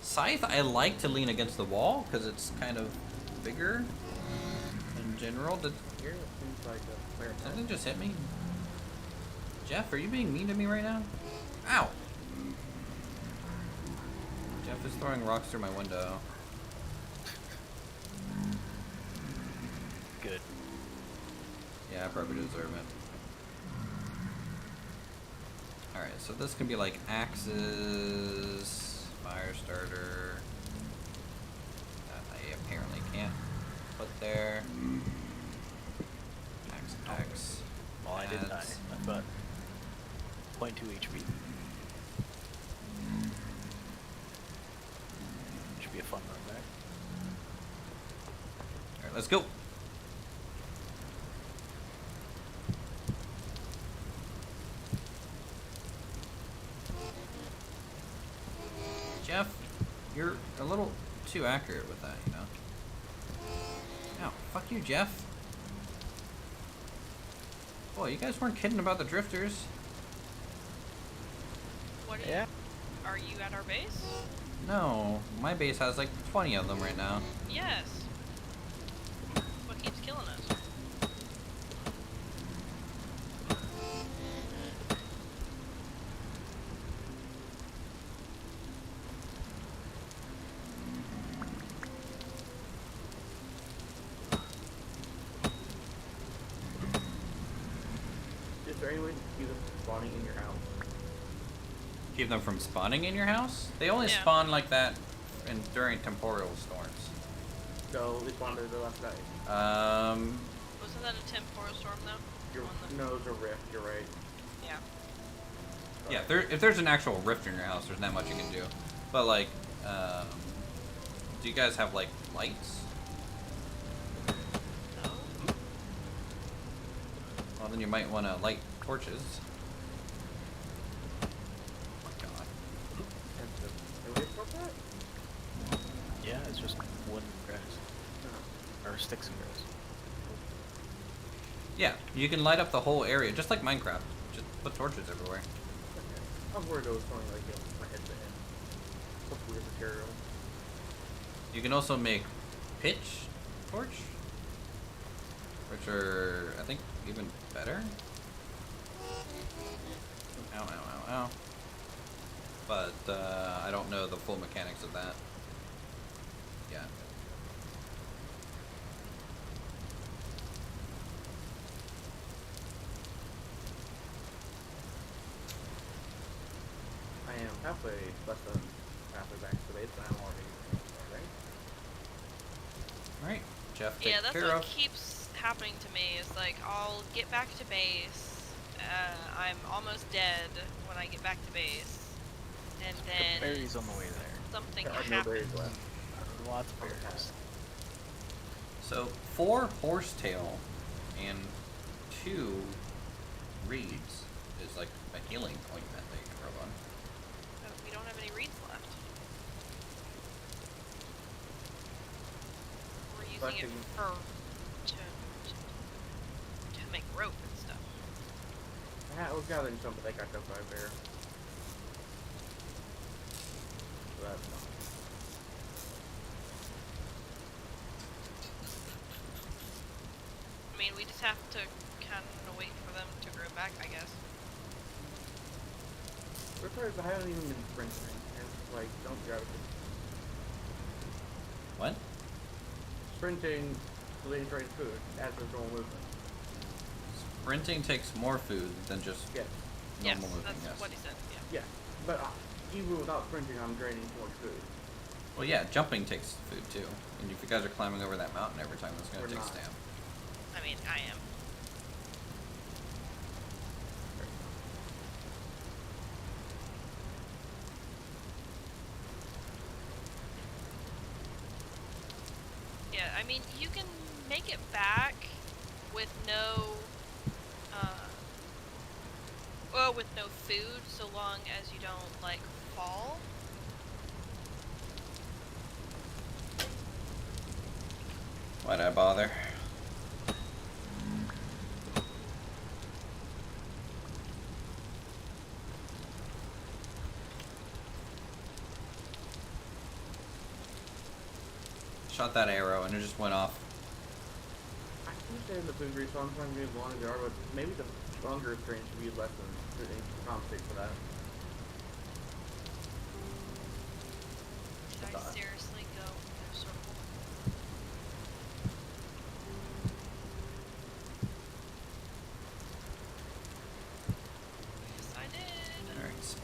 Scythe, I like to lean against the wall because it's kind of bigger in general. Did Here it seems like a clear something just hit me? Jeff, are you being mean to me right now? Ow! Jeff is throwing rocks through my window. Good. Yeah, I probably deserve it. Alright, so this can be like axes, fire starter. That I apparently can't put there. Axe. Well, I didn't die. adds. I thought 0.2 HP. Should be a fun run back. Alright, let's go. Jeff, you're a little too accurate with that, you know? Ow, fuck you, Jeff. Boy, you guys weren't kidding about the drifters. What are you? Yeah. Are you at our base? No, my base has like 20 of them right now. Yes. That's what keeps killing us. Is there any way to keep them spawning in your house? Keep them from spawning in your house? They only Yeah. spawn like that during temporal storms. So they spawned there last night. Wasn't that a temporal storm though? Your On the- nose a rift, you're right. Yeah. Yeah, if there's an actual rift in your house, there's not much you can do. But like, do you guys have like lights? No. Well, then you might want to light torches. Oh my god. Can we export that? Yeah, it's just wood and grass. Or sticks and grass. Yeah, you can light up the whole area, just like Minecraft. Just put torches everywhere. Okay. I was worried it was something like my head to end. Some weird material. You can also make pitch torch, which are, I think, even better. Ow, ow, ow, ow. But I don't know the full mechanics of that. Yeah. I am less than halfway back to base, but I'm already right. Alright, Jeff, Yeah, take that's care what of. keeps happening to me. Is like I'll get back to base. I'm almost dead when I get back to base, and then Berries on the way there. something There are no happens. berries left. Lots of berries. So 4 horsetail and 2 reeds is like a healing ointment that you can rub on. Oh, we don't have any reeds left. We're using it for to make rope and stuff. I was gathering some, but they got jumped by a bear. So that's not. I mean, we just have to kind of wait for them to grow back, I guess. Because I haven't even been sprinting, and like, don't grab it. What? Sprinting related to food as a normal movement. Sprinting takes more food than just Yes. Yes, normal moving, that's yes. what he said. Yeah. Yeah, but even without sprinting, I'm draining too much food. Well, yeah, jumping takes food too. And if you guys are climbing over that mountain every time, that's going We're to take not. stamina. I mean, I am. Yeah, I mean, you can make it back with no, well, with no food, so long as you don't, like, fall. Why'd I bother? Shot that arrow and it just went off. I understand the food respawn time being long as they are, but maybe the hunger strain should be less than to compensate for that. Did I thought. seriously go in a circle? Yes, I did. Alright, so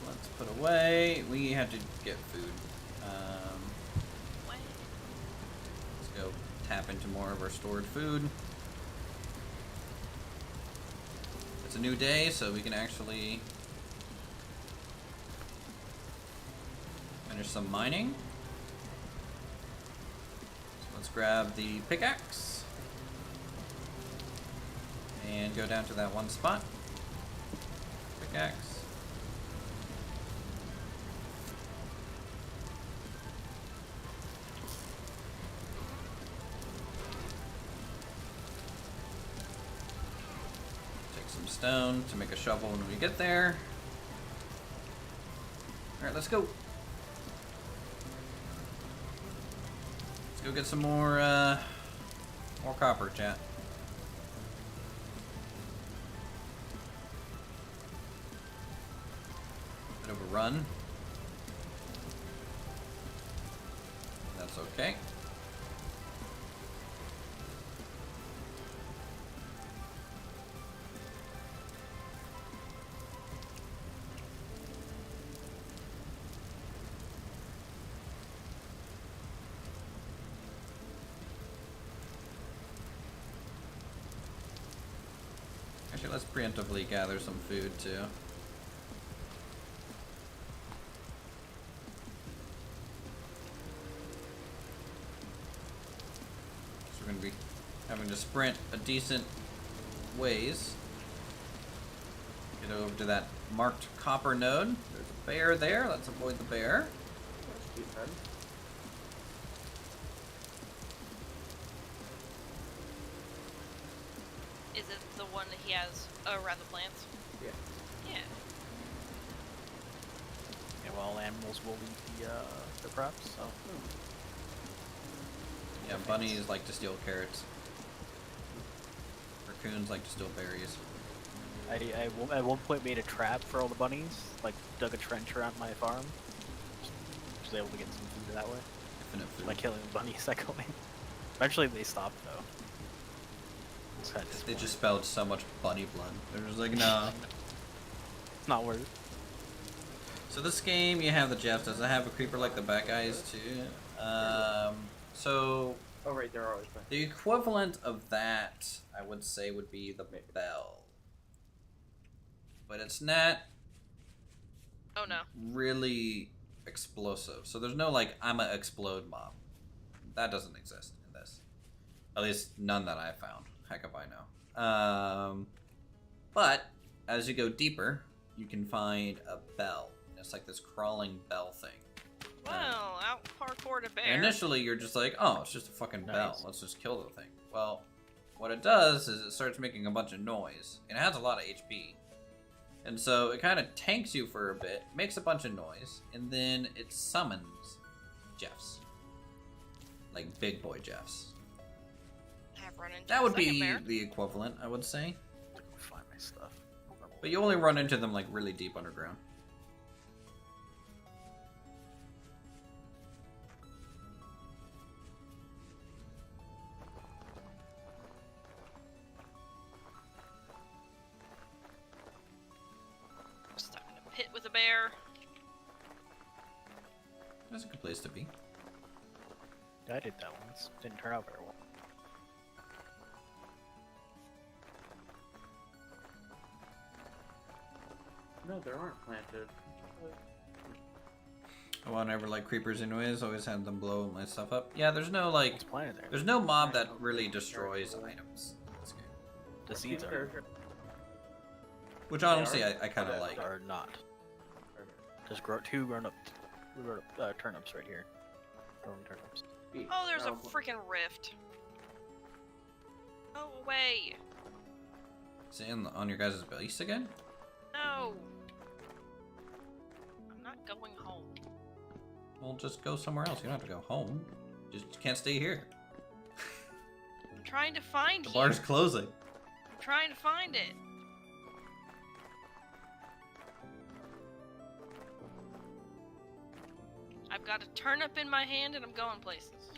let's put away. We have to get food. What? Let's go tap into more of our stored food. It's a new day, so we can actually finish some mining. So let's grab the pickaxe and go down to that one spot. Pickaxe. Take some stone to make a shovel when we get there. Alright, let's go. go get some more copper, chat. Bit of a run. That's okay. Actually, let's preemptively gather some food too. So we're gonna be having to sprint a decent ways. Get over to that marked copper node. There's a bear there. Let's avoid the bear. Is it the one that he has around the plants? Yeah. Yeah. Yeah, well, animals will eat the crops, so. Yeah, bunnies like to steal carrots. Raccoons like to steal berries. I at one point made a trap for all the bunnies, like dug a trench around my farm. Was able to get some food that way. Infinite food. By killing the bunnies that go in. Eventually they stopped though. It's kind of They disappointing. just spelled so much bunny blood. They're just like, no. It's not worth it. So this game, you have the Jeffs. Does it have a creeper like the bad guys too? So Oh, right, there are always been. the equivalent of that, I would say, would be the bell. But it's not Oh no. really explosive. So there's no like, I'm a explode mob. That doesn't exist in this. At least none that I found. Heck if I know. But as you go deeper, you can find a bell. It's like this crawling bell thing. Well, out parkour to bear. And initially, you're just like, oh, it's just a fucking bell. Nice. Let's just kill the thing. Well, what it does is it starts making a bunch of noise. And it has a lot of HP. And so it kind of tanks you for a bit, makes a bunch of noise, and then it summons Jeffs. Like big boy Jeffs. I've run into That a would second be bear. the equivalent, I would say. Go find my stuff. But you only run into them like really deep underground. Stuck in a pit with a bear. That's a good place to be. I did that once. Didn't turn out very well. No, there aren't planted. I want never like creepers anyways, always had them blow my stuff up. Yeah, there's no like, It's planted there. there's no mob that really destroys items in this game. The seeds are, Which honestly I kind of like. are not. There's two grown up turnips right here. Growing turnips. Oh, there's a freaking rift. Go away. Is it on your guys' base again? No. I'm not going home. Well, just go somewhere else. You don't have to go home. Just you can't stay here. I'm trying to find The it. bar's closing. I'm trying to find it. I've got a turnip in my hand and I'm going places.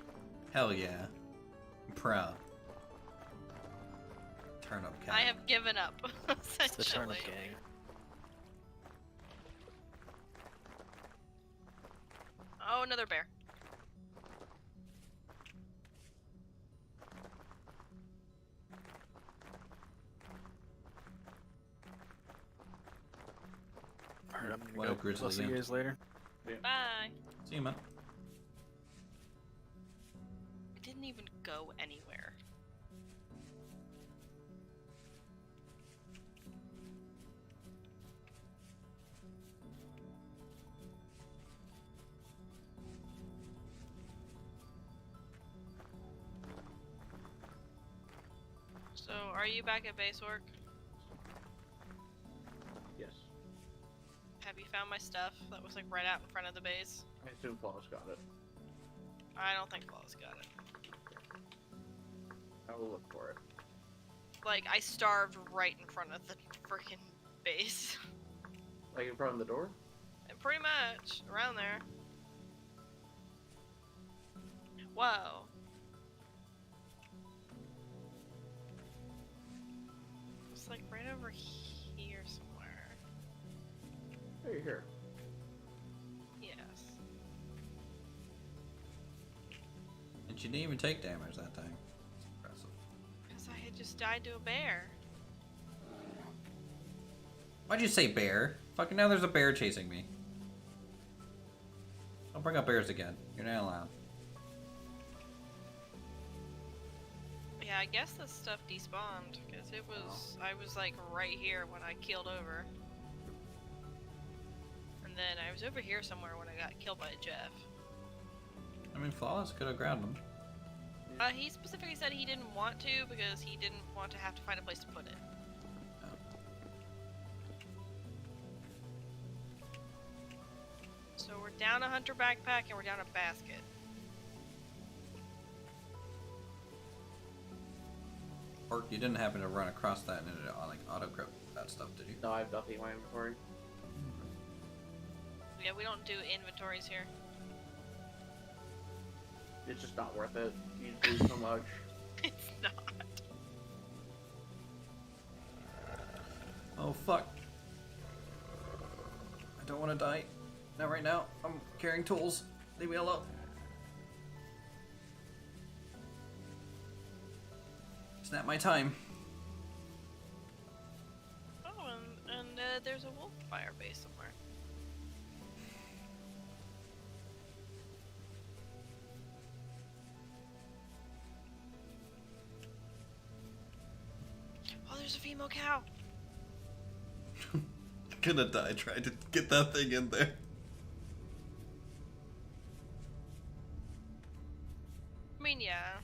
Hell yeah. I'm proud. Turnip cat. I have given up, It's the essentially. turnip gang. Oh, another bear. Alright, I'm gonna What go. a grizzly I'll see you ant. guys later. Bye. See you, man. I didn't even go anywhere. So, are you back at base work? Yes. Have you found my stuff that was like right out in front of the base? I assume Paul's got it. I don't think Flawless got it. I will look for it. Like, I starved right in front of the freaking base. Like in front of the door? And pretty much around there. Whoa. It's like right over here somewhere. Hey, here. Yes. And she didn't even take damage that time. Impressive. Because I had just died to a bear. Why'd you say bear? Fucking now there's a bear chasing me. Don't bring up bears again. You're not allowed. Yeah, I guess this stuff despawned. Because it was, I was like right here when I keeled over. And then I was over here somewhere when I got killed by Jeff. I mean, Flawless could have grabbed him. He specifically said he didn't want to because he didn't want to have to find a place to put it. So we're down a hunter backpack and we're down a basket. Or you didn't happen to run across that and it like auto-grip that stuff, did you? No, I have nothing in my inventory. Yeah, we don't do inventories here. It's just not worth it. You lose so much. It's not. Oh fuck. I don't want to die. Not right now. I'm carrying tools. Leave me alone. It's not my time. Oh, and there's a wolf fire base somewhere. Oh, there's a female cow. Gonna die trying to get that thing in there. I mean, yeah.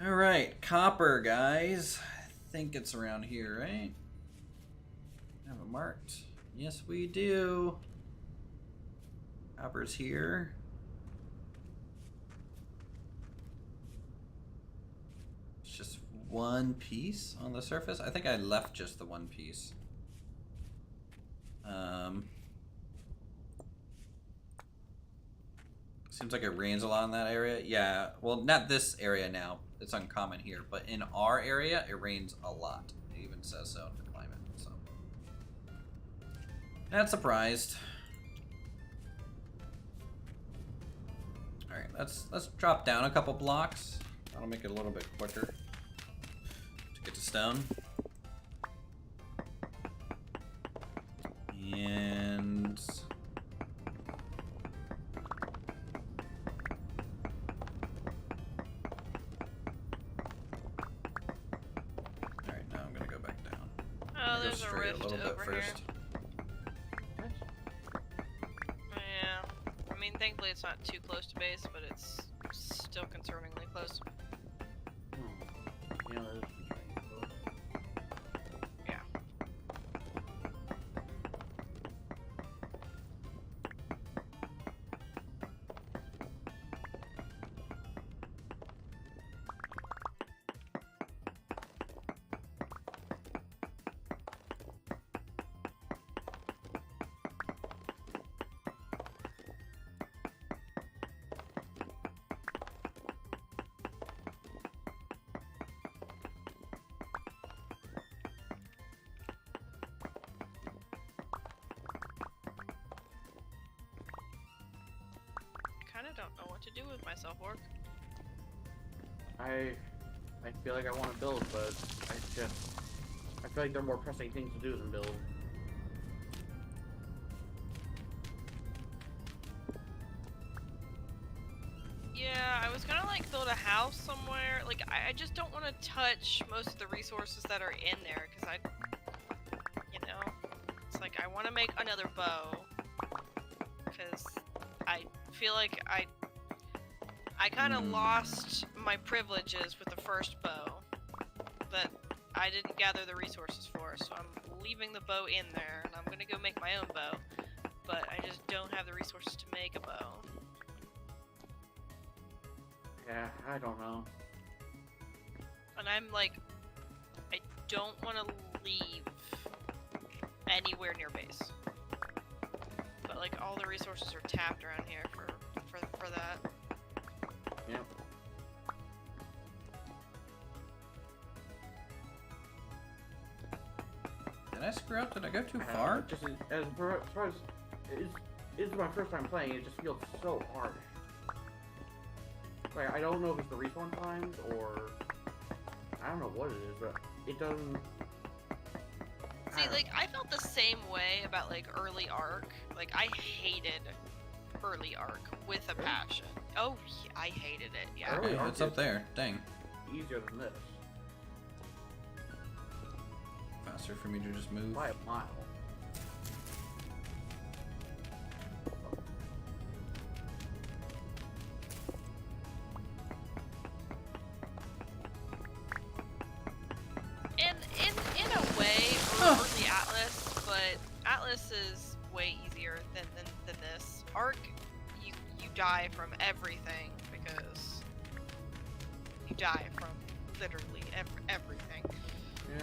Alright, copper, guys. I think it's around here, right? Have it marked. Yes, we do. Copper's here. It's just one piece on the surface. I think I left just the one piece. Seems like it rains a lot in that area. Yeah, well, not this area now. It's uncommon here, but in our area, it rains a lot. It even says so in the climate, so. Not surprised. Alright, let's drop down a couple blocks. That'll make it a little bit quicker to get to stone. And alright, now I'm gonna go back down. Oh, there's a straight rift a little bit over first. here. Yeah. I mean, thankfully it's not too close to base, but it's still concerningly close. You know, there's some trains, so. Yeah. Kinda don't know what to do with myself, Orc. I feel like I want to build, but I feel like there are more pressing things to do than build. Yeah, I was gonna like build a house somewhere. Like, I just don't want to touch most of the resources that are in there, because you know, it's like I want to make another bow, because I feel like I kind of lost my privileges with the first bow that I didn't gather the resources for, so I'm leaving the bow in there, and I'm gonna go make my own bow, but I just don't have the resources to make a bow. Yeah, I don't know. And I'm like, I don't want to leave anywhere near base. But like all the resources are tapped around here for that. Yep. Did I screw up? Did I go too far? Just as far as it's my first time playing, it just feels so harsh. Like I don't know if it's the respawn times or I don't know what it is, but it doesn't. See, like I felt the same way about like early Arc. Like I hated early Arc with a passion. Oh, I hated it. Yeah. Early Okay, Arc it's up is there. Dang. Easier than this Faster for me to just move. by a mile. In a way, early Atlas, but Atlas is way easier than this. Arc, you die from everything because you die from literally everything. Yeah.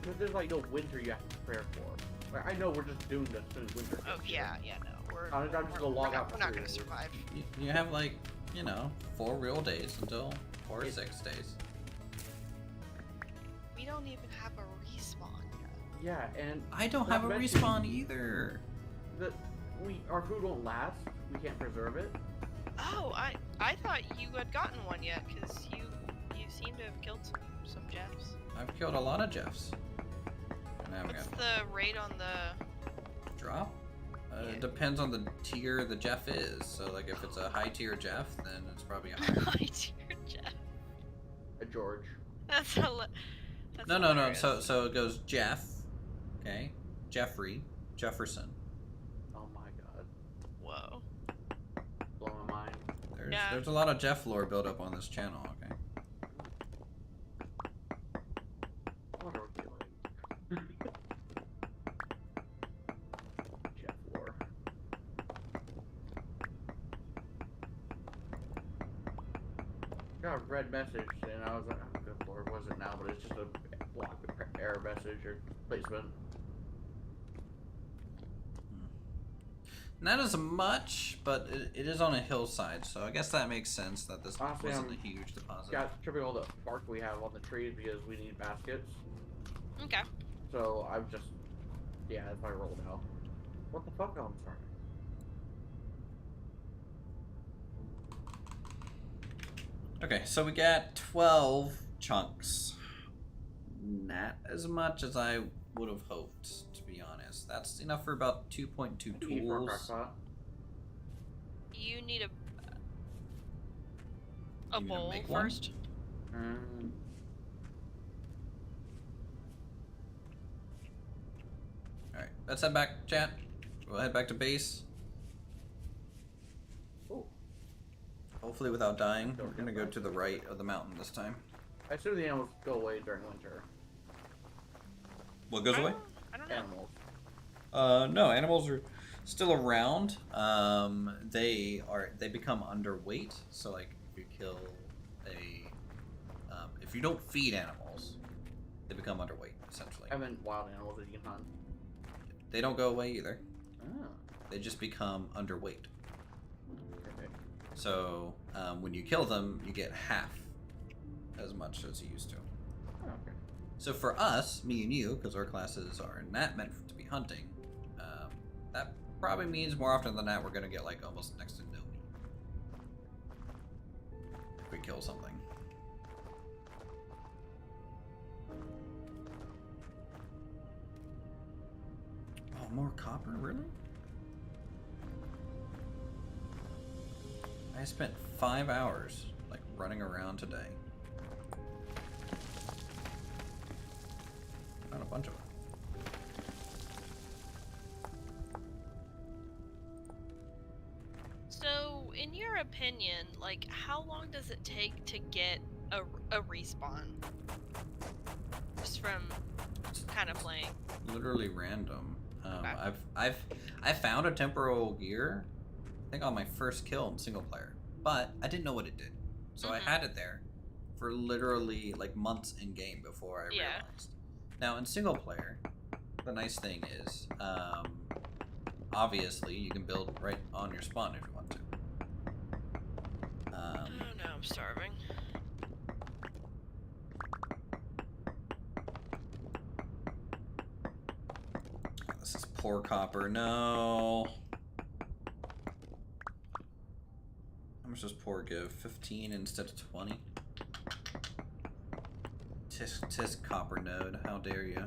But there's like no winter you have to prepare for. Like, I know we're just doomed as soon as winter. Oh hits. yeah, no, I'm just gonna log out. We're not gonna survive. You have like, 4 real days until 4 or 6 days. We don't even have a respawn yet. Yeah, and I don't have a respawn either. Our food won't last. We can't preserve it. Oh, I thought you had gotten one yet, because you seem to have killed some Jeffs. I've killed a lot of Jeffs. And I haven't What's got the rate on the drop. Yeah. It depends on the tier the Jeff is. So like if it's a high tier Jeff, then it's probably a higher. high tier Jeff? A George. That's No. hilarious. So it goes Jeff, okay, Jeffrey, Jefferson. Oh my god. Whoa. Blow my mind. There's a lot of Jeff lore built up on this channel. Okay. What are we doing? Jeff Lore. Got a red message and I was like, oh, good lord, what is it now? But it's just a block error message or placement. Not as much, but it is on a hillside, so I guess that makes sense that this Honestly, wasn't I'm- a huge deposit. Got tripping all the bark we have on the trees because we need baskets. Okay. So I've just, yeah, that's why I rolled out. What the fuck? Oh, I'm sorry. Okay, so we got 12 chunks. Not as much as I would have hoped, to be honest. That's enough for about 2.2 Eat for a tools. crackpot. You need a You need to bowl make one? first. Alright, let's head back, chat. We'll head back to base. Oh, Hopefully without dying. We're gonna go to the right of the mountain this time. I assume the animals go away during winter. What goes away? I don't know. Animals. No, animals are still around. They become underweight. So like, if you kill if you don't feed animals, they become underweight essentially. I meant wild animals that you can hunt. They don't go away either. Oh, They just become underweight. okay. So when you kill them, you get half as much as you used to. Oh, okay. So for us, me and you, because our classes are not meant to be hunting, that probably means more often than not we're going to get like almost next to no meat if we kill something. Oh, more copper? Really? I spent 5 hours like running around today. Found a bunch of them. So, in your opinion, like, how long does it take to get a respawn? Just from kind of playing. Literally random. Okay. I've found a temporal gear, I think on my first kill in single player. but I didn't know what it did. So I Mhm. had it there for literally like months in game before I Yeah. realized. Now in single player, the nice thing is, obviously you can build right on your spawn if you want to. Oh no, I'm starving. This is poor copper. No. How much does poor give? 15 instead of 20? Tisk copper node. How dare you?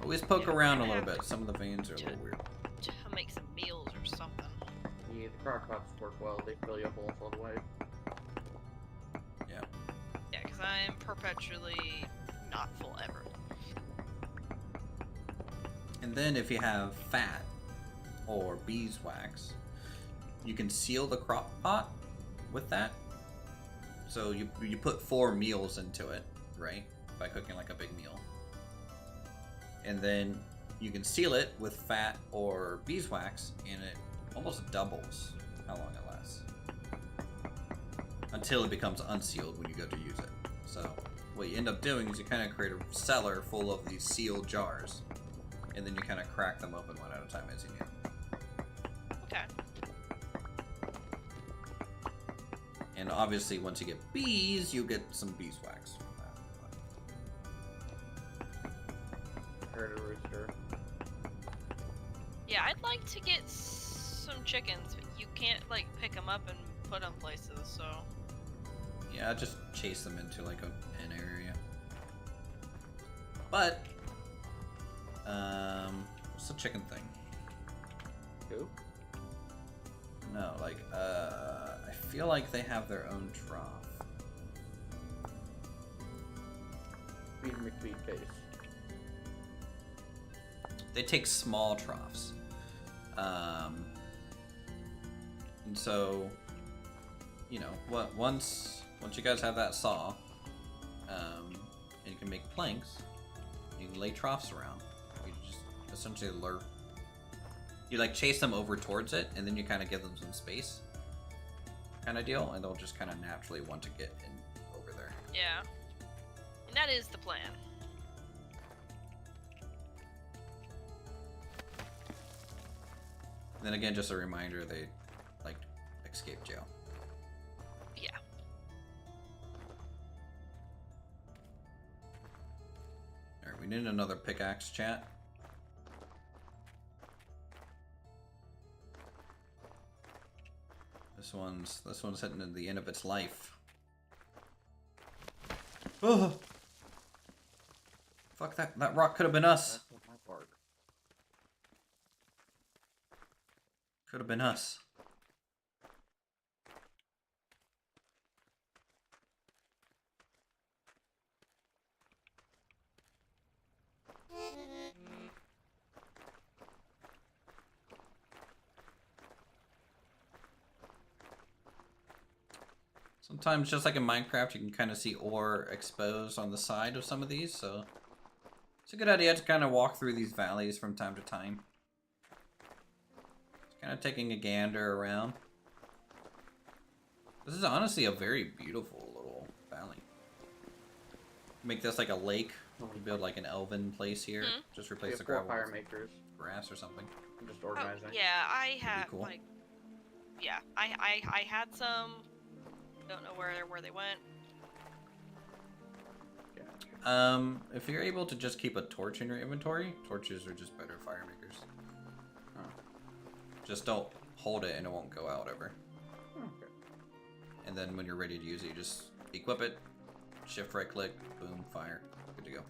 Always poke Yeah, around a we're gonna little have bit. Some of the veins are a little weird. To make some meals or something. Yeah, the crock pots work well. They fill you up almost all the way. Yeah. Yeah, because I'm perpetually not full ever. And then if you have fat or beeswax, you can seal the crock pot with that. So you put 4 meals into it, right? By cooking like a big meal. And then you can seal it with fat or beeswax, and it almost doubles how long it lasts. Until it becomes unsealed when you go to use it. So what you end up doing is you kind of create a cellar full of these sealed jars. And then you kind of crack them open one at a time as you need. Okay. And obviously once you get bees, you get some beeswax from that. Heard a rooster. Yeah, I'd like to get some chickens, but you can't like pick them up and put them places. So Yeah, just chase them into like an area. But what's the chicken thing? Who? No, like I feel like they have their own trough. Bean McBean case. They take small troughs. And so, you know, once you guys have that saw, and you can make planks, you can lay troughs around. You just essentially lure. You like chase them over towards it, and then you kind of give them some space, kind of deal, and they'll just kind of naturally want to get in over there. yeah, and that is the plan. And then again, just a reminder, they like escape jail. Yeah. All right, we need another pickaxe, chat. This one's hitting to the end of its life. Oh, fuck that rock could have been us. That's my part. Could have been us. Sometimes, just like in Minecraft, you can kind of see ore exposed on the side of some of these, so it's a good idea to kind of walk through these valleys from time to time. Just kind of taking a gander around. This is honestly a very beautiful little valley. Make this like a lake. You build like an elven place here. Hmm. Just We replace have the 4 gravel fire with makers. grass or something. I'm just Oh, organizing. yeah, I have cool. like, yeah, I had some. Don't know where they went. Yeah. If you're able to just keep a torch in your inventory, torches are just better fire makers. Oh. Just don't hold it and it won't go out ever. Okay. And then when you're ready to use it, you just equip it, shift right click, boom, fire. Good to go.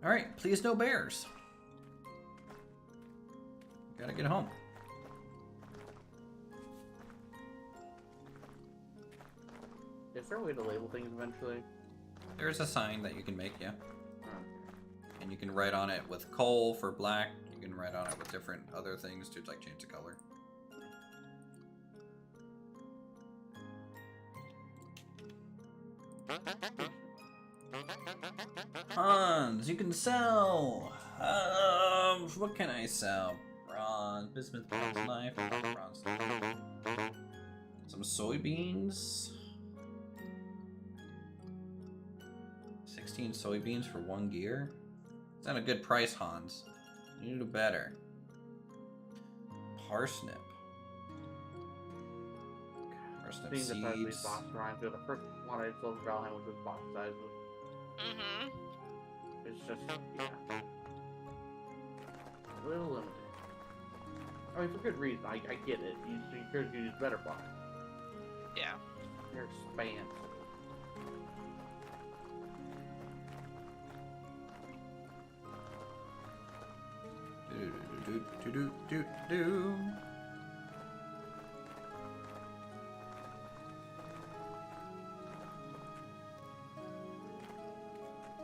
Alright, please no bears. Gotta get home. Is there a way to label things eventually? There's a sign that you can make, yeah. Um, And you can write on it with coal for black. You can write on it with different other things to like change the color. Bronze, you can sell. What can I sell? Bronze, bismuth, bronze knife, bronze knife. Some soybeans. 16 soybeans for 1 gear. It's not a good price, Hans. You need to do better. Parsnip. Parsnip seeing the size of these seeds. box drawings, the first one I sold in Valheim was this box size. Mm-hmm. It's just, yeah. A little limited. I mean, for good reason. I get it. You could use better box. Yeah. They're expansive. Do.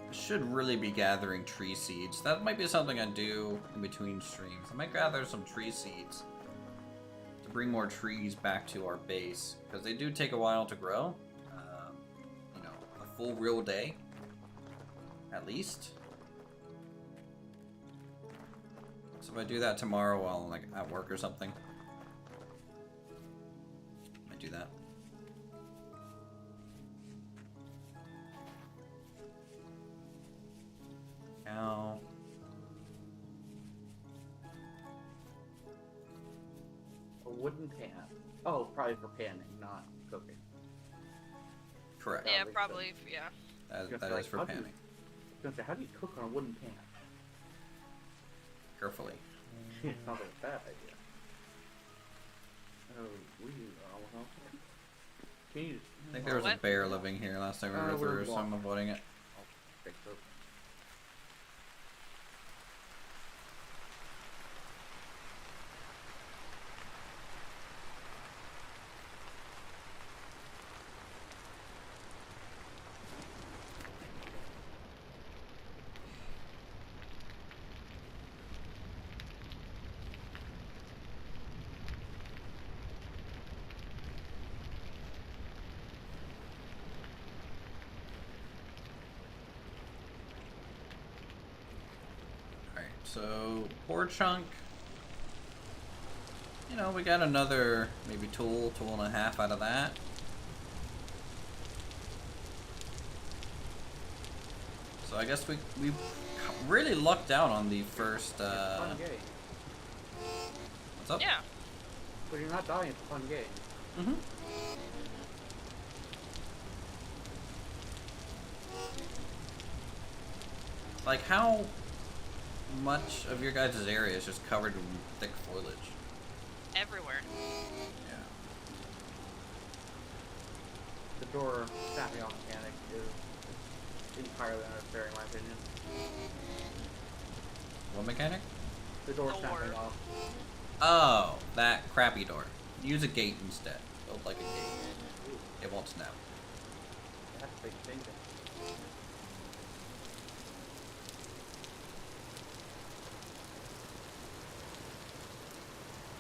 I should really be gathering tree seeds. That might be something I do in between streams. I might gather some tree seeds to bring more trees back to our base, because they do take a while to grow. You know, a full real day, at least. So if I do that tomorrow while I'm like at work or something, I do that. Cow. A wooden pan. Oh, probably for panning, not cooking. Correct. Yeah, makes probably. Yeah. That is for How do you- panning. I was gonna say, how do you cook on a wooden pan? Carefully. Sounds like a bad idea. Oh, we almost. Can you? I think there was a What? bear living here last time we were we're through, so I'm blocked. avoiding it. Fix it. Alright, so poor chunk. You know, we got another maybe tool and a half out of that. So I guess we really lucked out on the first Fun game. what's up? Yeah. But you're not dying. It's a fun game. Mm-hmm. Like, how much of your guys' area is just covered in thick foliage? Everywhere. Yeah. The door snapping off mechanic is entirely unnecessary in my opinion. What mechanic? The door Door. snapping off. Oh, that crappy door. Use a gate instead. Build like a gate. It won't snap. That's a big thing.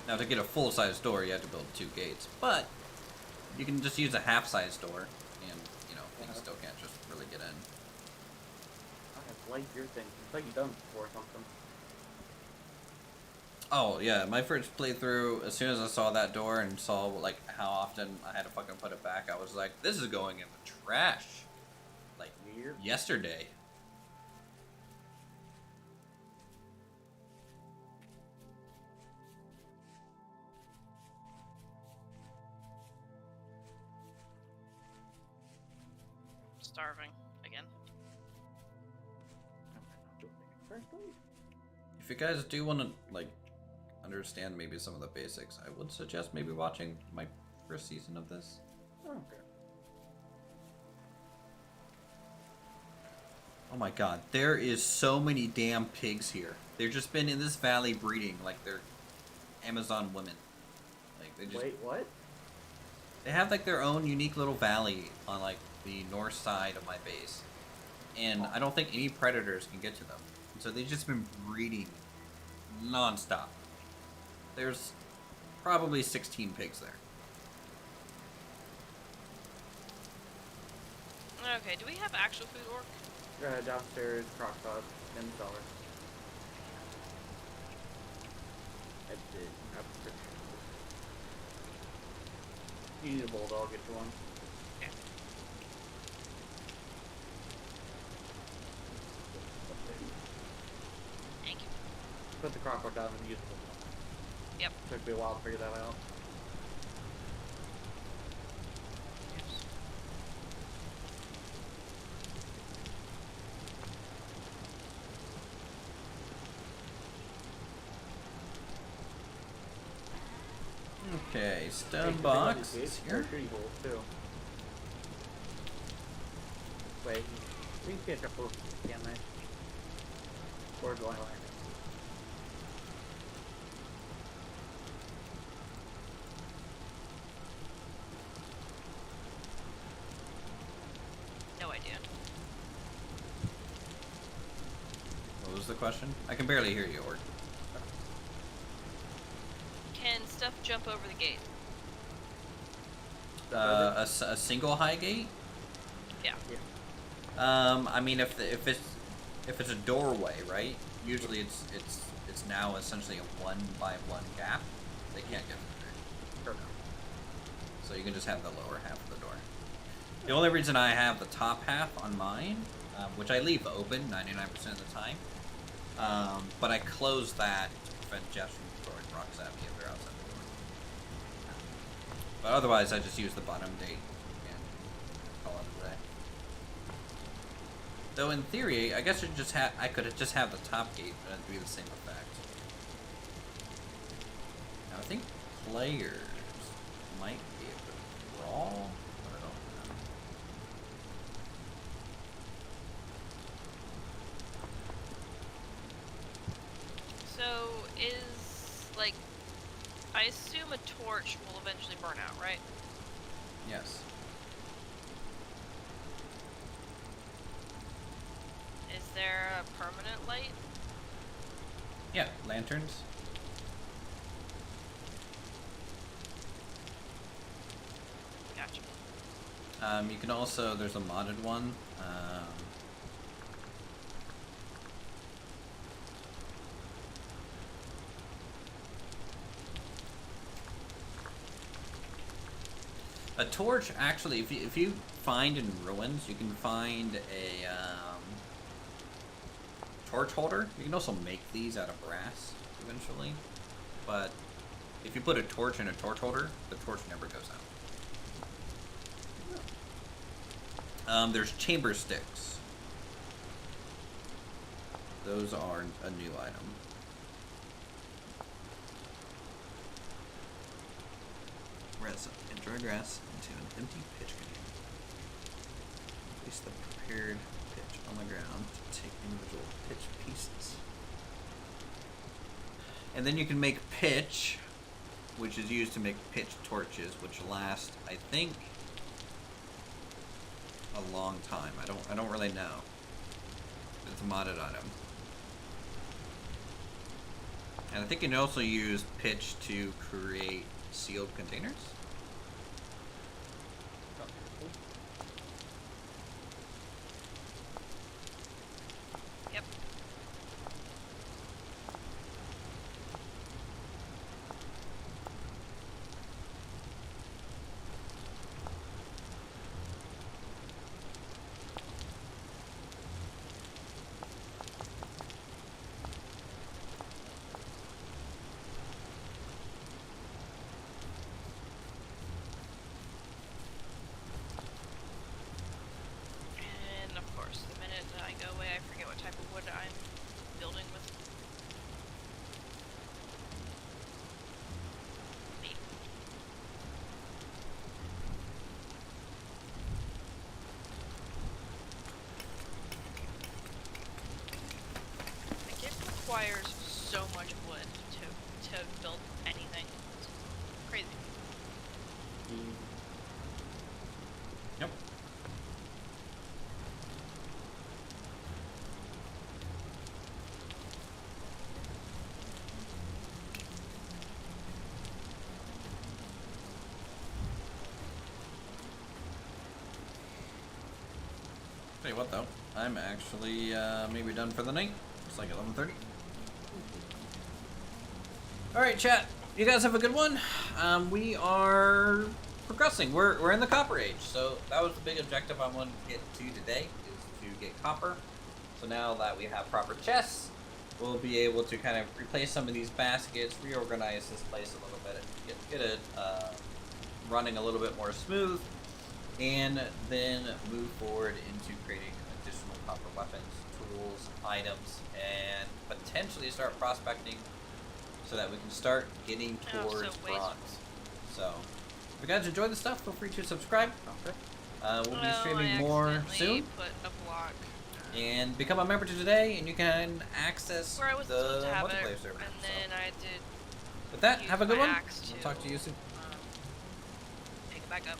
Now, to get a full-size door, you have to build 2 gates. But you can just use a half-size door, and, you know, things still can't just really get in. I have liked your thing. It's like you've done this before or something. Oh, yeah, my first playthrough, as soon as I saw that door and saw, like, how often I had to fucking put it back, I was like, this is going in the trash. Like, Weird. yesterday. Starving again. If you guys do want to, like, understand maybe some of the basics, I would suggest maybe watching my first season of this. Okay. Oh my god, there is so many damn pigs here. They've just been in this valley breeding like they're Amazon women. Like, they just... Wait, what? They have like their own unique little valley on like the north side of my base, and I don't think any predators can get to them. And so they've just been breeding non-stop. There's probably 16 pigs there. Okay, do we have actual food, Orc? Downstairs, crock pot, in the cellar. I did. You need a bulldog, I'll get you one. Yeah. Thank you. Put the crock pot down and use the bulldog. Yep. Took me a while to figure that out. Okay, stone Hey, box they're is here. pretty cool too. Wait, we can catch up with can they? Or going like No idea. What was the question? I can barely hear you, Orc. Can stuff jump over the gate? A single high gate? Yeah. I mean, if it's a doorway, right? Usually it's now essentially a 1x1 gap. They can't get through there. So you can just have the lower half of the door. The only reason I have the top half on mine, which I leave open 99% of the time, but I close that to prevent Jeffs from throwing rocks at me if they're outside the door. But otherwise, I just use the bottom gate and call it a day. Though in theory, I guess I could just have the top gate and it'd be the same effect. Now I think players might be able to crawl, but I don't know. So is like, I assume a torch will eventually burn out, right? Yes. Is there a permanent light? Yeah, lanterns. Gotcha. You can also, there's a modded one. A torch, actually, if you find in ruins, you can find a torch holder. You can also make these out of brass eventually, but if you put a torch in a torch holder, the torch never goes out. There's chamber sticks. Those are a new item. Resin and dry grass into an empty pitch container. Place the prepared pitch on the ground to take individual pitch pieces. And then you can make pitch, which is used to make pitch torches, which last, I think, a long time. I don't really know. It's a modded item. And I think you can also use pitch to create sealed containers. Yep. And of course, the minute that I go away, I forget what type of wood I'm building with. Neat. Like, it requires so much wood to build anything. It's crazy. Tell you what though, I'm actually maybe done for the night. It's like 11:30. All right, chat. You guys have a good one. We are progressing. We're in the copper age, so that was the big objective I wanted to get to today, is to get copper. So now that we have proper chests, we'll be able to kind of replace some of these baskets, reorganize this place a little bit, get it running a little bit more smooth, and then move forward into creating additional copper weapons, tools, items, and potentially start prospecting so that we can start getting towards bronze. So, if you guys enjoy the stuff, feel free to subscribe. Okay. We'll be streaming more soon. Put a block And become a member today, and you can access where I was the supposed to have multiplayer it, server. and then I did With that, use have a good my one. axe We'll to, talk to you soon. pick it back up.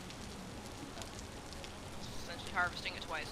Essentially harvesting it twice.